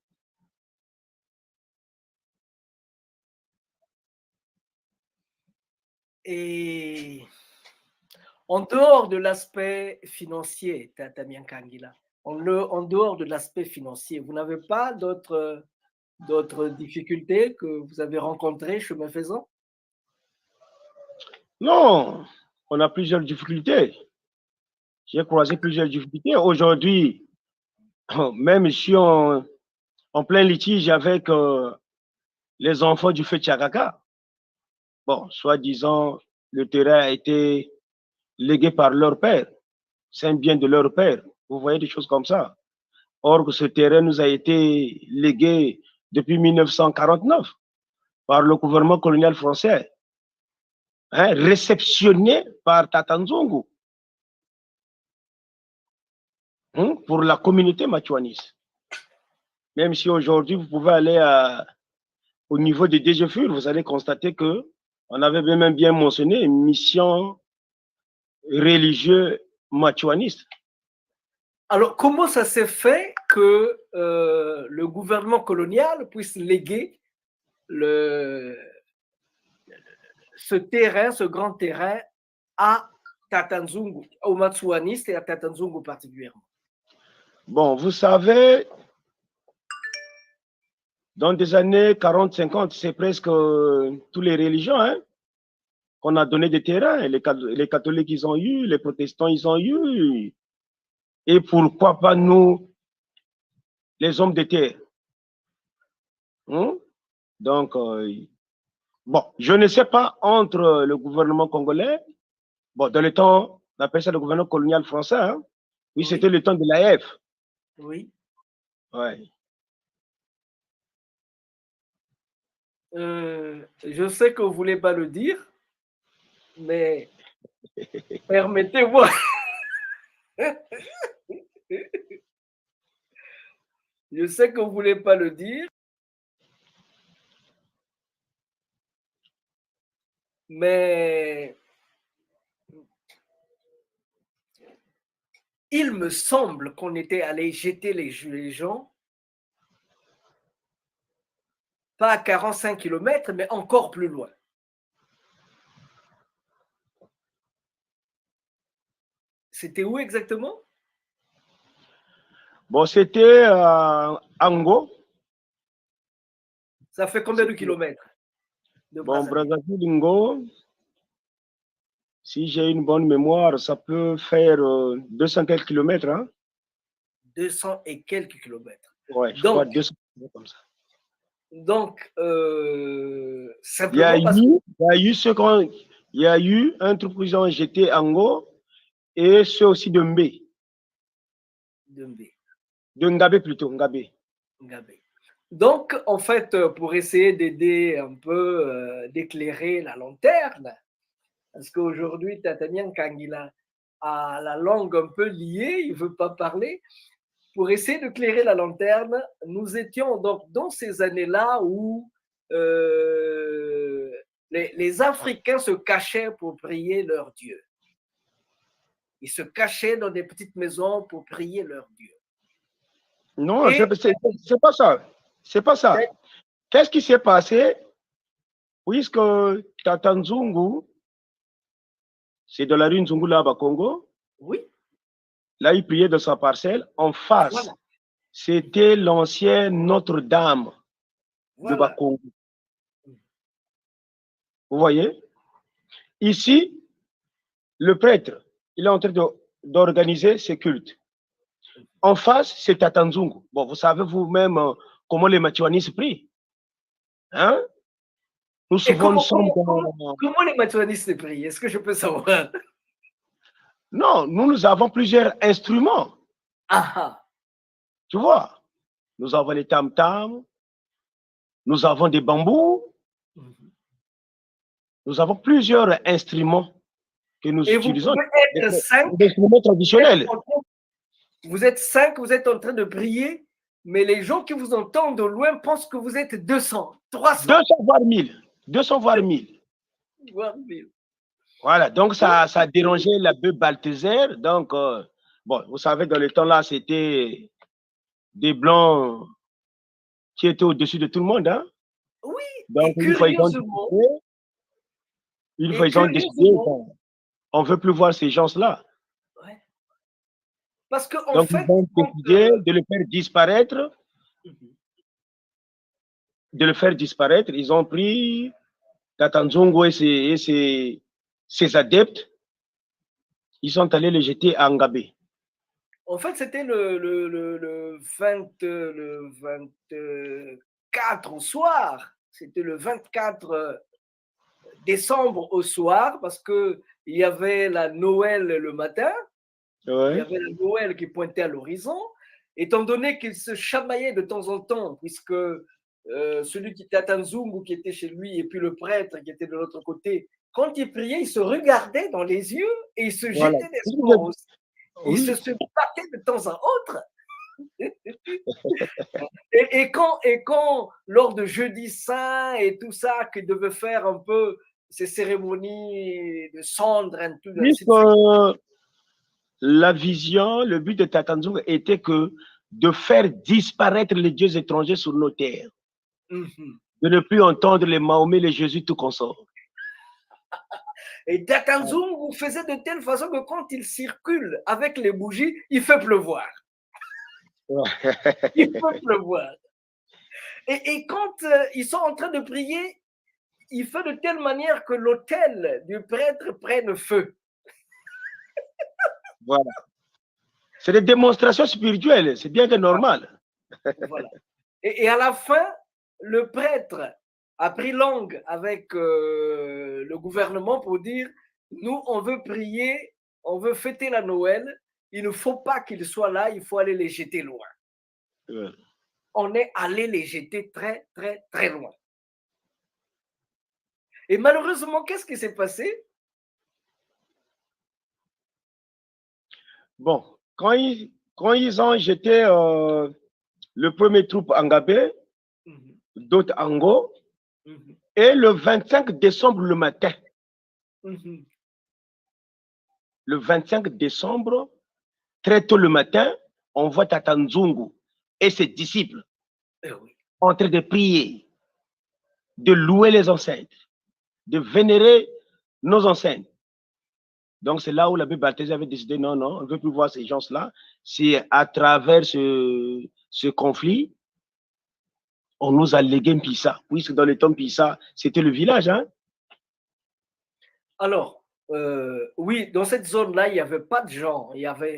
Et en dehors de l'aspect financier, Tata Miankangila, en dehors de l'aspect financier, vous n'avez pas d'autres difficultés que vous avez rencontrées chemin faisant? Non, on a plusieurs difficultés. J'ai croisé plusieurs difficultés. Aujourd'hui, même je suis en plein litige avec les enfants du feu Tchakaka. Bon, soi-disant, le terrain a été légué par leur père. C'est un bien de leur père. Vous voyez des choses comme ça. Or, que ce terrain nous a été légué depuis 1949 par le gouvernement colonial français, hein, réceptionné par Tata Nzongo, hein, pour la communauté machuaniste. Même si aujourd'hui, vous pouvez aller au niveau des DGFUR, vous allez constater que on avait même bien mentionné une mission religieuse machuaniste. Alors, comment ça s'est fait que le gouvernement colonial puisse léguer ce terrain, ce grand terrain, à Tata Nzongo, aux Matsuanistes et à Tata Nzongo particulièrement? Bon, vous savez, dans des années 40-50, c'est presque tous les religions, hein, qu'on a donné des terrains. Les catholiques, ils ont eu, les protestants, ils ont eu. Et pourquoi pas nous, les hommes de terre? Donc, bon, je ne sais pas entre le gouvernement congolais, bon, dans le temps, on appelle ça le gouvernement colonial français, hein? Oui, c'était le temps de l'AF. Oui. Ouais. Je sais que vous ne voulez pas le dire, mais permettez-moi. Je sais que vous ne voulez pas le dire, mais il me semble qu'on était allé jeter les gens, pas à 45 km, mais encore plus loin. C'était où exactement? Bon, c'était Ango. Ça fait combien de kilomètres? Bon, Brazzaville, Ngo, si j'ai une bonne mémoire, ça peut faire 200 quelques kilomètres. Hein? 200 et quelques kilomètres. Ouais, je crois 200 kilomètres comme ça. Donc, simplement il y a eu un truc qu'ils ont jeté Ango et ceux aussi de Mbé. De Ngabé plutôt, Ngabé. Donc, en fait, pour essayer d'aider un peu, d'éclairer la lanterne, parce qu'aujourd'hui, Tatamian Kangila a la langue un peu liée, il ne veut pas parler. Pour essayer d'éclairer la lanterne, nous étions donc dans ces années-là où les Africains se cachaient pour prier leur Dieu. Ils se cachaient dans des petites maisons pour prier leur Dieu. Non, c'est pas ça. C'est pas ça. Qu'est-ce qui s'est passé? Puisque Tata Nzungu, c'est de la rue Nzungu là à Congo. Oui. Là, il priait de sa parcelle. En face, voilà, c'était l'ancienne Notre-Dame de Bakongo. Vous voyez? Ici, le prêtre, il est en train d'organiser ses cultes. En face, c'est Tata Nzungu. Bon, vous savez vous-même comment les Machuanis prient. Hein? Nous souvent comment les Machuanis prient? Est-ce que je peux savoir? Non, nous avons plusieurs instruments. Ah. Tu vois? Nous avons les tam-tams, nous avons des bambous, nous avons plusieurs instruments que nous utilisons. Des instruments traditionnels. Vous êtes 5, vous êtes en train de prier, mais les gens qui vous entendent de loin pensent que vous êtes 200, 300. 200 voire 1000. 200 voire 1000. Voilà, donc ça a dérangé l'abbé Balthazar. Donc, bon, vous savez, dans le temps là, c'était des blancs qui étaient au-dessus de tout le monde. Hein? Oui, donc, une fois ils ont décidé, on ne veut plus voir ces gens-là. Parce que, en donc, fait, ils ont décidé de le faire disparaître. De le faire disparaître. Ils ont pris Tata Nzungu et ses adeptes. Ils sont allés les jeter à Ngabé. En fait, c'était le 24 au soir. C'était le 24 décembre au soir parce qu'il y avait la Noël le matin. Ouais. Il y avait la Noël qui pointait à l'horizon. Étant donné qu'ils se chamaillaient de temps en temps, puisque celui qui était à Tanzungu, qui était chez lui, et puis le prêtre qui était de l'autre côté, quand ils priaient, ils se regardaient dans les yeux et ils se jetaient des sorts aussi. Ils se battaient de temps à autre. et quand, lors de Jeudi Saint et tout ça, qu'ils devaient faire un peu ces cérémonies de cendres et tout ça. La vision, le but de Tata Nzungu était que de faire disparaître les dieux étrangers sur nos terres. De ne plus entendre les Mahomet, les Jésus, tout consort. Et Tata Nzungu faisait de telle façon que quand il circule avec les bougies, il fait pleuvoir. Il fait pleuvoir. Et quand ils sont en train de prier, il fait de telle manière que l'autel du prêtre prenne feu. Voilà. C'est des démonstrations spirituelles, c'est bien que normal. Voilà. Et à la fin, le prêtre a pris langue avec le gouvernement pour dire, nous, on veut prier, on veut fêter la Noël, il ne faut pas qu'ils soient là, il faut aller les jeter loin. On est allé les jeter très, très, très loin. Et malheureusement, qu'est-ce qui s'est passé? Bon, quand ils ont jeté le premier troupe en Gabé, d'autres en Go, et le 25 décembre le matin, le 25 décembre, très tôt le matin, on voit Tata Nzungu et ses disciples en train de prier, de louer les ancêtres, de vénérer nos ancêtres. Donc c'est là où l'abbé Barthélemy avait décidé, non, non, on ne veut plus voir ces gens-là. C'est à travers ce conflit, on nous a légué Mpissa, puisque dans le temps Mpissa, c'était le village. Hein? Alors, oui, dans cette zone-là, il n'y avait pas de gens,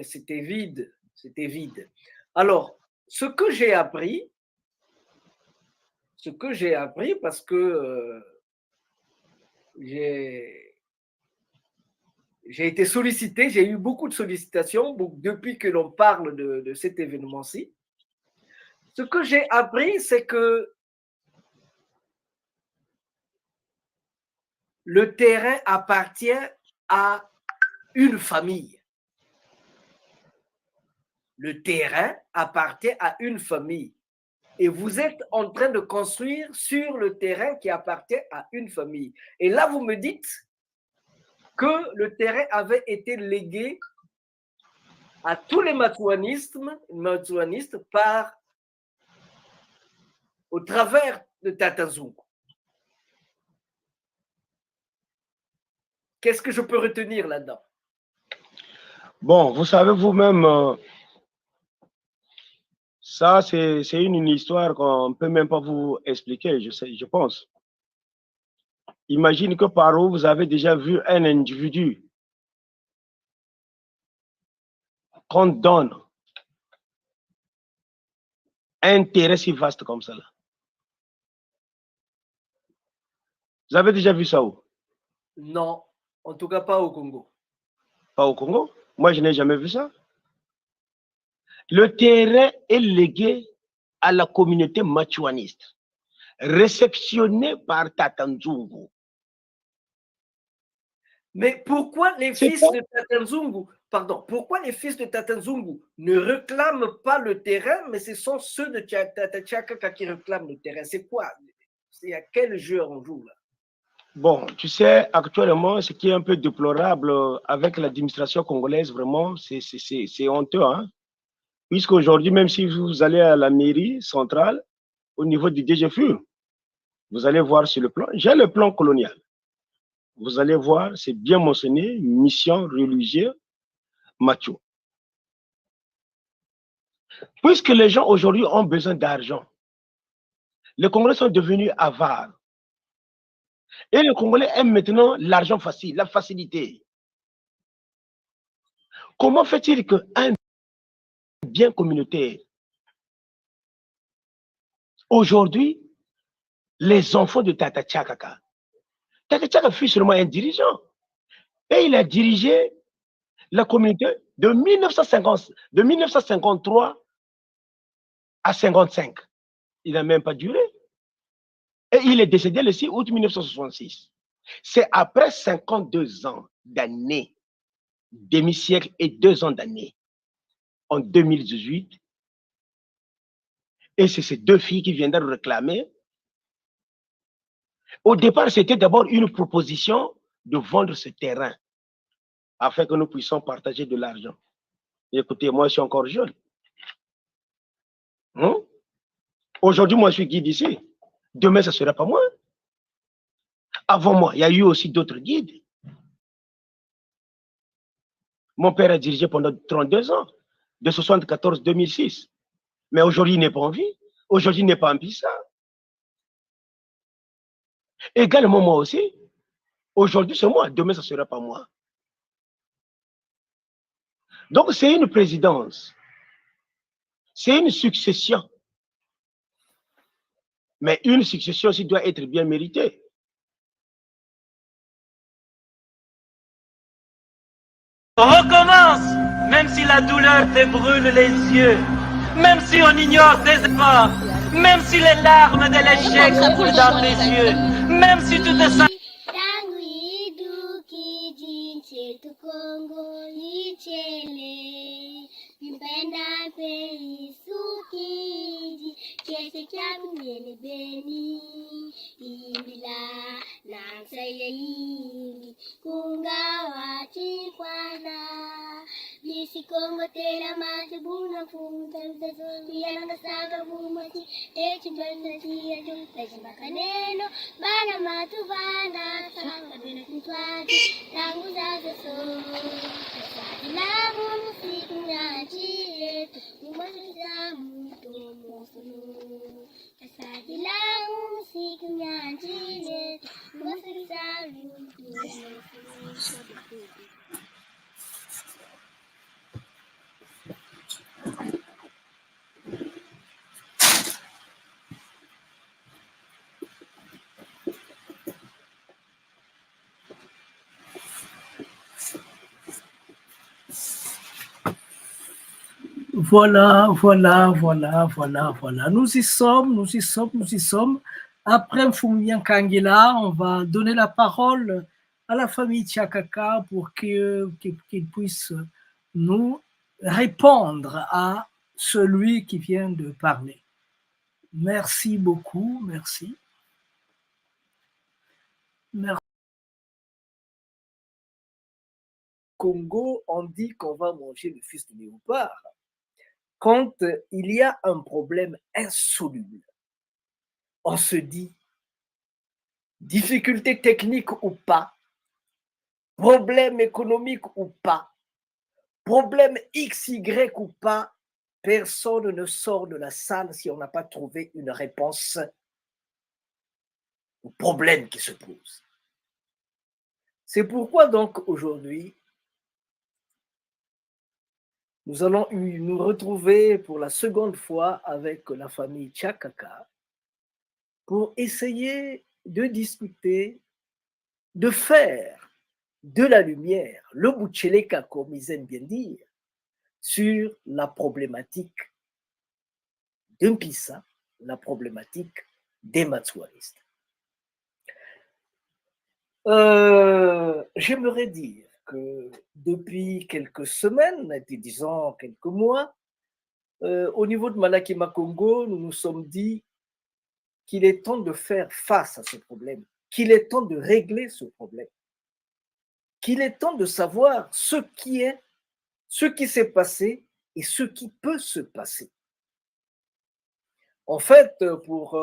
c'était vide, c'était vide. Alors, ce que j'ai appris, parce que j'ai été sollicité, j'ai eu beaucoup de sollicitations depuis que l'on parle de cet événement-ci. Ce que j'ai appris, c'est que le terrain appartient à une famille. Le terrain appartient à une famille. Et vous êtes en train de construire sur le terrain qui appartient à une famille. Et là, vous me dites que le terrain avait été légué à tous les matouanistes au travers de Tata Nzungu. Qu'est-ce que je peux retenir là-dedans? Bon, vous savez vous-même, ça c'est une histoire qu'on ne peut même pas vous expliquer, je pense. Imagine que par où vous avez déjà vu un individu qu'on donne un terrain si vaste comme ça. Là. Vous avez déjà vu ça où? Non, en tout cas pas au Congo. Pas au Congo? Moi, je n'ai jamais vu ça. Le terrain est légué à la communauté matouaniste, réceptionné par Tata Nzungu. Mais pourquoi les fils de Tata Nzungu, pourquoi les fils de Tata Nzungu ne réclament pas le terrain, mais ce sont ceux de Tata Tchakaka qui réclament le terrain? C'est quoi? C'est à quel jeu on joue là? Bon, tu sais, actuellement, ce qui est un peu déplorable avec l'administration congolaise, vraiment, c'est honteux. Hein? Puisqu'aujourd'hui, même si vous allez à la mairie centrale, au niveau du DGFUR, vous allez voir sur le plan, j'ai le plan colonial. Vous allez voir, c'est bien mentionné, mission religieuse, macho. Puisque les gens aujourd'hui ont besoin d'argent, les Congolais sont devenus avares. Et les Congolais aiment maintenant l'argent facile, la facilité. Comment fait-il qu'un bien communautaire, aujourd'hui, les enfants de Tata Tchakaka, Tata Tchakaka fut seulement un dirigeant. Et il a dirigé la communauté de 1953 à 55. Il n'a même pas duré. Et il est décédé le 6 août 1966. C'est après 52 ans d'années, demi-siècle et 2 ans d'années, en 2018. Et c'est ces 2 filles qui viendront réclamer. Au départ, c'était d'abord une proposition de vendre ce terrain afin que nous puissions partager de l'argent. Écoutez, moi, je suis encore jeune. Aujourd'hui, moi, je suis guide ici. Demain, ce ne sera pas moi. Avant moi, il y a eu aussi d'autres guides. Mon père a dirigé pendant 32 ans, de 1974 à 2006. Mais aujourd'hui, il n'est pas en vie. Aujourd'hui, il n'est pas en Mpissa. Également moi aussi. Aujourd'hui, c'est moi. Demain, ça ne sera pas moi. Donc, c'est une présidence. C'est une succession. Mais une succession aussi doit être bien méritée. On recommence, même si la douleur te brûle les yeux, même si on ignore tes efforts, même si les larmes de l'échec coulent dans tes yeux, même si tu te sens... Kongo tela mati buna punta zazo yana nasaga bumati echi bana tia jung pechi makaneno bana matu bana sanga bina kutwati tangu zazo so sadi lamu musiku nyachi etu umasiza mutu mosulu sadi lamu musiku nyachi etu umasiza mutu mosulu. Voilà. Nous y sommes. Après Mfumien Kangela, on va donner la parole à la famille Tchakaka pour qu'ils puissent nous répondre à celui qui vient de parler. Merci beaucoup, merci. Congo, on dit qu'on va manger le fils de léopard quand il y a un problème insoluble. On se dit, difficulté technique ou pas, problème économique ou pas, problème XY ou pas, personne ne sort de la salle si on n'a pas trouvé une réponse au problème qui se pose. C'est pourquoi donc aujourd'hui, nous allons nous retrouver pour la seconde fois avec la famille Tchakaka pour essayer de discuter, de faire de la lumière, le Boucheleka, comme ils aiment bien dire, sur la problématique d'Mpissa, la problématique des Matsuaristes. J'aimerais dire que depuis quelques semaines, disons quelques mois, au niveau de Malakima Congo, nous nous sommes dit qu'il est temps de faire face à ce problème, qu'il est temps de régler ce problème, qu'il est temps de savoir ce qui s'est passé et ce qui peut se passer. En fait, pour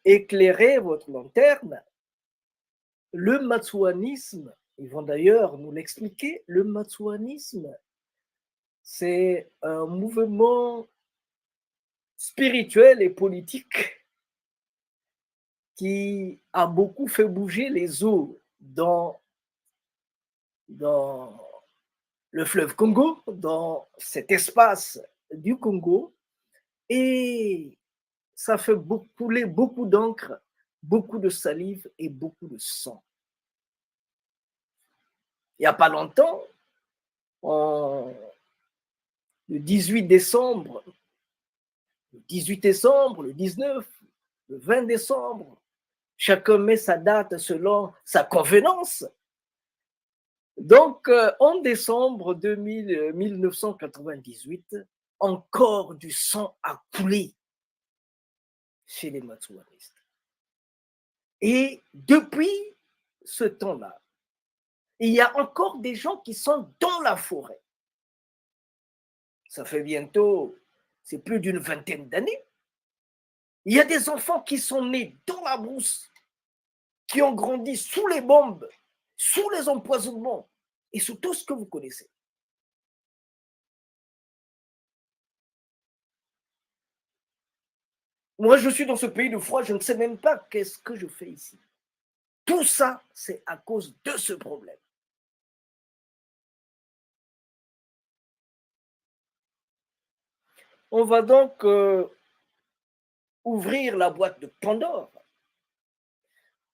éclairer votre lanterne, le matsouanisme, ils vont d'ailleurs nous l'expliquer, le matsouanisme, c'est un mouvement spirituel et politique qui a beaucoup fait bouger les eaux dans le fleuve Congo, dans cet espace du Congo, et ça fait couler beaucoup d'encre, beaucoup de salive et beaucoup de sang. Il n'y a pas longtemps, le 18 décembre, le 19, le 20 décembre, chacun met sa date selon sa convenance. Donc, en décembre 1998, encore du sang a coulé chez les Matsouaristes. Et depuis ce temps-là, il y a encore des gens qui sont dans la forêt. Ça fait bientôt, c'est plus d'une vingtaine d'années. Il y a des enfants qui sont nés dans la brousse, qui ont grandi sous les bombes, sous les empoisonnements et sous tout ce que vous connaissez. Moi, je suis dans ce pays de froid, je ne sais même pas qu'est-ce que je fais ici. Tout ça, c'est à cause de ce problème. On va donc ouvrir la boîte de Pandore.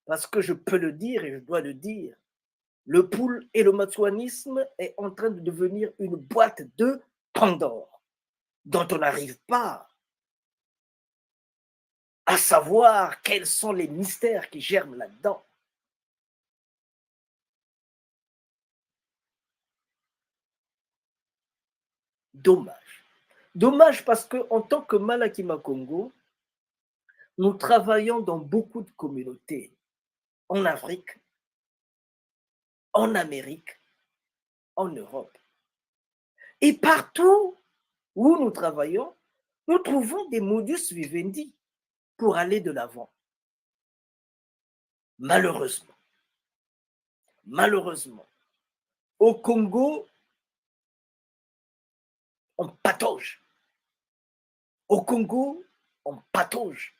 Parce que je peux le dire et je dois le dire, le poule et le matsouanisme est en train de devenir une boîte de Pandore dont on n'arrive pas à savoir quels sont les mystères qui germent là-dedans. Dommage. Dommage parce qu'en tant que Malakima Congo, nous travaillons dans beaucoup de communautés, en Afrique, en Amérique, en Europe. Et partout où nous travaillons, nous trouvons des modus vivendi pour aller de l'avant. Malheureusement, au Congo, on patauge. Au Congo, on patauge.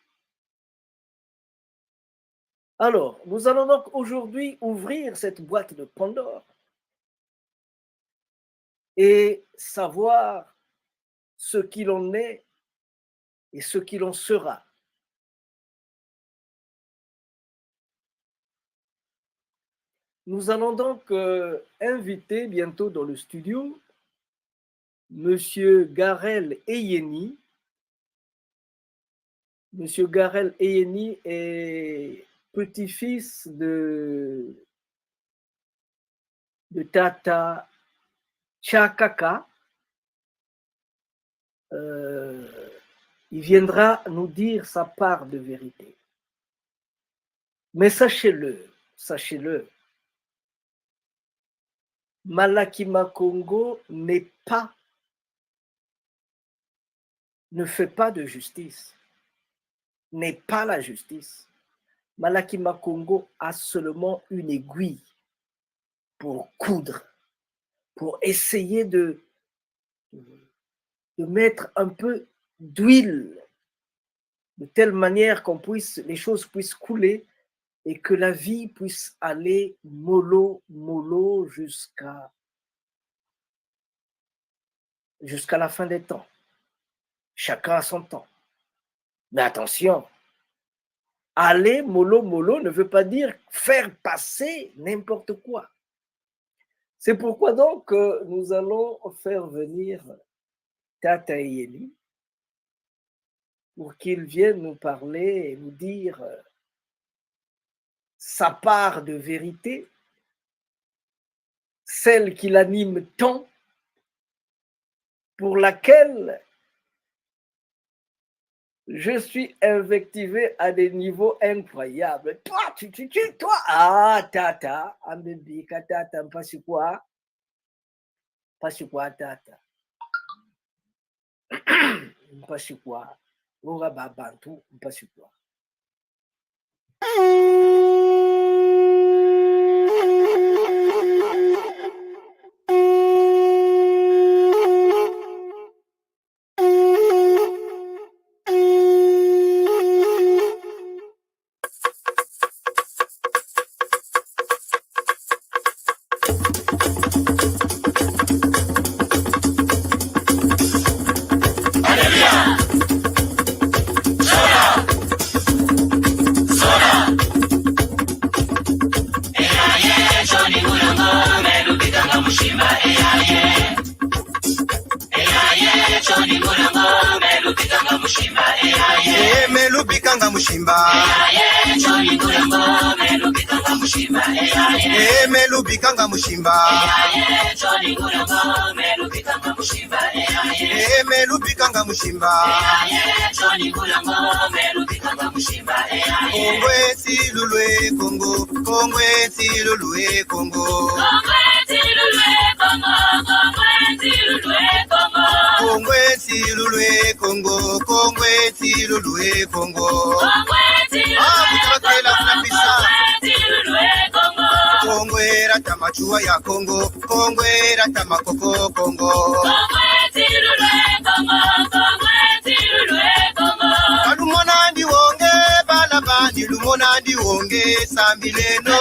Alors, nous allons donc aujourd'hui ouvrir cette boîte de Pandore et savoir ce qu'il en est et ce qu'il en sera. Nous allons donc inviter bientôt dans le studio Monsieur Garel Eyeni. Monsieur Garel Eyeni est petit-fils de Tata Tchakaka. Il viendra nous dire sa part de vérité. Mais sachez-le, Malakima Congo ne fait pas de justice, n'est pas la justice. Malakima Congo a seulement une aiguille pour coudre, pour essayer de mettre un peu d'huile, de telle manière les choses puissent couler et que la vie puisse aller mollo jusqu'à la fin des temps. Chacun a son temps. Mais attention, aller mollo ne veut pas dire faire passer n'importe quoi. C'est pourquoi donc nous allons faire venir Tata Eyeni pour qu'il vienne nous parler et nous dire sa part de vérité, celle qui l'anime tant, pour laquelle je suis invectivé à des niveaux incroyables. Toi, Tata, Ambebika, Tata, Mpasukwa, Tata. Mpasukwa, Ora Bantu, Mpasukwa. Melubikanga mushimba melubikanga mushimba melubikanga mushimba Kongwe silulwe Kongo Kongwe silulwe Kongo Kongwe silulwe Kongo Kongwe silulwe Kongo Kongwe rata machua ya Kongo Kongwe rata makoko Kongo Kalumana bandi lumona ndi wonge sambileno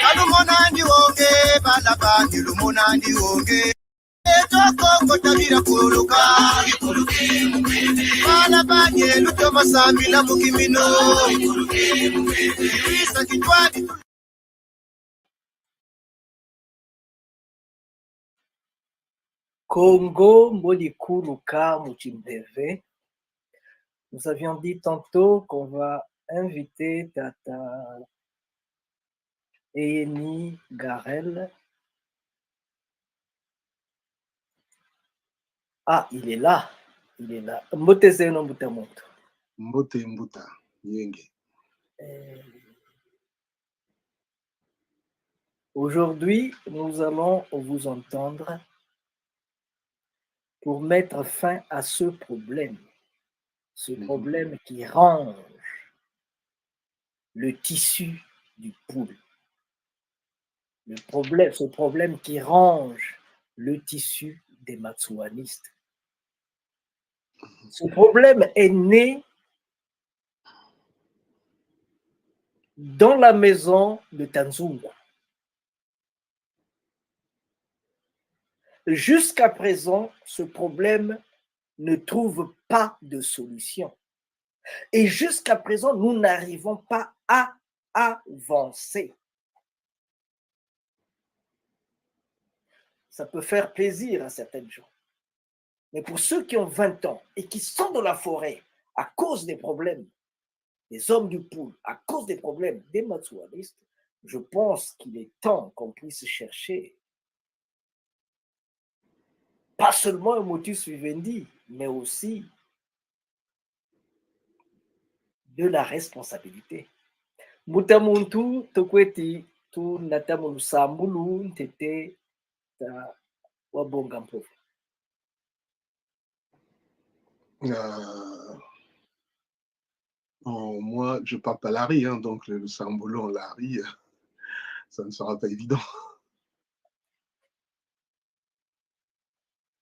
kalumona ndi wonge bala bandi lumona ndi wonge Kongo tabira kuluka bala banye lutoma sambila mukimino isa kitwadi. Congo Molikuluka Muchimbeve. Nous avions dit tantôt qu'on va inviter Tata Eni Garel. Ah, il est là. Il est là. Mbote Zeno Mbutamoto. Mbote Mbuta, Yenge. Aujourd'hui, nous allons vous entendre pour mettre fin à ce problème qui range le tissu du poule. Ce problème qui range le tissu des matsuanistes. Ce problème est né dans la maison de Tanzungu. Jusqu'à présent, ce problème ne trouve pas de solution. Et jusqu'à présent, nous n'arrivons pas à avancer. Ça peut faire plaisir à certaines gens. Mais pour ceux qui ont 20 ans et qui sont dans la forêt à cause des problèmes des hommes du poule, à cause des problèmes des matsuanistes, je pense qu'il est temps qu'on puisse chercher pas seulement un motus vivendi, mais aussi de la responsabilité. Mutamuntu tokweti tu natamu sambulu ntete ta wabongampo. Moi, je parle pas l'ari, hein, donc le sambulu en l'ari, ça ne sera pas évident.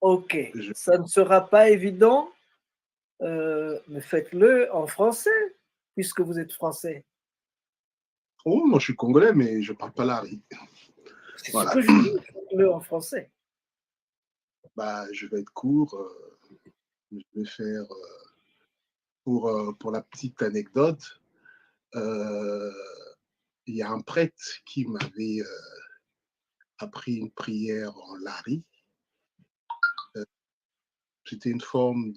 Ok, ça ne sera pas évident, mais faites-le en français, puisque vous êtes français. Oh, moi je suis congolais, mais je parle pas l'ari. C'est ce que je dis, faites-le en français. Bah, je vais être court. Je vais faire, pour la petite anecdote, il y a un prêtre qui m'avait appris une prière en lari. C'était une forme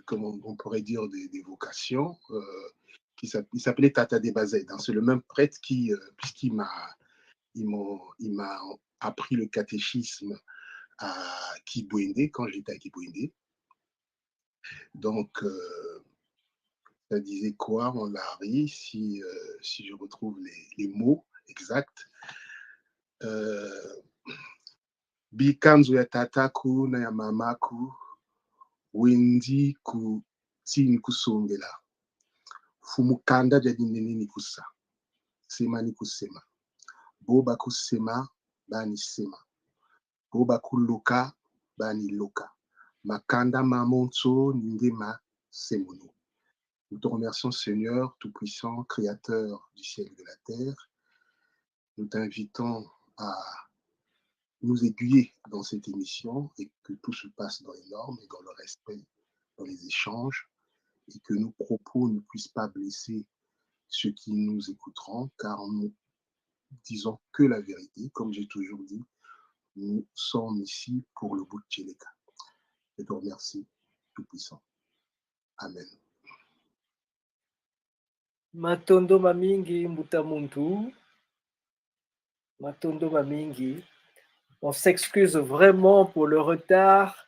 comment on pourrait dire, des vocations, il s'appelait Tata Debazed. Hein. C'est le même prêtre puisqu'il m'a appris le catéchisme à Kibwende, quand j'étais à Kibwende. Donc, ça disait quoi en lari, si je retrouve les mots exacts. Bikanzo ya tataku na ya mamaku wendi ku tini kusongela fumukanda jadi nini kusa sema ni kusema boba kusema bani sema boba kuluka bani luka makanda mamonso ningema semono. Nous te remercions, Seigneur Tout-Puissant, Créateur du ciel et de la terre. Nous t'invitons à nous aiguiller dans cette émission et que tout se passe dans les normes et dans le respect, dans les échanges, et que nos propos ne puissent pas blesser ceux qui nous écouteront, car nous disons que la vérité. Comme j'ai toujours dit, nous sommes ici pour le bout de Tcheleka. Je te remercie, Tout-Puissant. Amen. Matondo mamingi Mbutamuntu. Matondo mamingi. On s'excuse vraiment pour le retard,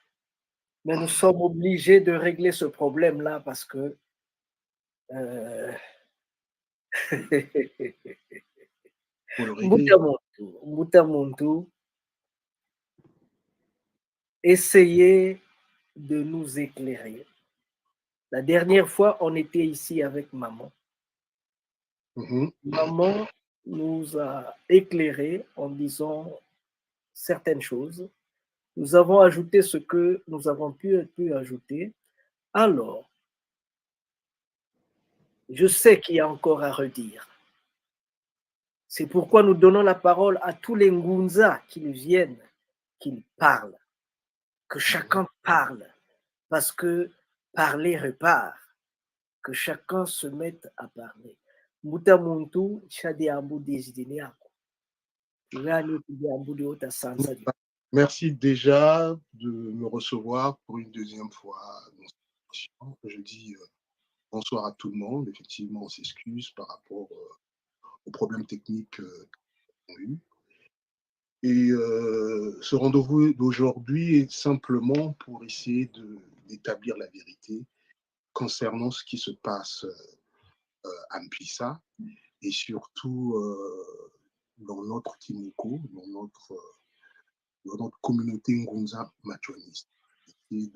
mais nous sommes obligés de régler ce problème-là parce que Mbutamuntu, essayez de nous éclairer. La dernière fois, on était ici avec maman. Maman nous a éclairés en disant certaines choses Nous avons ajouté ce que nous avons pu ajouter. Alors, je sais qu'il y a encore à redire. C'est pourquoi nous donnons la parole à tous les Ngunza qu'ils viennent, qu'ils parlent, que chacun parle, parce que parler repart, que chacun se mette à parler. Muta muntu chade ambu dezidini yako. Ngani kuje ambu de ota sansa di. Merci déjà de me recevoir pour une deuxième fois. Je dis bonsoir à tout le monde. Effectivement, on s'excuse par rapport aux problèmes techniques qu'on a eu. Et ce rendez-vous d'aujourd'hui est simplement pour essayer d'établir la vérité concernant ce qui se passe à Mpissa et surtout dans notre Kimoko, dans notre communauté Ngunza machuaniste. Et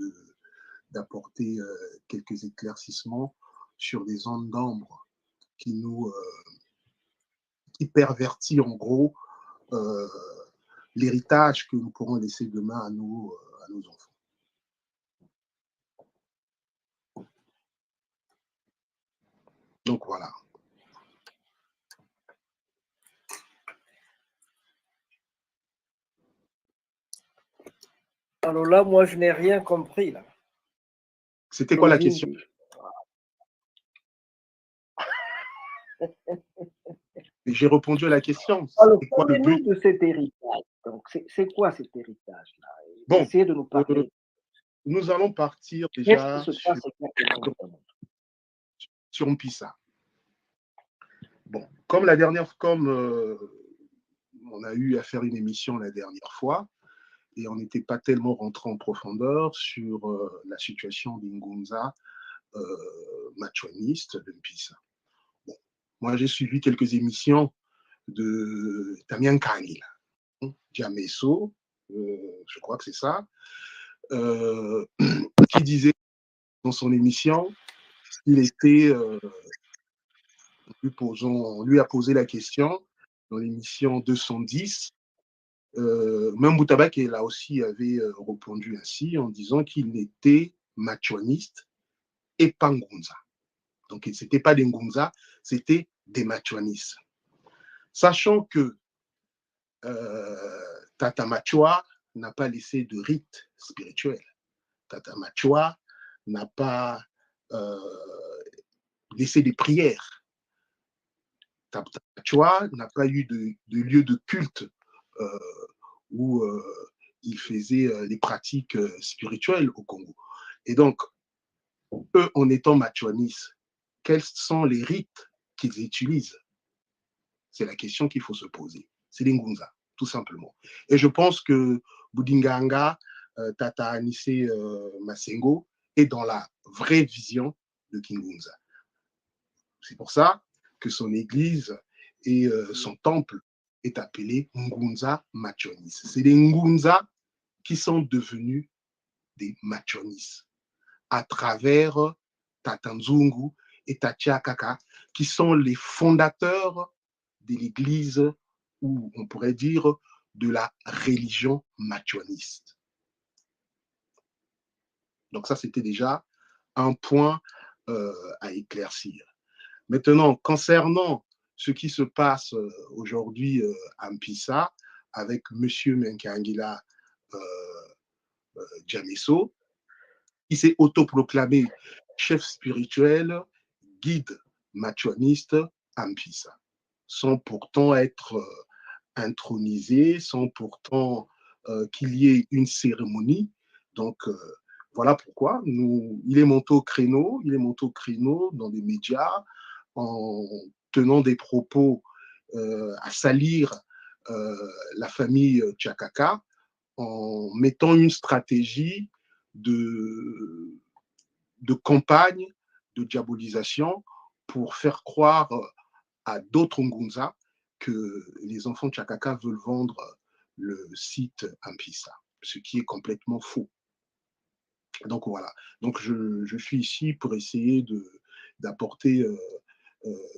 d'apporter quelques éclaircissements sur des zones d'ombre qui pervertit en gros l'héritage que nous pourrons laisser demain à nos enfants. Donc voilà. Alors là, moi, je n'ai rien compris. Là. C'était quoi la question? J'ai répondu à la question. Alors, quoi le but de cet héritage. Donc, c'est quoi cet héritage-là? Bon, essayez de nous parler. Nous allons partir déjà sur Mpissa. Bon, comme on a eu à faire une émission la dernière fois, et on n'était pas tellement rentré en profondeur sur la situation d'Ingunza machuaniste de Mpissa. Bon, moi, j'ai suivi quelques émissions de Tamien Kangila, Diameso, je crois que c'est ça, qui disait dans son émission qu'il était, on lui a posé la question dans l'émission 210, même Boutaba qui là aussi avait répondu ainsi en disant qu'il était machuaniste et pas Ngunza. Donc ce n'était pas des Ngunza, c'était des machuanistes. Sachant que Tata Machua n'a pas laissé de rite spirituel. Tata Machua n'a pas laissé des prières. Tata Machua n'a pas eu de lieu de culte où il faisait les pratiques spirituelles au Congo. Et donc, eux, en étant machuanistes, quels sont les rites qu'ils utilisent? C'est la question qu'il faut se poser. C'est les Ngunza, tout simplement. Et je pense que Boudinganga, Tata Anissé Masengo est dans la vraie vision de Kingunza. C'est pour ça que son église et son temple est appelé Ngunza Machonis. C'est les Ngunza qui sont devenus des Machonis à travers Tata Nzungu et Tatia Kaka, qui sont les fondateurs de l'église, ou on pourrait dire de la religion machuaniste. Donc ça, c'était déjà un point à éclaircir. Maintenant, concernant ce qui se passe aujourd'hui à Mpissa, avec M. Menkangila Diameso, qui s'est autoproclamé chef spirituel, guide machuaniste à Mpissa, sans pourtant être intronisé, sans pourtant qu'il y ait une cérémonie. Donc, voilà pourquoi il est monté au créneau dans des médias en tenant des propos à salir la famille Tchakaka, en mettant une stratégie de campagne, de diabolisation pour faire croire à d'autres Ngunza que les enfants Tchakaka veulent vendre le site Mpissa, ce qui est complètement faux. Donc voilà, donc je suis ici pour essayer d'apporter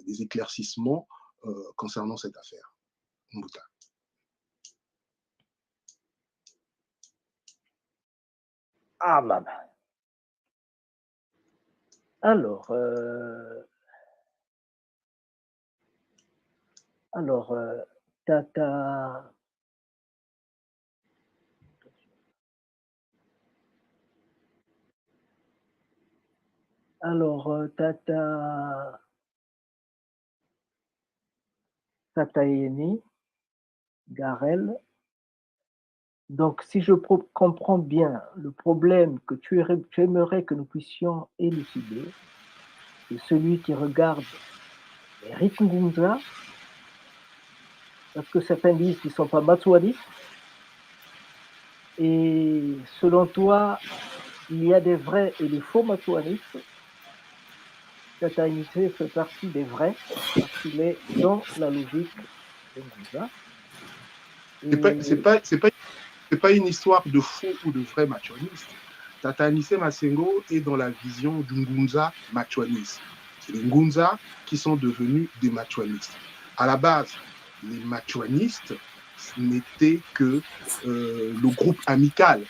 des éclaircissements concernant cette affaire. Mbouta. Ah, maman. Alors, Tata. Alors, Tata Yeni, Garel. Donc, si je comprends bien, le problème que tu aimerais que nous puissions élucider, c'est celui qui regarde les Rikungunza, parce que certains disent qu'ils ne sont pas matsuadistes. Et selon toi, il y a des vrais et des faux matsuadistes. Tata Inité fait partie des vrais, parce qu'il est dans la logique de Ngunza. C'est pas une histoire de faux ou de vrais machuanistes. Tata Anissé Masengo est dans la vision du Ngunza machuaniste. C'est les Ngunza qui sont devenus des machuanistes. À la base, les machuanistes n'étaient que le groupe amical.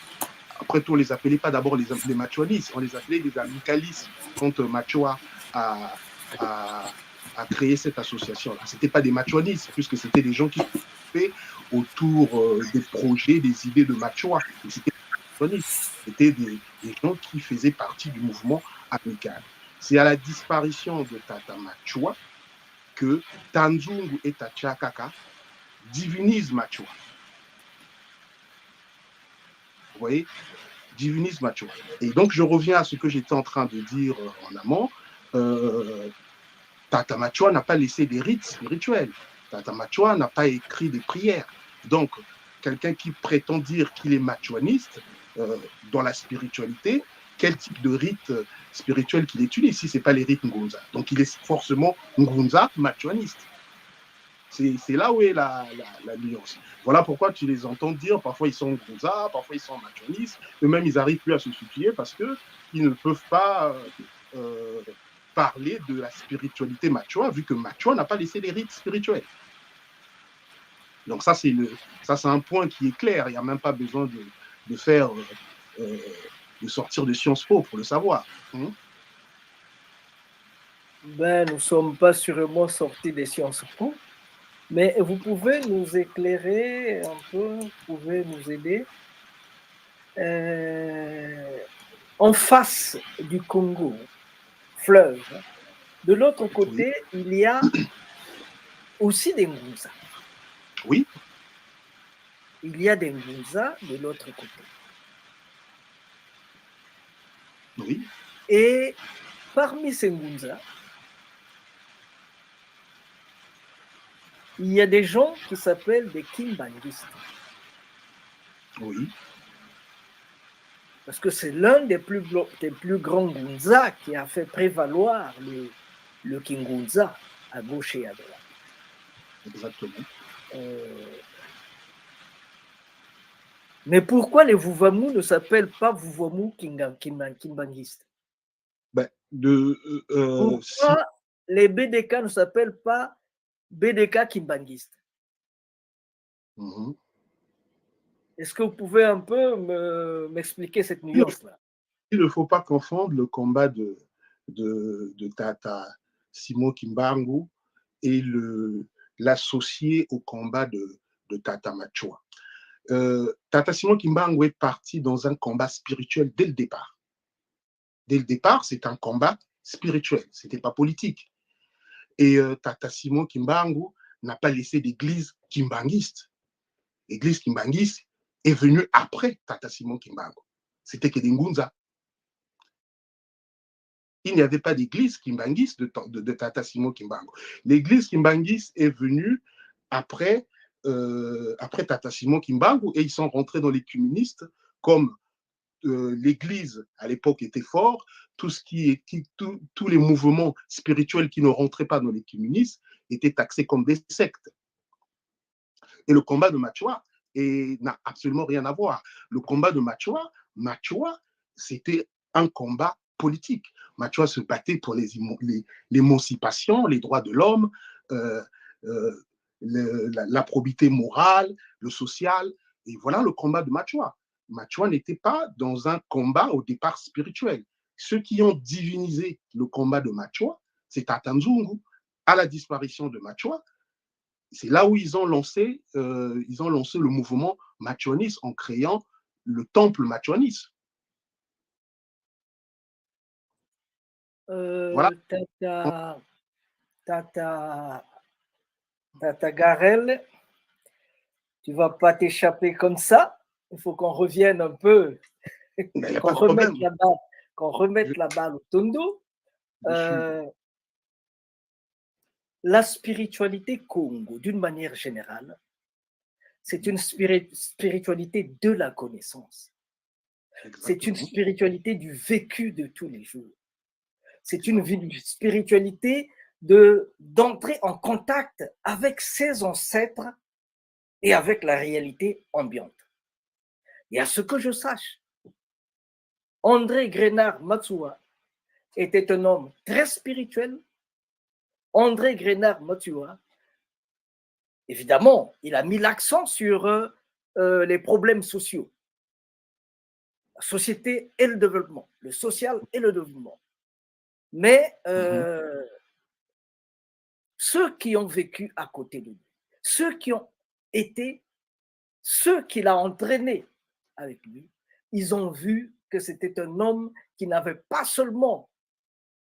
Après tout, on ne les appelait pas d'abord les machuanistes, on les appelait les amicalistes quand Machua a créé cette association. Ce n'étaient pas des machuanistes, puisque c'était des gens qui fait autour des projets, des idées de Machua. C'était des gens qui faisaient partie du mouvement amical. C'est à la disparition de Tata Machua que Tanzungu et Tachakaka divinisent Machua. Vous voyez, divinisent Machua. Et donc, je reviens à ce que j'étais en train de dire en amont. Tata Machua n'a pas laissé des rites spirituels. Tata Machua n'a pas écrit des prières. Donc, quelqu'un qui prétend dire qu'il est machuaniste dans la spiritualité, quel type de rite spirituel qu'il utilise si ce n'est pas les rites Ngunza. Donc, il est forcément Ngunza machuaniste. C'est là où est la nuance. Voilà pourquoi tu les entends dire, parfois ils sont Ngunza, parfois ils sont machuanistes, eux-mêmes ils n'arrivent plus à se situer parce qu'ils ne peuvent pas parler de la spiritualité Machua, vu que Machua n'a pas laissé les rites spirituels. Donc ça, c'est un point qui est clair. Il n'y a même pas besoin de faire, de sortir de Sciences Po pour le savoir. Ben, nous ne sommes pas sûrement sortis des Sciences Po, mais vous pouvez nous éclairer un peu, vous pouvez nous aider. En face du Congo, fleuve, de l'autre côté, il y a aussi des Ngunza. Oui. Il y a des Ngunza de l'autre côté. Oui. Et parmi ces Ngunza, il y a des gens qui s'appellent des Kimbanguistes. Oui. Parce que c'est l'un des plus grands Ngunza qui a fait prévaloir le Kingunza à gauche et à droite. Exactement. Mais pourquoi les Vuvamu ne s'appellent pas Vuvamu Kimbanguistes? Pourquoi les BDK ne s'appellent pas BDK Kimbanguistes? Est-ce que vous pouvez un peu m'expliquer cette nuance-là? Il ne faut pas confondre le combat de Tata Simon Kimbangu et l'associer au combat de Tata Machua. Tata Simon Kimbangu est parti dans un combat spirituel dès le départ. Dès le départ, c'est un combat spirituel, ce n'était pas politique. Et Tata Simon Kimbangu n'a pas laissé d'église kimbanguiste. L'église kimbanguiste est venue après Tata Simon Kimbangu. C'était que des Ngunza. Il n'y avait pas d'église kimbanguiste de Tata Simon Kimbangu. L'église kimbanguiste est venue après Tata Simon Kimbangu et ils sont rentrés dans les communistes comme l'église à l'époque était fort, tous les mouvements spirituels qui ne rentraient pas dans les communistes étaient taxés comme des sectes. Et le combat de Machua n'a absolument rien à voir. Le combat de Machua, c'était un combat politique. Machua se battait pour l'émancipation, les droits de l'homme, la probité morale, le social. Et voilà le combat de Machua. Machua n'était pas dans un combat au départ spirituel. Ceux qui ont divinisé le combat de Machua, c'est Tata Nzungu. À la disparition de Machua, c'est là où ils ont lancé le mouvement machuaniste en créant le temple machuaniste. Voilà. Tata Garel, tu vas pas t'échapper comme ça. Il faut qu'on revienne un peu, qu'on remette la balle au tondo. La spiritualité Congo, d'une manière générale, c'est une spiritualité de la connaissance. C'est une spiritualité du vécu de tous les jours. C'est une spiritualité d'entrer en contact avec ses ancêtres et avec la réalité ambiante. Et à ce que je sache, André Grenard Matsua était un homme très spirituel. André Grenard Matsua, évidemment, il a mis l'accent sur les problèmes sociaux, la société et le développement, le social et le développement. Mais ceux qui ont vécu à côté de lui, ceux qui ont été, ceux qu'il a entraînés avec lui, ils ont vu que c'était un homme qui n'avait pas seulement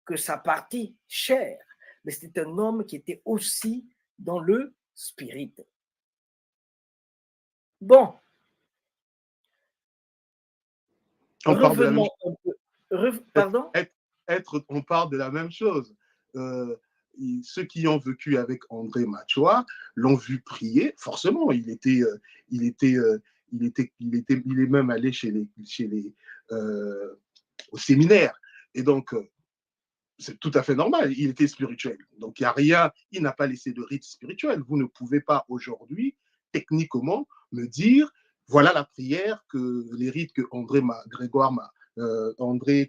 que sa partie chair, mais c'était un homme qui était aussi dans le spirit. Bon. Revenons un peu. Pardon? On parle de la même chose. Ceux qui ont vécu avec André Machua l'ont vu prier. Forcément, il est même allé au séminaire. Et donc, c'est tout à fait normal. Il était spirituel. Donc, il n'y a rien. Il n'a pas laissé de rite spirituel. Vous ne pouvez pas aujourd'hui, techniquement, me dire voilà la prière que les rites que André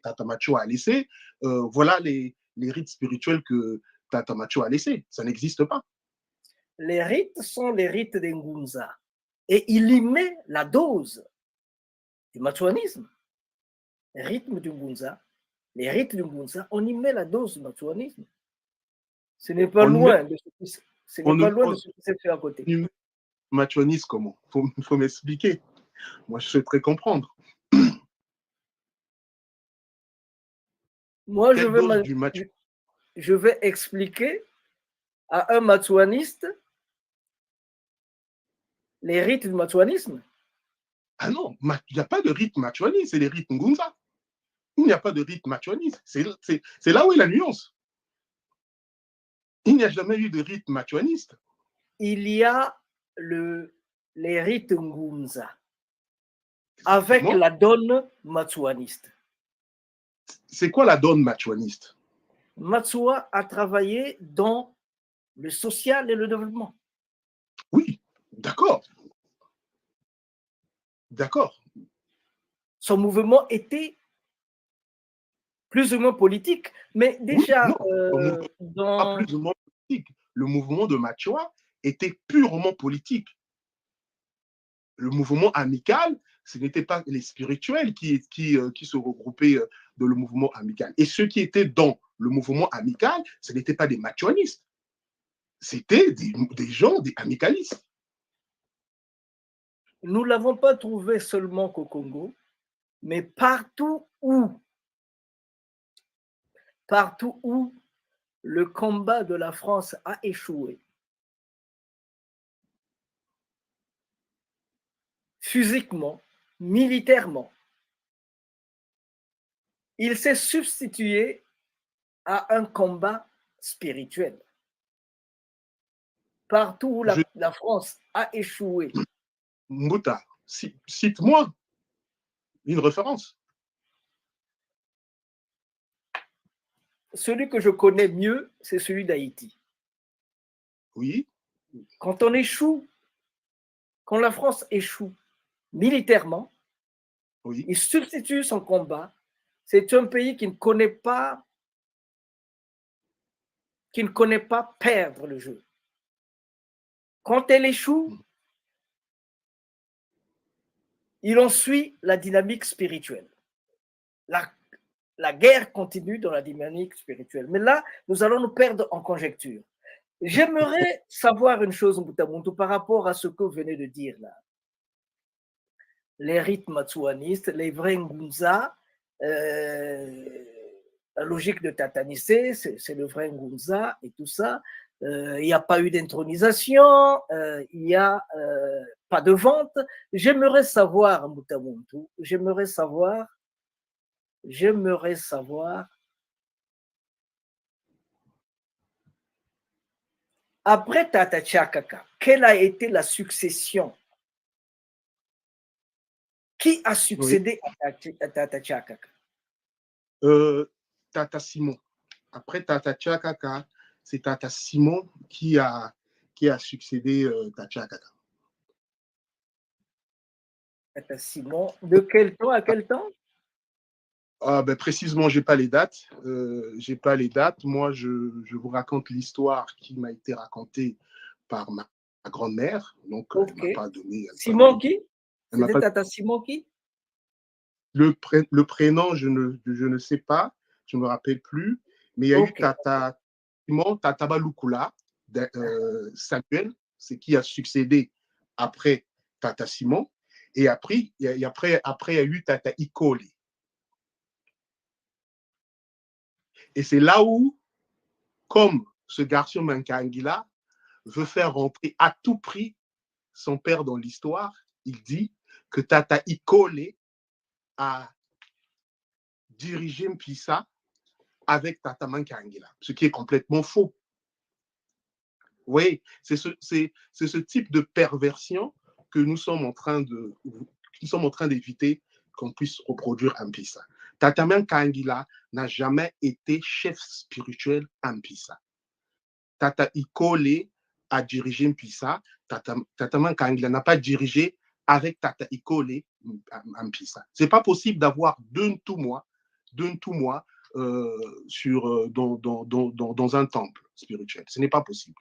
Tata Machua a laissé. Voilà les rites spirituels que Tata Machua a laissés. Ça n'existe pas. Les rites sont les rites des Ngunza. Et il y met la dose du machuanisme. Les rythmes du Ngunza, les rites du Ngunza, on y met la dose du machuanisme. Ce n'est pas loin de ce qui s'est fait à côté. Machuanisme comment? Il faut m'expliquer. Moi, je souhaiterais comprendre. Moi, je vais expliquer à un machuaniste les rites du machuanisme. Ah non, il n'y a pas de rite machuaniste, c'est les rites Ngunza. Il n'y a pas de rite machuaniste. C'est là où est la nuance. Il n'y a jamais eu de rite machuaniste. Il y a les rites Ngunza avec la donne machuaniste. C'est quoi la donne machuaniste? Matsua a travaillé dans le social et le développement. Oui, d'accord. D'accord. Son mouvement était plus ou moins politique, mais déjà pas plus ou moins politique. Le mouvement de Machua était purement politique. Le mouvement amical, ce n'était pas les spirituels qui se regroupaient dans le mouvement amical. Et ceux qui étaient dans le mouvement amical, ce n'étaient pas des machuanistes. C'était des gens, des amicalistes. Nous ne l'avons pas trouvé seulement qu'au Congo, mais partout où le combat de la France a échoué, physiquement, militairement, il s'est substitué à un combat spirituel. Partout où la France a échoué. Mbouta, cite-moi une référence. Celui que je connais mieux, c'est celui d'Haïti. Oui. Quand on échoue, quand la France échoue militairement, oui, il substitue son combat. C'est un pays qui ne connaît pas perdre le jeu. Quand elle échoue, il en suit la dynamique spirituelle. La guerre continue dans la dynamique spirituelle. Mais là, nous allons nous perdre en conjecture. J'aimerais savoir une chose, Mbutamuntu, par rapport à ce que vous venez de dire là. Les rites matsuanistes, les vrais Ngunza, la logique de Tatanissé, c'est le vrai Ngunza et tout ça. Il n'y a pas eu d'intronisation, il n'y a pas de vente. J'aimerais savoir, Mbutamuntu, j'aimerais savoir, après Tata Tchakaka, quelle a été la succession? Qui a succédé à Tata Tchakaka? Tata Simon. Après Tata Tchakaka, c'est Tata Simon qui a succédé Tata Tchakaka. Tata Simon, de quel temps à quel temps? Précisément, j'ai pas les dates. Moi, je vous raconte l'histoire qui m'a été racontée par ma grand-mère. Donc, elle m'a pas donné. Simon qui? C'était Tata Simon qui? Le prénom, je ne sais pas, je ne me rappelle plus. Mais il y a eu Tata Simon, Tata Balukula, Samuel, c'est qui a succédé après Tata Simon. Et après, il y a eu Tata Ikole. Et c'est là où, comme ce garçon Mankangila veut faire rentrer à tout prix son père dans l'histoire, il dit que Tata Ikole a dirigé Mpisa avec Tata Mankangila, ce qui est complètement faux. Oui, c'est ce type de perversion que nous sommes en train d'éviter qu'on puisse reproduire à Mpisa. Tata Mankangila n'a jamais été chef spirituel à Mpisa. Tata Ikole a dirigé Mpisa. Tata Mankangila n'a pas dirigé avec Tata Ikole à Mpisa. Ce n'est pas possible d'avoir deux Ntumwa dans un temple spirituel. Ce n'est pas possible.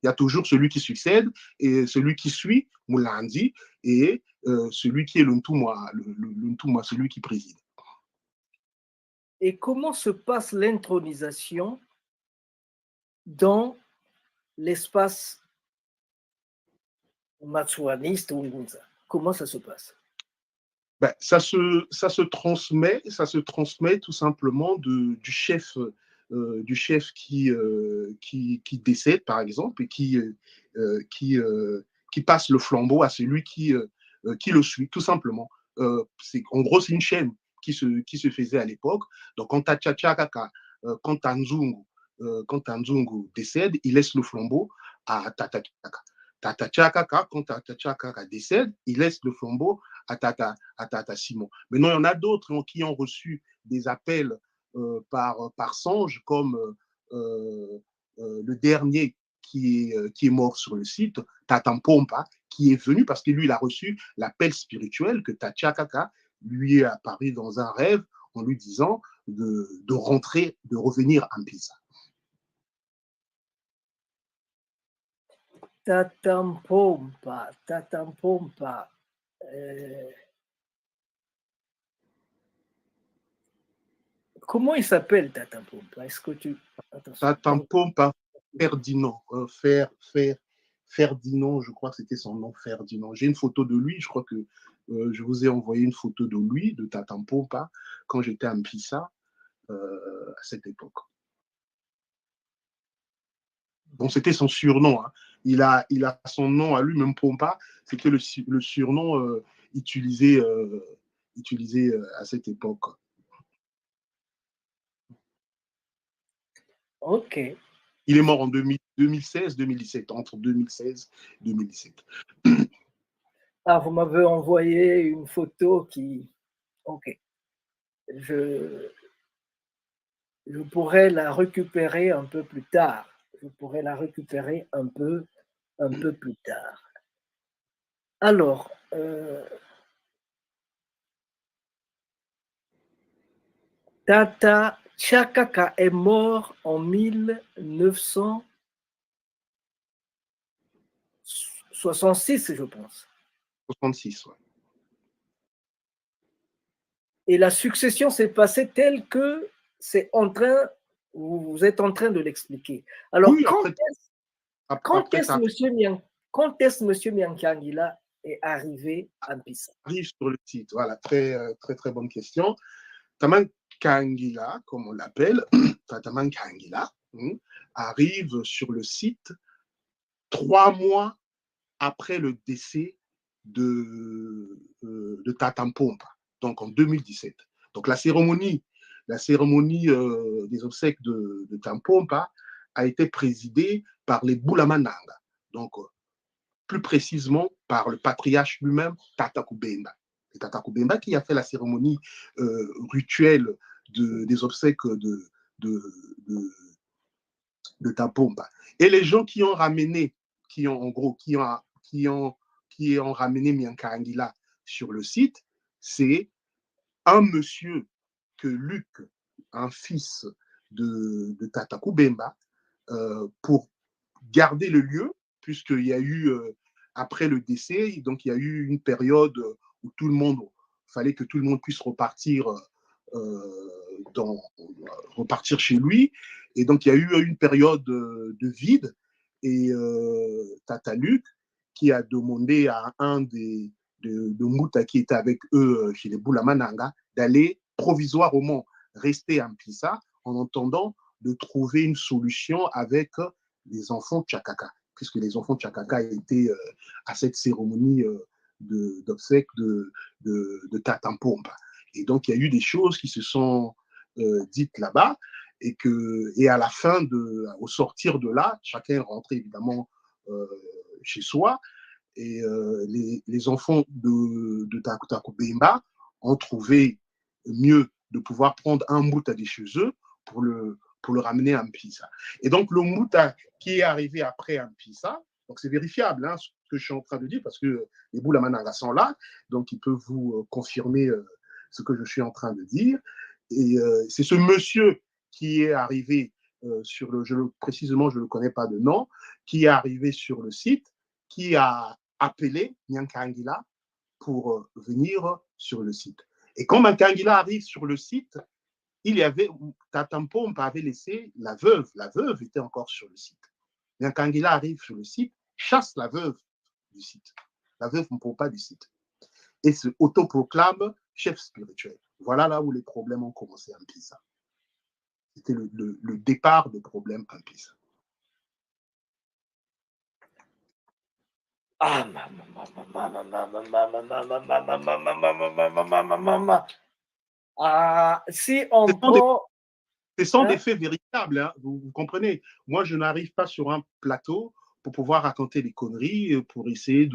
Il y a toujours celui qui succède et celui qui suit, Moulandi, et celui qui est le Ntumwa, celui qui préside. Et comment se passe l'intronisation dans l'espace matsuaniste ou Ngunza? Comment ça se passe? Ça se transmet tout simplement du chef qui décède, par exemple, et qui passe le flambeau à celui qui le suit, tout simplement. En gros, c'est une chaîne qui se faisait à l'époque. Donc, quand Tanzungu décède, il laisse le flambeau à Tata Tchakaka. Tata Tchakaka, quand Tata Tchakaka décède, il laisse le flambeau à Tata Simon. Maintenant, il y en a d'autres qui ont reçu des appels par songe, comme le dernier qui est mort sur le site, Tata Mpompa, qui est venu parce que lui, il a reçu l'appel spirituel que Tata Tchakaka lui est apparu dans un rêve en lui disant de revenir à Mpisa. Tata Mpompa. Comment il s'appelle Tata Mpompa? Est-ce que tu... Tata Mpompa Ferdinand. Ferdinand, je crois que c'était son nom, Ferdinand. J'ai une photo de lui, je crois que je vous ai envoyé une photo de lui, de Tata Mpompa, quand j'étais à Mpisa, à cette époque. Bon, c'était son surnom. Hein. Il a son nom à lui, même Mpompa, c'était le surnom utilisé à cette époque. Ok. Il est mort en 2016-2017, entre 2016 et 2017. Ah, vous m'avez envoyé une photo qui... Ok. Je pourrais la récupérer un peu plus tard. Plus tard. Alors, Tata Tchakaka est mort en 1966, je pense. 66, ouais. Et la succession s'est passée telle que c'est en train, vous êtes en train de l'expliquer. Alors, Oui, quand est-ce Monsieur Miankangila est arrivé à Mpissa? Arrive sur le site, voilà, très, très, très bonne question. Taman Kangila, comme on l'appelle, Taman Kangila, arrive sur le site 3 mois après le décès de Tatampompa, donc en 2017. Donc la cérémonie des obsèques de Tampompa a été présidée par les Bulamananga, donc plus précisément par le patriarche lui-même, Tata Kubemba. C'est Tata Kubemba qui a fait la cérémonie rituelle des obsèques de Tampompa. Et les gens qui ont ramené, qui ont ramené Miankangila sur le site, c'est un monsieur que Luc, un fils de Tata Kubemba, pour garder le lieu, puisqu'il y a eu, après le décès, donc il y a eu une période où fallait que tout le monde puisse repartir chez lui. Et donc, il y a eu une période de vide. Et Tata Luc, qui a demandé à un de Mouta qui était avec eux chez les Bulamananga d'aller provisoirement rester à Mpissa en attendant de trouver une solution avec les enfants Tchakaka, puisque les enfants Tchakaka étaient à cette cérémonie d'obsèques de Tatampompa. Et donc, il y a eu des choses qui se sont dites là-bas et à la fin, au sortir de là, chacun est rentré évidemment chez soi et les enfants de Tata Kubemba ont trouvé mieux de pouvoir prendre un Mouta de chez eux pour le ramener à Mpissa. Et donc, le Mouta qui est arrivé après Mpissa, donc c'est vérifiable ce que je suis en train de dire parce que les Bulamananga sont là, donc ils peuvent vous confirmer ce que je suis en train de dire. Et c'est ce monsieur qui est arrivé précisément, je ne le connais pas de nom, qui est arrivé sur le site, qui a appelé Miankangila pour venir sur le site. Et quand Miankangila arrive sur le site, Tatampompa avait laissé la veuve. La veuve était encore sur le site. Miankangila arrive sur le site, chasse la veuve du site. La veuve ne peut pas du site. Et se autoproclame chef spirituel. Voilà là où les problèmes ont commencé à Mpissa. C'était le départ des problèmes à Mpissa. Ah, si on prend... Ce sont des faits véritables, vous comprenez. Moi, je n'arrive pas sur un plateau pour pouvoir raconter des conneries, pour essayer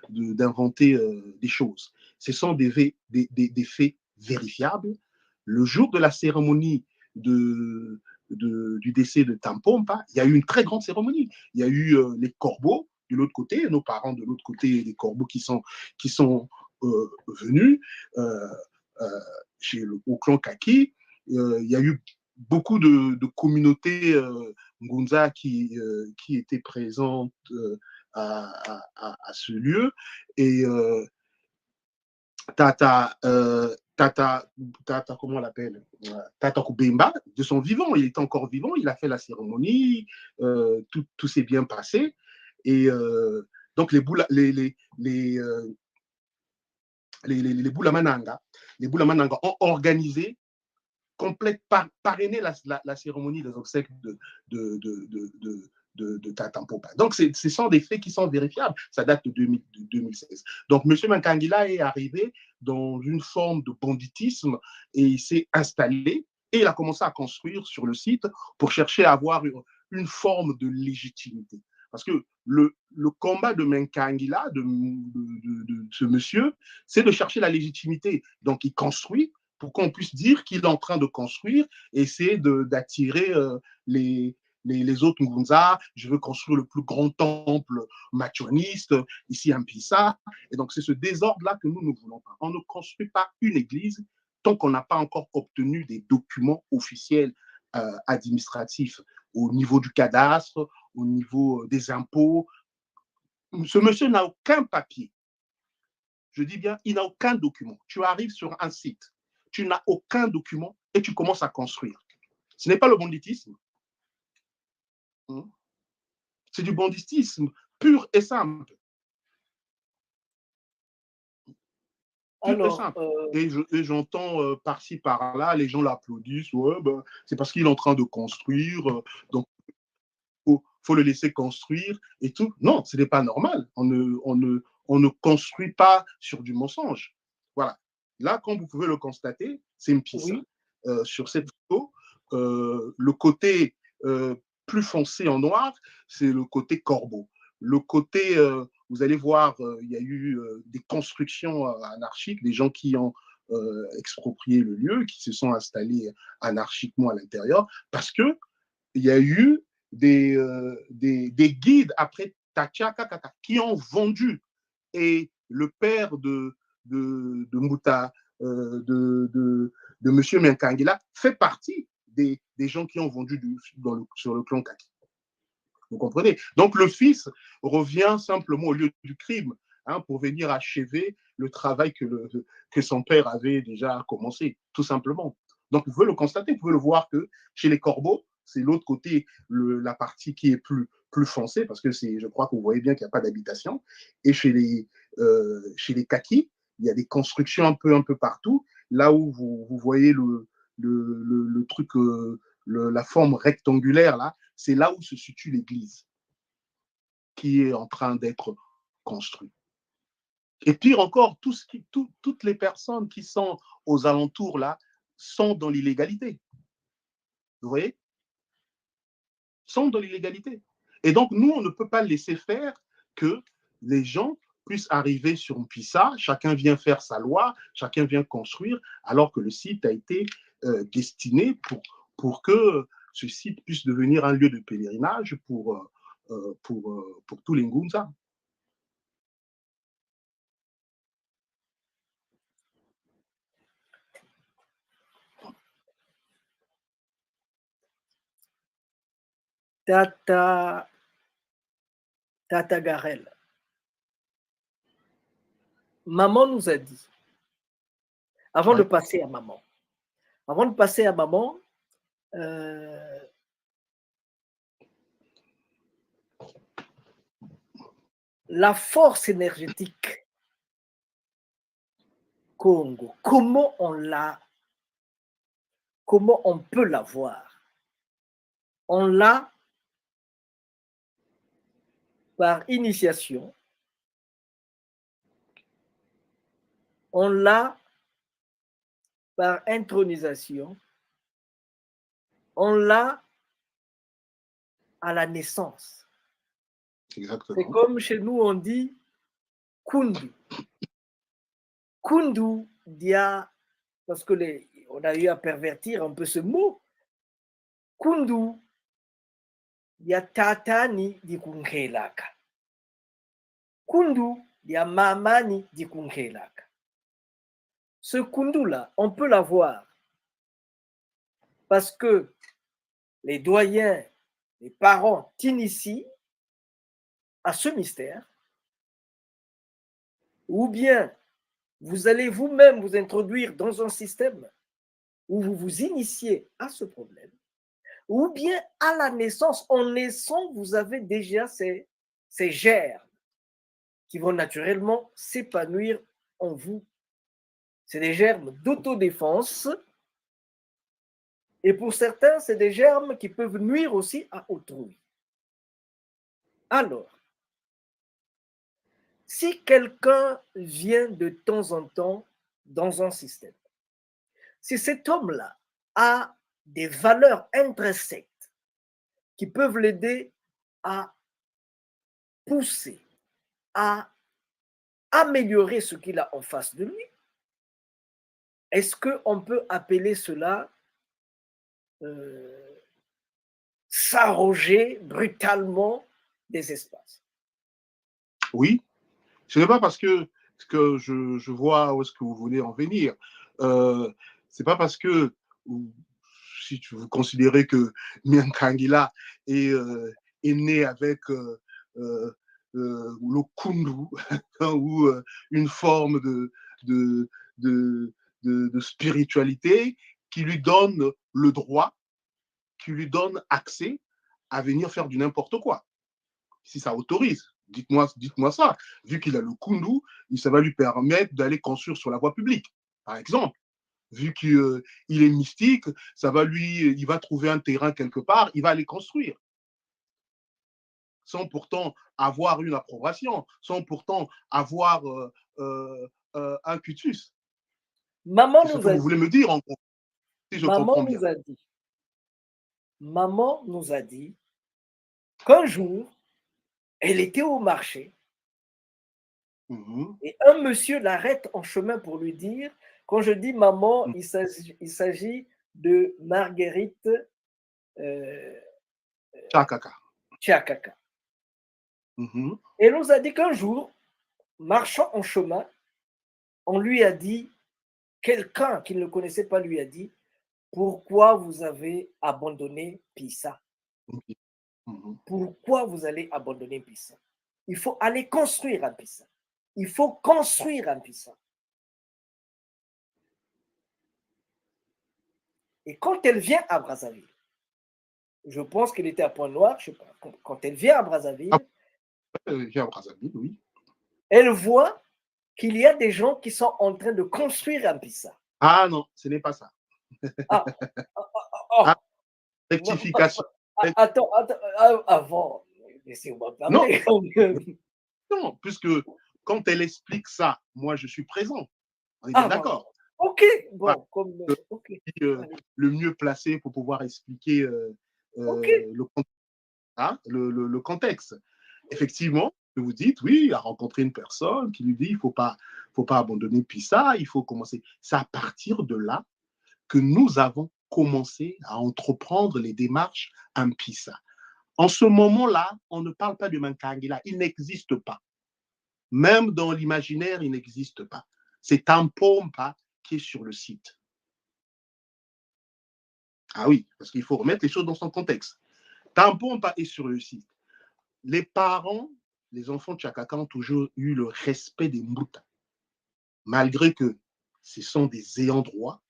d'inventer des choses. Ce sont des faits vérifiables. Le jour de la cérémonie du décès de Tampompa, il y a eu une très grande cérémonie. Il y a eu les corbeaux de l'autre côté, nos parents de l'autre côté, les corbeaux qui sont venus au clan Kaki. Il y a eu beaucoup de communautés Ngunza qui étaient présentes à ce lieu. Et Tata, comment on l'appelle, Tata Kubemba, de son vivant, il était encore vivant, il a fait la cérémonie, tout s'est bien passé. Et donc les Bulamananga ont organisé, parrainé la cérémonie des obsèques de Tatampompa. Donc, ce sont des faits qui sont vérifiables. Ça date de 2016. Donc, M. Miankangila est arrivé dans une forme de banditisme et il s'est installé et il a commencé à construire sur le site pour chercher à avoir une forme de légitimité. Parce que le combat de Miankangila, de ce monsieur, c'est de chercher la légitimité. Donc, il construit pour qu'on puisse dire qu'il est en train de construire et essayer d'attirer les autres Ngunza. Je veux construire le plus grand temple machuaniste ici à Mpissa. Et donc, c'est ce désordre-là que nous ne voulons pas. On ne construit pas une église tant qu'on n'a pas encore obtenu des documents officiels administratifs au niveau du cadastre, au niveau des impôts. Ce monsieur n'a aucun papier. Je dis bien, il n'a aucun document. Tu arrives sur un site. tu n'as aucun document et tu commences à construire. Ce n'est pas le banditisme. C'est du banditisme pur et simple. Alors, Et j'entends par-ci, par-là, les gens l'applaudissent. Ouais, ben, c'est parce qu'il est en train de construire. Donc, faut le laisser construire et tout. Non, ce n'est pas normal. On ne construit pas sur du mensonge. Voilà. Là, comme vous pouvez le constater, c'est une piste. Oui. Sur cette photo, le côté plus foncé en noir, c'est le côté corbeau. Le côté, vous allez voir, il y a eu des constructions anarchiques, des gens qui ont exproprié le lieu, qui se sont installés anarchiquement à l'intérieur, parce qu'il y a eu des guides après Tachakakaka qui ont vendu. Et le père de Mouta, de M. Miankangela, fait partie des gens qui ont vendu sur le clan Kaki. Vous comprenez? Donc le fils revient simplement au lieu du crime, hein, pour venir achever le travail que son père avait déjà commencé, tout simplement. Donc vous pouvez le constater, vous pouvez le voir que chez les corbeaux, c'est l'autre côté, la partie qui est plus foncée, parce que je crois que vous voyez bien qu'il n'y a pas d'habitation. Et chez les kakis, il y a des constructions un peu partout, là où vous voyez le truc, la forme rectangulaire, là, c'est là où se situe l'église qui est en train d'être construite. Et pire encore, toutes les personnes qui sont aux alentours, là, sont dans l'illégalité. Vous voyez? Sont dans l'illégalité. Et donc, nous, on ne peut pas laisser faire que les gens puissent arriver sur un Pissa, chacun vient faire sa loi, chacun vient construire, alors que le site a été destiné pour que ce site puisse devenir un lieu de pèlerinage pour tous les Ngunza. Tata Garel, maman nous a dit, avant de passer à maman, la force énergétique Congo, comment on peut l'avoir? On l'a par initiation, on l'a par intronisation, on l'a à la naissance. Exactement. C'est comme chez nous on dit Kundu. Kundu, parce que on a eu à pervertir un peu ce mot. Kundu, dia tatani di kunkelaka. Kundu, dia mamani di kunkelaka. Ce kundu-là, on peut l'avoir parce que les doyens, les parents t'initient à ce mystère, ou bien vous allez vous-même vous introduire dans un système où vous vous initiez à ce problème, ou bien à la naissance, en naissant, vous avez déjà ces germes qui vont naturellement s'épanouir en vous. C'est des germes d'autodéfense, et pour certains, c'est des germes qui peuvent nuire aussi à autrui. Alors, si quelqu'un vient de temps en temps dans un système, si cet homme-là a des valeurs intrinsèques qui peuvent l'aider à pousser, à améliorer ce qu'il a en face de lui, est-ce qu'on peut appeler cela s'arroger brutalement des espaces? Oui, ce n'est pas parce que je vois où est-ce que vous voulez en venir. C'est pas parce que, si vous considérez que Miankangela est né avec le kundu ou une forme de de spiritualité qui lui donne le droit, qui lui donne accès à venir faire du n'importe quoi. Si ça autorise, dites-moi ça. Vu qu'il a le kundu, ça va lui permettre d'aller construire sur la voie publique, par exemple. Vu qu'il est mystique, il va trouver un terrain quelque part, il va aller construire. Sans pourtant avoir une approbation, sans pourtant avoir un cutus. Maman C'est ce nous que a vous voulez me dire, en gros, si je comprends bien. Maman nous a dit qu'un jour, elle était au marché et un monsieur l'arrête en chemin pour lui dire, quand je dis maman, il s'agit de Marguerite Tchakaka. Elle nous a dit qu'un jour, marchant en chemin, on lui a dit, quelqu'un qu'il ne connaissait pas lui a dit, pourquoi vous avez abandonné Pisa? Pourquoi vous allez abandonner Pisa? Il faut aller construire un Pisa. Il faut construire un Pisa. Et quand elle vient à Brazzaville, je pense qu'elle était à Pointe-Noire, je ne sais pas, quand elle vient à Brazzaville, oui. Elle voit qu'il y a des gens qui sont en train de construire un Pisa. Ah non, ce n'est pas ça. Rectification. Attends, avant, laissez-moi parler. Non, puisque quand elle explique ça, moi je suis présent. On est bien d'accord. Ok, bon. Le mieux placé pour pouvoir expliquer le contexte. Effectivement, vous dites, oui, il a rencontré une personne qui lui dit, il ne faut pas abandonner Pisa, il faut commencer. C'est à partir de là que nous avons commencé à entreprendre les démarches en Pisa. En ce moment-là, on ne parle pas de Mankangila, il n'existe pas. Même dans l'imaginaire, il n'existe pas. C'est Tampompa qui est sur le site. Ah oui, parce qu'il faut remettre les choses dans son contexte. Tampompa est sur le site. Les parents, les enfants de Tchakaka ont toujours eu le respect des Mbuta. Malgré que ce sont des ayants droit,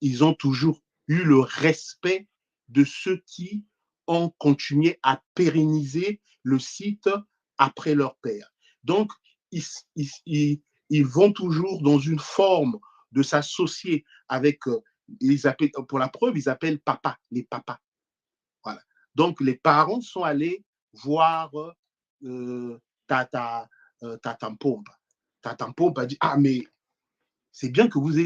ils ont toujours eu le respect de ceux qui ont continué à pérenniser le site après leur père. Donc, ils vont toujours dans une forme de s'associer avec, pour la preuve, ils appellent papa, les papas. Voilà. Donc, les parents sont allés voir Tata Tampompa. Tata Tampompa a dit, ah, mais c'est bien que vous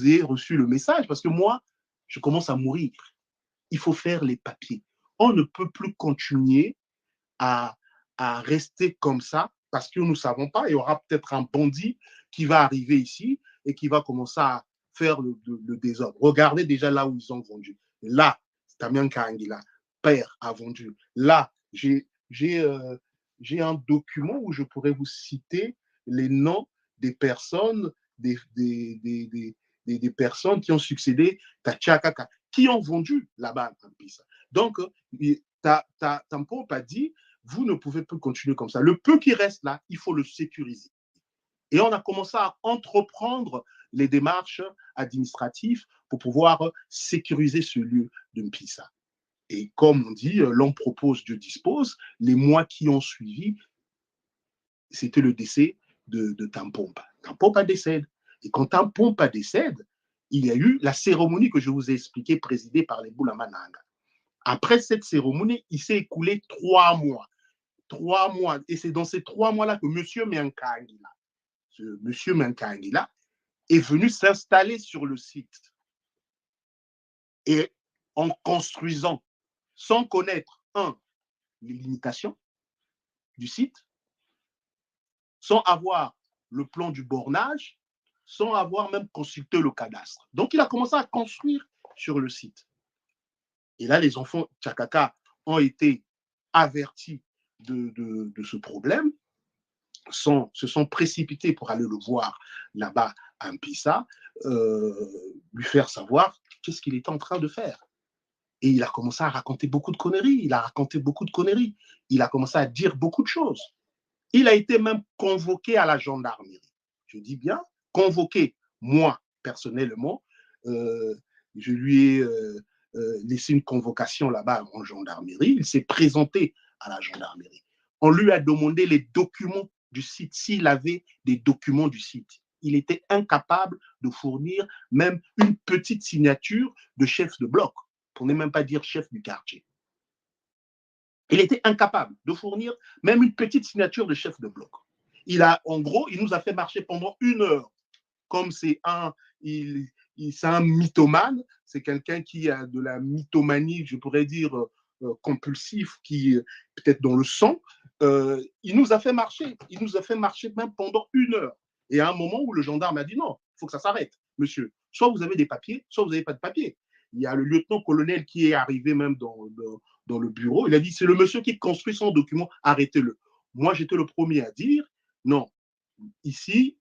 ayez reçu le message, parce que moi, je commence à mourir. Il faut faire les papiers. On ne peut plus continuer à rester comme ça, parce que nous ne savons pas, il y aura peut-être un bandit qui va arriver ici et qui va commencer à faire le désordre. Regardez déjà là où ils ont vendu. Là, Tamian Kahangila, père, a vendu. Là, j'ai un document où je pourrais vous citer les noms des personnes, des personnes qui ont succédé à Tchakaka, qui ont vendu là-bas en Pisa. Donc, Tampompa a dit, vous ne pouvez plus continuer comme ça. Le peu qui reste là, il faut le sécuriser. Et on a commencé à entreprendre les démarches administratives pour pouvoir sécuriser ce lieu de Mpisa. Et comme on dit, l'homme propose, Dieu dispose. Les mois qui ont suivi, c'était le décès de Tampompa. Tampompa décède. Et quand Tampompa décède, il y a eu la cérémonie que je vous ai expliquée, présidée par les Boulamananga. Après cette cérémonie, il s'est écoulé 3 mois. 3 mois. Et c'est dans ces 3 mois-là que M. Mankangila est venu s'installer sur le site. Et en construisant, sans connaître, les limitations du site, sans avoir le plan du bornage, sans avoir même consulté le cadastre. Donc, il a commencé à construire sur le site. Et là, les enfants Tchakaka ont été avertis de ce problème, se sont précipités pour aller le voir là-bas à Mpisa, lui faire savoir qu'est-ce qu'il était en train de faire. Et il a commencé à raconter beaucoup de conneries. Il a commencé à dire beaucoup de choses. Il a été même convoqué à la gendarmerie. Je dis bien, convoqué, moi, personnellement. Je lui ai laissé une convocation là-bas en gendarmerie. Il s'est présenté à la gendarmerie. On lui a demandé les documents du site, s'il avait des documents du site. Il était incapable de fournir même une petite signature de chef de bloc, pour ne même pas dire chef du quartier. Il était incapable de fournir même une petite signature de chef de bloc. En gros, il nous a fait marcher pendant 1 heure. Comme c'est un mythomane, c'est quelqu'un qui a de la mythomanie, je pourrais dire, compulsif, qui peut-être dans le sang. Il nous a fait marcher. Il nous a fait marcher même pendant 1 heure. Et à un moment où le gendarme a dit non, il faut que ça s'arrête, monsieur. Soit vous avez des papiers, soit vous n'avez pas de papiers. Il y a le lieutenant-colonel qui est arrivé même dans le bureau. Il a dit, c'est le monsieur qui construit son document, arrêtez-le. Moi, j'étais le premier à dire, non, ici,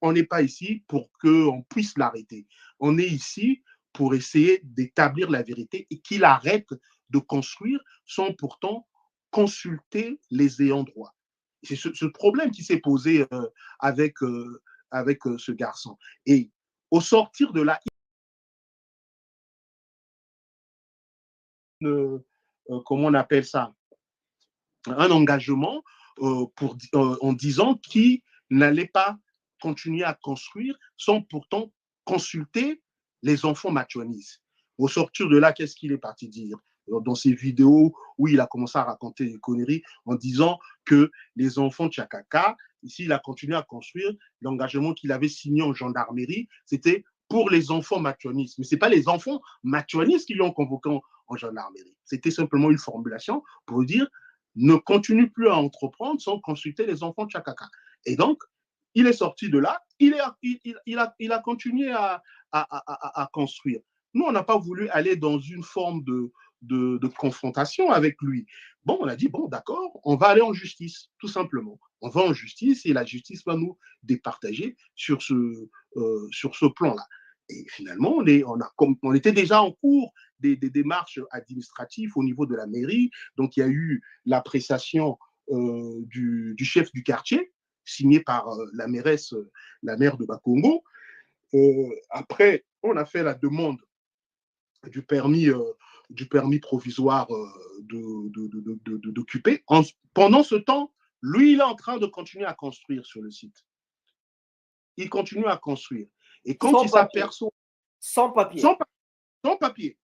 on n'est pas ici pour qu'on puisse l'arrêter. On est ici pour essayer d'établir la vérité et qu'il arrête de construire sans pourtant consulter les ayants droit. C'est ce problème qui s'est posé avec ce garçon. Et au sortir de là, comment on appelle ça, un engagement en disant qu'il n'allait pas continuer à construire sans pourtant consulter les enfants machuanis. Au sortir de là, qu'est-ce qu'il est parti dire dans ses vidéos où il a commencé à raconter des conneries en disant que les enfants de Chakaka, ici, il a continué à construire, l'engagement qu'il avait signé en gendarmerie, c'était pour les enfants machuanis. Mais ce n'est pas les enfants machuanis qui l'ont convoqué en gendarmerie. C'était simplement une formulation pour dire ne continue plus à entreprendre sans consulter les enfants de Chakaka. Et donc, il est sorti de là, il a continué à construire. Nous, on n'a pas voulu aller dans une forme de confrontation avec lui. Bon, on a dit, bon, d'accord, on va aller en justice, tout simplement. On va en justice et la justice va nous départager sur ce plan-là. Et finalement, on était déjà en cours des démarches administratives au niveau de la mairie. Donc, il y a eu l'appréciation du chef du quartier, signé par la mairesse, la maire de Bakongo. Après, on a fait la demande du permis provisoire d'occuper. Pendant ce temps, lui, il est en train de continuer à construire sur le site. Il continue à construire. Et quand il s'aperçoit... Sans papier. Sans papier.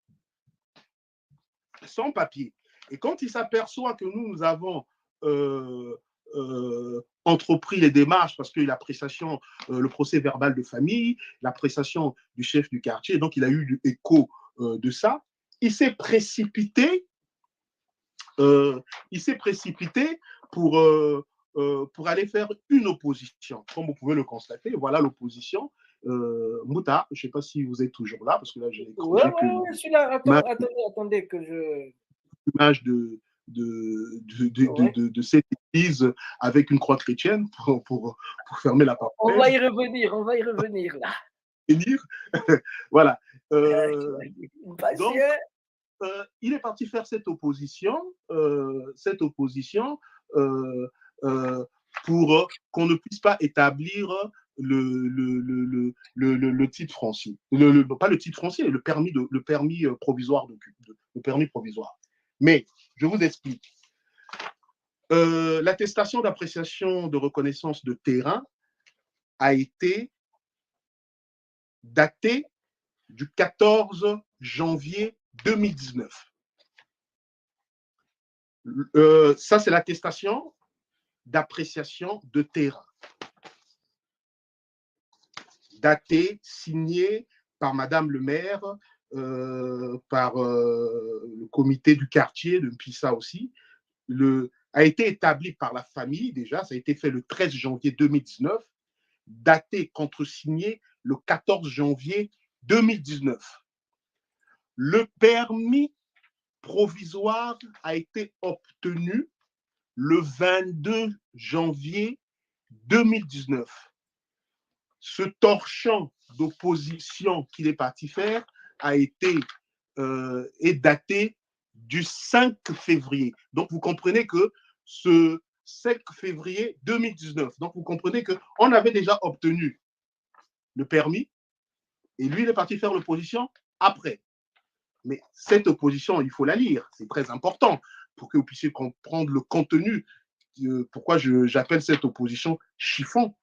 Sans papier. Et quand il s'aperçoit que nous avons entrepris les démarches, parce que l'appréciation, le procès verbal de famille, l'appréciation du chef du quartier, donc il a eu l'écho de ça, il s'est précipité pour aller faire une opposition. Comme vous pouvez le constater, voilà l'opposition. Mouta, je ne sais pas si vous êtes toujours là, parce que là, j'ai... Oui, je suis là. Attendez que je... Image de cette église avec une croix chrétienne pour fermer la porte. On va y revenir là. Voilà. Donc, il est parti faire cette opposition pour qu'on ne puisse pas établir le titre foncier. Pas le titre foncier, le permis provisoire. Le permis provisoire. Mais, je vous explique. L'attestation d'appréciation de reconnaissance de terrain a été datée du 14 janvier 2019. Ça, c'est l'attestation d'appréciation de terrain. Datée, signée par Madame le maire, par le comité du quartier de Mpissa aussi, a été établi par la famille déjà, ça a été fait le 13 janvier 2019, daté contresigné le 14 janvier 2019. Le permis provisoire a été obtenu le 22 janvier 2019. Ce torchon d'opposition qu'il est parti faire est daté du 5 février. Donc, vous comprenez que ce 5 février 2019, donc vous comprenez qu'on avait déjà obtenu le permis, Et lui, il est parti faire l'opposition après. Mais cette opposition, il faut la lire. C'est très important pour que vous puissiez comprendre le contenu. Pourquoi j'appelle cette opposition chiffon.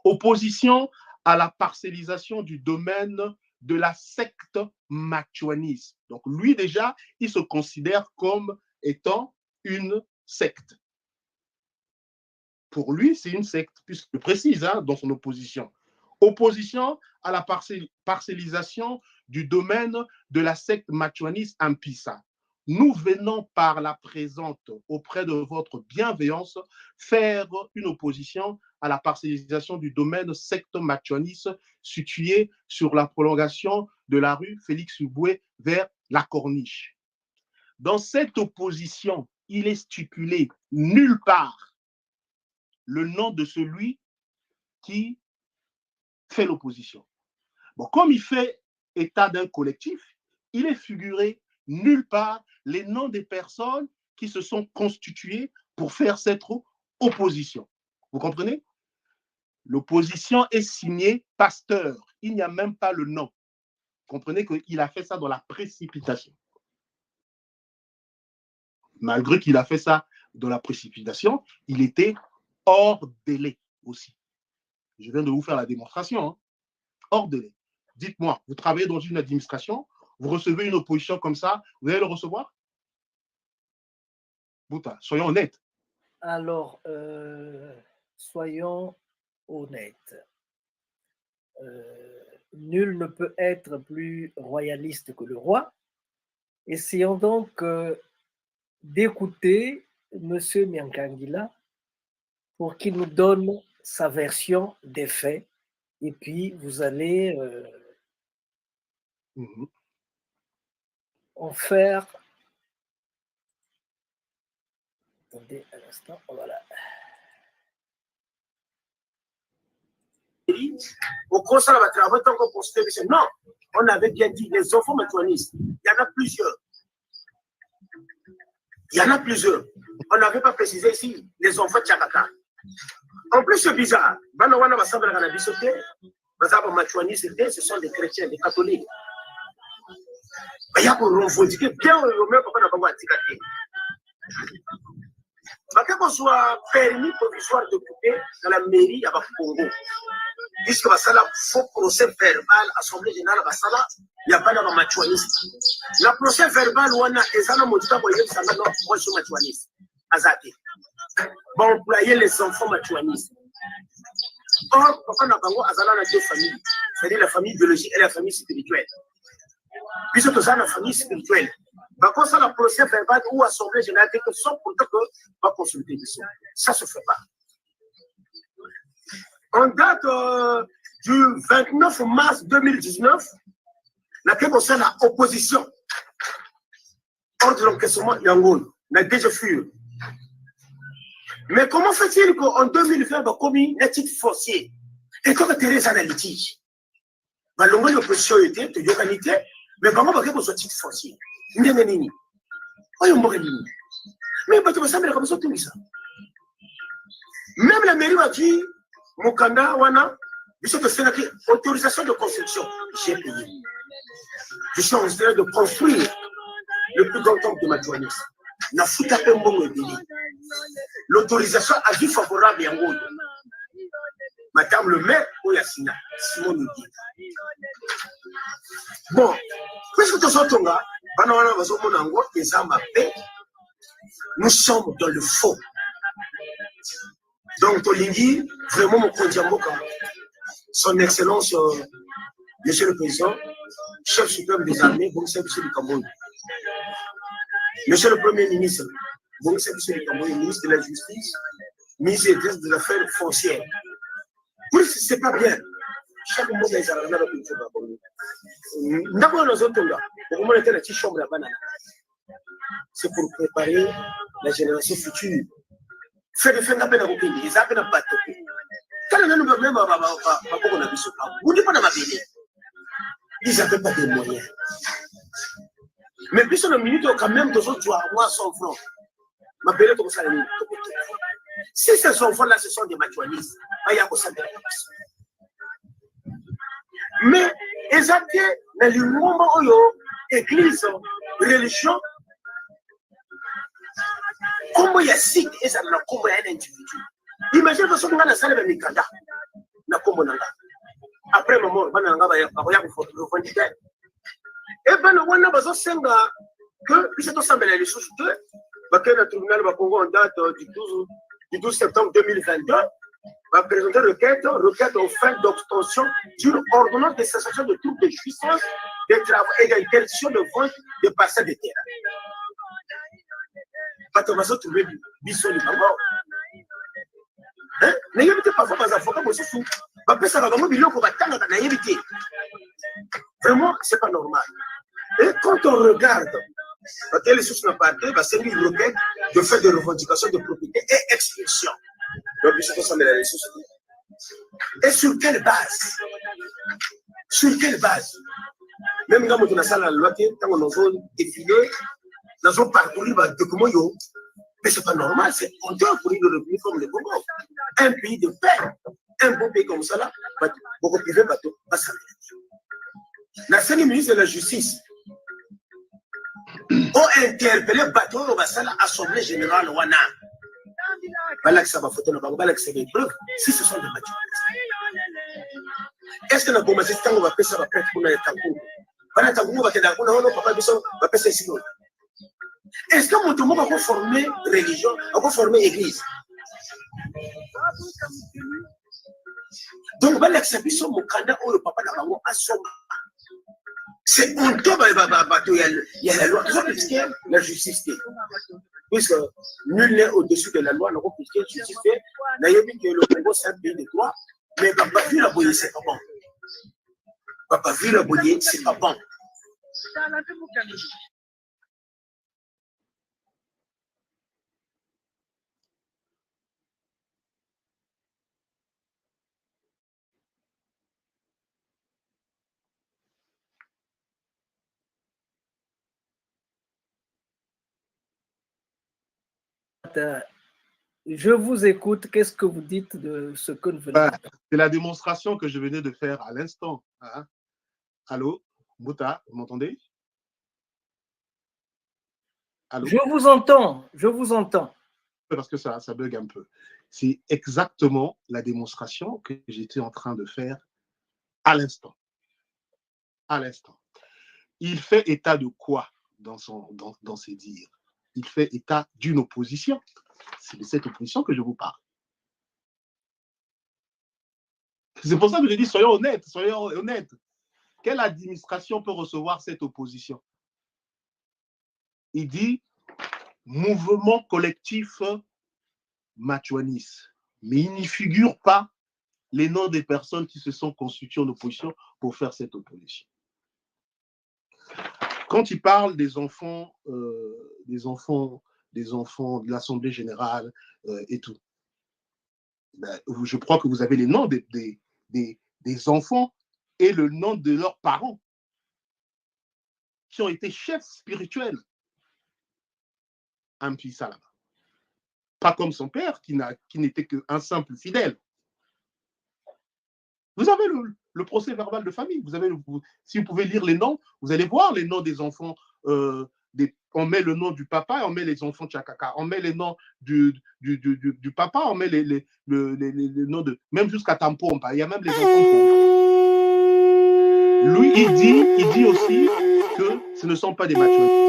Opposition à la parcellisation du domaine de la secte machuaniste. Donc lui déjà, il se considère comme étant une secte. Pour lui, c'est une secte, puisqu'il précise dans son opposition. Opposition à la parcellisation du domaine de la secte machuaniste Ampissa. Nous venons par la présente auprès de votre bienveillance faire une opposition à la parcellisation du domaine secte machuaniste situé sur la prolongation de la rue Félix-Houphouët vers la Corniche. Dans cette opposition, il est stipulé nulle part le nom de celui qui fait l'opposition. Bon, comme il fait état d'un collectif, il est figuré nulle part les noms des personnes qui se sont constituées pour faire cette opposition. Vous comprenez? L'opposition est signée Pasteur. Il n'y a même pas le nom. Vous comprenez qu'il a fait ça dans la précipitation. Malgré qu'il a fait ça dans la précipitation, il était hors délai aussi. Je viens de vous faire la démonstration. Hors délai. Dites-moi, vous travaillez dans une administration, vous recevez une opposition comme ça, vous allez le recevoir? Bouta, soyons honnêtes. Alors, soyons honnêtes. Nul ne peut être plus royaliste que le roi. Essayons donc d'écouter M. Miankangila pour qu'il nous donne sa version des faits. Et puis, vous allez en faire... Attendez un instant, voilà. Au conseil de travail, tant qu'on postait, non, on avait bien dit les enfants machuanistes. Il y en a plusieurs. Il y en a plusieurs. On n'avait pas précisé ici les enfants Tchakaka. En plus, c'est bizarre. Ce sont des chrétiens, des catholiques. Il y a pour revendiquer bien le même papa n'a pas voulu. Qu'on soit permis provisoire de couper dans la mairie à Congo. Puisque il faut procès verbal, assemblée générale, il n'y a pas de machuaniste. Le procès verbal, on a des gens qui ont dit que moi je suis machuaniste. Azati. Bon, employer les enfants machuanistes. Or, papa n'a pas deux familles. C'est-à-dire la famille biologique et la famille spirituelle. Puisque tout ça, la famille spirituelle. Par contre, ça, le procès verbal ou assemblée générale, quelque chose pour dire que va consulter ici. Ça ne se fait pas. En date du 29 mars 2019, laquelle concerne l'opposition contre l'encaissement Yangoul, n'a déjà fui. Mais comment fait-il qu'en 2020, va commis un titre foncier et comme Thérèse a un litige? L'opposition était de l'organité, mais comment va qu'il soit titre foncier? Mais même la mairie a dit, Mukanda, Wana, autorisation de construction, j'ai payé. Je suis en train de construire le plus grand temple de Machuanis. L'autorisation a vu favorable à Yangoul. Madame le maire, Oyasina, Simon nous dit. Bon, puisque tout ça, nous sommes dans le faux. Donc, Tolingi, vraiment, mon Kondiamboka, son Excellence, Monsieur le Président, chef suprême des armées, bon service du Cameroun. Monsieur le Premier ministre, bon service du Cameroun, ministre de la Justice, ministre des Affaires foncières. Oui, c'est pas bien. Chaque monde est dans la culture de la commune. D'abord, nous autres, là, on était la petite chambre là-bas. C'est pour préparer la génération future. Faire des fins d'appel à vos pays, ils appellent à bateau. Quand on a même on a vu ce plan, vous dites pas dans ma ville. Ils n'avaient pas de moyens. Mais puis sur le minute, quand même, deux autres joueurs, moi, 100 francs. Ma belle, comme ça, si ces enfants-là, ce sont des machuanistes, il y a que ça de la place. Mais ezate na lingomba oyo église religion kombo ya site ezala na kombo ya un individu. Imagine que soki nga nasala ba mikanda na kombo na nga après ma mort bana nga bakoya korevendique e bana wana bazosenga que biso tosambela lisusu te bakende na tribunal bakongo en date du 12 septembre 2022 va présenter requête aux fins d'obtention d'une ordonnance de cessation de toute jouissance des travaux et d'interdiction de vente de parcelles de terrain. Bato bazo trouver biso ni bango. Na yebite parfois bas avocats mosusu ba pesa ba bango biloko batanga na yebite. Vraiment c'est pas normal. Et quand on regarde les sources n'a pas été, c'est une requête de fait de revendication de propriété et expulsion. Donc, et sur quelle base? Sur quelle base? Même quand on a ça la loi, quand on a défilé, nous avons parcouru les documents, mais c'est pas normal, c'est honteux pour une république comme le Congo. Un pays de paix, un beau pays comme ça, là, beaucoup privé, bateau, pas ça. La 5e ministre de la Justice ont interpellé bateau au Bassala, Assemblée Générale Wana. Balaksa ma photo na bango balaksa des preuves si ce sont des matchs. Est-ce que na commencé tango va pesa ba prêtre pour na tango bana tango va kenda kuna hono papa biso va pesa ici. Est-ce que mon tomo va former religion va former église? Donc balaksa biso mukanda o papa na bango asoma. C'est honteux bateau il y a la loi qui la justice. Puisque nul n'est au-dessus de la loi, nous compliquons justice. D'ailleurs, que le Congo c'est un pays de droit, mais papa vu la bouillie, c'est pas bon. Papa vu la bouillie, c'est pas bon. Je vous écoute. Qu'est-ce que vous dites de ce que nous venons de faire? C'est la démonstration que je venais de faire à l'instant. Hein? Allô, Mouta, vous m'entendez? Allô? Je vous entends, je vous entends. Parce que ça bug un peu. C'est exactement la démonstration que j'étais en train de faire à l'instant. À l'instant. Il fait état de quoi dans ses dires? Il fait état d'une opposition. C'est de cette opposition que je vous parle. C'est pour ça que je dis, soyons honnêtes, soyons honnêtes. Quelle administration peut recevoir cette opposition? Il dit mouvement collectif Machuanis. Mais il n'y figure pas les noms des personnes qui se sont constituées en opposition pour faire cette opposition. Quand il parle des enfants de l'Assemblée générale et tout, ben, je crois que vous avez les noms des enfants et le nom de leurs parents qui ont été chefs spirituels à Mpissa là-bas. Pas comme son père qui n'était qu'un simple fidèle. Vous avez le procès verbal de famille. Si vous pouvez lire les noms, vous allez voir les noms des enfants. On met le nom du papa et on met les enfants de Chakaka. On met les noms du papa, on met les noms de... Même jusqu'à Tampompa, il y a même les enfants. Lui, il dit aussi que ce ne sont pas des machos.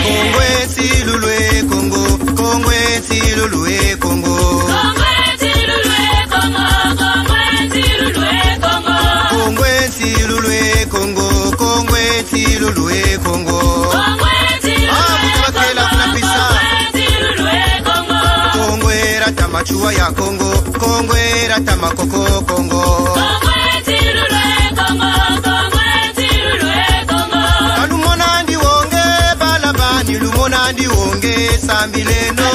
Kongwe silulwe Kongo, Kongwe silulwe suwa ya Kongo, Kongo erata makoko Kongo. Kalumona ndi wonge balabani lumona ndi wonge sambileno.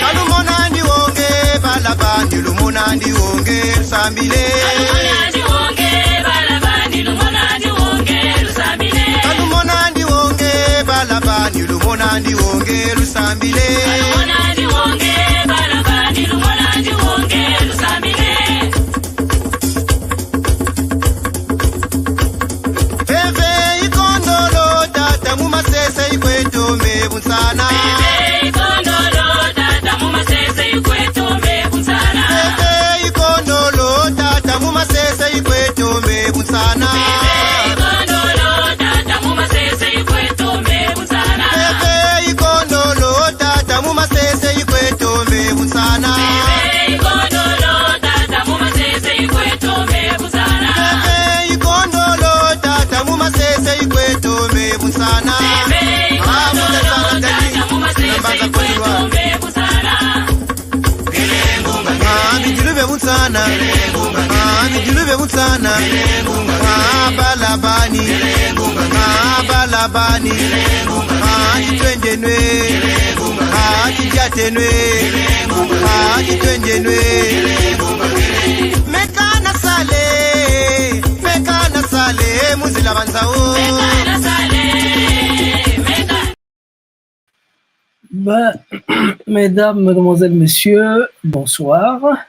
Kalumona ndi wonge balabani lumona ndi wonge sambile. Lumonandi wonge lusambile. Lumonandi wonge balabani lumonandi wonge lusambile. Eve ikondolo tata mumasese ikweto mebunsana. Eve ikondolo tata mumasese ikweto mebunsana. Eve ikondolo tata mumasese ikweto mebunsana. Balabani, balabani, twenjenwe, jatenwe, twenjenwe. Mekana sale, muzila banzao. Mesdames, Mesdemoiselles, Messieurs, bonsoir.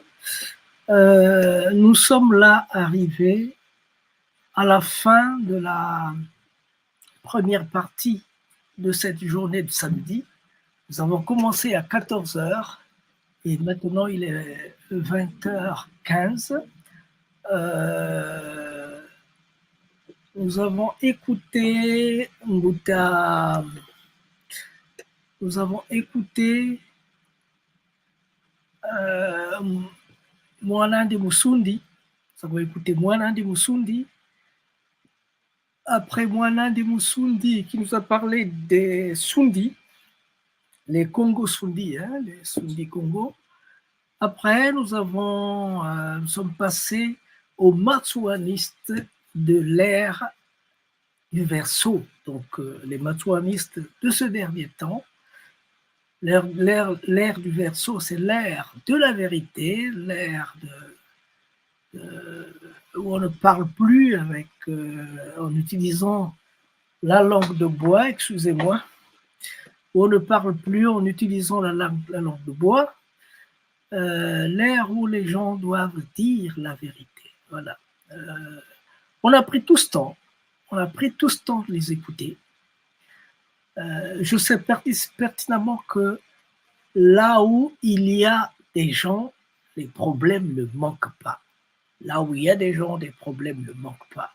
Nous sommes là arrivés à la fin de la première partie de cette journée de samedi. Nous avons commencé à 14h et maintenant il est 20h15. Nous avons écouté Mbouta, nous avons écouté Mwanandi Musundi. Nous avons écouté Mwanandi Musundi. Après Mwanandi Musundi qui nous a parlé des Sundi, les Congo Sundi, hein, les Sundi Congo. Après, nous sommes passés aux Matsuanistes de l'ère du Verseau. Donc, les Matsuanistes de ce dernier temps. L'ère du Verseau, c'est l'ère de la vérité, l'ère où on ne parle plus en utilisant la langue de bois, excusez-moi, où on ne parle plus en utilisant la langue de bois, l'ère où les gens doivent dire la vérité. Voilà. On a pris tout ce temps, de les écouter. Je sais pertinemment que là où il y a des gens, les problèmes ne manquent pas. Là où il y a des gens, des problèmes ne manquent pas.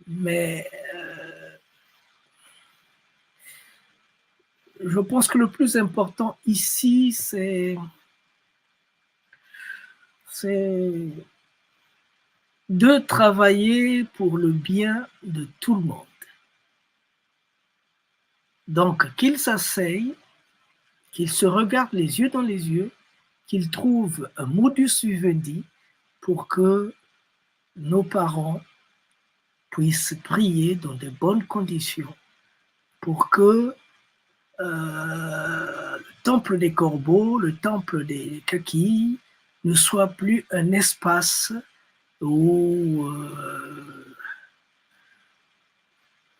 Mais je pense que le plus important ici, c'est de travailler pour le bien de tout le monde. Donc, qu'ils s'asseyent, qu'ils se regardent les yeux dans les yeux, qu'ils trouvent un modus vivendi pour que nos parents puissent prier dans de bonnes conditions, pour que le temple des corbeaux, le temple des kakis ne soit plus un espace où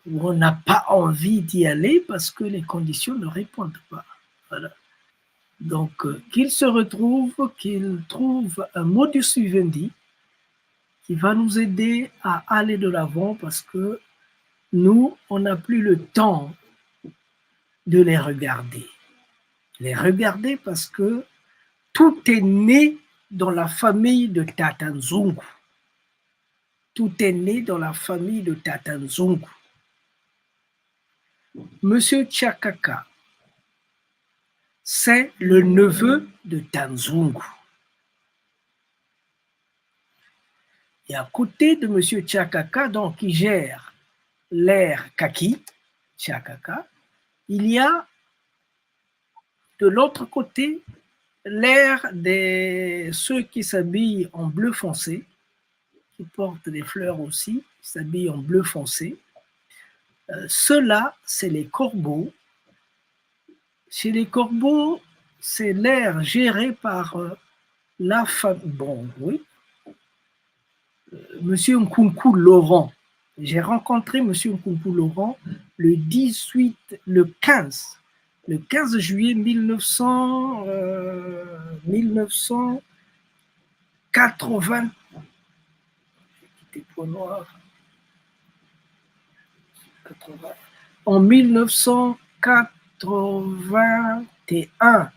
on n'a pas envie d'y aller parce que les conditions ne répondent pas. Voilà. Donc, qu'ils se retrouvent, qu'ils trouvent un modus vivendi qui va nous aider à aller de l'avant parce que nous, on n'a plus le temps de les regarder. Les regarder parce que tout est né dans la famille de Tata Nzungu. Tout est né dans la famille de Tata Nzungu. Monsieur Tchakaka, c'est le neveu de Tanzungu. Et à côté de Monsieur Tchakaka, donc qui gère l'ère Kaki, Tchakaka, il y a De l'autre côté, l'ère de ceux qui s'habillent en bleu foncé, qui portent des fleurs aussi, s'habillent en bleu foncé. Ceux-là, c'est les corbeaux. Chez les corbeaux, c'est l'ère gérée par la famille. Bon, oui. Monsieur Nkunku Laurent. J'ai rencontré Monsieur Nkunku Laurent le 15 juillet 1980. En 1981,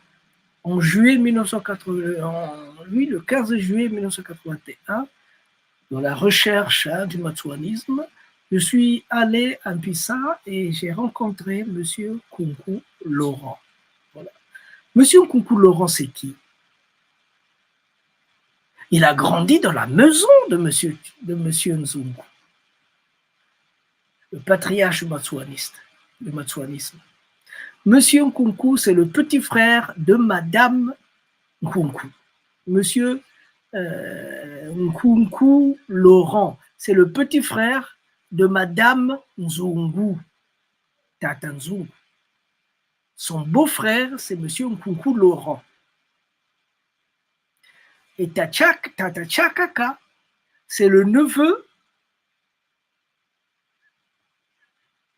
en juillet 1981, lui, le 15 juillet 1981, dans la recherche du matsouanisme, je suis allé à Mpissa et j'ai rencontré M. Nkunku Laurent. Voilà. M. Nkunku Laurent, c'est qui? Il a grandi dans la maison de M. Nzungu, le patriarche matsouaniste, du matsouanisme. M. Nkunku, c'est le petit frère de Madame Nkunku. M. Nkunku Laurent, c'est le petit frère de Madame Nzungu, Tata Nzungu. Son beau-frère, c'est M. Nkunku Laurent. Et Tata Tchakaka, c'est le neveu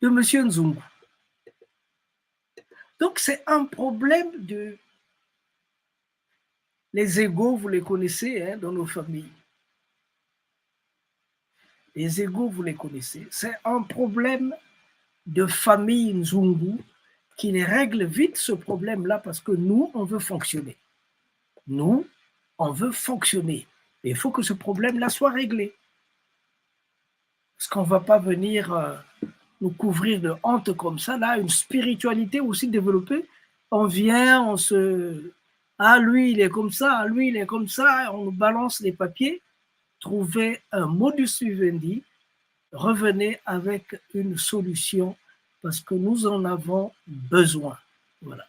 de M. Nzungu. Donc c'est un problème de... Les égos, vous les connaissez hein, dans nos familles. Les égos, vous les connaissez. C'est un problème de famille Nzungu qui les règle vite ce problème-là parce que nous, on veut fonctionner. Nous, on veut fonctionner. Et il faut que ce problème-là soit réglé. Parce qu'on ne va pas venir nous couvrir de honte comme ça, là, une spiritualité aussi développée. On vient, on se... Ah, lui, il est comme ça, lui, il est comme ça, on nous balance les papiers. Trouvez un modus vivendi, revenez avec une solution parce que nous en avons besoin. Voilà.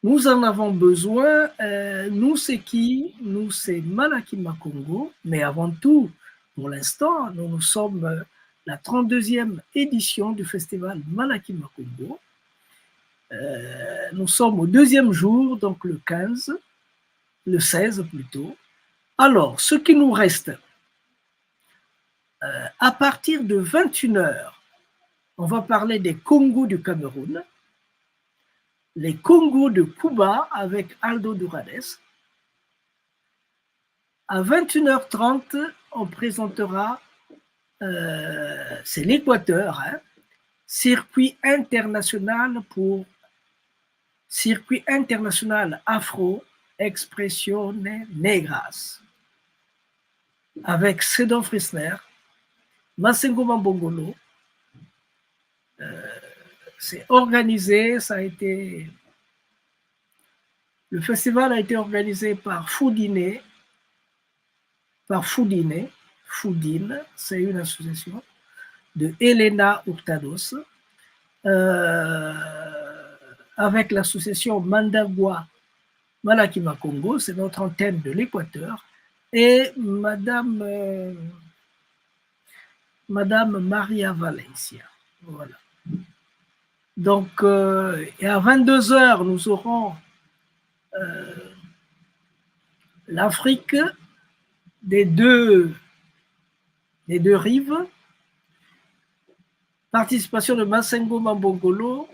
Nous en avons besoin. Nous, c'est qui? Nous, c'est Malaki Makongo. Mais avant tout, pour l'instant, nous sommes la 32e édition du festival Malaki Makongo. Nous sommes au deuxième jour, donc le 16 plutôt. Alors, ce qui nous reste, à partir de 21h, on va parler des Congos du Cameroun, les Congos de Cuba avec Aldo Durades. À 21h30, on présentera, c'est l'Équateur, hein, circuit international Afro-Expressione Negras, avec Sedon Frisner, Masengo Mambongolo. C'est organisé, le festival a été organisé par Foudine, c'est une association de Elena Hurtados, avec l'association Mandagua Malaki Makongo, c'est notre antenne de l'Équateur, et Madame Maria Valencia. Voilà. Donc, et à 22h, nous aurons l'Afrique des deux rives, participation de Masengo Mambongolo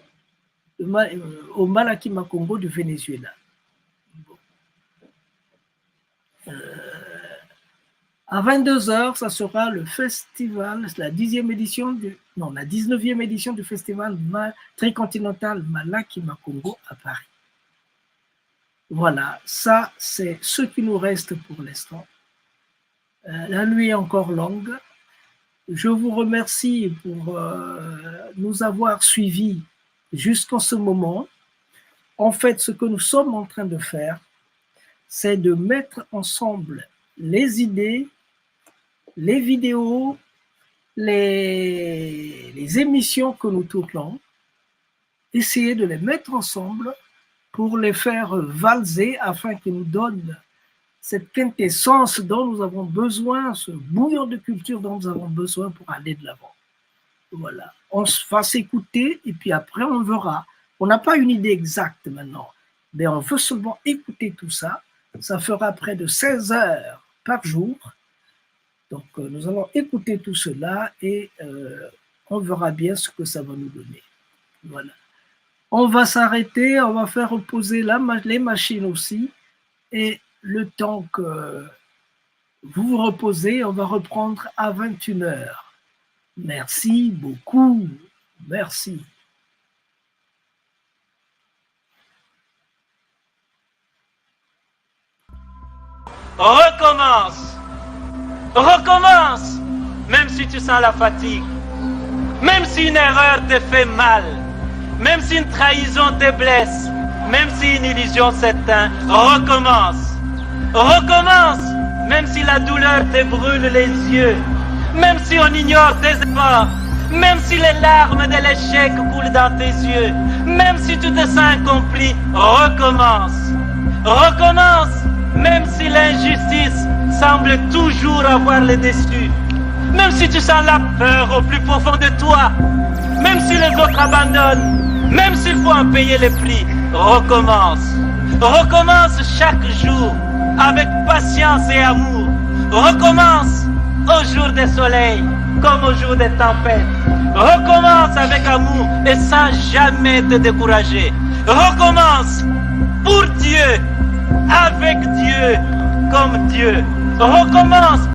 au Malaki Makongo du Venezuela. À 22h, ça sera le festival, la 19e édition du festival tricontinental Malaki Makongo à Paris. Voilà, ça c'est ce qui nous reste pour l'instant. La nuit est encore longue. Je vous remercie pour nous avoir suivis jusqu'en ce moment. En fait, ce que nous sommes en train de faire, c'est de mettre ensemble les idées, les vidéos, les émissions que nous tournons, essayer de les mettre ensemble pour les faire valser afin qu'ils nous donnent cette quintessence dont nous avons besoin, ce bouillon de culture dont nous avons besoin pour aller de l'avant. Voilà, on se fasse écouter et puis après on verra. On n'a pas une idée exacte maintenant, mais on veut seulement écouter tout ça. Ça fera près de 16 heures par jour. Donc nous allons écouter tout cela et on verra bien ce que ça va nous donner. Voilà. On va s'arrêter, on va faire reposer les machines aussi et le temps que vous vous reposez, on va reprendre à 21h. Merci beaucoup. Merci. Recommence. Recommence. Même si tu sens la fatigue. Même si une erreur te fait mal. Même si une trahison te blesse. Même si une illusion s'éteint. Recommence. Recommence. Même si la douleur te brûle les yeux. Même si on ignore tes efforts. Même si les larmes de l'échec coulent dans tes yeux. Même si tu te sens accompli. Recommence. Recommence. Même si l'injustice semble toujours avoir le dessus. Même si tu sens la peur au plus profond de toi. Même si les autres abandonnent. Même s'il faut en payer les prix. Recommence. Recommence chaque jour avec patience et amour. Recommence au jour des soleils comme au jour des tempêtes. Recommence avec amour et sans jamais te décourager. Recommence pour Dieu, avec Dieu, comme Dieu. Recommence